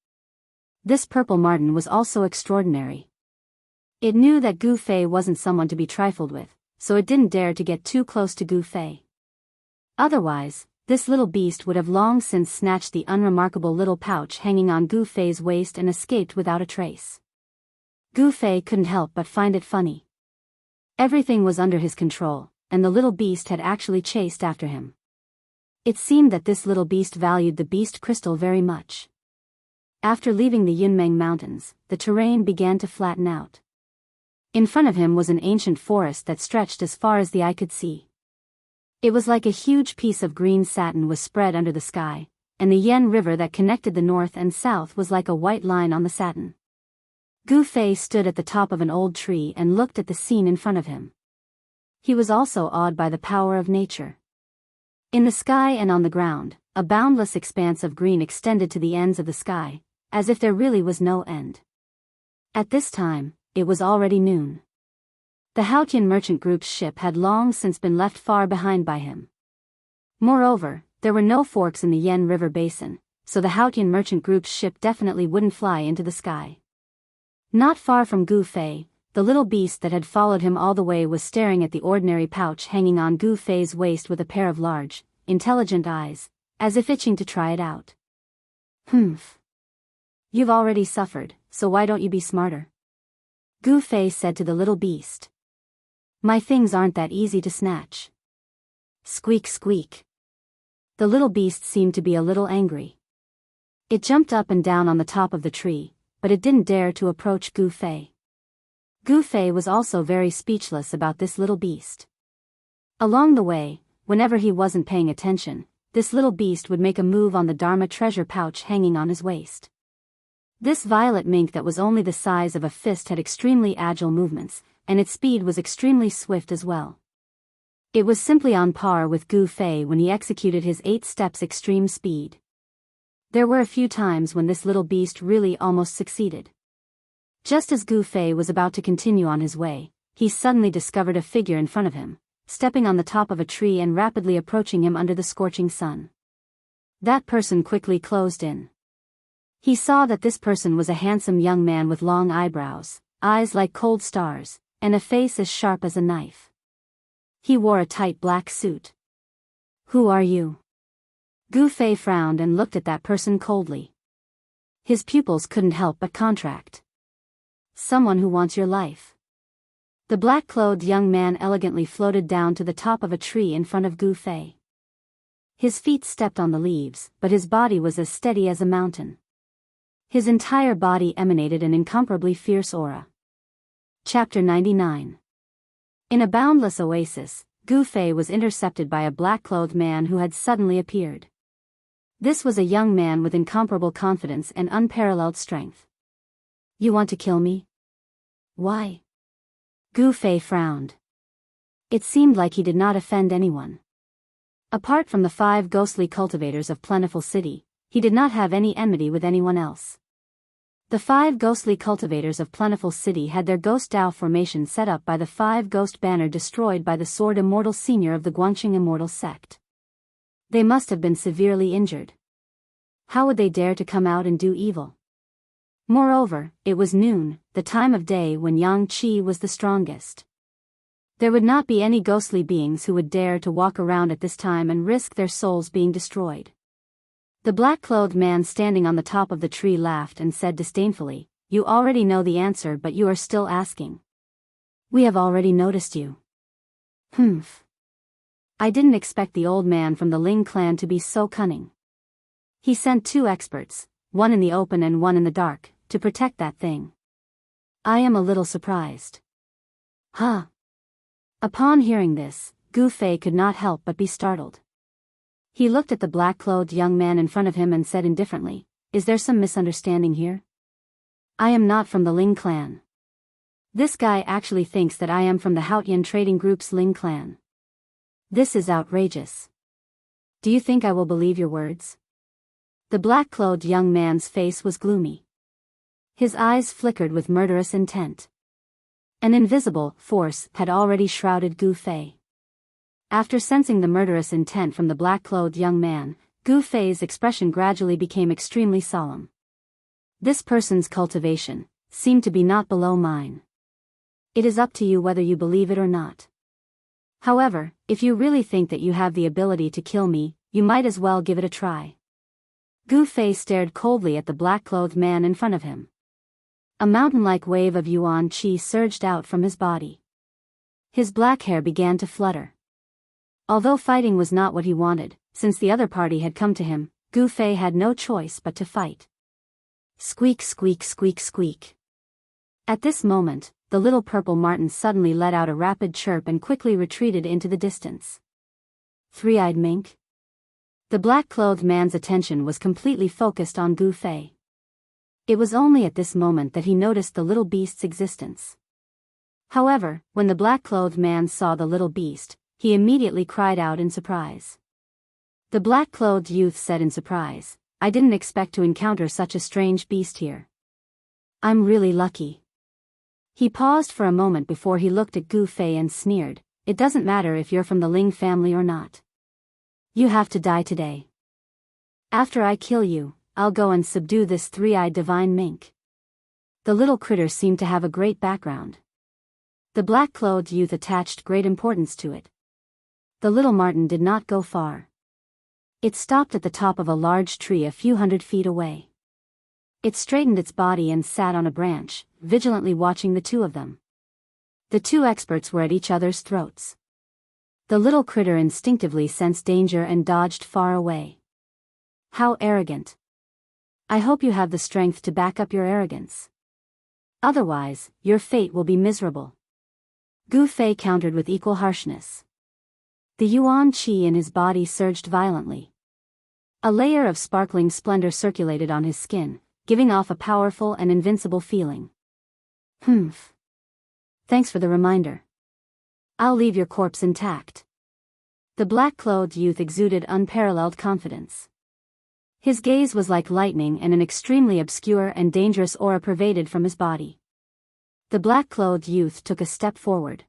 This purple marten was also extraordinary. It knew that Gu Fei wasn't someone to be trifled with, so it didn't dare to get too close to Gu Fei. Otherwise, this little beast would have long since snatched the unremarkable little pouch hanging on Gu Fei's waist and escaped without a trace. Gu Fei couldn't help but find it funny. Everything was under his control, and the little beast had actually chased after him. It seemed that this little beast valued the beast crystal very much. After leaving the Yunmeng Mountains, the terrain began to flatten out. In front of him was an ancient forest that stretched as far as the eye could see. It was like a huge piece of green satin was spread under the sky, and the Yen River that connected the north and south was like a white line on the satin. Gu Fei stood at the top of an old tree and looked at the scene in front of him. He was also awed by the power of nature. In the sky and on the ground, a boundless expanse of green extended to the ends of the sky, as if there really was no end. At this time, it was already noon. The Haotian merchant group's ship had long since been left far behind by him. Moreover, there were no forks in the Yen River basin, so the Haotian merchant group's ship definitely wouldn't fly into the sky. Not far from Gu Fei, the little beast that had followed him all the way was staring at the ordinary pouch hanging on Gu Fei's waist with a pair of large, intelligent eyes, as if itching to try it out. Humph. You've already suffered, so why don't you be smarter? Gu Fei said to the little beast. My things aren't that easy to snatch. Squeak squeak. The little beast seemed to be a little angry. It jumped up and down on the top of the tree, but it didn't dare to approach Gu Fei. Gu Fei was also very speechless about this little beast. Along the way, whenever he wasn't paying attention, this little beast would make a move on the Dharma treasure pouch hanging on his waist. This violet mink that was only the size of a fist had extremely agile movements, and its speed was extremely swift as well. It was simply on par with Gu Fei when he executed his 8 steps extreme speed. There were a few times when this little beast really almost succeeded. Just as Gu Fei was about to continue on his way, he suddenly discovered a figure in front of him, stepping on the top of a tree and rapidly approaching him under the scorching sun. That person quickly closed in. He saw that this person was a handsome young man with long eyebrows, eyes like cold stars, and a face as sharp as a knife. He wore a tight black suit. Who are you? Gu Fei frowned and looked at that person coldly. His pupils couldn't help but contract. Someone who wants your life. The black-clothed young man elegantly floated down to the top of a tree in front of Gu Fei. His feet stepped on the leaves, but his body was as steady as a mountain. His entire body emanated an incomparably fierce aura. Chapter 99. In a boundless oasis, Gu Fei was intercepted by a black-clothed man who had suddenly appeared. This was a young man with incomparable confidence and unparalleled strength. You want to kill me? Why? Gu Fei frowned. It seemed like he did not offend anyone. Apart from the 5 ghostly cultivators of Plentiful City, he did not have any enmity with anyone else. The 5 ghostly cultivators of Plentiful City had their ghost Dao formation set up by the 5 ghost banner destroyed by the Sword Immortal Senior of the Guangqing Immortal Sect. They must have been severely injured. How would they dare to come out and do evil? Moreover, it was noon, the time of day when Yang Qi was the strongest. There would not be any ghostly beings who would dare to walk around at this time and risk their souls being destroyed. The black-clothed man standing on the top of the tree laughed and said disdainfully, You already know the answer, but you are still asking. We have already noticed you. Humph. I didn't expect the old man from the Ling clan to be so cunning. He sent 2 experts, one in the open and one in the dark, to protect that thing. I am a little surprised. Huh? Upon hearing this, Gu Fei could not help but be startled. He looked at the black-clothed young man in front of him and said indifferently, Is there some misunderstanding here? I am not from the Ling clan. This guy actually thinks that I am from the Haotian trading group's Ling clan. This is outrageous. Do you think I will believe your words? The black-clothed young man's face was gloomy. His eyes flickered with murderous intent. An invisible force had already shrouded Gu Fei. After sensing the murderous intent from the black-clothed young man, Gu Fei's expression gradually became extremely solemn. This person's cultivation seemed to be not below mine. It is up to you whether you believe it or not. However, if you really think that you have the ability to kill me, you might as well give it a try. Gu Fei stared coldly at the black-clothed man in front of him. A mountain-like wave of yuan qi surged out from his body. His black hair began to flutter. Although fighting was not what he wanted, since the other party had come to him, Gu Fei had no choice but to fight. Squeak squeak squeak squeak. At this moment, the little purple marten suddenly let out a rapid chirp and quickly retreated into the distance. 3-eyed mink? The black-clothed man's attention was completely focused on Gu Fei. It was only at this moment that he noticed the little beast's existence. However, when the black-clothed man saw the little beast, he immediately cried out in surprise. The black-clothed youth said in surprise, I didn't expect to encounter such a strange beast here. I'm really lucky. He paused for a moment before he looked at Gu Fei and sneered, It doesn't matter if you're from the Ling family or not. You have to die today. After I kill you, I'll go and subdue this three-eyed divine mink." The little critter seemed to have a great background. The black-clothed youth attached great importance to it. The little marten did not go far. It stopped at the top of a large tree a few hundred feet away. It straightened its body and sat on a branch, vigilantly watching the two of them. The two experts were at each other's throats. The little critter instinctively sensed danger and dodged far away. How arrogant. I hope you have the strength to back up your arrogance. Otherwise, your fate will be miserable. Gu Fei countered with equal harshness. The yuan qi in his body surged violently. A layer of sparkling splendor circulated on his skin, giving off a powerful and invincible feeling. Humph. Thanks for the reminder. I'll leave your corpse intact. The black-clothed youth exuded unparalleled confidence. His gaze was like lightning, and an extremely obscure and dangerous aura pervaded from his body. The black-clothed youth took a step forward.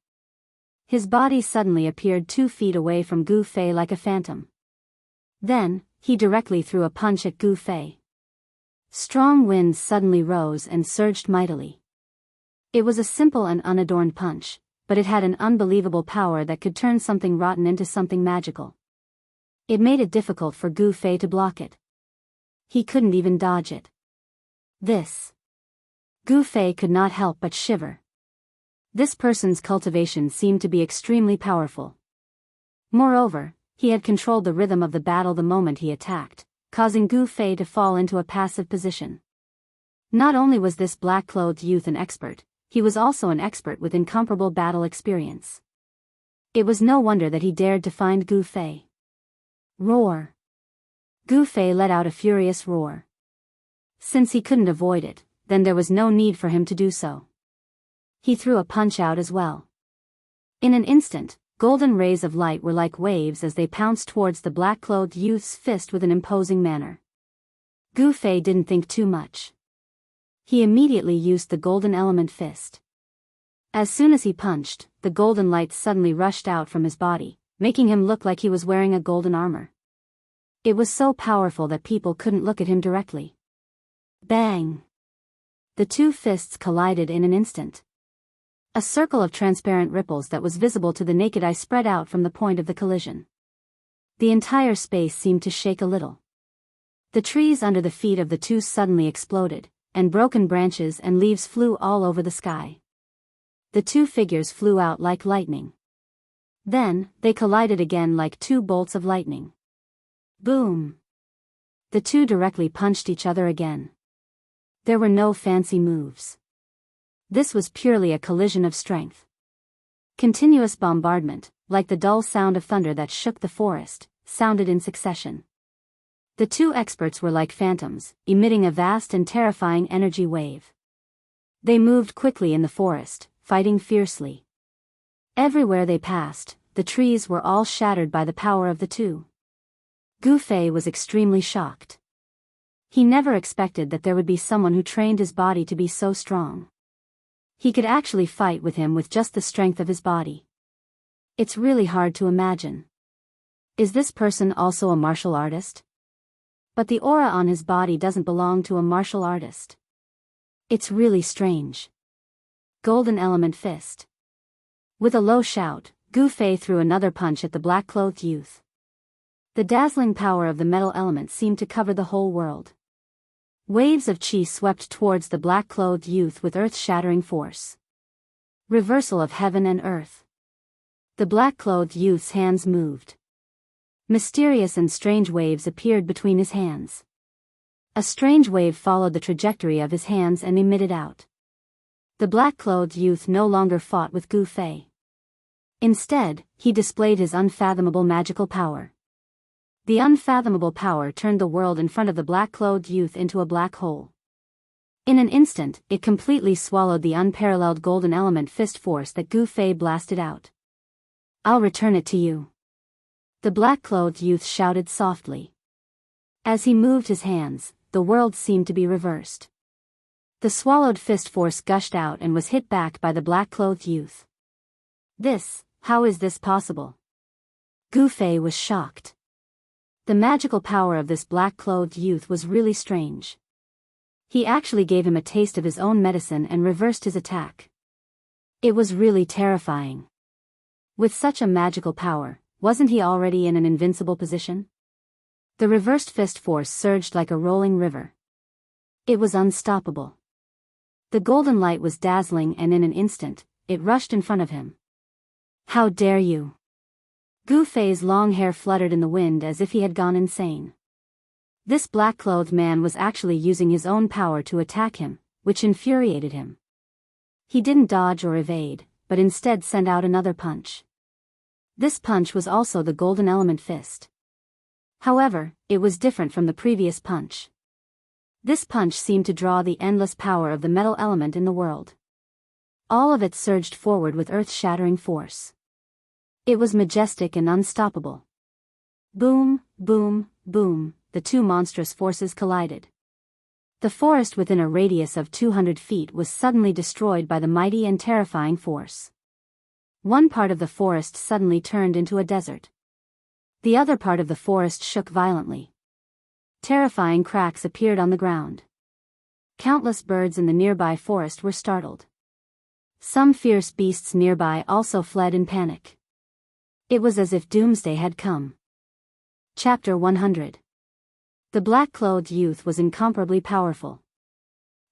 His body suddenly appeared 2 feet away from Gu Fei like a phantom. Then, he directly threw a punch at Gu Fei. Strong winds suddenly rose and surged mightily. It was a simple and unadorned punch, but it had an unbelievable power that could turn something rotten into something magical. It made it difficult for Gu Fei to block it. He couldn't even dodge it. Gu Fei could not help but shiver. This person's cultivation seemed to be extremely powerful. Moreover, he had controlled the rhythm of the battle the moment he attacked, causing Gu Fei to fall into a passive position. Not only was this black-clothed youth an expert, he was also an expert with incomparable battle experience. It was no wonder that he dared to find Gu Fei. Roar! Gu Fei let out a furious roar. Since he couldn't avoid it, then there was no need for him to do so. He threw a punch out as well. In an instant, golden rays of light were like waves as they pounced towards the black-clothed youth's fist with an imposing manner. Gu Fei didn't think too much. He immediately used the golden element fist. As soon as he punched, the golden light suddenly rushed out from his body, making him look like he was wearing a golden armor. It was so powerful that people couldn't look at him directly. Bang! The two fists collided in an instant. A circle of transparent ripples that was visible to the naked eye spread out from the point of the collision. The entire space seemed to shake a little. The trees under the feet of the two suddenly exploded, and broken branches and leaves flew all over the sky. The two figures flew out like lightning. Then, they collided again like 2 bolts of lightning. Boom! The two directly punched each other again. There were no fancy moves. This was purely a collision of strength. Continuous bombardment, like the dull sound of thunder that shook the forest, sounded in succession. The two experts were like phantoms, emitting a vast and terrifying energy wave. They moved quickly in the forest, fighting fiercely. Everywhere they passed, the trees were all shattered by the power of the two. Gu Fei was extremely shocked. He never expected that there would be someone who trained his body to be so strong. He could actually fight with him with just the strength of his body. It's really hard to imagine. Is this person also a martial artist? But the aura on his body doesn't belong to a martial artist. It's really strange. Golden element fist. With a low shout, Gu Fei threw another punch at the black-clothed youth. The dazzling power of the metal element seemed to cover the whole world. Waves of qi swept towards the black-clothed youth with earth-shattering force. Reversal of heaven and earth. The black-clothed youth's hands moved. Mysterious and strange waves appeared between his hands. A strange wave followed the trajectory of his hands and emitted out. The black-clothed youth no longer fought with Gu Fei. Instead, he displayed his unfathomable magical power. The unfathomable power turned the world in front of the black-clothed youth into a black hole. In an instant, it completely swallowed the unparalleled golden element fist force that Gu Fei blasted out. I'll return it to you. The black-clothed youth shouted softly. As he moved his hands, the world seemed to be reversed. The swallowed fist force gushed out and was hit back by the black-clothed youth. How is this possible? Gu Fei was shocked. The magical power of this black-clothed youth was really strange. He actually gave him a taste of his own medicine and reversed his attack. It was really terrifying. With such a magical power, wasn't he already in an invincible position? The reversed fist force surged like a rolling river. It was unstoppable. The golden light was dazzling, and in an instant, it rushed in front of him. How dare you! Gu Fei's long hair fluttered in the wind as if he had gone insane. This black-clothed man was actually using his own power to attack him, which infuriated him. He didn't dodge or evade, but instead sent out another punch. This punch was also the golden element fist. However, it was different from the previous punch. This punch seemed to draw the endless power of the metal element in the world. All of it surged forward with earth-shattering force. It was majestic and unstoppable. Boom, boom, boom, the two monstrous forces collided. The forest within a radius of 200 feet was suddenly destroyed by the mighty and terrifying force. One part of the forest suddenly turned into a desert. The other part of the forest shook violently. Terrifying cracks appeared on the ground. Countless birds in the nearby forest were startled. Some fierce beasts nearby also fled in panic. It was as if doomsday had come. Chapter 100. The black-clothed youth was incomparably powerful.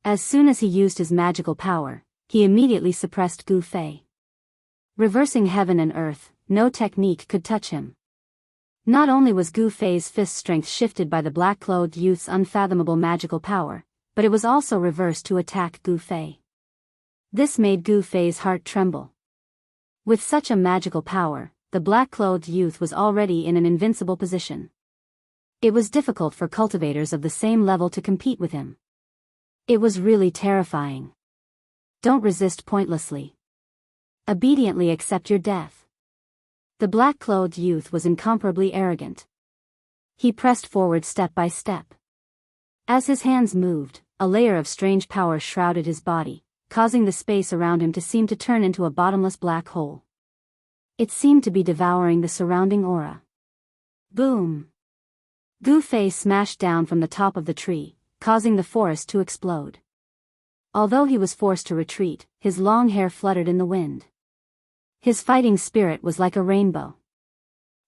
As soon as he used his magical power, he immediately suppressed Gu Fei. Reversing heaven and earth, no technique could touch him. Not only was Gu Fei's fist strength shifted by the black-clothed youth's unfathomable magical power, but it was also reversed to attack Gu Fei. This made Gu Fei's heart tremble. With such a magical power, the black-clothed youth was already in an invincible position. It was difficult for cultivators of the same level to compete with him. It was really terrifying. Don't resist pointlessly. Obediently accept your death. The black-clothed youth was incomparably arrogant. He pressed forward step by step. As his hands moved, a layer of strange power shrouded his body, causing the space around him to seem to turn into a bottomless black hole. It seemed to be devouring the surrounding aura. Boom! Gu Fei smashed down from the top of the tree, causing the forest to explode. Although he was forced to retreat, his long hair fluttered in the wind. His fighting spirit was like a rainbow.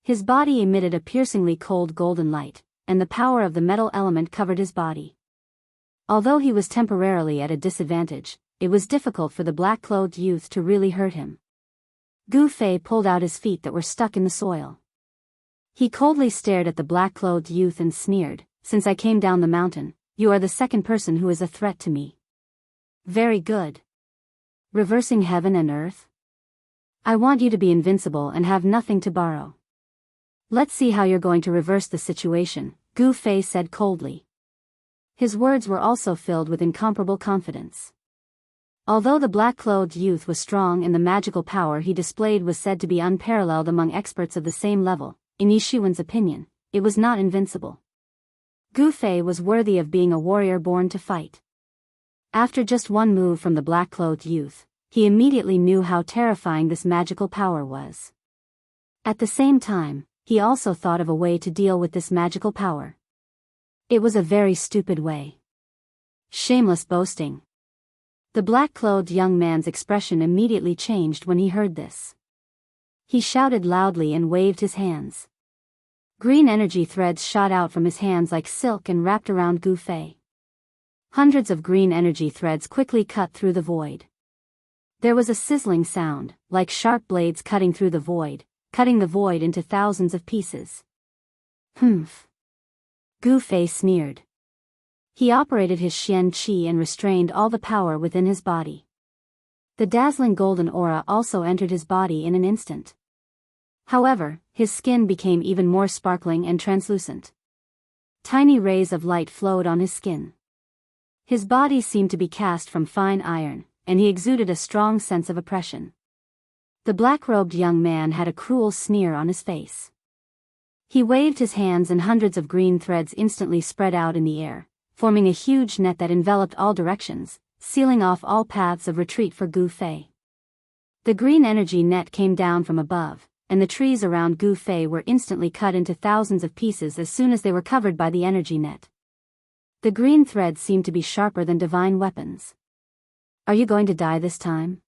His body emitted a piercingly cold golden light, and the power of the metal element covered his body. Although he was temporarily at a disadvantage, it was difficult for the black-clothed youth to really hurt him. Gu Fei pulled out his feet that were stuck in the soil. He coldly stared at the black-clothed youth and sneered, "Since I came down the mountain, you are the second person who is a threat to me." Very good. Reversing heaven and earth? I want you to be invincible and have nothing to borrow. Let's see how you're going to reverse the situation, Gu Fei said coldly. His words were also filled with incomparable confidence. Although the black-clothed youth was strong and the magical power he displayed was said to be unparalleled among experts of the same level, in Yishuan's opinion, it was not invincible. Gu Fei was worthy of being a warrior born to fight. After just one move from the black-clothed youth, he immediately knew how terrifying this magical power was. At the same time, he also thought of a way to deal with this magical power. It was a very stupid way. Shameless boasting. The black-clothed young man's expression immediately changed when he heard this. He shouted loudly and waved his hands. Green energy threads shot out from his hands like silk and wrapped around Gu Fei. Hundreds of green energy threads quickly cut through the void. There was a sizzling sound, like sharp blades cutting through the void, cutting the void into thousands of pieces. Humph. Gu Fei sneered. He operated his Xian Qi and restrained all the power within his body. The dazzling golden aura also entered his body in an instant. However, his skin became even more sparkling and translucent. Tiny rays of light flowed on his skin. His body seemed to be cast from fine iron, and he exuded a strong sense of oppression. The black-robed young man had a cruel sneer on his face. He waved his hands and hundreds of green threads instantly spread out in the air, forming a huge net that enveloped all directions, sealing off all paths of retreat for Gu Fei. The green energy net came down from above, and the trees around Gu Fei were instantly cut into thousands of pieces as soon as they were covered by the energy net. The green threads seemed to be sharper than divine weapons. Are you going to die this time?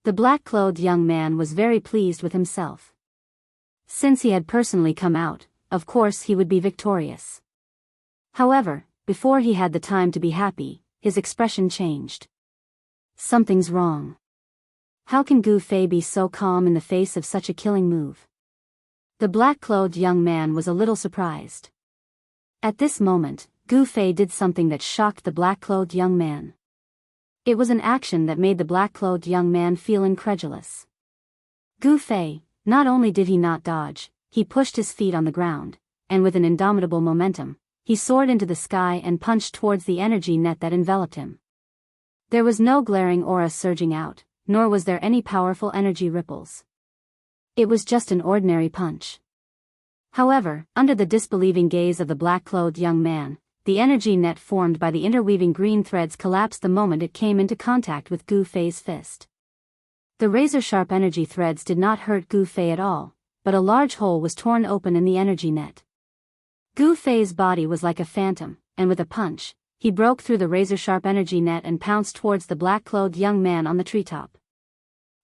The black-clothed young man was very pleased with himself. Since he had personally come out, of course he would be victorious. However, before he had the time to be happy, his expression changed. Something's wrong. How can Gu Fei be so calm in the face of such a killing move? The black-clothed young man was a little surprised. At this moment, Gu Fei did something that shocked the black-clothed young man. It was an action that made the black-clothed young man feel incredulous. Gu Fei, not only did he not dodge, he pushed his feet on the ground, and with an indomitable momentum, he soared into the sky and punched towards the energy net that enveloped him. There was no glaring aura surging out, nor was there any powerful energy ripples. It was just an ordinary punch. However, under the disbelieving gaze of the black-clothed young man, the energy net formed by the interweaving green threads collapsed the moment it came into contact with Gu Fei's fist. The razor-sharp energy threads did not hurt Gu Fei at all, but a large hole was torn open in the energy net. Gu Fei's body was like a phantom, and with a punch, he broke through the razor-sharp energy net and pounced towards the black-clothed young man on the treetop.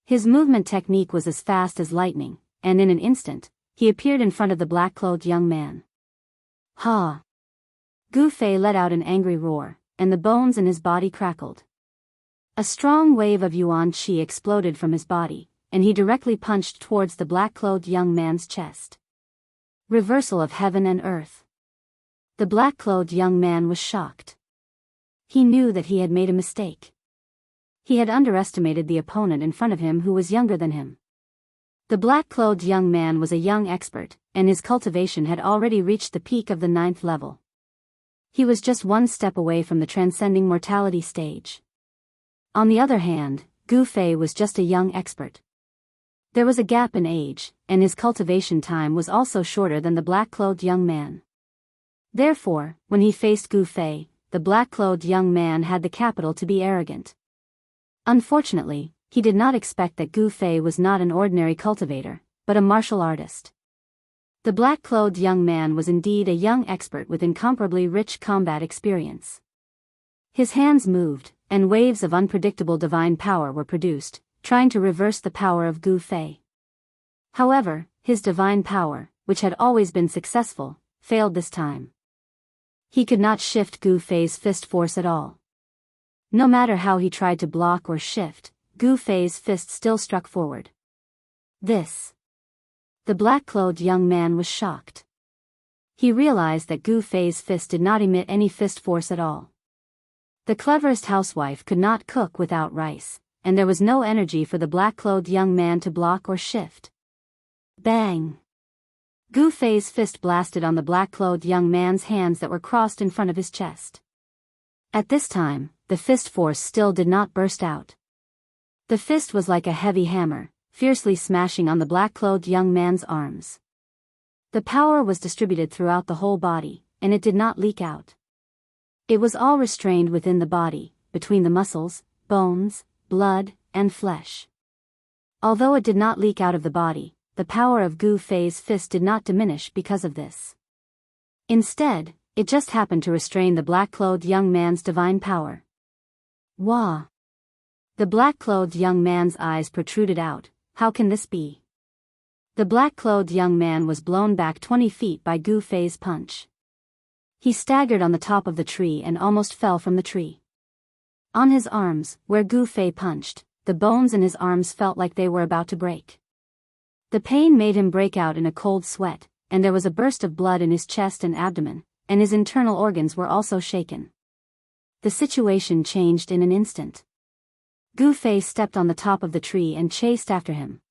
His movement technique was as fast as lightning, and in an instant, he appeared in front of the black-clothed young man. Ha! Gu Fei let out an angry roar, and the bones in his body crackled. A strong wave of yuan qi exploded from his body, and he directly punched towards the black-clothed young man's chest. Reversal of heaven and earth. The black-clothed young man was shocked. He knew that he had made a mistake. He had underestimated the opponent in front of him who was younger than him. The black-clothed young man was a young expert, and his cultivation had already reached the peak of the 9th level. He was just one step away from the transcending mortality stage. On the other hand, Gu Fei was just a young expert. There was a gap in age, and his cultivation time was also shorter than the black-clothed young man. Therefore, when he faced Gu Fei, the black-clothed young man had the capital to be arrogant. Unfortunately, he did not expect that Gu Fei was not an ordinary cultivator, but a martial artist. The black-clothed young man was indeed a young expert with incomparably rich combat experience. His hands moved, and waves of unpredictable divine power were produced, trying to reverse the power of Gu Fei. However, his divine power, which had always been successful, failed this time. He could not shift Gu Fei's fist force at all. No matter how he tried to block or shift, Gu Fei's fist still struck forward. This. The black-clothed young man was shocked. He realized that Gu Fei's fist did not emit any fist force at all. The cleverest housewife could not cook without rice, and there was no energy for the black-clothed young man to block or shift. Bang! Gu Fei's fist blasted on the black-clothed young man's hands that were crossed in front of his chest. At this time, the fist force still did not burst out. The fist was like a heavy hammer, fiercely smashing on the black-clothed young man's arms. The power was distributed throughout the whole body, and it did not leak out. It was all restrained within the body, between the muscles, bones, blood, and flesh. Although it did not leak out of the body, the power of Gu Fei's fist did not diminish because of this. Instead, it just happened to restrain the black-clothed young man's divine power. Wah! The black-clothed young man's eyes protruded out. How can this be? The black-clothed young man was blown back 20 feet by Gu Fei's punch. He staggered on the top of the tree and almost fell from the tree. On his arms, where Gu Fei punched, the bones in his arms felt like they were about to break. The pain made him break out in a cold sweat, and there was a burst of blood in his chest and abdomen, and his internal organs were also shaken. The situation changed in an instant. Gu Fei stepped on the top of the tree and chased after him.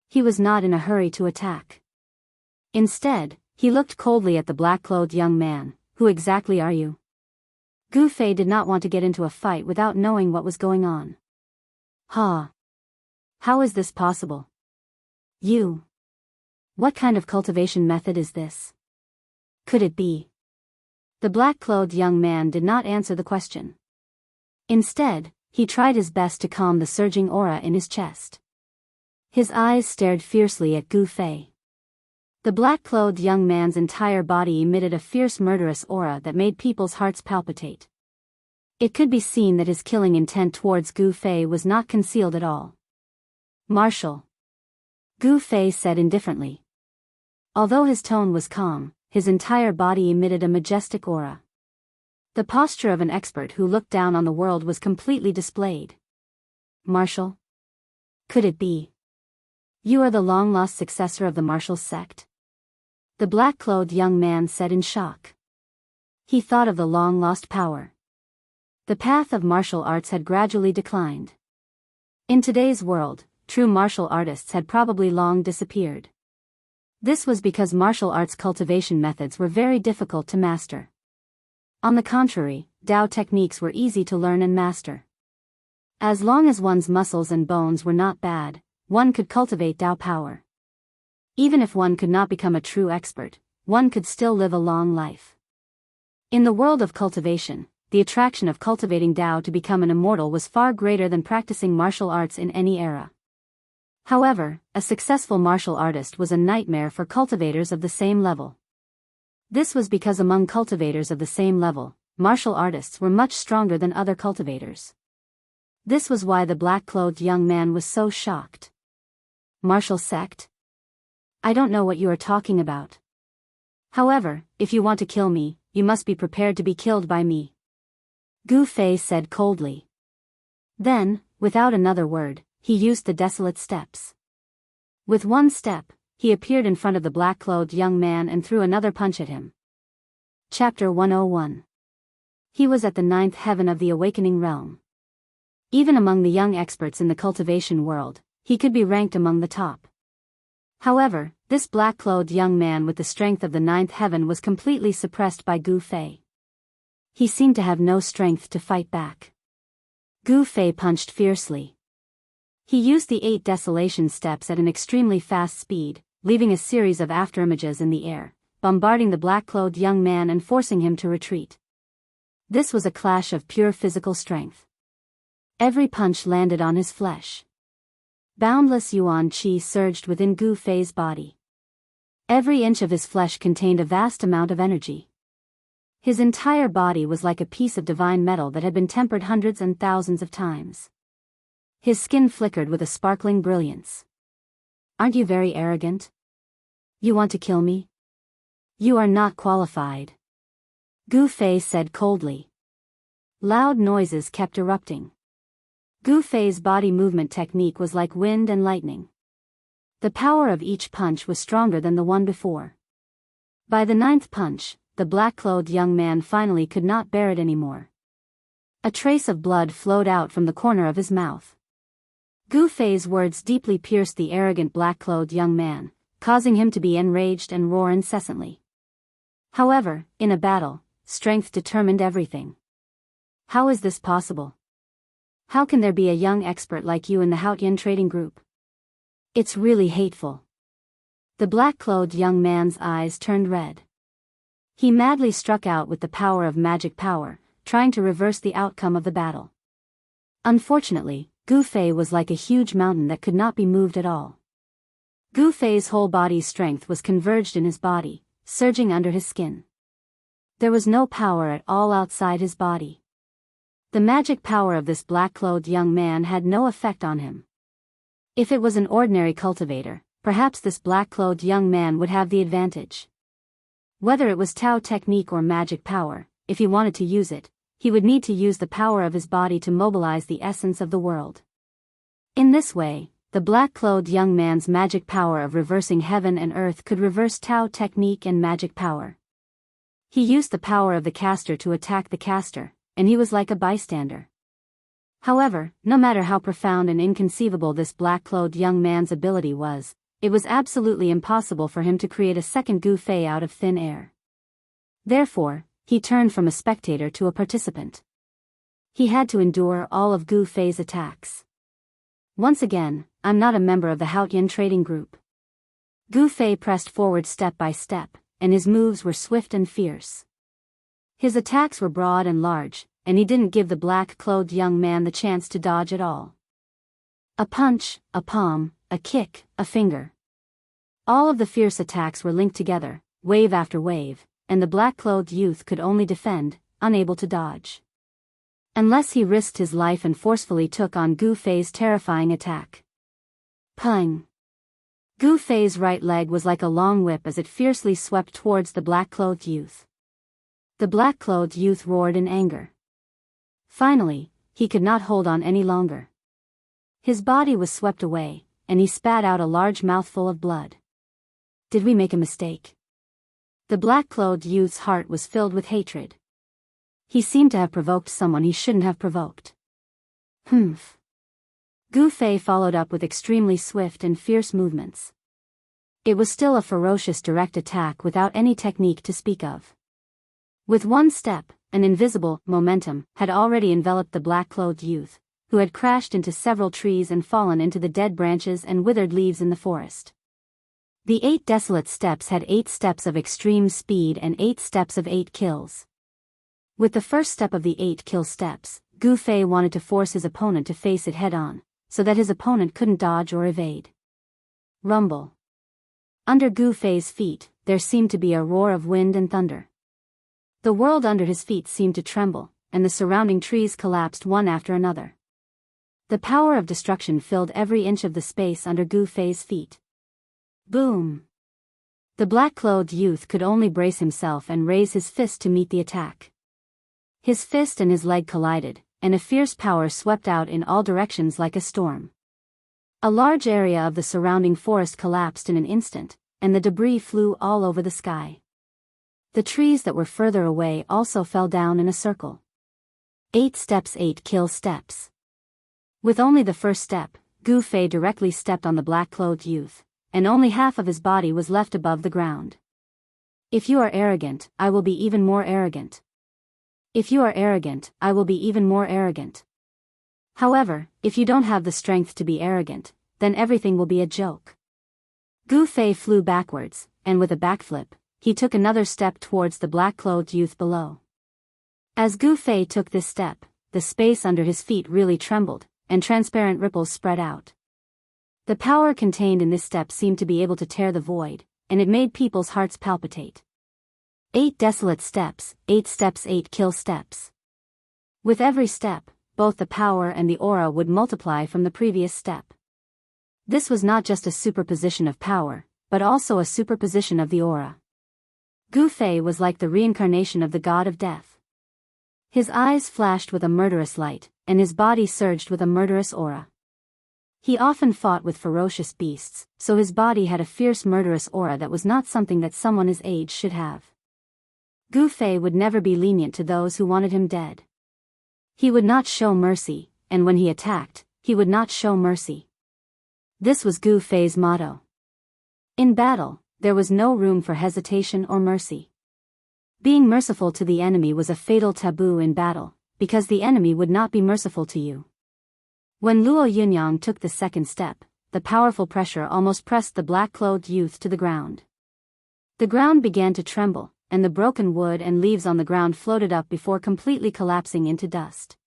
He was not in a hurry to attack. Instead, he looked coldly at the black-clothed young man. Who exactly are you? Gu Fei did not want to get into a fight without knowing what was going on. Ha! How is this possible? You. What kind of cultivation method is this? Could it be? The black-clothed young man did not answer the question. Instead, he tried his best to calm the surging aura in his chest. His eyes stared fiercely at Gu Fei. The black-clothed young man's entire body emitted a fierce murderous aura that made people's hearts palpitate. It could be seen that his killing intent towards Gu Fei was not concealed at all. "Martial," Gu Fei said indifferently. Although his tone was calm, his entire body emitted a majestic aura. The posture of an expert who looked down on the world was completely displayed. "Martial? Could it be? You are the long-lost successor of the martial sect?" The black-clothed young man said in shock. He thought of the long-lost power. The path of martial arts had gradually declined. In today's world, true martial artists had probably long disappeared. This was because martial arts cultivation methods were very difficult to master. On the contrary, Dao techniques were easy to learn and master. As long as one's muscles and bones were not bad, one could cultivate Dao power. Even if one could not become a true expert, one could still live a long life. In the world of cultivation, the attraction of cultivating Dao to become an immortal was far greater than practicing martial arts in any era. However, a successful martial artist was a nightmare for cultivators of the same level. This was because among cultivators of the same level, martial artists were much stronger than other cultivators. This was why the black-clothed young man was so shocked. "Martial sect? I don't know what you are talking about. However, if you want to kill me, you must be prepared to be killed by me," Gu Fei said coldly. Then, without another word, he used the desolate steps. With one step, he appeared in front of the black-clothed young man and threw another punch at him. Chapter 101. He was at the 9th heaven of the awakening realm. Even among the young experts in the cultivation world, he could be ranked among the top. However, this black-clothed young man with the strength of the 9th heaven was completely suppressed by Gu Fei. He seemed to have no strength to fight back. Gu Fei punched fiercely. He used the 8 desolation steps at an extremely fast speed, leaving a series of afterimages in the air, bombarding the black-clothed young man and forcing him to retreat. This was a clash of pure physical strength. Every punch landed on his flesh. Boundless yuan qi surged within Gu Fei's body. Every inch of his flesh contained a vast amount of energy. His entire body was like a piece of divine metal that had been tempered hundreds and thousands of times. His skin flickered with a sparkling brilliance. "Aren't you very arrogant? You want to kill me? You are not qualified," Gu Fei said coldly. Loud noises kept erupting. Gu Fei's body movement technique was like wind and lightning. The power of each punch was stronger than the one before. By the 9th punch, the black-clothed young man finally could not bear it anymore. A trace of blood flowed out from the corner of his mouth. Gu Fei's words deeply pierced the arrogant black-clothed young man, causing him to be enraged and roar incessantly. However, in a battle, strength determined everything. "How is this possible? How can there be a young expert like you in the Haotian trading group? It's really hateful." The black-clothed young man's eyes turned red. He madly struck out with the power of magic power, trying to reverse the outcome of the battle. Unfortunately, Gu Fei was like a huge mountain that could not be moved at all. Gu Fei's whole body's strength was converged in his body, surging under his skin. There was no power at all outside his body. The magic power of this black-clothed young man had no effect on him. If it was an ordinary cultivator, perhaps this black-clothed young man would have the advantage. Whether it was Tao technique or magic power, if he wanted to use it, he would need to use the power of his body to mobilize the essence of the world. In this way, the black-clothed young man's magic power of reversing heaven and earth could reverse Tao technique and magic power. He used the power of the caster to attack the caster, and he was like a bystander. However, no matter how profound and inconceivable this black-clothed young man's ability was, it was absolutely impossible for him to create a second Gu Fei out of thin air. Therefore, he turned from a spectator to a participant. He had to endure all of Gu Fei's attacks. "Once again, I'm not a member of the Haotian trading group." Gu Fei pressed forward step by step, and his moves were swift and fierce. His attacks were broad and large, and he didn't give the black-clothed young man the chance to dodge at all. A punch, a palm, a kick, a finger. All of the fierce attacks were linked together, wave after wave, and the black-clothed youth could only defend, unable to dodge. Unless he risked his life and forcefully took on Gu Fei's terrifying attack. Pung! Gu Fei's right leg was like a long whip as it fiercely swept towards the black-clothed youth. The black-clothed youth roared in anger. Finally, he could not hold on any longer. His body was swept away, and he spat out a large mouthful of blood. Did we make a mistake? The black-clothed youth's heart was filled with hatred. He seemed to have provoked someone he shouldn't have provoked. Humph. Gu Fei followed up with extremely swift and fierce movements. It was still a ferocious direct attack without any technique to speak of. With one step, an invisible momentum had already enveloped the black-clothed youth, who had crashed into several trees and fallen into the dead branches and withered leaves in the forest. The 8 desolate steps had 8 steps of extreme speed and 8 steps of 8 kills. With the first step of the 8 kill steps, Gu Fei wanted to force his opponent to face it head-on, so that his opponent couldn't dodge or evade. Rumble. Under Gu Fei's feet, there seemed to be a roar of wind and thunder. The world under his feet seemed to tremble, and the surrounding trees collapsed one after another. The power of destruction filled every inch of the space under Gu Fei's feet. Boom! The black-clothed youth could only brace himself and raise his fist to meet the attack. His fist and his leg collided, and a fierce power swept out in all directions like a storm. A large area of the surrounding forest collapsed in an instant, and the debris flew all over the sky. The trees that were further away also fell down in a circle. 8 steps, 8 kill steps. With only the first step, Gu Fei directly stepped on the black-clothed youth, and only half of his body was left above the ground. If you are arrogant, I will be even more arrogant. If you are arrogant, I will be even more arrogant. However, if you don't have the strength to be arrogant, then everything will be a joke. Gu Fei flew backwards, and with a backflip, he took another step towards the black-clothed youth below. As Gu Fei took this step, the space under his feet really trembled, and transparent ripples spread out. The power contained in this step seemed to be able to tear the void, and it made people's hearts palpitate. 8 desolate steps, 8 steps, 8 kill steps. With every step, both the power and the aura would multiply from the previous step. This was not just a superposition of power, but also a superposition of the aura. Gu Fei was like the reincarnation of the god of death. His eyes flashed with a murderous light, and his body surged with a murderous aura. He often fought with ferocious beasts, so his body had a fierce murderous aura that was not something that someone his age should have. Gu Fei would never be lenient to those who wanted him dead. He would not show mercy, and when he attacked, he would not show mercy. This was Gu Fei's motto. In battle, there was no room for hesitation or mercy. Being merciful to the enemy was a fatal taboo in battle, because the enemy would not be merciful to you. When Luo Yunyang took the second step, the powerful pressure almost pressed the black-clothed youth to the ground. The ground began to tremble, and the broken wood and leaves on the ground floated up before completely collapsing into dust.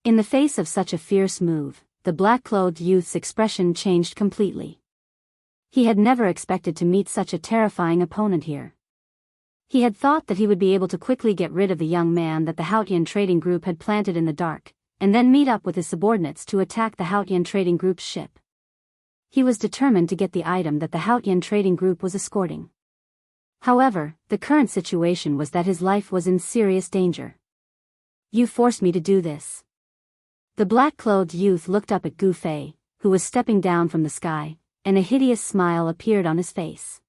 In the face of such a fierce move, the black-clothed youth's expression changed completely. He had never expected to meet such a terrifying opponent here. He had thought that he would be able to quickly get rid of the young man that the Haotian trading group had planted in the dark, and then meet up with his subordinates to attack the Haotian trading group's ship. He was determined to get the item that the Haotian trading group was escorting. However, the current situation was that his life was in serious danger. You forced me to do this. The black-clothed youth looked up at Gu Fei, who was stepping down from the sky, and a hideous smile appeared on his face.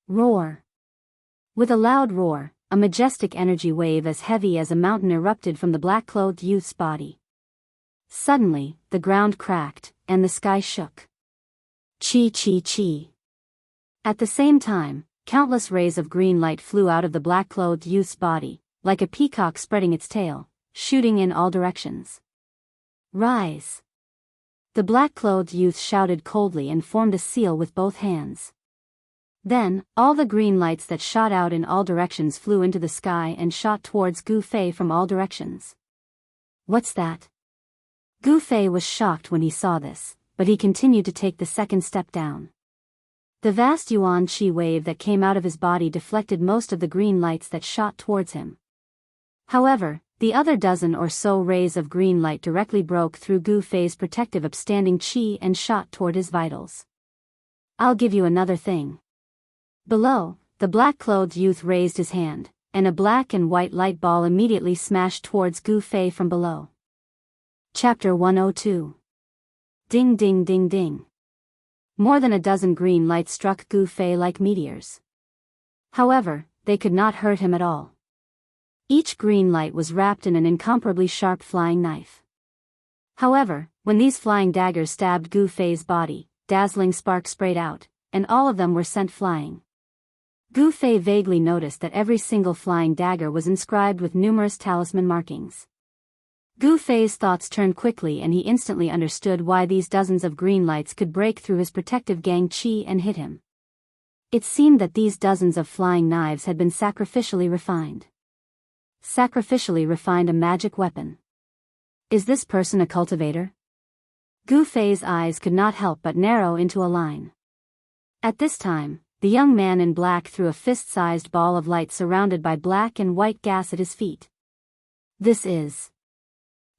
Roar! With a loud roar, a majestic energy wave as heavy as a mountain erupted from the black-clothed youth's body. Suddenly, the ground cracked, and the sky shook. Chi chi chi. At the same time, countless rays of green light flew out of the black-clothed youth's body, like a peacock spreading its tail, shooting in all directions. Rise! The black-clothed youth shouted coldly and formed a seal with both hands. Then, all the green lights that shot out in all directions flew into the sky and shot towards Gu Fei from all directions. What's that? Gu Fei was shocked when he saw this, but he continued to take the second step down. The vast yuan qi wave that came out of his body deflected most of the green lights that shot towards him. However, the other dozen or so rays of green light directly broke through Gu Fei's protective upstanding qi and shot toward his vitals. I'll give you another thing. Below, the black-clothed youth raised his hand, and a black and white light ball immediately smashed towards Gu Fei from below. Chapter 102. Ding ding ding ding. More than a dozen green lights struck Gu Fei like meteors. However, they could not hurt him at all. Each green light was wrapped in an incomparably sharp flying knife. However, when these flying daggers stabbed Gu Fei's body, dazzling sparks sprayed out, and all of them were sent flying. Gu Fei vaguely noticed that every single flying dagger was inscribed with numerous talisman markings. Gu Fei's thoughts turned quickly and he instantly understood why these dozens of green lights could break through his protective gang qi and hit him. It seemed that these dozens of flying knives had been sacrificially refined. Sacrificially refined a magic weapon. Is this person a cultivator? Gu Fei's eyes could not help but narrow into a line. At this time, the young man in black threw a fist-sized ball of light surrounded by black and white gas at his feet. This is...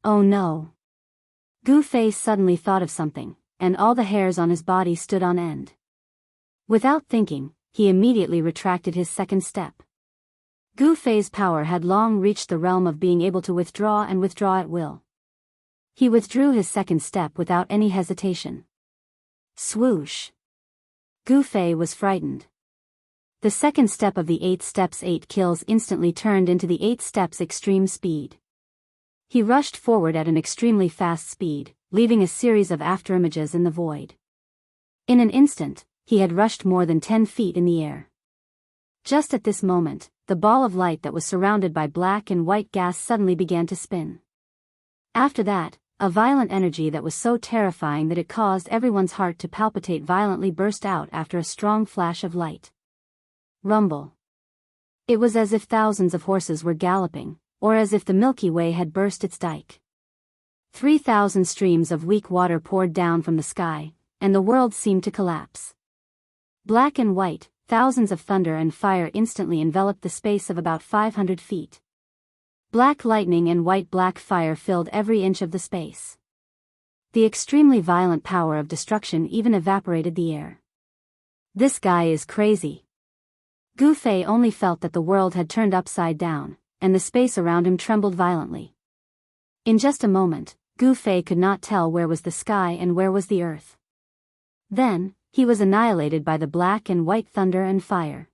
Oh no. Gu Fei suddenly thought of something, and all the hairs on his body stood on end. Without thinking, he immediately retracted his second step. Gu Fei's power had long reached the realm of being able to withdraw at will. He withdrew his second step without any hesitation. Swoosh. Gu Fei was frightened. The second step of the 8 steps 8 kills instantly turned into the 8 steps extreme speed. He rushed forward at an extremely fast speed, leaving a series of afterimages in the void. In an instant, he had rushed more than 10 feet in the air. Just at this moment, the ball of light that was surrounded by black and white gas suddenly began to spin. After that, a violent energy that was so terrifying that it caused everyone's heart to palpitate violently burst out after a strong flash of light. Rumble. It was as if thousands of horses were galloping, or as if the Milky Way had burst its dike. 3,000 streams of weak water poured down from the sky, and the world seemed to collapse. Black and white, thousands of thunder and fire instantly enveloped the space of about 500 feet. Black lightning and white-black fire filled every inch of the space. The extremely violent power of destruction even evaporated the air. This guy is crazy. Gu Fei only felt that the world had turned upside down, and the space around him trembled violently. In just a moment, Gu Fei could not tell where was the sky and where was the earth. Then, he was annihilated by the black and white thunder and fire.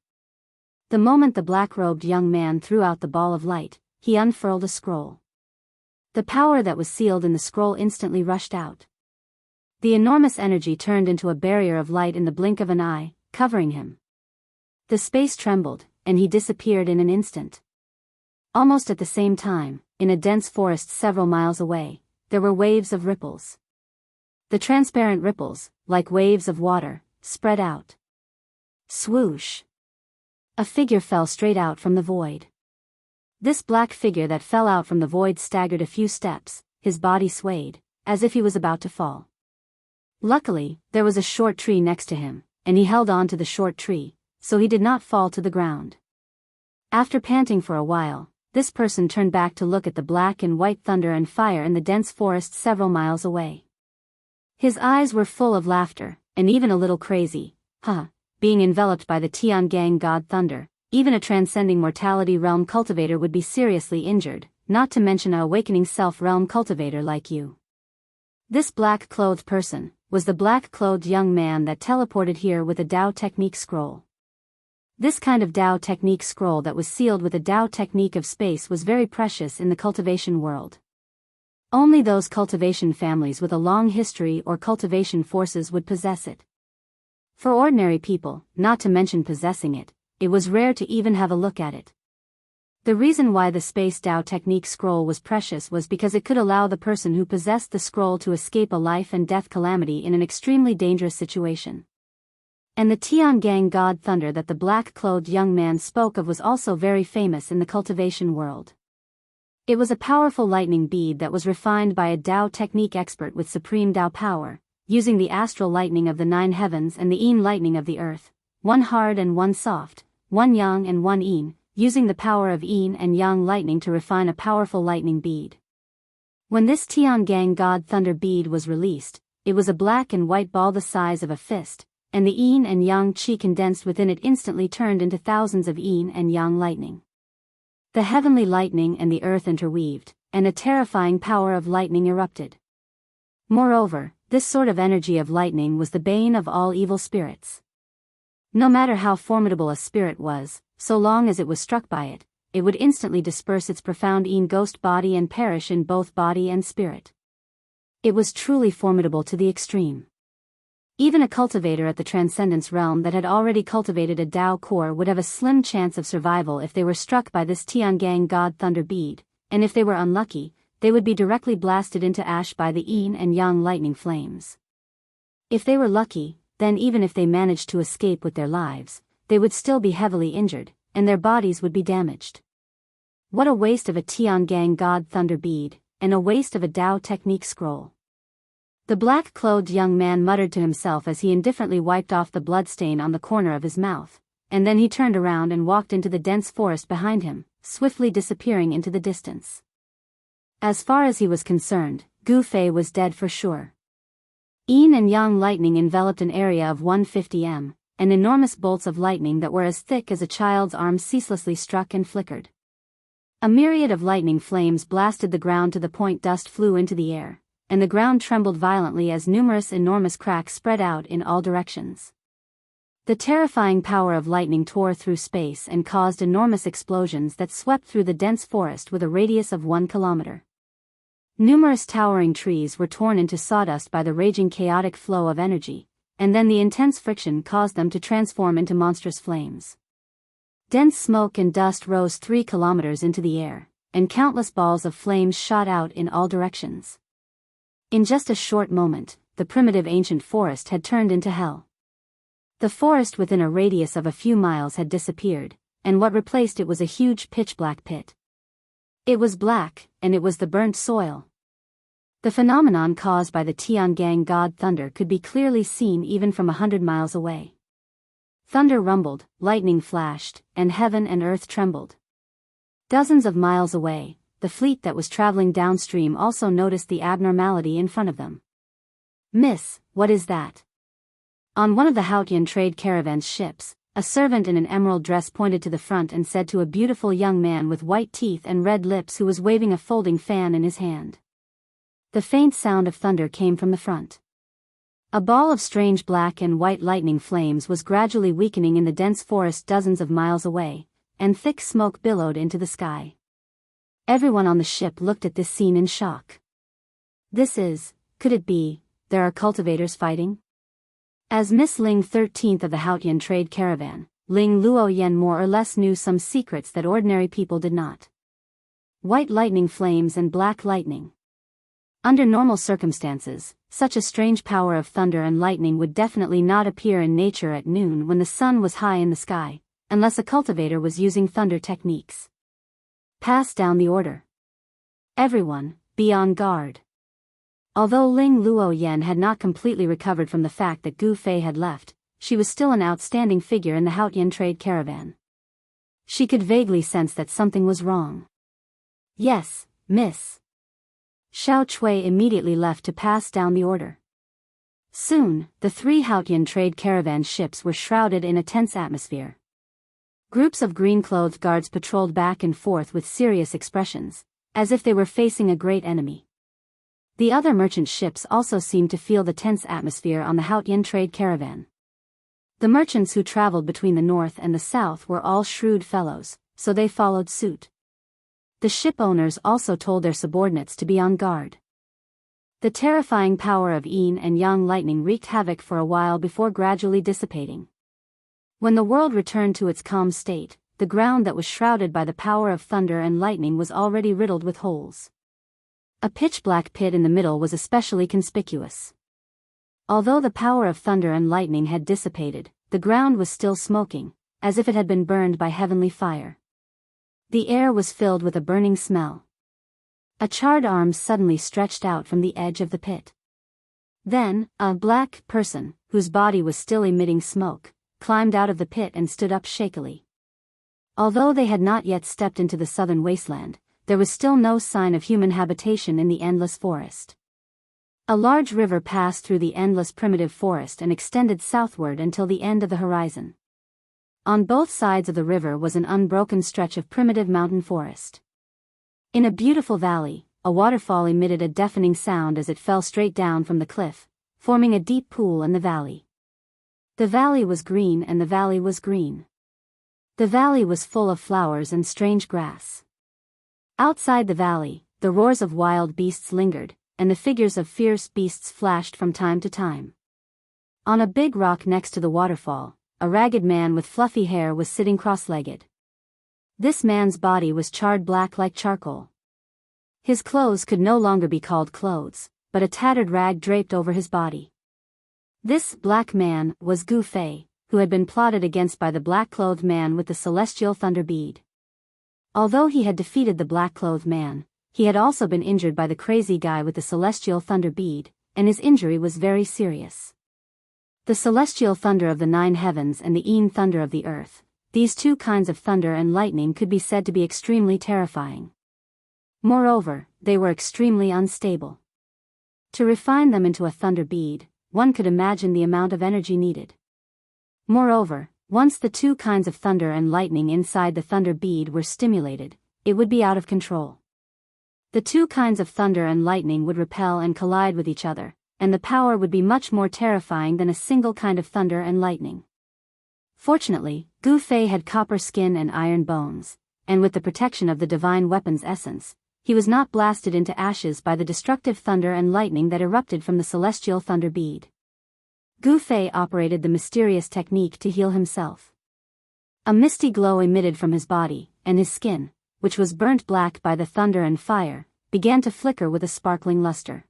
The moment the black-robed young man threw out the ball of light, he unfurled a scroll. The power that was sealed in the scroll instantly rushed out. The enormous energy turned into a barrier of light in the blink of an eye, covering him. The space trembled, and he disappeared in an instant. Almost at the same time, in a dense forest several miles away, there were waves of ripples. The transparent ripples, like waves of water, spread out. Swoosh! A figure fell straight out from the void. This black figure that fell out from the void staggered a few steps, his body swayed, as if he was about to fall. Luckily, there was a short tree next to him, and he held on to the short tree, so he did not fall to the ground. After panting for a while, this person turned back to look at the black and white thunder and fire in the dense forest several miles away. His eyes were full of laughter, and even a little crazy. Being enveloped by the Tiangang god thunder, even a transcending mortality realm cultivator would be seriously injured, not to mention a awakening self-realm cultivator like you. This black-clothed person was the black-clothed young man that teleported here with a Dao technique scroll. This kind of Dao technique scroll that was sealed with a Dao technique of space was very precious in the cultivation world. Only those cultivation families with a long history or cultivation forces would possess it. For ordinary people, not to mention possessing it, it was rare to even have a look at it. The reason why the Space Dao Technique scroll was precious was because it could allow the person who possessed the scroll to escape a life and death calamity in an extremely dangerous situation. And the Tiangang god thunder that the black-clothed young man spoke of was also very famous in the cultivation world. It was a powerful lightning bead that was refined by a Dao technique expert with supreme Dao power, using the astral lightning of the 9 heavens and the Yin lightning of the earth, one hard and one soft, one yang and one yin, using the power of yin and yang lightning to refine a powerful lightning bead. When this Tiangang God Thunder bead was released, it was a black and white ball the size of a fist, and the yin and yang qi condensed within it instantly turned into thousands of yin and yang lightning. The heavenly lightning and the earth interweaved, and a terrifying power of lightning erupted. Moreover, this sort of energy of lightning was the bane of all evil spirits. No matter how formidable a spirit was, so long as it was struck by it, it would instantly disperse its profound yin ghost body and perish in both body and spirit. It was truly formidable to the extreme. Even a cultivator at the Transcendence realm that had already cultivated a Dao core would have a slim chance of survival if they were struck by this Tiangang God Thunder bead, and if they were unlucky, they would be directly blasted into ash by the yin and yang lightning flames. If they were lucky, then even if they managed to escape with their lives, they would still be heavily injured, and their bodies would be damaged. What a waste of a Tiangang God Thunder bead, and a waste of a Dao technique scroll. The black-clothed young man muttered to himself as he indifferently wiped off the bloodstain on the corner of his mouth, and then he turned around and walked into the dense forest behind him, swiftly disappearing into the distance. As far as he was concerned, Gu Fei was dead for sure. Yin and yang lightning enveloped an area of 150 m, and enormous bolts of lightning that were as thick as a child's arm ceaselessly struck and flickered. A myriad of lightning flames blasted the ground to the point dust flew into the air, and the ground trembled violently as numerous enormous cracks spread out in all directions. The terrifying power of lightning tore through space and caused enormous explosions that swept through the dense forest with a radius of 1 kilometer. Numerous towering trees were torn into sawdust by the raging chaotic flow of energy, and then the intense friction caused them to transform into monstrous flames. Dense smoke and dust rose 3 kilometers into the air, and countless balls of flames shot out in all directions. In just a short moment, the primitive ancient forest had turned into hell. The forest within a radius of a few miles had disappeared, and what replaced it was a huge pitch-black pit. It was black, and it was the burnt soil. The phenomenon caused by the Tiangang God Thunder could be clearly seen even from 100 miles away. Thunder rumbled, lightning flashed, and heaven and earth trembled. Dozens of miles away, the fleet that was traveling downstream also noticed the abnormality in front of them. "Miss, what is that?" On one of the Haotian trade caravan's ships, a servant in an emerald dress pointed to the front and said to a beautiful young man with white teeth and red lips who was waving a folding fan in his hand. The faint sound of thunder came from the front. A ball of strange black and white lightning flames was gradually weakening in the dense forest dozens of miles away, and thick smoke billowed into the sky. Everyone on the ship looked at this scene in shock. Could it be, there are cultivators fighting? As Miss Ling 13th of the Haotian trade caravan, Ling Luoyen more or less knew some secrets that ordinary people did not. White lightning flames and black lightning. Under normal circumstances, such a strange power of thunder and lightning would definitely not appear in nature at noon when the sun was high in the sky, unless a cultivator was using thunder techniques. Pass down the order. Everyone, be on guard. Although Ling Luoyen had not completely recovered from the fact that Gu Fei had left, she was still an outstanding figure in the Haotian trade caravan. She could vaguely sense that something was wrong. "Yes, miss." Xiao Chui immediately left to pass down the order. Soon, the 3 Haotian trade caravan ships were shrouded in a tense atmosphere. Groups of green-clothed guards patrolled back and forth with serious expressions, as if they were facing a great enemy. The other merchant ships also seemed to feel the tense atmosphere on the Haotian trade caravan. The merchants who traveled between the north and the south were all shrewd fellows, so they followed suit. The ship owners also told their subordinates to be on guard. The terrifying power of yin and yang lightning wreaked havoc for a while before gradually dissipating. When the world returned to its calm state, the ground that was shrouded by the power of thunder and lightning was already riddled with holes. A pitch-black pit in the middle was especially conspicuous. Although the power of thunder and lightning had dissipated, the ground was still smoking, as if it had been burned by heavenly fire. The air was filled with a burning smell. A charred arm suddenly stretched out from the edge of the pit. Then, a black person, whose body was still emitting smoke, climbed out of the pit and stood up shakily. Although they had not yet stepped into the southern wasteland, there was still no sign of human habitation in the endless forest. A large river passed through the endless primitive forest and extended southward until the end of the horizon. On both sides of the river was an unbroken stretch of primitive mountain forest. In a beautiful valley, a waterfall emitted a deafening sound as it fell straight down from the cliff, forming a deep pool in the valley. The valley was green and the valley was green. The valley was full of flowers and strange grass. Outside the valley, the roars of wild beasts lingered, and the figures of fierce beasts flashed from time to time. On a big rock next to the waterfall, a ragged man with fluffy hair was sitting cross-legged. This man's body was charred black like charcoal. His clothes could no longer be called clothes, but a tattered rag draped over his body. This black man was Gu Fei, who had been plotted against by the black-clothed man with the celestial thunder bead. Although he had defeated the black-clothed man, he had also been injured by the crazy guy with the celestial thunder bead, and his injury was very serious. The celestial thunder of the 9 heavens and the Yin thunder of the earth, these two kinds of thunder and lightning could be said to be extremely terrifying. Moreover, they were extremely unstable. To refine them into a thunder bead, one could imagine the amount of energy needed. Moreover, once the two kinds of thunder and lightning inside the thunder bead were stimulated, it would be out of control. The two kinds of thunder and lightning would repel and collide with each other, and the power would be much more terrifying than a single kind of thunder and lightning. Fortunately, Gu Fei had copper skin and iron bones, and with the protection of the divine weapon's essence, he was not blasted into ashes by the destructive thunder and lightning that erupted from the celestial thunder bead. Gu Fei operated the mysterious technique to heal himself. A misty glow emitted from his body, and his skin, which was burnt black by the thunder and fire, began to flicker with a sparkling luster.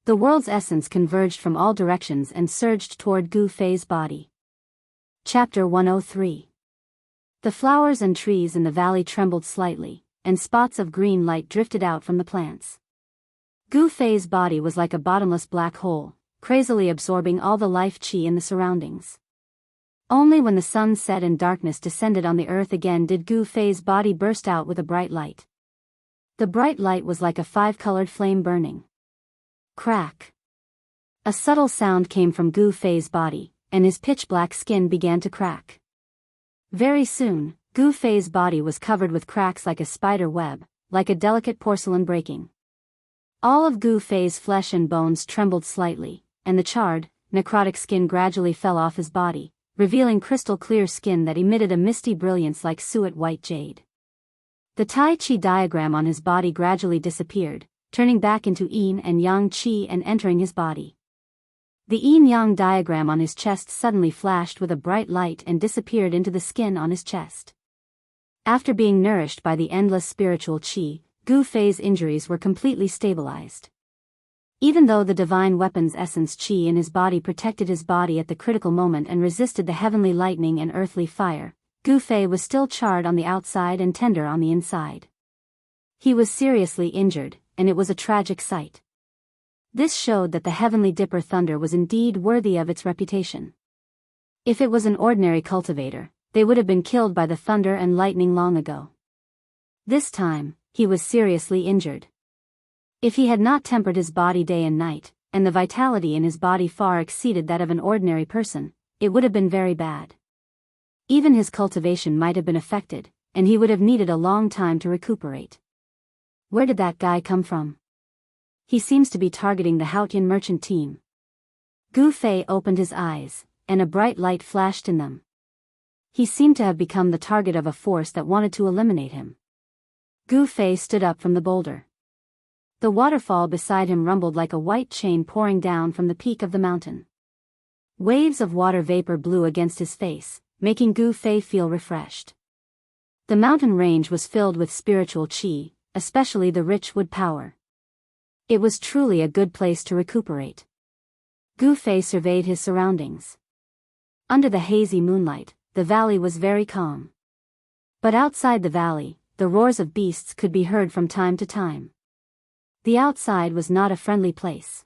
The world's essence converged from all directions and surged toward Gu Fei's body. Chapter 103. The flowers and trees in the valley trembled slightly, and spots of green light drifted out from the plants. Gu Fei's body was like a bottomless black hole, crazily absorbing all the life qi in the surroundings. Only when the sun set and darkness descended on the earth again did Gu Fei's body burst out with a bright light. The bright light was like a 5-colored flame burning. Crack! A subtle sound came from Gu Fei's body, and his pitch-black skin began to crack. Very soon, Gu Fei's body was covered with cracks like a spider web, like a delicate porcelain breaking. All of Gu Fei's flesh and bones trembled slightly, and the charred, necrotic skin gradually fell off his body, revealing crystal-clear skin that emitted a misty brilliance like suet white jade. The Tai Chi diagram on his body gradually disappeared, turning back into Yin and Yang Qi and entering his body. The Yin-Yang diagram on his chest suddenly flashed with a bright light and disappeared into the skin on his chest. After being nourished by the endless spiritual qi, Gu Fei's injuries were completely stabilized. Even though the divine weapon's essence qi in his body protected his body at the critical moment and resisted the heavenly lightning and earthly fire, Gu Fei was still charred on the outside and tender on the inside. He was seriously injured, and it was a tragic sight. This showed that the heavenly dipper thunder was indeed worthy of its reputation. If it was an ordinary cultivator, they would have been killed by the thunder and lightning long ago. This time, he was seriously injured. If he had not tempered his body day and night, and the vitality in his body far exceeded that of an ordinary person, it would have been very bad. Even his cultivation might have been affected, and he would have needed a long time to recuperate. Where did that guy come from? He seems to be targeting the Haotian merchant team. Gu Fei opened his eyes, and a bright light flashed in them. He seemed to have become the target of a force that wanted to eliminate him. Gu Fei stood up from the boulder. The waterfall beside him rumbled like a white chain pouring down from the peak of the mountain. Waves of water vapor blew against his face, making Gu Fei feel refreshed. The mountain range was filled with spiritual qi, especially the rich wood power. It was truly a good place to recuperate. Gu Fei surveyed his surroundings. Under the hazy moonlight, the valley was very calm. But outside the valley, the roars of beasts could be heard from time to time. The outside was not a friendly place.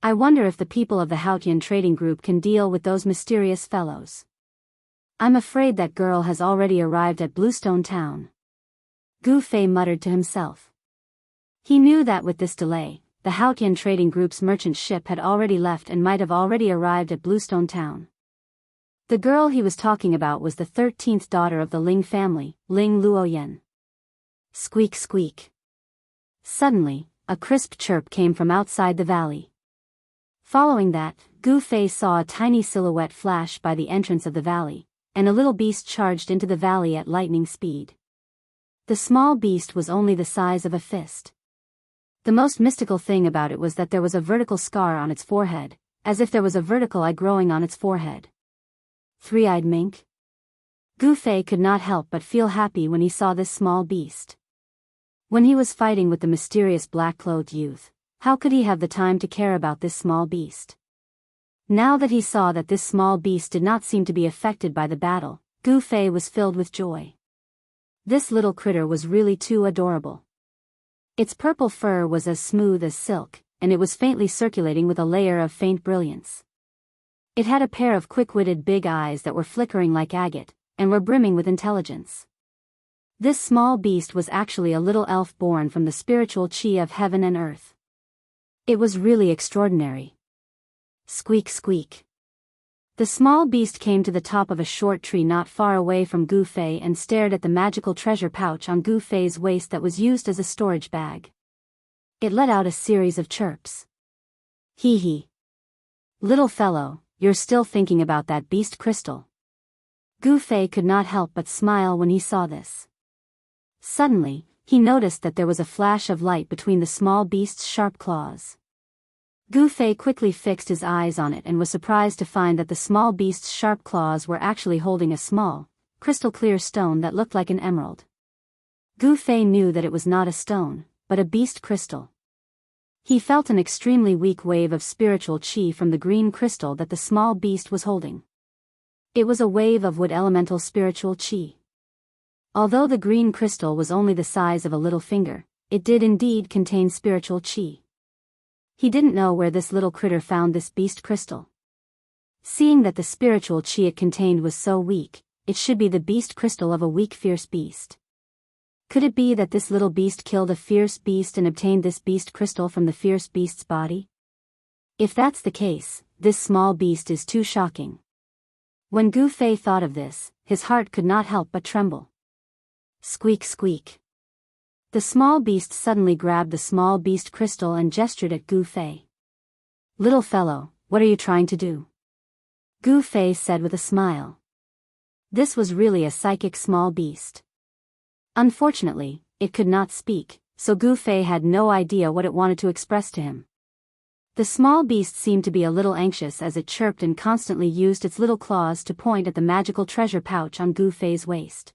I wonder if the people of the Haotian trading group can deal with those mysterious fellows. I'm afraid that girl has already arrived at Bluestone Town. Gu Fei muttered to himself. He knew that with this delay, the Haotian trading group's merchant ship had already left and might have already arrived at Bluestone Town. The girl he was talking about was the 13th daughter of the Ling family, Ling Luoyan. Squeak squeak. Suddenly, a crisp chirp came from outside the valley. Following that, Gu Fei saw a tiny silhouette flash by the entrance of the valley, and a little beast charged into the valley at lightning speed. The small beast was only the size of a fist. The most mystical thing about it was that there was a vertical scar on its forehead, as if there was a vertical eye growing on its forehead. Three-eyed mink? Gu Fei could not help but feel happy when he saw this small beast. When he was fighting with the mysterious black-clothed youth, how could he have the time to care about this small beast? Now that he saw that this small beast did not seem to be affected by the battle, Gu Fei was filled with joy. This little critter was really too adorable. Its purple fur was as smooth as silk, and it was faintly circulating with a layer of faint brilliance. It had a pair of quick-witted big eyes that were flickering like agate, and were brimming with intelligence. This small beast was actually a little elf born from the spiritual qi of heaven and earth. It was really extraordinary. Squeak squeak. The small beast came to the top of a short tree not far away from Gu Fei and stared at the magical treasure pouch on Gu Fei's waist that was used as a storage bag. It let out a series of chirps. Hee hee. Little fellow, you're still thinking about that beast crystal. Gu Fei could not help but smile when he saw this. Suddenly, he noticed that there was a flash of light between the small beast's sharp claws. Gu Fei quickly fixed his eyes on it and was surprised to find that the small beast's sharp claws were actually holding a small, crystal-clear stone that looked like an emerald. Gu Fei knew that it was not a stone, but a beast crystal. He felt an extremely weak wave of spiritual qi from the green crystal that the small beast was holding. It was a wave of wood elemental spiritual qi. Although the green crystal was only the size of a little finger, it did indeed contain spiritual qi. He didn't know where this little critter found this beast crystal. Seeing that the spiritual qi it contained was so weak, it should be the beast crystal of a weak fierce beast. Could it be that this little beast killed a fierce beast and obtained this beast crystal from the fierce beast's body? If that's the case, this small beast is too shocking. When Gu Fei thought of this, his heart could not help but tremble. Squeak squeak. The small beast suddenly grabbed the small beast crystal and gestured at Gu Fei. Little fellow, what are you trying to do? Gu Fei said with a smile. This was really a psychic small beast. Unfortunately, it could not speak, so Gu Fei had no idea what it wanted to express to him. The small beast seemed to be a little anxious as it chirped and constantly used its little claws to point at the magical treasure pouch on Gu Fei's waist.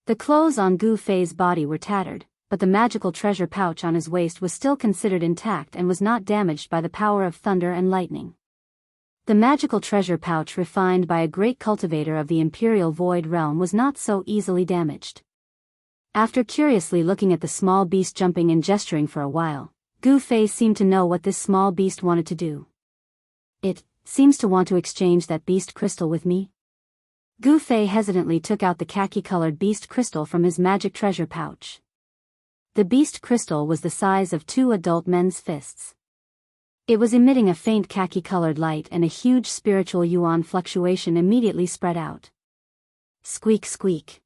The clothes on Gu Fei's body were tattered, but the magical treasure pouch on his waist was still considered intact and was not damaged by the power of thunder and lightning. The magical treasure pouch refined by a great cultivator of the Imperial Void Realm was not so easily damaged. After curiously looking at the small beast jumping and gesturing for a while, Gu Fei seemed to know what this small beast wanted to do. It seems to want to exchange that beast crystal with me. Gu Fei hesitantly took out the khaki-colored beast crystal from his magic treasure pouch. The beast crystal was the size of 2 adult men's fists. It was emitting a faint khaki-colored light and a huge spiritual yuan fluctuation immediately spread out. Squeak squeak.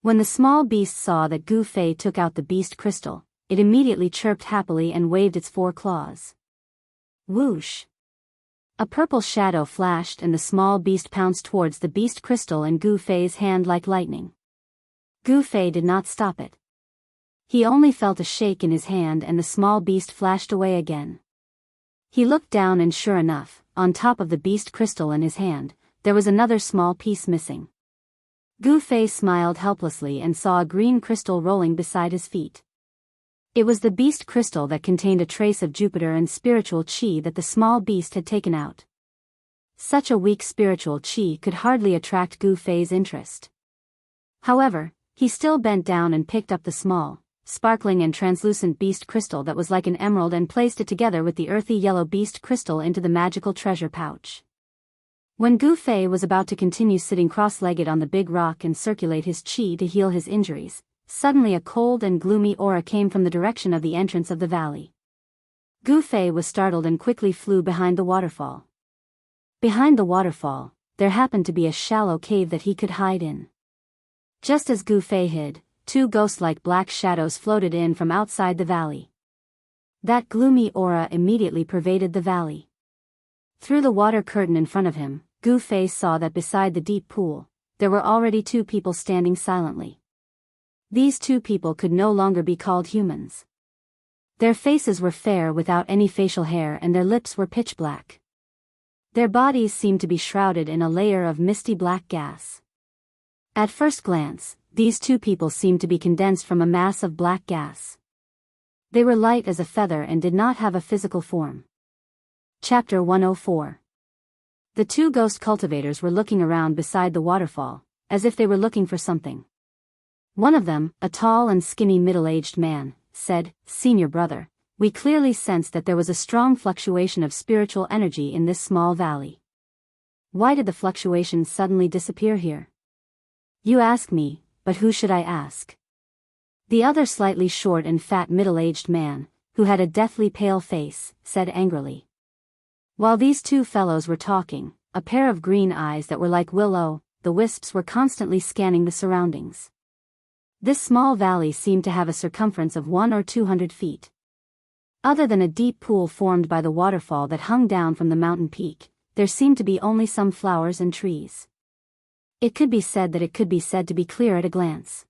When the small beast saw that Gu Fei took out the beast crystal, it immediately chirped happily and waved its 4 claws. Whoosh! A purple shadow flashed and the small beast pounced towards the beast crystal in Gu Fei's hand like lightning. Gu Fei did not stop it. He only felt a shake in his hand and the small beast flashed away again. He looked down and sure enough, on top of the beast crystal in his hand, there was another small piece missing. Gu Fei smiled helplessly and saw a green crystal rolling beside his feet. It was the beast crystal that contained a trace of Jupiter and spiritual qi that the small beast had taken out. Such a weak spiritual qi could hardly attract Gu Fei's interest. However, he still bent down and picked up the small, sparkling and translucent beast crystal that was like an emerald and placed it together with the earthy yellow beast crystal into the magical treasure pouch. When Gu Fei was about to continue sitting cross-legged on the big rock and circulate his qi to heal his injuries, suddenly a cold and gloomy aura came from the direction of the entrance of the valley. Gu Fei was startled and quickly flew behind the waterfall. Behind the waterfall, there happened to be a shallow cave that he could hide in. Just as Gu Fei hid, two ghost-like black shadows floated in from outside the valley. That gloomy aura immediately pervaded the valley. Through the water curtain in front of him, Gu Fei saw that beside the deep pool, there were already two people standing silently. These two people could no longer be called humans. Their faces were fair without any facial hair and their lips were pitch black. Their bodies seemed to be shrouded in a layer of misty black gas. At first glance, these two people seemed to be condensed from a mass of black gas. They were light as a feather and did not have a physical form. Chapter 104. The two ghost cultivators were looking around beside the waterfall, as if they were looking for something. One of them, a tall and skinny middle-aged man, said, "Senior brother, we clearly sensed that there was a strong fluctuation of spiritual energy in this small valley. Why did the fluctuation suddenly disappear here?" "You ask me, but who should I ask?" The other slightly short and fat middle-aged man, who had a deathly pale face, said angrily. While these two fellows were talking, a pair of green eyes that were like the wisps were constantly scanning the surroundings. This small valley seemed to have a circumference of 100 or 200 feet. Other than a deep pool formed by the waterfall that hung down from the mountain peak, there seemed to be only some flowers and trees. It could be said to be clear at a glance.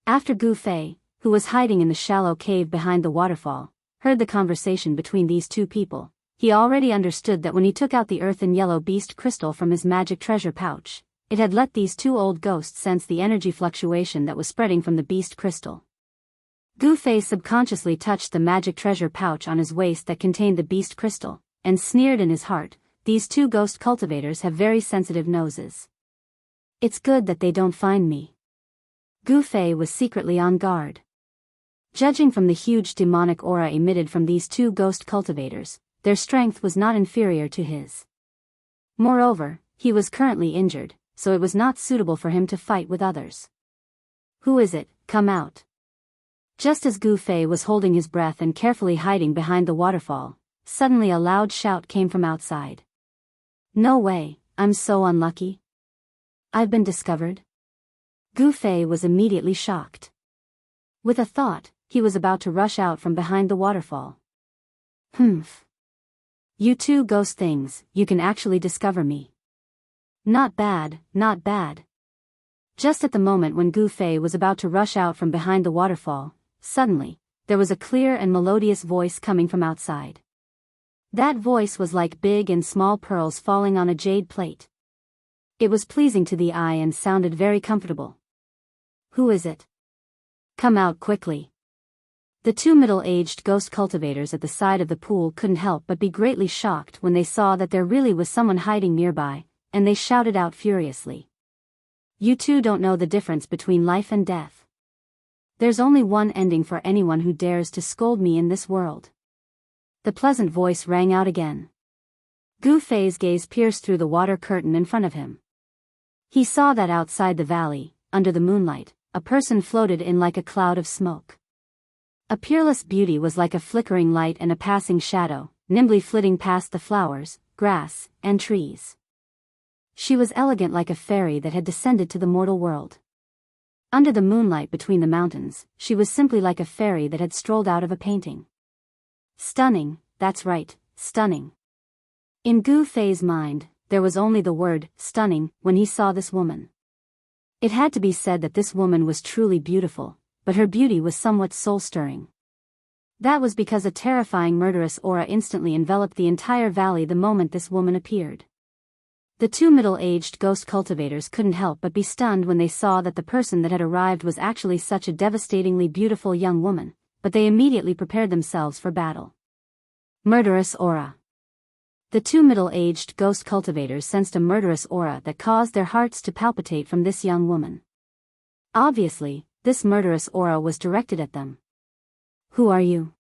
After Gu Fei, who was hiding in the shallow cave behind the waterfall, heard the conversation between these two people, he already understood that when he took out the earthen yellow beast crystal from his magic treasure pouch, it had let these two old ghosts sense the energy fluctuation that was spreading from the beast crystal. Gu Fei subconsciously touched the magic treasure pouch on his waist that contained the beast crystal, and sneered in his heart, "These two ghost cultivators have very sensitive noses. It's good that they don't find me." Gu Fei was secretly on guard. Judging from the huge demonic aura emitted from these two ghost cultivators, their strength was not inferior to his. Moreover, he was currently injured, so it was not suitable for him to fight with others. "Who is it? Come out." Just as Gu Fei was holding his breath and carefully hiding behind the waterfall, suddenly a loud shout came from outside. "No way, I'm so unlucky. I've been discovered." Gu Fei was immediately shocked. With a thought, he was about to rush out from behind the waterfall. "Humph. You two ghost things, you can actually discover me. Not bad, not bad." Just at the moment when Gu Fei was about to rush out from behind the waterfall, suddenly, there was a clear and melodious voice coming from outside. That voice was like big and small pearls falling on a jade plate. It was pleasing to the eye and sounded very comfortable. "Who is it? Come out quickly." The two middle-aged ghost cultivators at the side of the pool couldn't help but be greatly shocked when they saw that there really was someone hiding nearby, and they shouted out furiously. "You two don't know the difference between life and death. There's only one ending for anyone who dares to scold me in this world." The pleasant voice rang out again. Gu Fei's gaze pierced through the water curtain in front of him. He saw that outside the valley, under the moonlight, a person floated in like a cloud of smoke. A peerless beauty was like a flickering light and a passing shadow, nimbly flitting past the flowers, grass, and trees. She was elegant like a fairy that had descended to the mortal world. Under the moonlight between the mountains, she was simply like a fairy that had strolled out of a painting. Stunning, that's right, stunning. In Gu Fei's mind, there was only the word, stunning, when he saw this woman. It had to be said that this woman was truly beautiful, but her beauty was somewhat soul-stirring. That was because a terrifying murderous aura instantly enveloped the entire valley the moment this woman appeared. The two middle-aged ghost cultivators couldn't help but be stunned when they saw that the person that had arrived was actually such a devastatingly beautiful young woman, but they immediately prepared themselves for battle. Murderous aura. The two middle-aged ghost cultivators sensed a murderous aura that caused their hearts to palpitate from this young woman. Obviously, this murderous aura was directed at them. Who are you?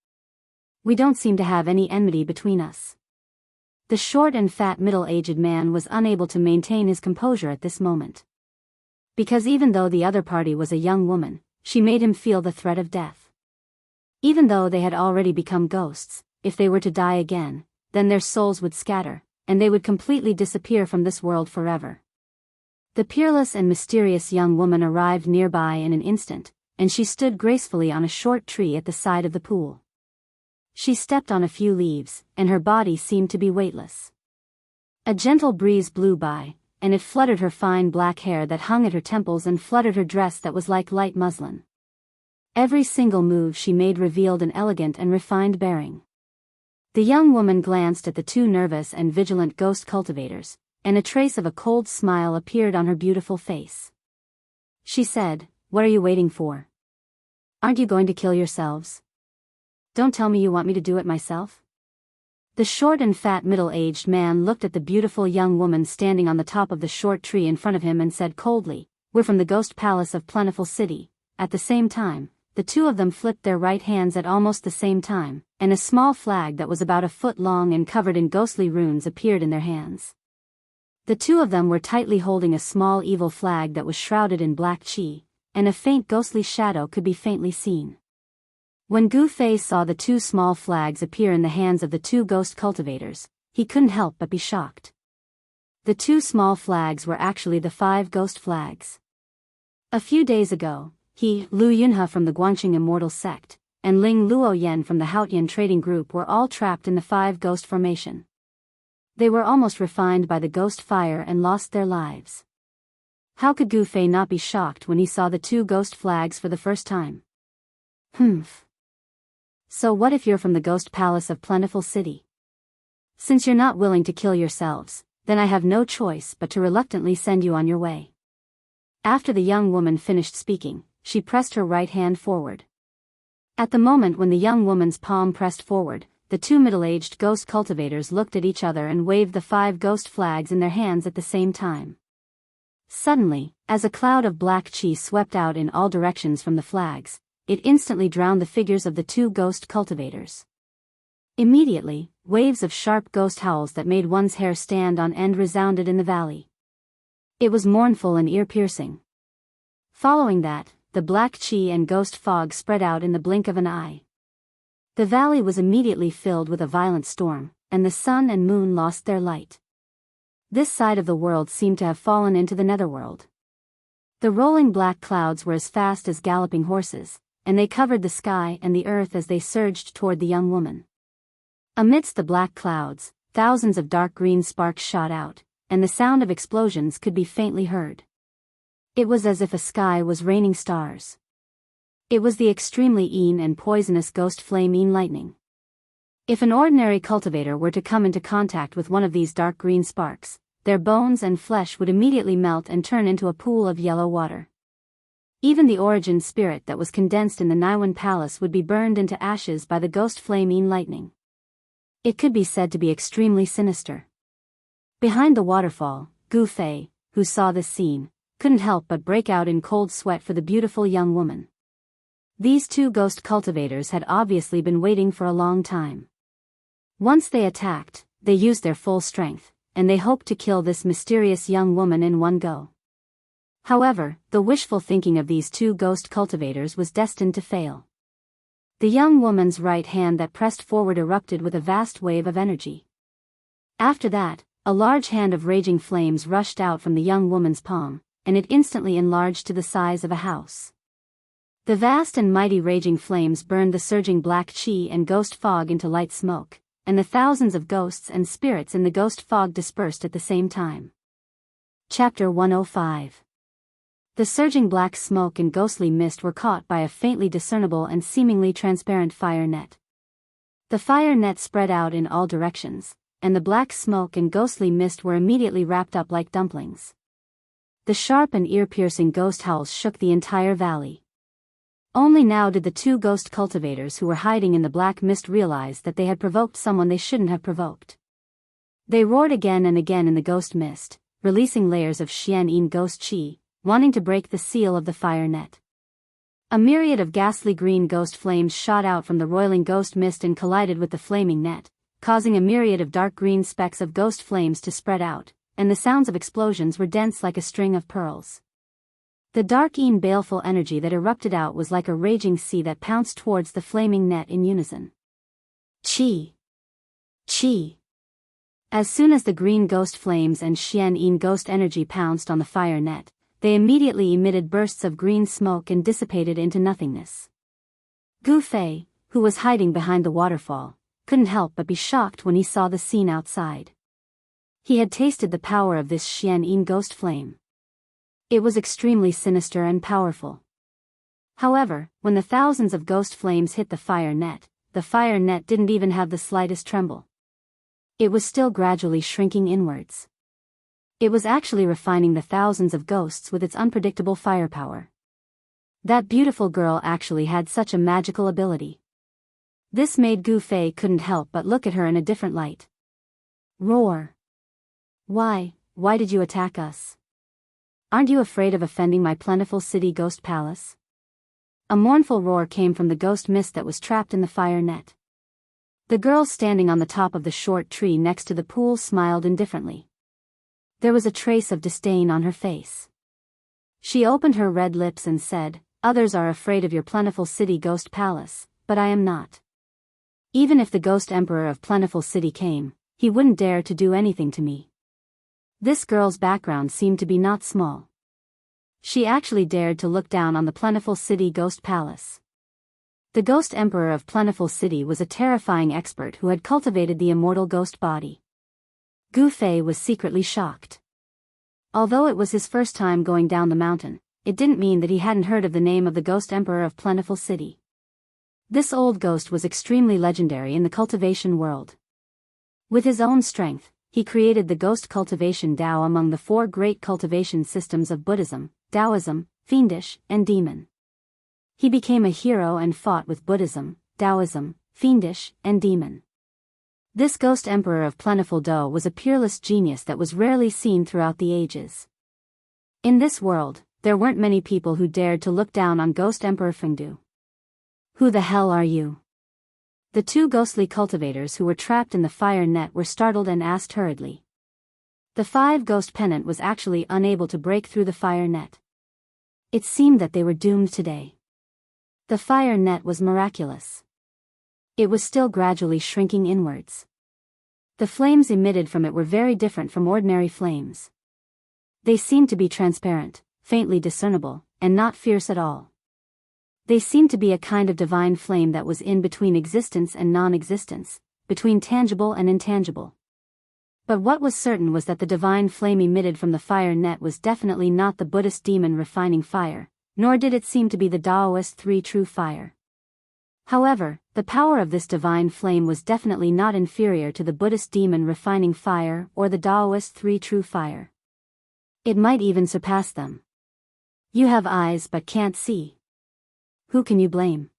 We don't seem to have any enmity between us. The short and fat middle-aged man was unable to maintain his composure at this moment. Because even though the other party was a young woman, she made him feel the threat of death. Even though they had already become ghosts, if they were to die again, then their souls would scatter, and they would completely disappear from this world forever. The peerless and mysterious young woman arrived nearby in an instant, and she stood gracefully on a short tree at the side of the pool. She stepped on a few leaves, and her body seemed to be weightless. A gentle breeze blew by, and it fluttered her fine black hair that hung at her temples and fluttered her dress that was like light muslin. Every single move she made revealed an elegant and refined bearing. The young woman glanced at the two nervous and vigilant ghost cultivators, and a trace of a cold smile appeared on her beautiful face. She said, "What are you waiting for? Aren't you going to kill yourselves? Don't tell me you want me to do it myself?" The short and fat middle-aged man looked at the beautiful young woman standing on the top of the short tree in front of him and said coldly, "We're from the Ghost Palace of Plentiful City." At the same time, the two of them flipped their right hands at almost the same time, and a small flag that was about a foot long and covered in ghostly runes appeared in their hands. The two of them were tightly holding a small evil flag that was shrouded in black chi, and a faint ghostly shadow could be faintly seen. When Gu Fei saw the two small flags appear in the hands of the two ghost cultivators, he couldn't help but be shocked. The two small flags were actually the 5 ghost flags. A few days ago, he, Lu Yunhe from the Guangxing Immortal Sect, and Ling Luoyan from the Haotian Trading Group were all trapped in the 5 ghost formation. They were almost refined by the ghost fire and lost their lives. How could Gu Fei not be shocked when he saw the 2 ghost flags for the first time? Humph. So what if you're from the Ghost Palace of Plentiful City? Since you're not willing to kill yourselves, then I have no choice but to reluctantly send you on your way. After the young woman finished speaking, she pressed her right hand forward. At the moment when the young woman's palm pressed forward, the 2 middle-aged ghost cultivators looked at each other and waved the 5 ghost flags in their hands at the same time. Suddenly, as a cloud of black chi swept out in all directions from the flags, it instantly drowned the figures of the 2 ghost cultivators. Immediately, waves of sharp ghost howls that made one's hair stand on end resounded in the valley. It was mournful and ear-piercing. Following that, the black chi and ghost fog spread out in the blink of an eye. The valley was immediately filled with a violent storm, and the sun and moon lost their light. This side of the world seemed to have fallen into the netherworld. The rolling black clouds were as fast as galloping horses, and they covered the sky and the earth as they surged toward the young woman. Amidst the black clouds, thousands of dark green sparks shot out, and the sound of explosions could be faintly heard. It was as if a sky was raining stars. It was the extremely and poisonous ghost flame lightning. If an ordinary cultivator were to come into contact with one of these dark green sparks, their bones and flesh would immediately melt and turn into a pool of yellow water. Even the origin spirit that was condensed in the Naiwan Palace would be burned into ashes by the ghost flame lightning. It could be said to be extremely sinister. Behind the waterfall, Gu Fei, who saw this scene, couldn't help but break out in cold sweat for the beautiful young woman. These 2 ghost cultivators had obviously been waiting for a long time. Once they attacked, they used their full strength, and they hoped to kill this mysterious young woman in one go. However, the wishful thinking of these 2 ghost cultivators was destined to fail. The young woman's right hand that pressed forward erupted with a vast wave of energy. After that, a large hand of raging flames rushed out from the young woman's palm, and it instantly enlarged to the size of a house. The vast and mighty raging flames burned the surging black chi and ghost fog into light smoke, and the thousands of ghosts and spirits in the ghost fog dispersed at the same time. Chapter 105. The surging black smoke and ghostly mist were caught by a faintly discernible and seemingly transparent fire net. The fire net spread out in all directions, and the black smoke and ghostly mist were immediately wrapped up like dumplings. The sharp and ear-piercing ghost howls shook the entire valley. Only now did the 2 ghost cultivators who were hiding in the black mist realize that they had provoked someone they shouldn't have provoked. They roared again and again in the ghost mist, releasing layers of Xian ghost chi, wanting to break the seal of the fire net. A myriad of ghastly green ghost flames shot out from the roiling ghost mist and collided with the flaming net, causing a myriad of dark green specks of ghost flames to spread out, and the sounds of explosions were dense like a string of pearls. The dark baleful energy that erupted out was like a raging sea that pounced towards the flaming net in unison. Chi! Chi! As soon as the green ghost flames and Xian ghost energy pounced on the fire net, they immediately emitted bursts of green smoke and dissipated into nothingness. Gu Fei, who was hiding behind the waterfall, couldn't help but be shocked when he saw the scene outside. He had tasted the power of this Xian ghost flame. It was extremely sinister and powerful. However, when the thousands of ghost flames hit the fire net didn't even have the slightest tremble. It was still gradually shrinking inwards. It was actually refining the thousands of ghosts with its unpredictable firepower. That beautiful girl actually had such a magical ability. This made Gu Fei couldn't help but look at her in a different light. Roar! Why did you attack us? Aren't you afraid of offending my plentiful city ghost palace? A mournful roar came from the ghost mist that was trapped in the fire net. The girl standing on the top of the short tree next to the pool smiled indifferently. There was a trace of disdain on her face. She opened her red lips and said, "Others are afraid of your plentiful city ghost palace, but I am not. Even if the ghost emperor of plentiful city came, he wouldn't dare to do anything to me." This girl's background seemed to be not small. She actually dared to look down on the plentiful city ghost palace. The ghost emperor of plentiful city was a terrifying expert who had cultivated the immortal ghost body. Gu Fei was secretly shocked. Although it was his first time going down the mountain, it didn't mean that he hadn't heard of the name of the ghost emperor of plentiful city. This old ghost was extremely legendary in the cultivation world. With his own strength, he created the ghost cultivation Dao among the four great cultivation systems of Buddhism, Taoism, Fiendish, and Demon. He became a hero and fought with Buddhism, Taoism, Fiendish, and Demon. This ghost emperor of plentiful Dao was a peerless genius that was rarely seen throughout the ages. In this world, there weren't many people who dared to look down on ghost emperor Fengdu. "Who the hell are you?" The two ghostly cultivators who were trapped in the fire net were startled and asked hurriedly. The 5-ghost pennant was actually unable to break through the fire net. It seemed that they were doomed today. The fire net was miraculous. It was still gradually shrinking inwards. The flames emitted from it were very different from ordinary flames. They seemed to be transparent, faintly discernible, and not fierce at all. They seemed to be a kind of divine flame that was in between existence and non-existence, between tangible and intangible. But what was certain was that the divine flame emitted from the fire net was definitely not the Buddhist demon refining fire, nor did it seem to be the Daoist 3 true fire. However, the power of this divine flame was definitely not inferior to the Buddhist demon refining fire or the Daoist 3 true fire. It might even surpass them. You have eyes but can't see. Who can you blame?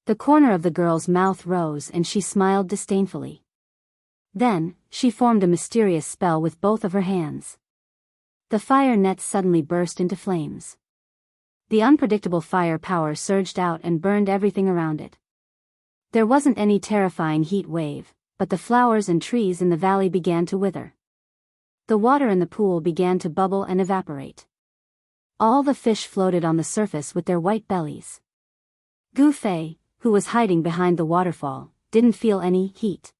The corner of the girl's mouth rose and she smiled disdainfully. Then, she formed a mysterious spell with both of her hands. The fire net suddenly burst into flames. The unpredictable fire power surged out and burned everything around it. There wasn't any terrifying heat wave, but the flowers and trees in the valley began to wither. The water in the pool began to bubble and evaporate. All the fish floated on the surface with their white bellies. Gu Fei, who was hiding behind the waterfall, didn't feel any heat.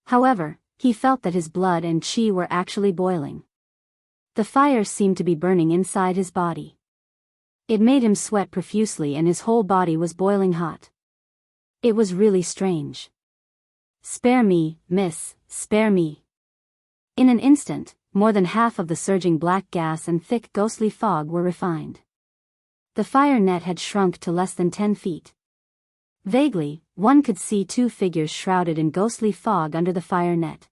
However, he felt that his blood and qi were actually boiling. The fire seemed to be burning inside his body. It made him sweat profusely and his whole body was boiling hot. It was really strange. "Spare me, miss, spare me." In an instant, more than half of the surging black gas and thick ghostly fog were refined. The fire net had shrunk to less than 10 feet. Vaguely, one could see 2 figures shrouded in ghostly fog under the fire net.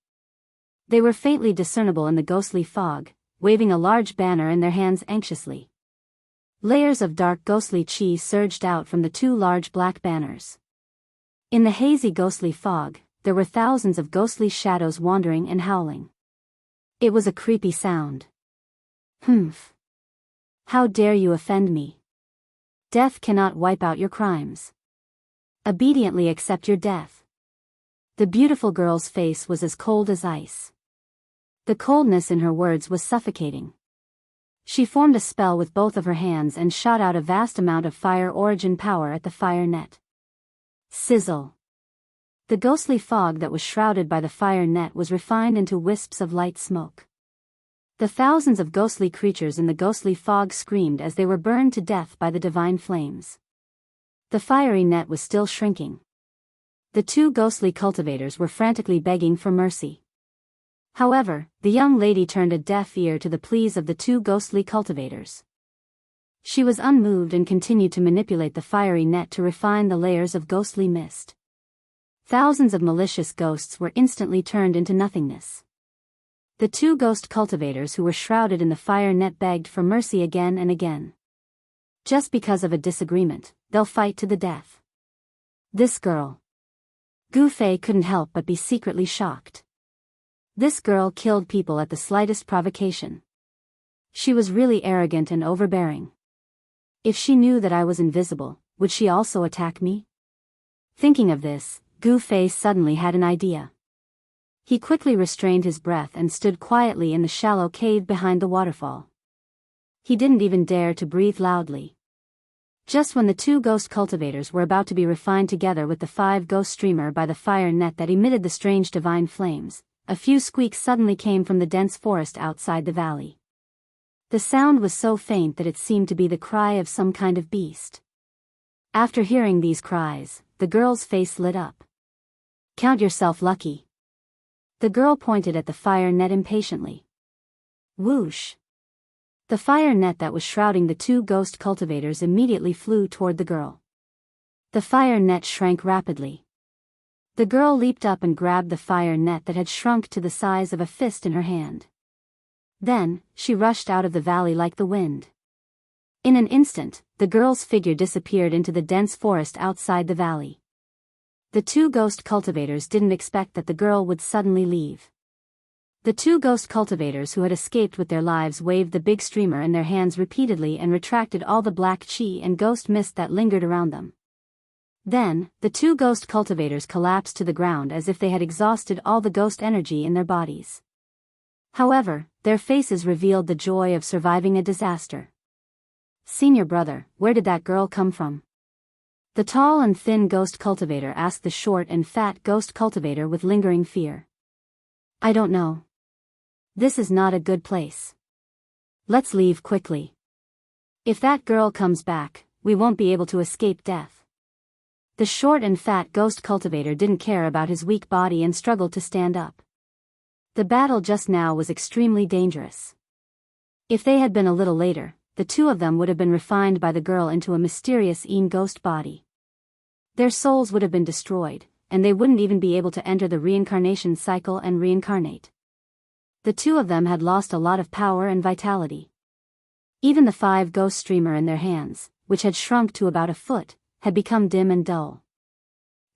They were faintly discernible in the ghostly fog, waving a large banner in their hands anxiously. Layers of dark ghostly qi surged out from the 2 large black banners. In the hazy ghostly fog, there were thousands of ghostly shadows wandering and howling. It was a creepy sound. "Humph! How dare you offend me? Death cannot wipe out your crimes. Obediently accept your death. The beautiful girl's face was as cold as ice. The coldness in her words was suffocating. She formed a spell with both of her hands and shot out a vast amount of fire origin power at the fire net. Sizzle. The ghostly fog that was shrouded by the fire net was refined into wisps of light smoke. The thousands of ghostly creatures in the ghostly fog screamed as they were burned to death by the divine flames. The fiery net was still shrinking. The two ghostly cultivators were frantically begging for mercy. However, the young lady turned a deaf ear to the pleas of the two ghostly cultivators. She was unmoved and continued to manipulate the fiery net to refine the layers of ghostly mist. Thousands of malicious ghosts were instantly turned into nothingness. The two ghost cultivators who were shrouded in the fire net begged for mercy again and again. Just because of a disagreement, they'll fight to the death. This girl. Gu Fei couldn't help but be secretly shocked. This girl killed people at the slightest provocation. She was really arrogant and overbearing. If she knew that I was invisible, would she also attack me? Thinking of this, Gu Fei suddenly had an idea. He quickly restrained his breath and stood quietly in the shallow cave behind the waterfall. He didn't even dare to breathe loudly. Just when the two ghost cultivators were about to be refined together with the 5 ghost streamer by the fire net that emitted the strange divine flames, a few squeaks suddenly came from the dense forest outside the valley. The sound was so faint that it seemed to be the cry of some kind of beast. After hearing these cries, the girl's face lit up. Count yourself lucky. The girl pointed at the fire net impatiently. Whoosh! The fire net that was shrouding the two ghost cultivators immediately flew toward the girl. The fire net shrank rapidly. The girl leaped up and grabbed the fire net that had shrunk to the size of a fist in her hand. Then, she rushed out of the valley like the wind. In an instant, the girl's figure disappeared into the dense forest outside the valley. The two ghost cultivators didn't expect that the girl would suddenly leave. The two ghost cultivators who had escaped with their lives waved the big streamer in their hands repeatedly and retracted all the black chi and ghost mist that lingered around them. Then, the two ghost cultivators collapsed to the ground as if they had exhausted all the ghost energy in their bodies. However, their faces revealed the joy of surviving a disaster. Senior brother, where did that girl come from? The tall and thin ghost cultivator asked the short and fat ghost cultivator with lingering fear. I don't know. This is not a good place. Let's leave quickly. If that girl comes back, we won't be able to escape death. The short and fat ghost cultivator didn't care about his weak body and struggled to stand up. The battle just now was extremely dangerous. If they had been a little later, the two of them would have been refined by the girl into a mysterious ghost body. Their souls would have been destroyed, and they wouldn't even be able to enter the reincarnation cycle and reincarnate. The two of them had lost a lot of power and vitality. Even the 5 ghost streamer in their hands, which had shrunk to about a foot, had become dim and dull.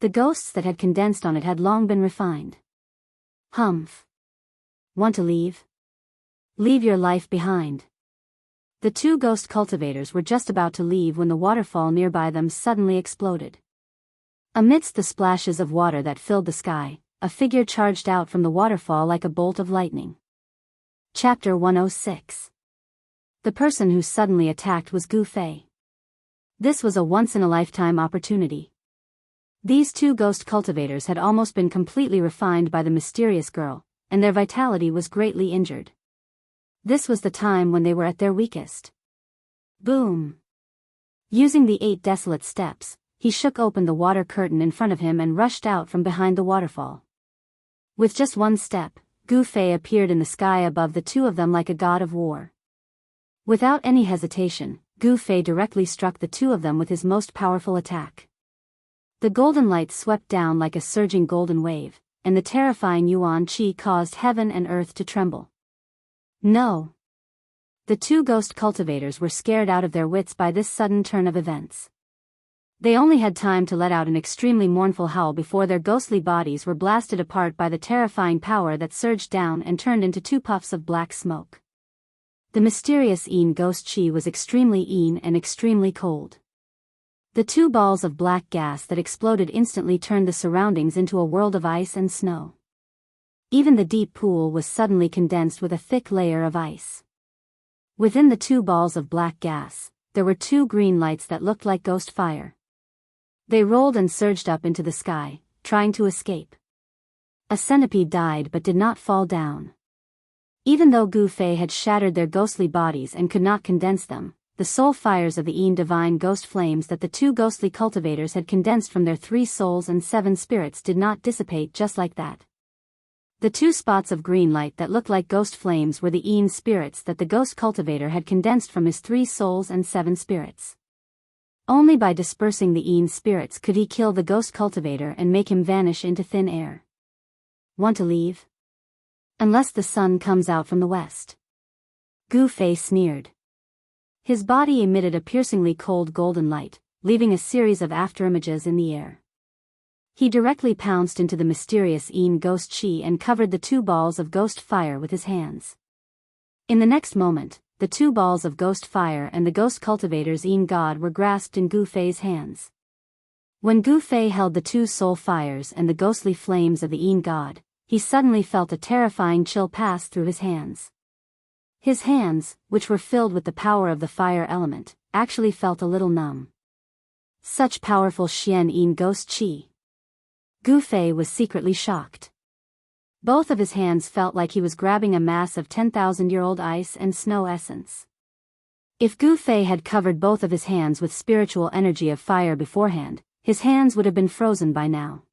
The ghosts that had condensed on it had long been refined. Humph. Want to leave? Leave your life behind. The two ghost cultivators were just about to leave when the waterfall nearby them suddenly exploded. Amidst the splashes of water that filled the sky, a figure charged out from the waterfall like a bolt of lightning. Chapter 106. The person who suddenly attacked was Gu Fei. This was a once-in-a-lifetime opportunity. These two ghost cultivators had almost been completely refined by the mysterious girl, and their vitality was greatly injured. This was the time when they were at their weakest. Boom! Using the 8 desolate steps, he shook open the water curtain in front of him and rushed out from behind the waterfall. With just one step, Gu Fei appeared in the sky above the two of them like a god of war. Without any hesitation, Gu Fei directly struck the two of them with his most powerful attack. The golden light swept down like a surging golden wave, and the terrifying yuan qi caused heaven and earth to tremble. No! The two ghost cultivators were scared out of their wits by this sudden turn of events. They only had time to let out an extremely mournful howl before their ghostly bodies were blasted apart by the terrifying power that surged down and turned into 2 puffs of black smoke. The mysterious ghost qi was extremely and extremely cold. The two balls of black gas that exploded instantly turned the surroundings into a world of ice and snow. Even the deep pool was suddenly condensed with a thick layer of ice. Within the two balls of black gas, there were two green lights that looked like ghost fire. They rolled and surged up into the sky, trying to escape. A centipede died but did not fall down. Even though Gu Fei had shattered their ghostly bodies and could not condense them, the soul fires of the Yin divine ghost flames that the two ghostly cultivators had condensed from their 3 souls and 7 spirits did not dissipate just like that. The 2 spots of green light that looked like ghost flames were the Yin spirits that the ghost cultivator had condensed from his 3 souls and 7 spirits. Only by dispersing the Yin spirits could he kill the ghost cultivator and make him vanish into thin air. Want to leave? Unless the sun comes out from the west. Gu Fei sneered. His body emitted a piercingly cold golden light, leaving a series of afterimages in the air. He directly pounced into the mysterious Yin ghost chi and covered the 2 balls of ghost fire with his hands. In the next moment, the 2 balls of ghost fire and the ghost cultivator's Yin god were grasped in Gu Fei's hands. When Gu Fei held the 2 soul fires and the ghostly flames of the Yin god, he suddenly felt a terrifying chill pass through his hands. His hands, which were filled with the power of the fire element, actually felt a little numb. Such powerful Xian Yin ghost chi. Gu Fei was secretly shocked. Both of his hands felt like he was grabbing a mass of 10,000-year-old ice and snow essence. If Gu Fei had covered both of his hands with spiritual energy of fire beforehand, his hands would have been frozen by now.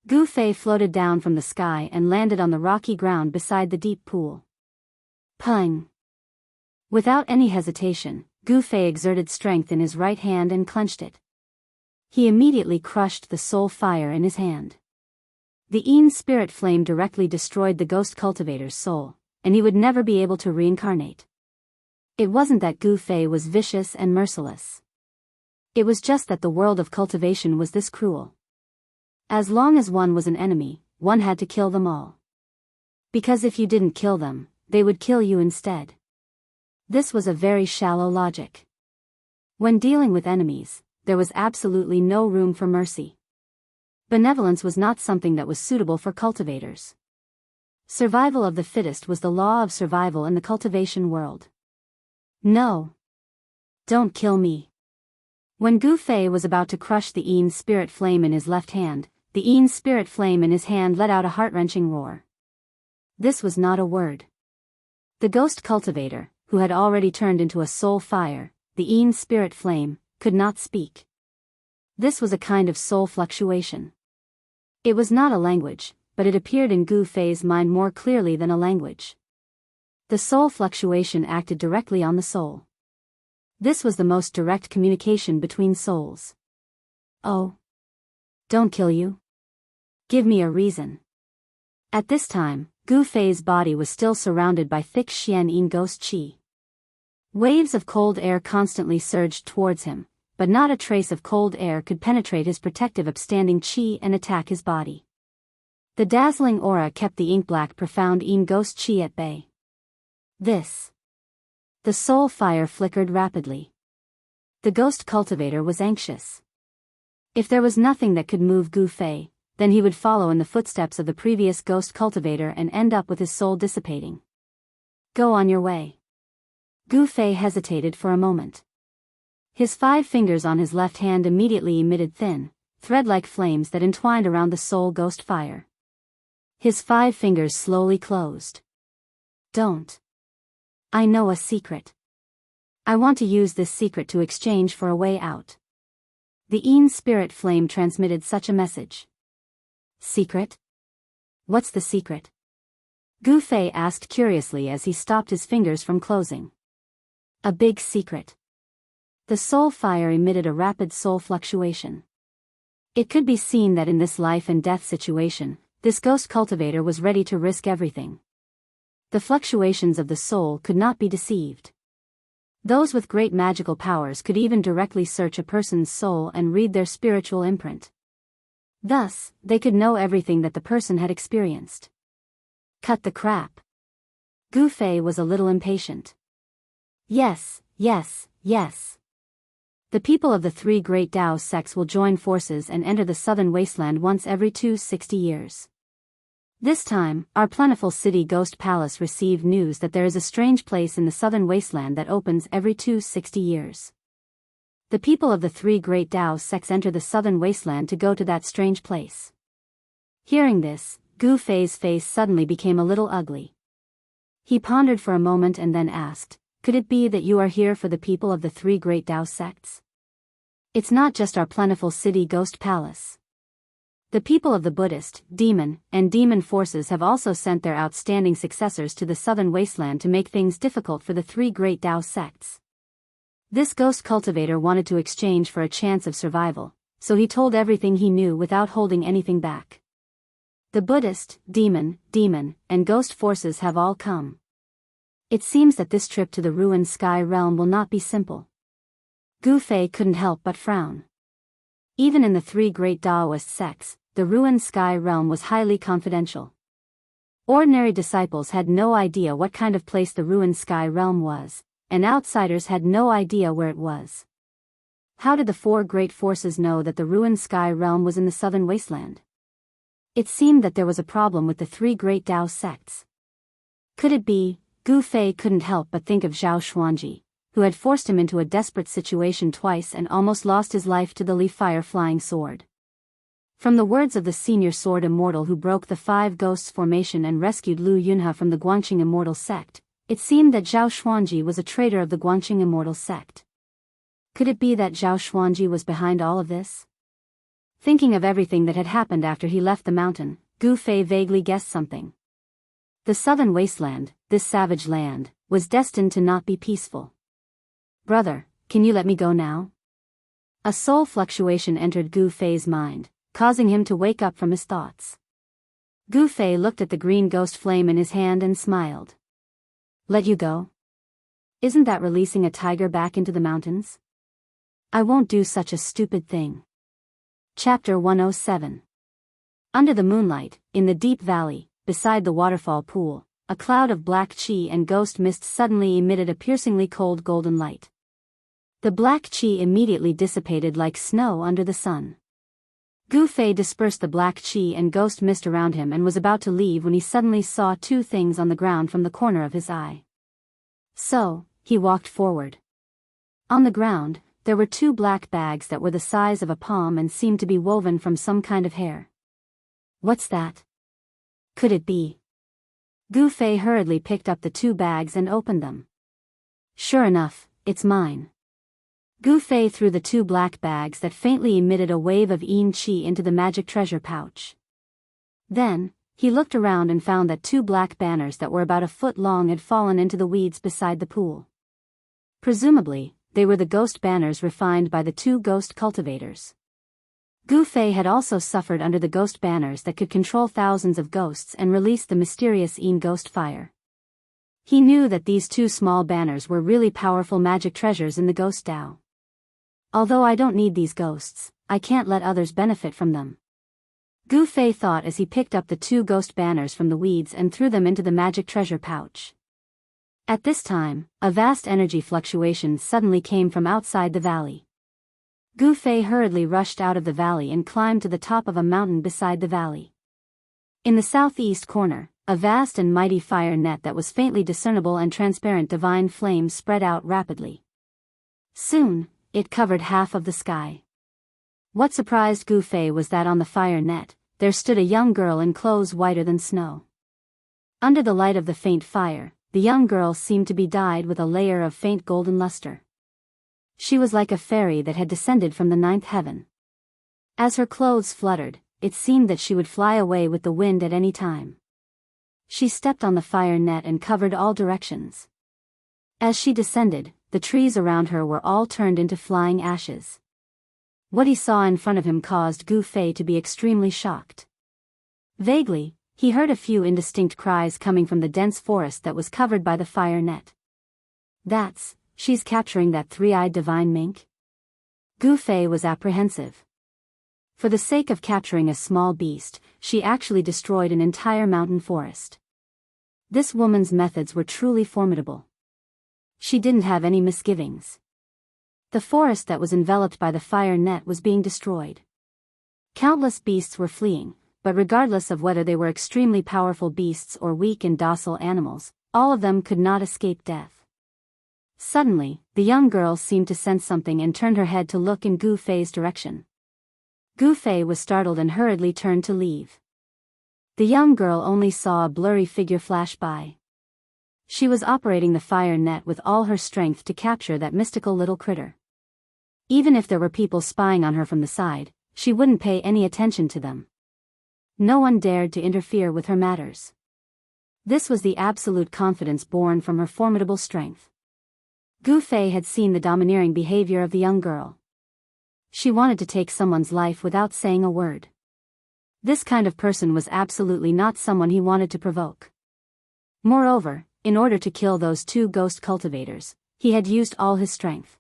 Gu Fei floated down from the sky and landed on the rocky ground beside the deep pool. Pung! Without any hesitation, Gu Fei exerted strength in his right hand and clenched it. He immediately crushed the soul fire in his hand. The Yin spirit flame directly destroyed the ghost cultivator's soul, and he would never be able to reincarnate. It wasn't that Gu Fei was vicious and merciless. It was just that the world of cultivation was this cruel. As long as one was an enemy, one had to kill them all. Because if you didn't kill them, they would kill you instead. This was a very shallow logic. When dealing with enemies, there was absolutely no room for mercy. Benevolence was not something that was suitable for cultivators. Survival of the fittest was the law of survival in the cultivation world. No. Don't kill me. When Gu Fei was about to crush the Yin spirit flame in his left hand, the Yin spirit flame in his hand let out a heart-wrenching roar. This was not a word. The ghost cultivator, who had already turned into a soul fire, the Yin spirit flame, could not speak. This was a kind of soul fluctuation. It was not a language, but it appeared in Gu Fei's mind more clearly than a language. The soul fluctuation acted directly on the soul. This was the most direct communication between souls. Oh. Don't kill you. Give me a reason. At this time, Gu Fei's body was still surrounded by thick Xian Yin ghost chi. Waves of cold air constantly surged towards him, but not a trace of cold air could penetrate his protective upstanding chi and attack his body. The dazzling aura kept the ink-black profound Yin ghost chi at bay. The soul fire flickered rapidly. The ghost cultivator was anxious. If there was nothing that could move Gu Fei, then he would follow in the footsteps of the previous ghost cultivator and end up with his soul dissipating. Go on your way. Gu Fei hesitated for a moment. His 5 fingers on his left hand immediately emitted thin, thread-like flames that entwined around the soul ghost fire. His 5 fingers slowly closed. Don't. I know a secret. I want to use this secret to exchange for a way out. The Yin spirit flame transmitted such a message. Secret? What's the secret? Gu Fei asked curiously as he stopped his fingers from closing. A big secret. The soul fire emitted a rapid soul fluctuation. It could be seen that in this life and death situation, this ghost cultivator was ready to risk everything. The fluctuations of the soul could not be deceived. Those with great magical powers could even directly search a person's soul and read their spiritual imprint. Thus, they could know everything that the person had experienced. Cut the crap. Gu Fei was a little impatient. Yes. The people of the three great Daoist sects will join forces and enter the southern wasteland once every 260 years. This time, our plentiful city Ghost Palace received news that there is a strange place in the southern wasteland that opens every 260 years. The people of the three great Daoist sects enter the southern wasteland to go to that strange place. Hearing this, Gu Fei's face suddenly became a little ugly. He pondered for a moment and then asked, "Could it be that you are here for the people of the three great Daoist sects? It's not just our plentiful city Ghost Palace. The people of the Buddhist, demon, and demon forces have also sent their outstanding successors to the southern wasteland to make things difficult for the three great Daoist sects." This ghost cultivator wanted to exchange for a chance of survival, so he told everything he knew without holding anything back. The Buddhist, demon, and ghost forces have all come. It seems that this trip to the ruined sky realm will not be simple. Gu Fei couldn't help but frown. Even in the three great Daoist sects, the ruined sky realm was highly confidential. Ordinary disciples had no idea what kind of place the ruined sky realm was, and outsiders had no idea where it was. How did the four great forces know that the ruined sky realm was in the southern wasteland? It seemed that there was a problem with the three great Daoist sects. Could it be? Gu Fei couldn't help but think of Zhao Xuanji, who had forced him into a desperate situation twice and almost lost his life to the Li Fire flying sword. From the words of the senior sword immortal who broke the five ghosts formation and rescued Lu Yunhe from the Guangqing immortal sect, it seemed that Zhao Xuanji was a traitor of the Guangqing immortal sect. Could it be that Zhao Xuanji was behind all of this? Thinking of everything that had happened after he left the mountain, Gu Fei vaguely guessed something. The southern wasteland, this savage land, was destined to not be peaceful. "Brother, can you let me go now?" A soul fluctuation entered Gu Fei's mind, causing him to wake up from his thoughts. Gu Fei looked at the green ghost flame in his hand and smiled. "Let you go? Isn't that releasing a tiger back into the mountains? I won't do such a stupid thing." Chapter 107. Under the moonlight, in the deep valley, beside the waterfall pool, a cloud of black qi and ghost mist suddenly emitted a piercingly cold golden light. The black qi immediately dissipated like snow under the sun. Gu Fei dispersed the black qi and ghost mist around him and was about to leave when he suddenly saw two things on the ground from the corner of his eye. So, he walked forward. On the ground, there were two black bags that were the size of a palm and seemed to be woven from some kind of hair. What's that? Could it be? Gu Fei hurriedly picked up the two bags and opened them. Sure enough, it's mine. Gu Fei threw the two black bags that faintly emitted a wave of yin qi into the magic treasure pouch. Then, he looked around and found that two black banners that were about a foot long had fallen into the weeds beside the pool. Presumably, they were the ghost banners refined by the two ghost cultivators. Gu Fei had also suffered under the ghost banners that could control thousands of ghosts and release the mysterious Yin ghost fire. He knew that these two small banners were really powerful magic treasures in the ghost Dao. Although I don't need these ghosts, I can't let others benefit from them. Gu Fei thought as he picked up the two ghost banners from the weeds and threw them into the magic treasure pouch. At this time, a vast energy fluctuation suddenly came from outside the valley. Gu Fei hurriedly rushed out of the valley and climbed to the top of a mountain beside the valley. In the southeast corner, a vast and mighty fire net that was faintly discernible and transparent divine flame spread out rapidly. Soon, it covered half of the sky. What surprised Gu Fei was that on the fire net, there stood a young girl in clothes whiter than snow. Under the light of the faint fire, the young girl seemed to be dyed with a layer of faint golden luster. She was like a fairy that had descended from the ninth heaven. As her clothes fluttered, it seemed that she would fly away with the wind at any time. She stepped on the fire net and covered all directions. As she descended, the trees around her were all turned into flying ashes. What he saw in front of him caused Gu Fei to be extremely shocked. Vaguely, he heard a few indistinct cries coming from the dense forest that was covered by the fire net. She's capturing that three-eyed divine mink? Gu Fei was apprehensive. For the sake of capturing a small beast, she actually destroyed an entire mountain forest. This woman's methods were truly formidable. She didn't have any misgivings. The forest that was enveloped by the fire net was being destroyed. Countless beasts were fleeing, but regardless of whether they were extremely powerful beasts or weak and docile animals, all of them could not escape death. Suddenly, the young girl seemed to sense something and turned her head to look in Gu Fei's direction. Gu Fei was startled and hurriedly turned to leave. The young girl only saw a blurry figure flash by. She was operating the fire net with all her strength to capture that mystical little critter. Even if there were people spying on her from the side, she wouldn't pay any attention to them. No one dared to interfere with her matters. This was the absolute confidence born from her formidable strength. Gu Fei had seen the domineering behavior of the young girl. She wanted to take someone's life without saying a word. This kind of person was absolutely not someone he wanted to provoke. Moreover, in order to kill those two ghost cultivators, he had used all his strength.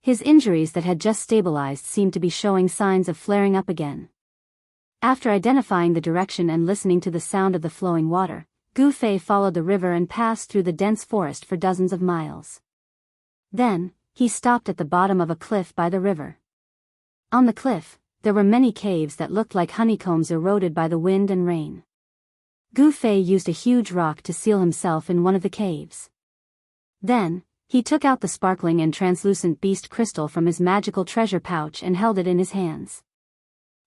His injuries that had just stabilized seemed to be showing signs of flaring up again. After identifying the direction and listening to the sound of the flowing water, Gu Fei followed the river and passed through the dense forest for dozens of miles. Then, he stopped at the bottom of a cliff by the river. On the cliff, there were many caves that looked like honeycombs eroded by the wind and rain. Gu Fei used a huge rock to seal himself in one of the caves. Then, he took out the sparkling and translucent beast crystal from his magical treasure pouch and held it in his hands.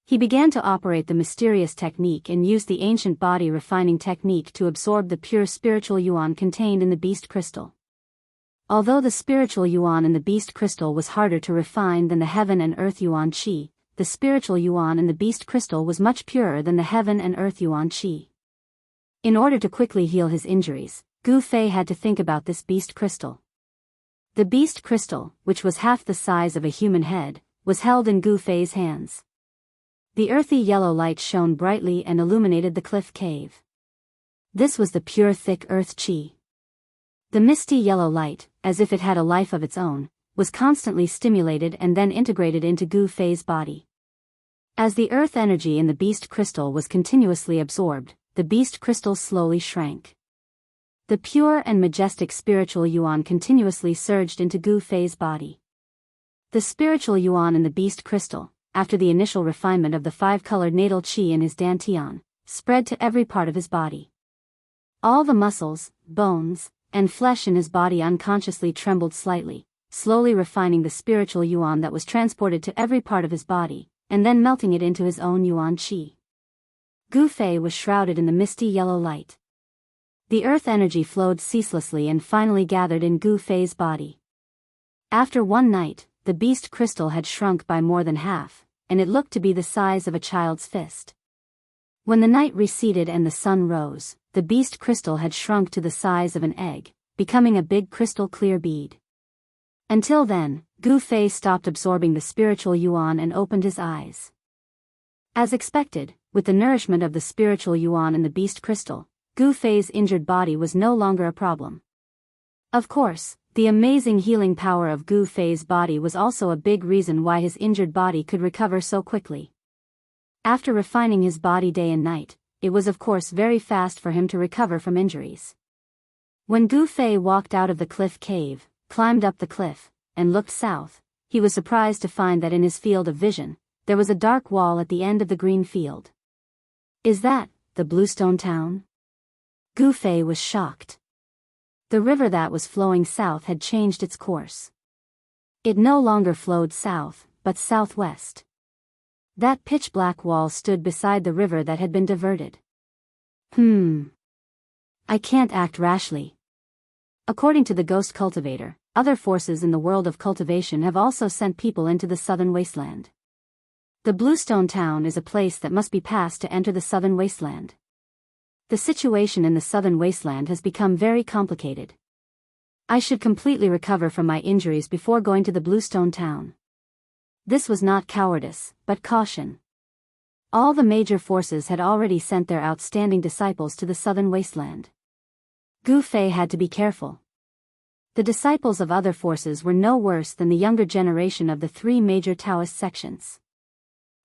He began to operate the mysterious technique and used the ancient body refining technique to absorb the pure spiritual yuan contained in the beast crystal. Although the spiritual yuan in the beast crystal was harder to refine than the heaven and earth yuan qi, the spiritual yuan in the beast crystal was much purer than the heaven and earth yuan qi. In order to quickly heal his injuries, Gu Fei had to think about this beast crystal. The beast crystal, which was half the size of a human head, was held in Gu Fei's hands. The earthy yellow light shone brightly and illuminated the cliff cave. This was the pure thick earth qi. The misty yellow light, as if it had a life of its own, was constantly stimulated and then integrated into Gu Fei's body. As the earth energy in the beast crystal was continuously absorbed, the beast crystal slowly shrank. The pure and majestic spiritual yuan continuously surged into Gu Fei's body. The spiritual yuan in the beast crystal, after the initial refinement of the five-colored natal qi in his dantian, spread to every part of his body. All the muscles, bones, and flesh in his body unconsciously trembled slightly, slowly refining the spiritual yuan that was transported to every part of his body, and then melting it into his own yuan qi. Gu Fei was shrouded in the misty yellow light. The earth energy flowed ceaselessly and finally gathered in Gu Fei's body. After one night, the beast crystal had shrunk by more than half, and it looked to be the size of a child's fist. When the night receded and the sun rose, the beast crystal had shrunk to the size of an egg, becoming a big crystal clear bead. Until then, Gu Fei stopped absorbing the spiritual yuan and opened his eyes. As expected, with the nourishment of the spiritual yuan in the beast crystal, Gu Fei's injured body was no longer a problem. Of course, the amazing healing power of Gu Fei's body was also a big reason why his injured body could recover so quickly. After refining his body day and night, it was of course very fast for him to recover from injuries. When Gu Fei walked out of the cliff cave, climbed up the cliff, and looked south, he was surprised to find that in his field of vision, there was a dark wall at the end of the green field. Is that the Bluestone town? Gu Fei was shocked. The river that was flowing south had changed its course. It no longer flowed south, but southwest. That pitch-black wall stood beside the river that had been diverted. I can't act rashly. According to the ghost cultivator, other forces in the world of cultivation have also sent people into the southern wasteland. The Bluestone town is a place that must be passed to enter the southern wasteland. The situation in the southern wasteland has become very complicated. I should completely recover from my injuries before going to the Bluestone town. This was not cowardice, but caution. All the major forces had already sent their outstanding disciples to the southern wasteland. Gu Fei had to be careful. The disciples of other forces were no worse than the younger generation of the three major Taoist sections.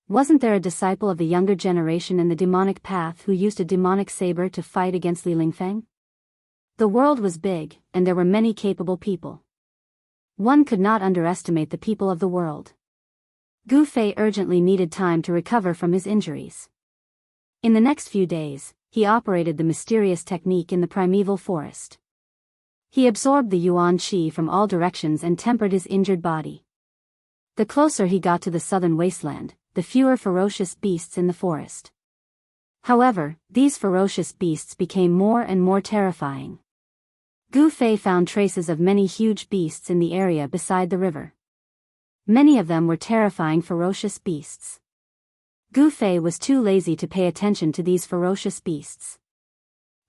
Wasn't there a disciple of the younger generation in the demonic path who used a demonic saber to fight against Li Lingfeng? The world was big, and there were many capable people. One could not underestimate the people of the world. Gu Fei urgently needed time to recover from his injuries. In the next few days, he operated the mysterious technique in the primeval forest. He absorbed the yuan qi from all directions and tempered his injured body. The closer he got to the southern wasteland, the fewer ferocious beasts in the forest. However, these ferocious beasts became more and more terrifying. Gu Fei found traces of many huge beasts in the area beside the river. Many of them were terrifying ferocious beasts. Gu Fei was too lazy to pay attention to these ferocious beasts.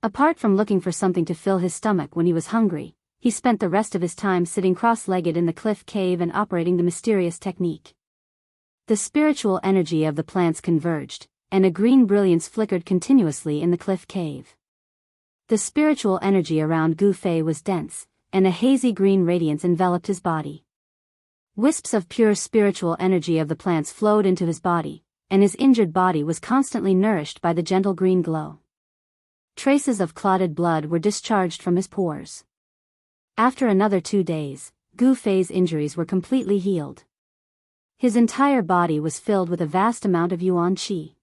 Apart from looking for something to fill his stomach when he was hungry, he spent the rest of his time sitting cross-legged in the cliff cave and operating the mysterious technique. The spiritual energy of the plants converged, and a green brilliance flickered continuously in the cliff cave. The spiritual energy around Gu Fei was dense, and a hazy green radiance enveloped his body. Wisps of pure spiritual energy of the plants flowed into his body, and his injured body was constantly nourished by the gentle green glow. Traces of clotted blood were discharged from his pores. After another 2 days, Gu Fei's injuries were completely healed. His entire body was filled with a vast amount of yuan qi.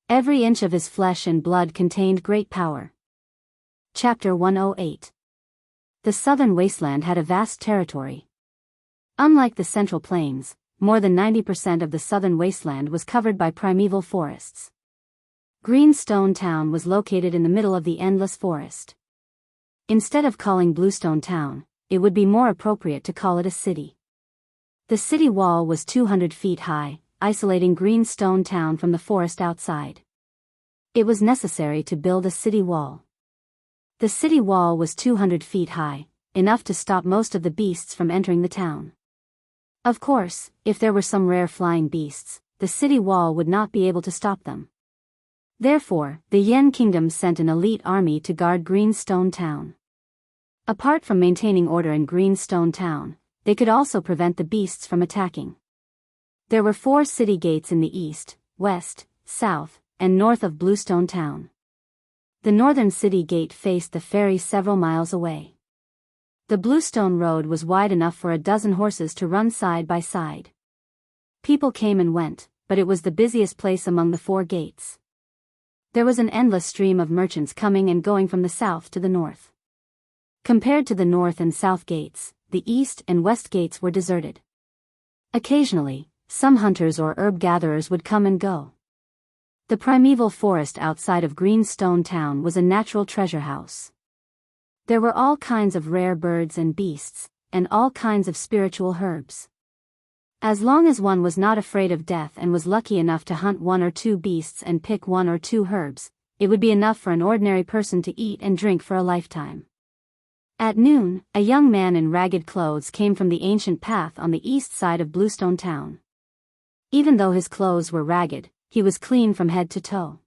Every inch of his flesh and blood contained great power. Chapter 108. The southern wasteland had a vast territory. Unlike the central plains, more than 90% of the southern wasteland was covered by primeval forests. Greenstone Town was located in the middle of the endless forest. Instead of calling Bluestone Town, it would be more appropriate to call it a city. The city wall was 200 feet high, isolating Greenstone Town from the forest outside. It was necessary to build a city wall. The city wall was 200 feet high, enough to stop most of the beasts from entering the town. Of course, if there were some rare flying beasts, the city wall would not be able to stop them. Therefore, the Yen Kingdom sent an elite army to guard Greenstone Town. Apart from maintaining order in Greenstone Town, they could also prevent the beasts from attacking. There were 4 city gates in the east, west, south, and north of Bluestone Town. The northern city gate faced the ferry several miles away. The Bluestone Road was wide enough for a dozen horses to run side by side. People came and went, but it was the busiest place among the 4 gates. There was an endless stream of merchants coming and going from the south to the north. Compared to the north and south gates, the east and west gates were deserted. Occasionally, some hunters or herb gatherers would come and go. The primeval forest outside of Greenstone Town was a natural treasure house. There were all kinds of rare birds and beasts, and all kinds of spiritual herbs. As long as one was not afraid of death and was lucky enough to hunt 1 or 2 beasts and pick 1 or 2 herbs, it would be enough for an ordinary person to eat and drink for a lifetime. At noon, a young man in ragged clothes came from the ancient path on the east side of Bluestone Town. Even though his clothes were ragged, he was clean from head to toe.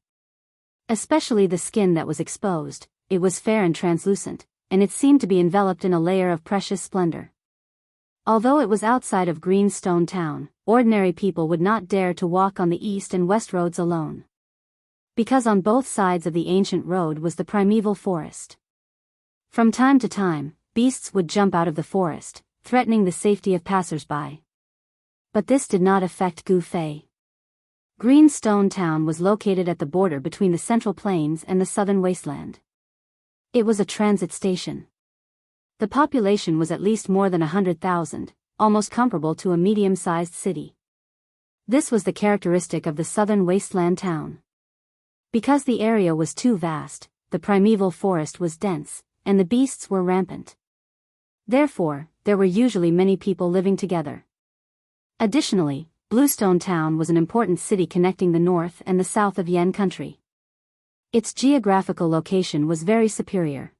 Especially the skin that was exposed, it was fair and translucent, and it seemed to be enveloped in a layer of precious splendor. Although it was outside of Greenstone Town, ordinary people would not dare to walk on the east and west roads alone. Because on both sides of the ancient road was the primeval forest. From time to time, beasts would jump out of the forest, threatening the safety of passers-by. But this did not affect Gu Fei. Greenstone Town was located at the border between the Central Plains and the Southern Wasteland. It was a transit station. The population was at least more than 100,000, almost comparable to a medium-sized city. This was the characteristic of the Southern Wasteland town. Because the area was too vast, the primeval forest was dense, and the beasts were rampant. Therefore, there were usually many people living together. Additionally, Bluestone Town was an important city connecting the north and the south of Yen country. Its geographical location was very superior.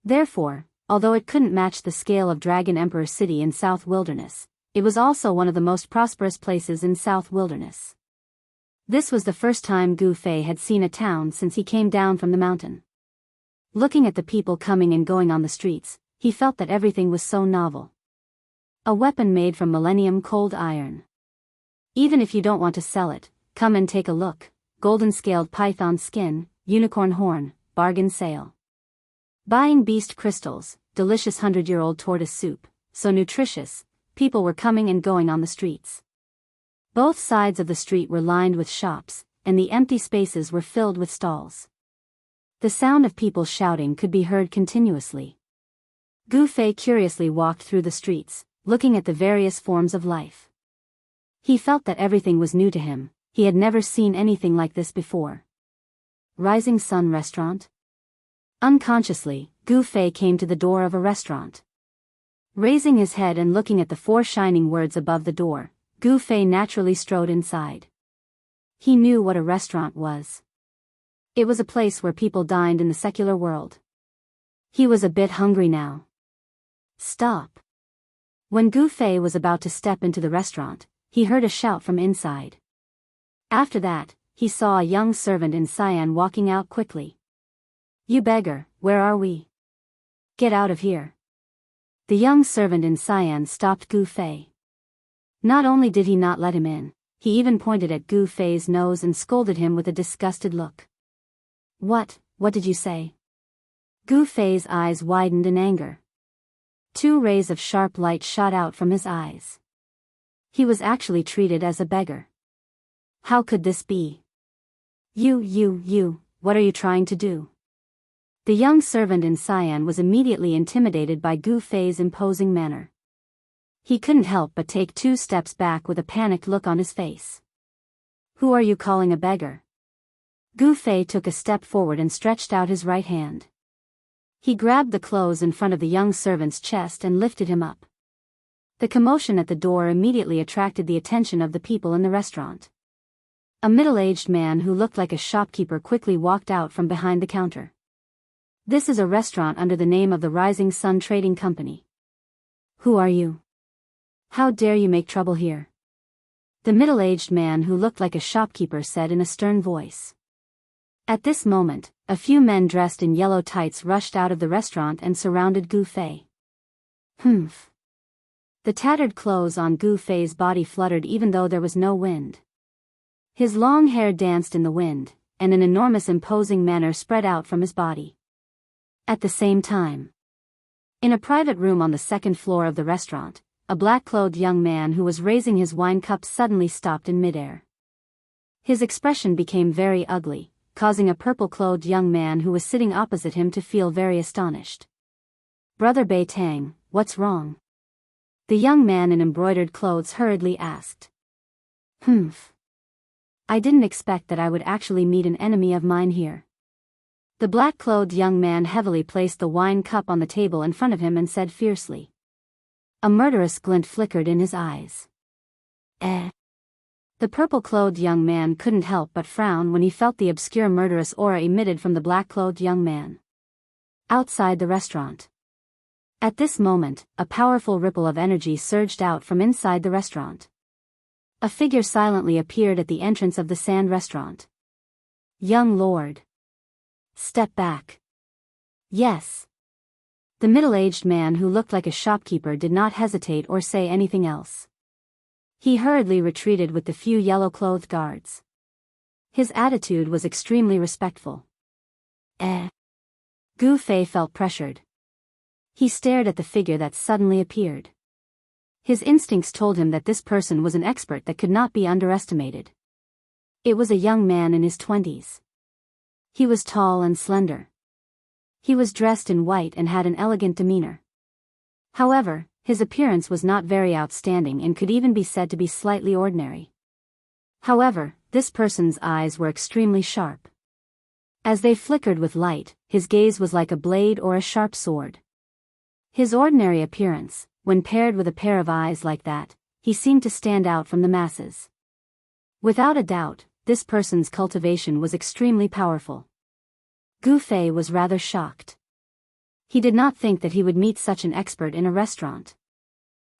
Therefore, although it couldn't match the scale of Dragon Emperor City in South Wilderness, it was also one of the most prosperous places in South Wilderness. This was the first time Gu Fei had seen a town since he came down from the mountain. Looking at the people coming and going on the streets, he felt that everything was so novel. A weapon made from millennium cold iron. Even if you don't want to sell it, come and take a look. Golden-scaled python skin, unicorn horn, bargain sale. Buying beast crystals, delicious 100-year-old tortoise soup, so nutritious, people were coming and going on the streets. Both sides of the street were lined with shops, and the empty spaces were filled with stalls. The sound of people shouting could be heard continuously. Gu Fei curiously walked through the streets, looking at the various forms of life. He felt that everything was new to him, he had never seen anything like this before. Rising Sun Restaurant? Unconsciously, Gu Fei came to the door of a restaurant. Raising his head and looking at the 4 shining words above the door, Gu Fei naturally strode inside. He knew what a restaurant was. It was a place where people dined in the secular world. He was a bit hungry now. Stop. When Gu Fei was about to step into the restaurant, he heard a shout from inside. After that, he saw a young servant in cyan walking out quickly. You beggar, where are we? Get out of here. The young servant in cyan stopped Gu Fei. Not only did he not let him in, he even pointed at Gu Fei's nose and scolded him with a disgusted look. What did you say? Gu Fei's eyes widened in anger. 2 rays of sharp light shot out from his eyes. He was actually treated as a beggar. How could this be? You, what are you trying to do? The young servant in cyan was immediately intimidated by Gu Fei's imposing manner. He couldn't help but take 2 steps back with a panicked look on his face. Who are you calling a beggar? Gu Fei took a step forward and stretched out his right hand. He grabbed the clothes in front of the young servant's chest and lifted him up. The commotion at the door immediately attracted the attention of the people in the restaurant. A middle-aged man who looked like a shopkeeper quickly walked out from behind the counter. This is a restaurant under the name of the Rising Sun Trading Company. Who are you? How dare you make trouble here? The middle-aged man who looked like a shopkeeper said in a stern voice. At this moment, a few men dressed in yellow tights rushed out of the restaurant and surrounded Gu Fei. Humph. The tattered clothes on Gu Fei's body fluttered even though there was no wind. His long hair danced in the wind, and an enormous imposing manner spread out from his body. At the same time, in a private room on the 2nd floor of the restaurant, a black-clothed young man who was raising his wine cup suddenly stopped in midair. His expression became very ugly, causing a purple-clothed young man who was sitting opposite him to feel very astonished. Brother Bei Tang, what's wrong? The young man in embroidered clothes hurriedly asked. Humph. I didn't expect that I would actually meet an enemy of mine here. The black-clothed young man heavily placed the wine cup on the table in front of him and said fiercely. A murderous glint flickered in his eyes. The purple-clothed young man couldn't help but frown when he felt the obscure murderous aura emitted from the black-clothed young man. Outside the restaurant. At this moment, a powerful ripple of energy surged out from inside the restaurant. A figure silently appeared at the entrance of the sand restaurant. Young lord. Step back. Yes. The middle-aged man who looked like a shopkeeper did not hesitate or say anything else. He hurriedly retreated with the few yellow-clothed guards. His attitude was extremely respectful. Gu Fei felt pressured. He stared at the figure that suddenly appeared. His instincts told him that this person was an expert that could not be underestimated. It was a young man in his 20s. He was tall and slender. He was dressed in white and had an elegant demeanor. However, his appearance was not very outstanding and could even be said to be slightly ordinary. However, this person's eyes were extremely sharp. As they flickered with light, his gaze was like a blade or a sharp sword. His ordinary appearance, when paired with a pair of eyes like that, he seemed to stand out from the masses. Without a doubt, this person's cultivation was extremely powerful. Gu Fei was rather shocked. He did not think that he would meet such an expert in a restaurant.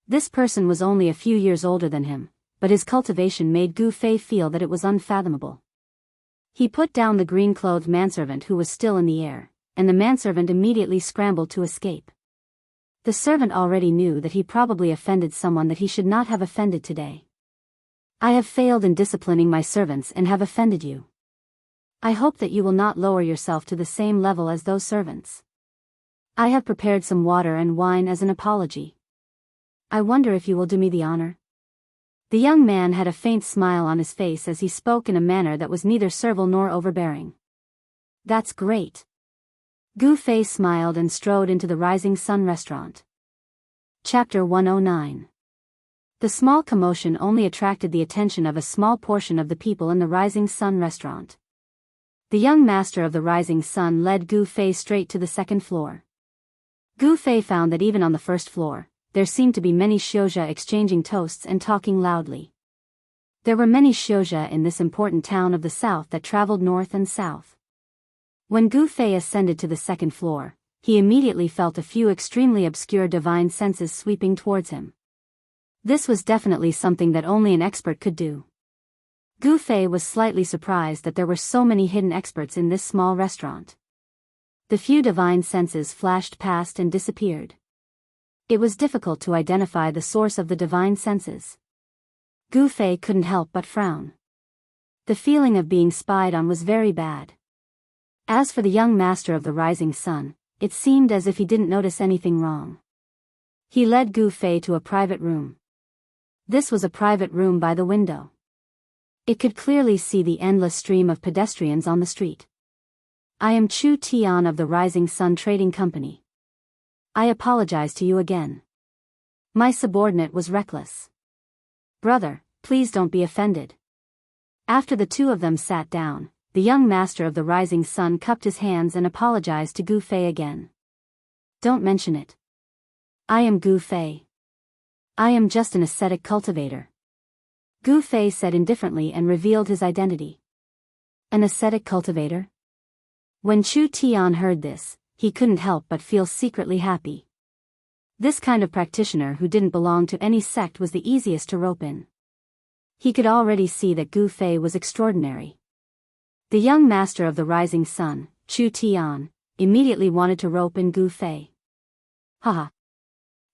This person was only a few years older than him, but his cultivation made Gu Fei feel that it was unfathomable. He put down the green-clothed manservant who was still in the air, and the manservant immediately scrambled to escape. The servant already knew that he probably offended someone that he should not have offended today. I have failed in disciplining my servants and have offended you. I hope that you will not lower yourself to the same level as those servants. I have prepared some water and wine as an apology. I wonder if you will do me the honor? The young man had a faint smile on his face as he spoke in a manner that was neither servile nor overbearing. That's great. Gu Fei smiled and strode into the Rising Sun restaurant. Chapter 109. The small commotion only attracted the attention of a small portion of the people in the Rising Sun restaurant. The young master of the Rising Sun led Gu Fei straight to the second floor. Gu Fei found that even on the first floor, there seemed to be many Xiozha exchanging toasts and talking loudly. There were many Xiozha in this important town of the south that traveled north and south. When Gu Fei ascended to the second floor, he immediately felt a few extremely obscure divine senses sweeping towards him. This was definitely something that only an expert could do. Gu Fei was slightly surprised that there were so many hidden experts in this small restaurant. The few divine senses flashed past and disappeared. It was difficult to identify the source of the divine senses. Gu Fei couldn't help but frown. The feeling of being spied on was very bad. As for the young master of the Rising Sun, it seemed as if he didn't notice anything wrong. He led Gu Fei to a private room. This was a private room by the window. It could clearly see the endless stream of pedestrians on the street. I am Chu Tian of the Rising Sun Trading Company. I apologize to you again. My subordinate was reckless. Brother, please don't be offended. After the two of them sat down, the young master of the Rising Sun cupped his hands and apologized to Gu Fei again. Don't mention it. I am Gu Fei. I am just an ascetic cultivator. Gu Fei said indifferently and revealed his identity. An ascetic cultivator? When Chu Tian heard this, he couldn't help but feel secretly happy. This kind of practitioner who didn't belong to any sect was the easiest to rope in. He could already see that Gu Fei was extraordinary. The young master of the Rising Sun, Chu Tian, immediately wanted to rope in Gu Fei. Haha.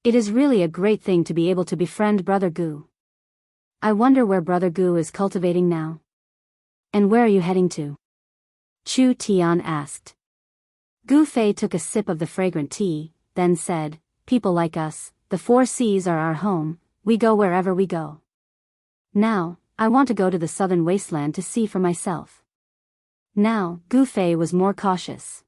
It is really a great thing to be able to befriend Brother Gu. I wonder where Brother Gu is cultivating now. And where are you heading to? Chu Tian asked. Gu Fei took a sip of the fragrant tea, then said, People like us, the 4 seas are our home, we go wherever we go. Now, I want to go to the southern wasteland to see for myself. Now, Gu Fei was more cautious.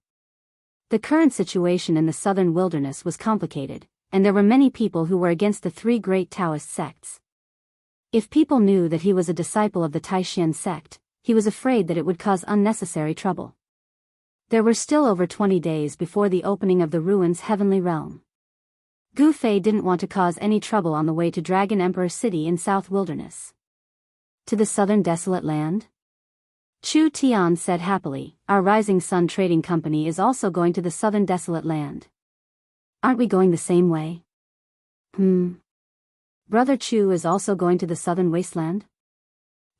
The current situation in the southern wilderness was complicated, and there were many people who were against the 3 great Taoist sects. If people knew that he was a disciple of the Taishan sect, he was afraid that it would cause unnecessary trouble. There were still over 20 days before the opening of the ruins' heavenly realm. Gu Fei didn't want to cause any trouble on the way to Dragon Emperor City in South Wilderness. To the southern desolate land? Chu Tian said happily, Our Rising Sun Trading Company is also going to the southern desolate land. Aren't we going the same way? Brother Chu is also going to the southern wasteland?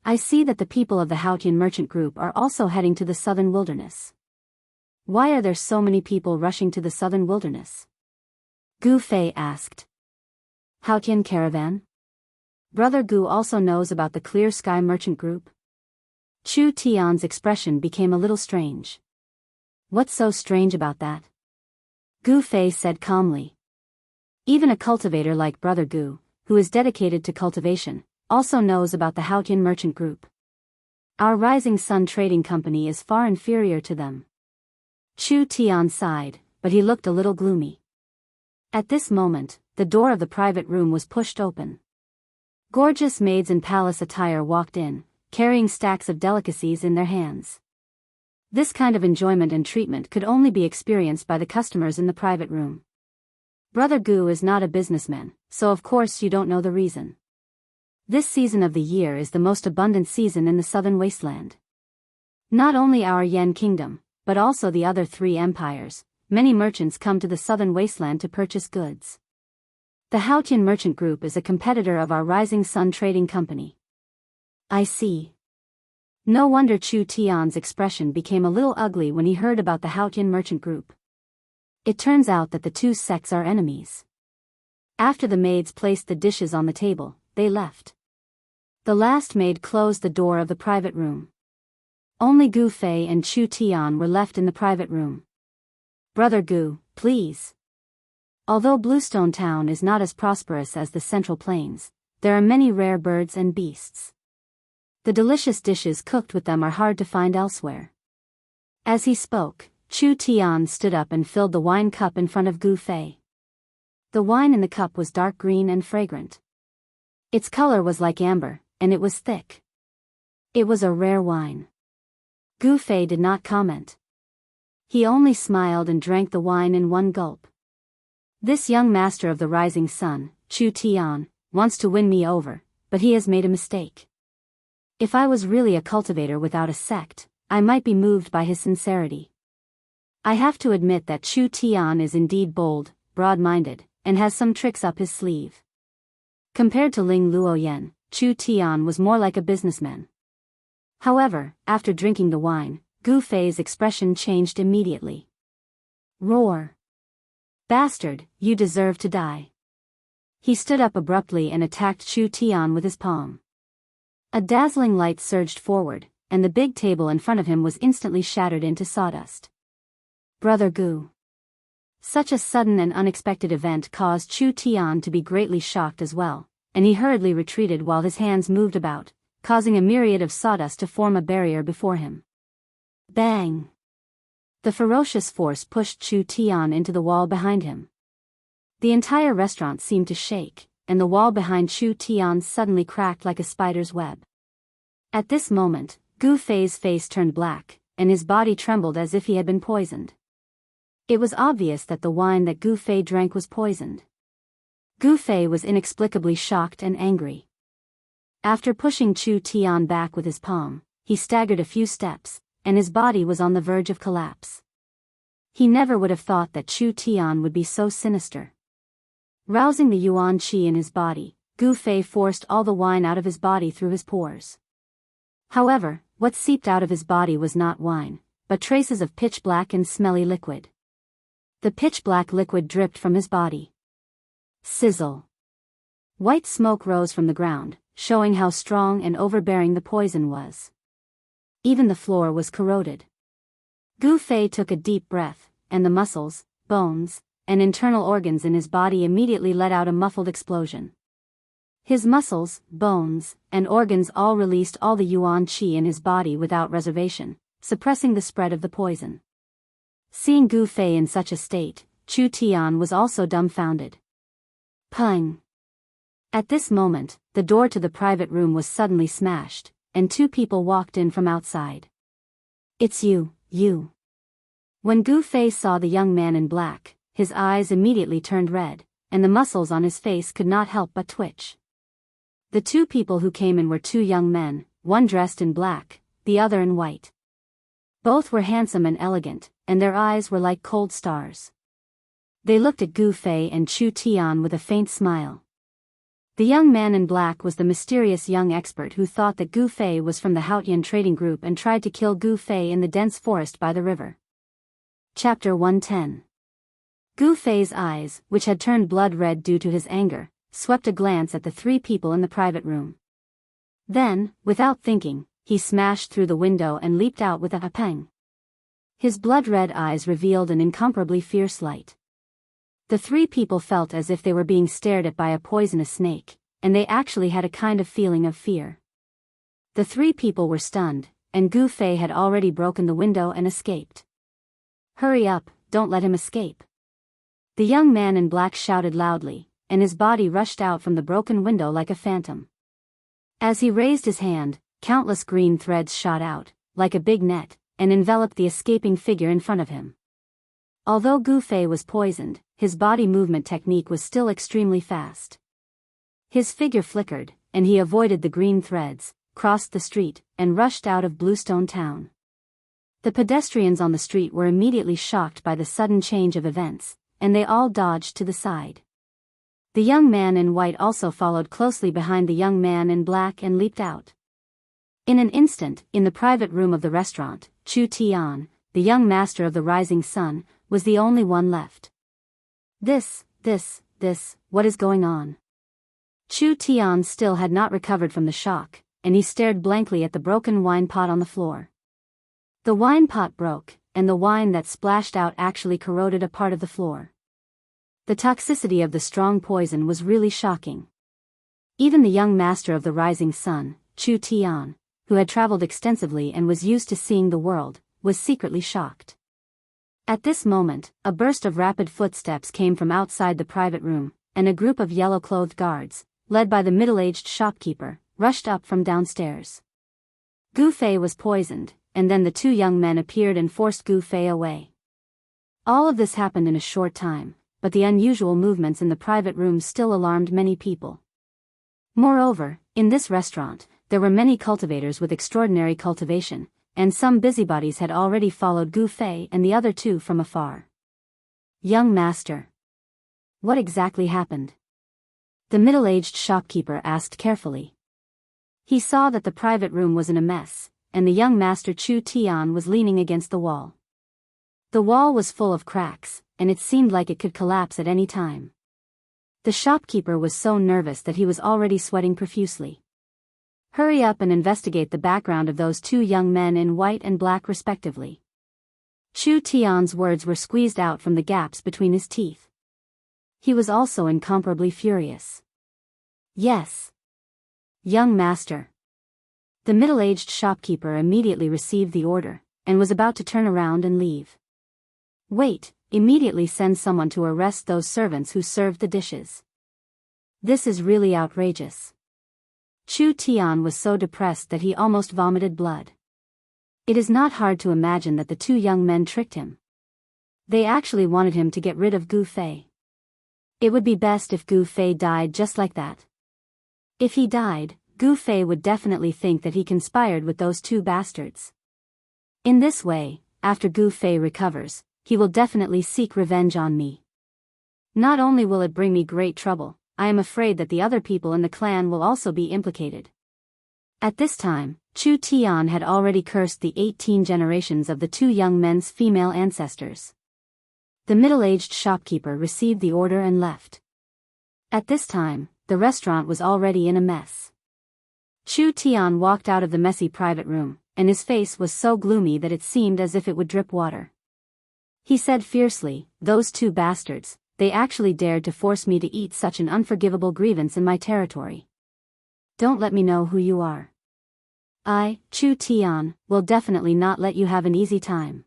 I see that the people of the Haotian merchant group are also heading to the southern wilderness. Why are there so many people rushing to the southern wilderness? Gu Fei asked. Haotian caravan? Brother Gu also knows about the Clear Sky merchant group? Chu Tian's expression became a little strange. What's so strange about that? Gu Fei said calmly. Even a cultivator like Brother Gu, who is dedicated to cultivation, also knows about the Haotian merchant group. Our Rising Sun Trading Company is far inferior to them. Chu Tian sighed, but he looked a little gloomy. At this moment, the door of the private room was pushed open. Gorgeous maids in palace attire walked in, carrying stacks of delicacies in their hands. This kind of enjoyment and treatment could only be experienced by the customers in the private room. Brother Gu is not a businessman, so of course you don't know the reason. This season of the year is the most abundant season in the southern wasteland. Not only our Yan kingdom, but also the other 3 empires, many merchants come to the southern wasteland to purchase goods. The Haotian merchant group is a competitor of our Rising Sun Trading Company. I see. No wonder Chu Tian's expression became a little ugly when he heard about the Haotian merchant group. It turns out that the 2 sects are enemies. After the maids placed the dishes on the table, they left. The last maid closed the door of the private room. Only Gu Fei and Chu Tian were left in the private room. Brother Gu, please. Although Bluestone Town is not as prosperous as the Central Plains, there are many rare birds and beasts. The delicious dishes cooked with them are hard to find elsewhere. As he spoke, Chu Tian stood up and filled the wine cup in front of Gu Fei. The wine in the cup was dark green and fragrant. Its color was like amber, and it was thick. It was a rare wine. Gu Fei did not comment. He only smiled and drank the wine in one gulp. This young master of the rising sun, Chu Tian, wants to win me over, but he has made a mistake. If I was really a cultivator without a sect, I might be moved by his sincerity. I have to admit that Chu Tian is indeed bold, broad-minded, and has some tricks up his sleeve. Compared to Ling Luoyan, Chu Tian was more like a businessman. However, after drinking the wine, Gu Fei's expression changed immediately. Roar! Bastard, you deserve to die. He stood up abruptly and attacked Chu Tian with his palm. A dazzling light surged forward, and the big table in front of him was instantly shattered into sawdust. Brother Gu. Such a sudden and unexpected event caused Chu Tian to be greatly shocked as well, and he hurriedly retreated while his hands moved about, causing a myriad of sawdust to form a barrier before him. Bang! The ferocious force pushed Chu Tian into the wall behind him. The entire restaurant seemed to shake, and the wall behind Chu Tian suddenly cracked like a spider's web. At this moment, Gu Fei's face turned black, and his body trembled as if he had been poisoned. It was obvious that the wine that Gu Fei drank was poisoned. Gu Fei was inexplicably shocked and angry. After pushing Chu Tian back with his palm, he staggered a few steps, and his body was on the verge of collapse. He never would have thought that Chu Tian would be so sinister. Rousing the yuan qi in his body, Gu Fei forced all the wine out of his body through his pores. However, what seeped out of his body was not wine, but traces of pitch-black and smelly liquid. The pitch-black liquid dripped from his body. Sizzle. White smoke rose from the ground, showing how strong and overbearing the poison was. Even the floor was corroded. Gu Fei took a deep breath, and the muscles, bones, and internal organs in his body immediately let out a muffled explosion. His muscles, bones, and organs all released all the yuan qi in his body without reservation, suppressing the spread of the poison. Seeing Gu Fei in such a state, Chu Tian was also dumbfounded. Pung! At this moment, the door to the private room was suddenly smashed, and two people walked in from outside. It's you. When Gu Fei saw the young man in black, his eyes immediately turned red, and the muscles on his face could not help but twitch. The two people who came in were two young men, one dressed in black, the other in white. Both were handsome and elegant, and their eyes were like cold stars. They looked at Gu Fei and Chu Tian with a faint smile. The young man in black was the mysterious young expert who thought that Gu Fei was from the Haotian trading group and tried to kill Gu Fei in the dense forest by the river. Chapter 110. Gu Fei's eyes, which had turned blood red due to his anger, swept a glance at the three people in the private room. Then, without thinking, he smashed through the window and leaped out with a pang. His blood-red eyes revealed an incomparably fierce light. The three people felt as if they were being stared at by a poisonous snake, and they actually had a kind of feeling of fear. The three people were stunned, and Gu Fei had already broken the window and escaped. Hurry up, don't let him escape. The young man in black shouted loudly, and his body rushed out from the broken window like a phantom. As he raised his hand, countless green threads shot out, like a big net, and enveloped the escaping figure in front of him. Although Gu Fei was poisoned, his body movement technique was still extremely fast. His figure flickered, and he avoided the green threads, crossed the street, and rushed out of Bluestone Town. The pedestrians on the street were immediately shocked by the sudden change of events, and they all dodged to the side. The young man in white also followed closely behind the young man in black and leaped out. In an instant, in the private room of the restaurant, Chu Tian, the young master of the rising sun, was the only one left. What is going on? Chu Tian still had not recovered from the shock, and he stared blankly at the broken wine pot on the floor. The wine pot broke, and the wine that splashed out actually corroded a part of the floor. The toxicity of the strong poison was really shocking. Even the young master of the rising sun, Chu Tian, who had traveled extensively and was used to seeing the world, was secretly shocked. At this moment, a burst of rapid footsteps came from outside the private room, and a group of yellow-clothed guards, led by the middle-aged shopkeeper, rushed up from downstairs. Gu Fei was poisoned, and then the two young men appeared and forced Gu Fei away. All of this happened in a short time, but the unusual movements in the private room still alarmed many people. Moreover, in this restaurant, there were many cultivators with extraordinary cultivation, and some busybodies had already followed Gu Fei and the other two from afar. Young master. What exactly happened? The middle-aged shopkeeper asked carefully. He saw that the private room was in a mess, and the young master Chu Tian was leaning against the wall. The wall was full of cracks, and it seemed like it could collapse at any time. The shopkeeper was so nervous that he was already sweating profusely. Hurry up and investigate the background of those two young men in white and black respectively. Chu Tian's words were squeezed out from the gaps between his teeth. He was also incomparably furious. Yes. Young master. The middle-aged shopkeeper immediately received the order, and was about to turn around and leave. Wait, immediately send someone to arrest those servants who served the dishes. This is really outrageous. Chu Tian was so depressed that he almost vomited blood. It is not hard to imagine that the two young men tricked him. They actually wanted him to get rid of Gu Fei. It would be best if Gu Fei died just like that. If he died, Gu Fei would definitely think that he conspired with those two bastards. In this way, after Gu Fei recovers, he will definitely seek revenge on me. Not only will it bring me great trouble, I am afraid that the other people in the clan will also be implicated. At this time, Chu Tian had already cursed the 18 generations of the two young men's female ancestors. The middle-aged shopkeeper received the order and left. At this time, the restaurant was already in a mess. Chu Tian walked out of the messy private room, and his face was so gloomy that it seemed as if it would drip water. He said fiercely, "Those two bastards, they actually dared to force me to eat such an unforgivable grievance in my territory. Don't let me know who you are. I, Chu Tian, will definitely not let you have an easy time."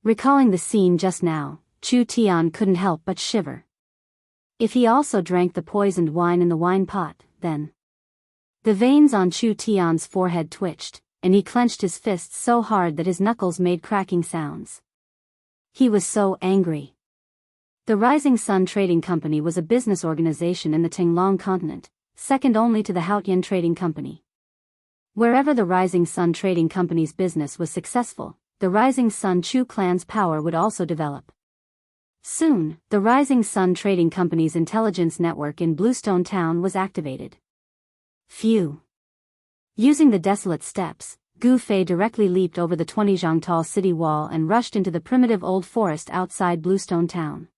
Recalling the scene just now, Chu Tian couldn't help but shiver. If he also drank the poisoned wine in the wine pot, then... The veins on Chu Tian's forehead twitched, and he clenched his fists so hard that his knuckles made cracking sounds. He was so angry. The Rising Sun Trading Company was a business organization in the Tinglong continent, second only to the Haotian Trading Company. Wherever the Rising Sun Trading Company's business was successful, the Rising Sun Chu clan's power would also develop. Soon, the Rising Sun Trading Company's intelligence network in Bluestone Town was activated. Phew. Using the desolate steps, Gu Fei directly leaped over the 20 zhang-tall city wall and rushed into the primitive old forest outside Bluestone Town.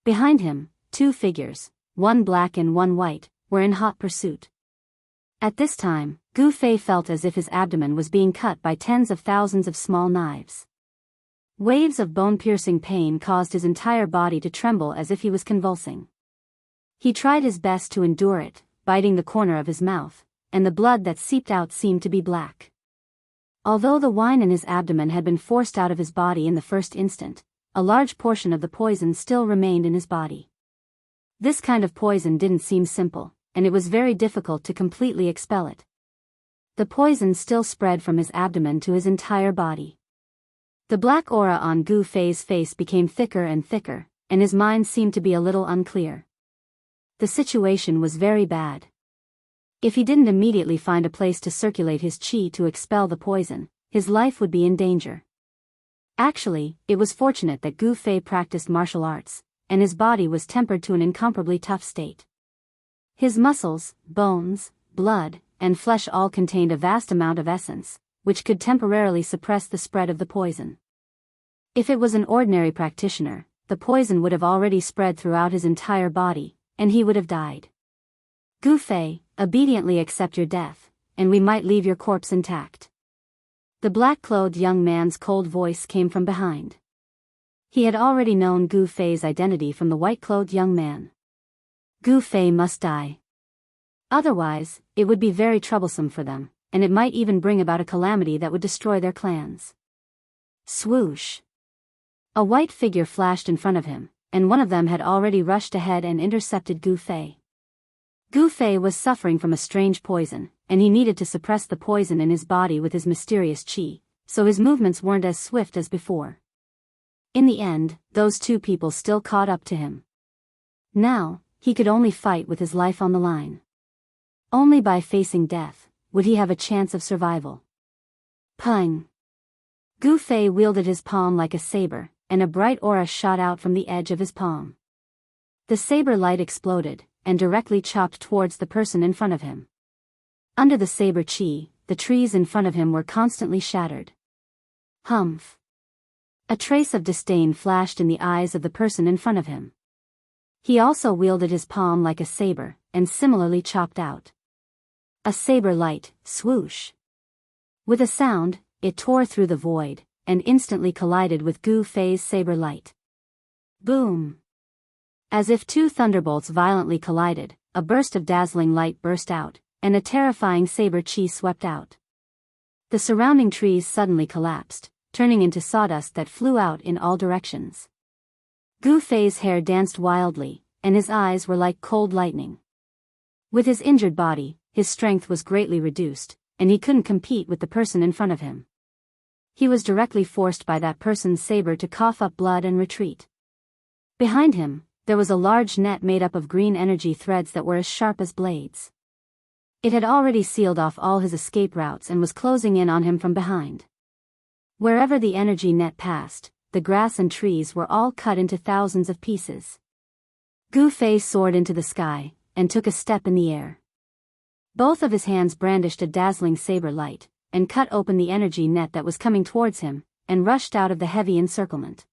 Behind him, two figures, one black and one white, were in hot pursuit. At this time, Gu Fei felt as if his abdomen was being cut by tens of thousands of small knives. Waves of bone-piercing pain caused his entire body to tremble as if he was convulsing. He tried his best to endure it, biting the corner of his mouth, and the blood that seeped out seemed to be black. Although the wine in his abdomen had been forced out of his body in the first instant, a large portion of the poison still remained in his body. This kind of poison didn't seem simple, and it was very difficult to completely expel it. The poison still spread from his abdomen to his entire body. The black aura on Gu Fei's face became thicker and thicker, and his mind seemed to be a little unclear. The situation was very bad. If he didn't immediately find a place to circulate his qi to expel the poison, his life would be in danger. Actually, it was fortunate that Gu Fei practiced martial arts, and his body was tempered to an incomparably tough state. His muscles, bones, blood, and flesh all contained a vast amount of essence, which could temporarily suppress the spread of the poison. If it was an ordinary practitioner, the poison would have already spread throughout his entire body, and he would have died. Gu Fei, obediently accept your death, and we might leave your corpse intact. The black-clothed young man's cold voice came from behind. He had already known Gu Fei's identity from the white-clothed young man. Gu Fei must die. Otherwise, it would be very troublesome for them, and it might even bring about a calamity that would destroy their clans. Swoosh! A white figure flashed in front of him, and one of them had already rushed ahead and intercepted Gu Fei. Gu Fei was suffering from a strange poison, and he needed to suppress the poison in his body with his mysterious qi, so his movements weren't as swift as before. In the end, those two people still caught up to him. Now, he could only fight with his life on the line. Only by facing death would he have a chance of survival. Pung! Gu Fei wielded his palm like a saber, and a bright aura shot out from the edge of his palm. The saber light exploded, and directly chopped towards the person in front of him. Under the saber chi, the trees in front of him were constantly shattered. Humph! A trace of disdain flashed in the eyes of the person in front of him. He also wielded his palm like a saber, and similarly chopped out. A saber light, swoosh! With a sound, it tore through the void, and instantly collided with Gu Fei's saber light. Boom! As if two thunderbolts violently collided, a burst of dazzling light burst out, and a terrifying saber chi swept out. The surrounding trees suddenly collapsed, turning into sawdust that flew out in all directions. Gu Fei's hair danced wildly, and his eyes were like cold lightning. With his injured body, his strength was greatly reduced, and he couldn't compete with the person in front of him. He was directly forced by that person's saber to cough up blood and retreat. Behind him, there was a large net made up of green energy threads that were as sharp as blades. It had already sealed off all his escape routes and was closing in on him from behind. Wherever the energy net passed, the grass and trees were all cut into thousands of pieces. Gu Fei soared into the sky, and took a step in the air. Both of his hands brandished a dazzling saber light, and cut open the energy net that was coming towards him, and rushed out of the heavy encirclement.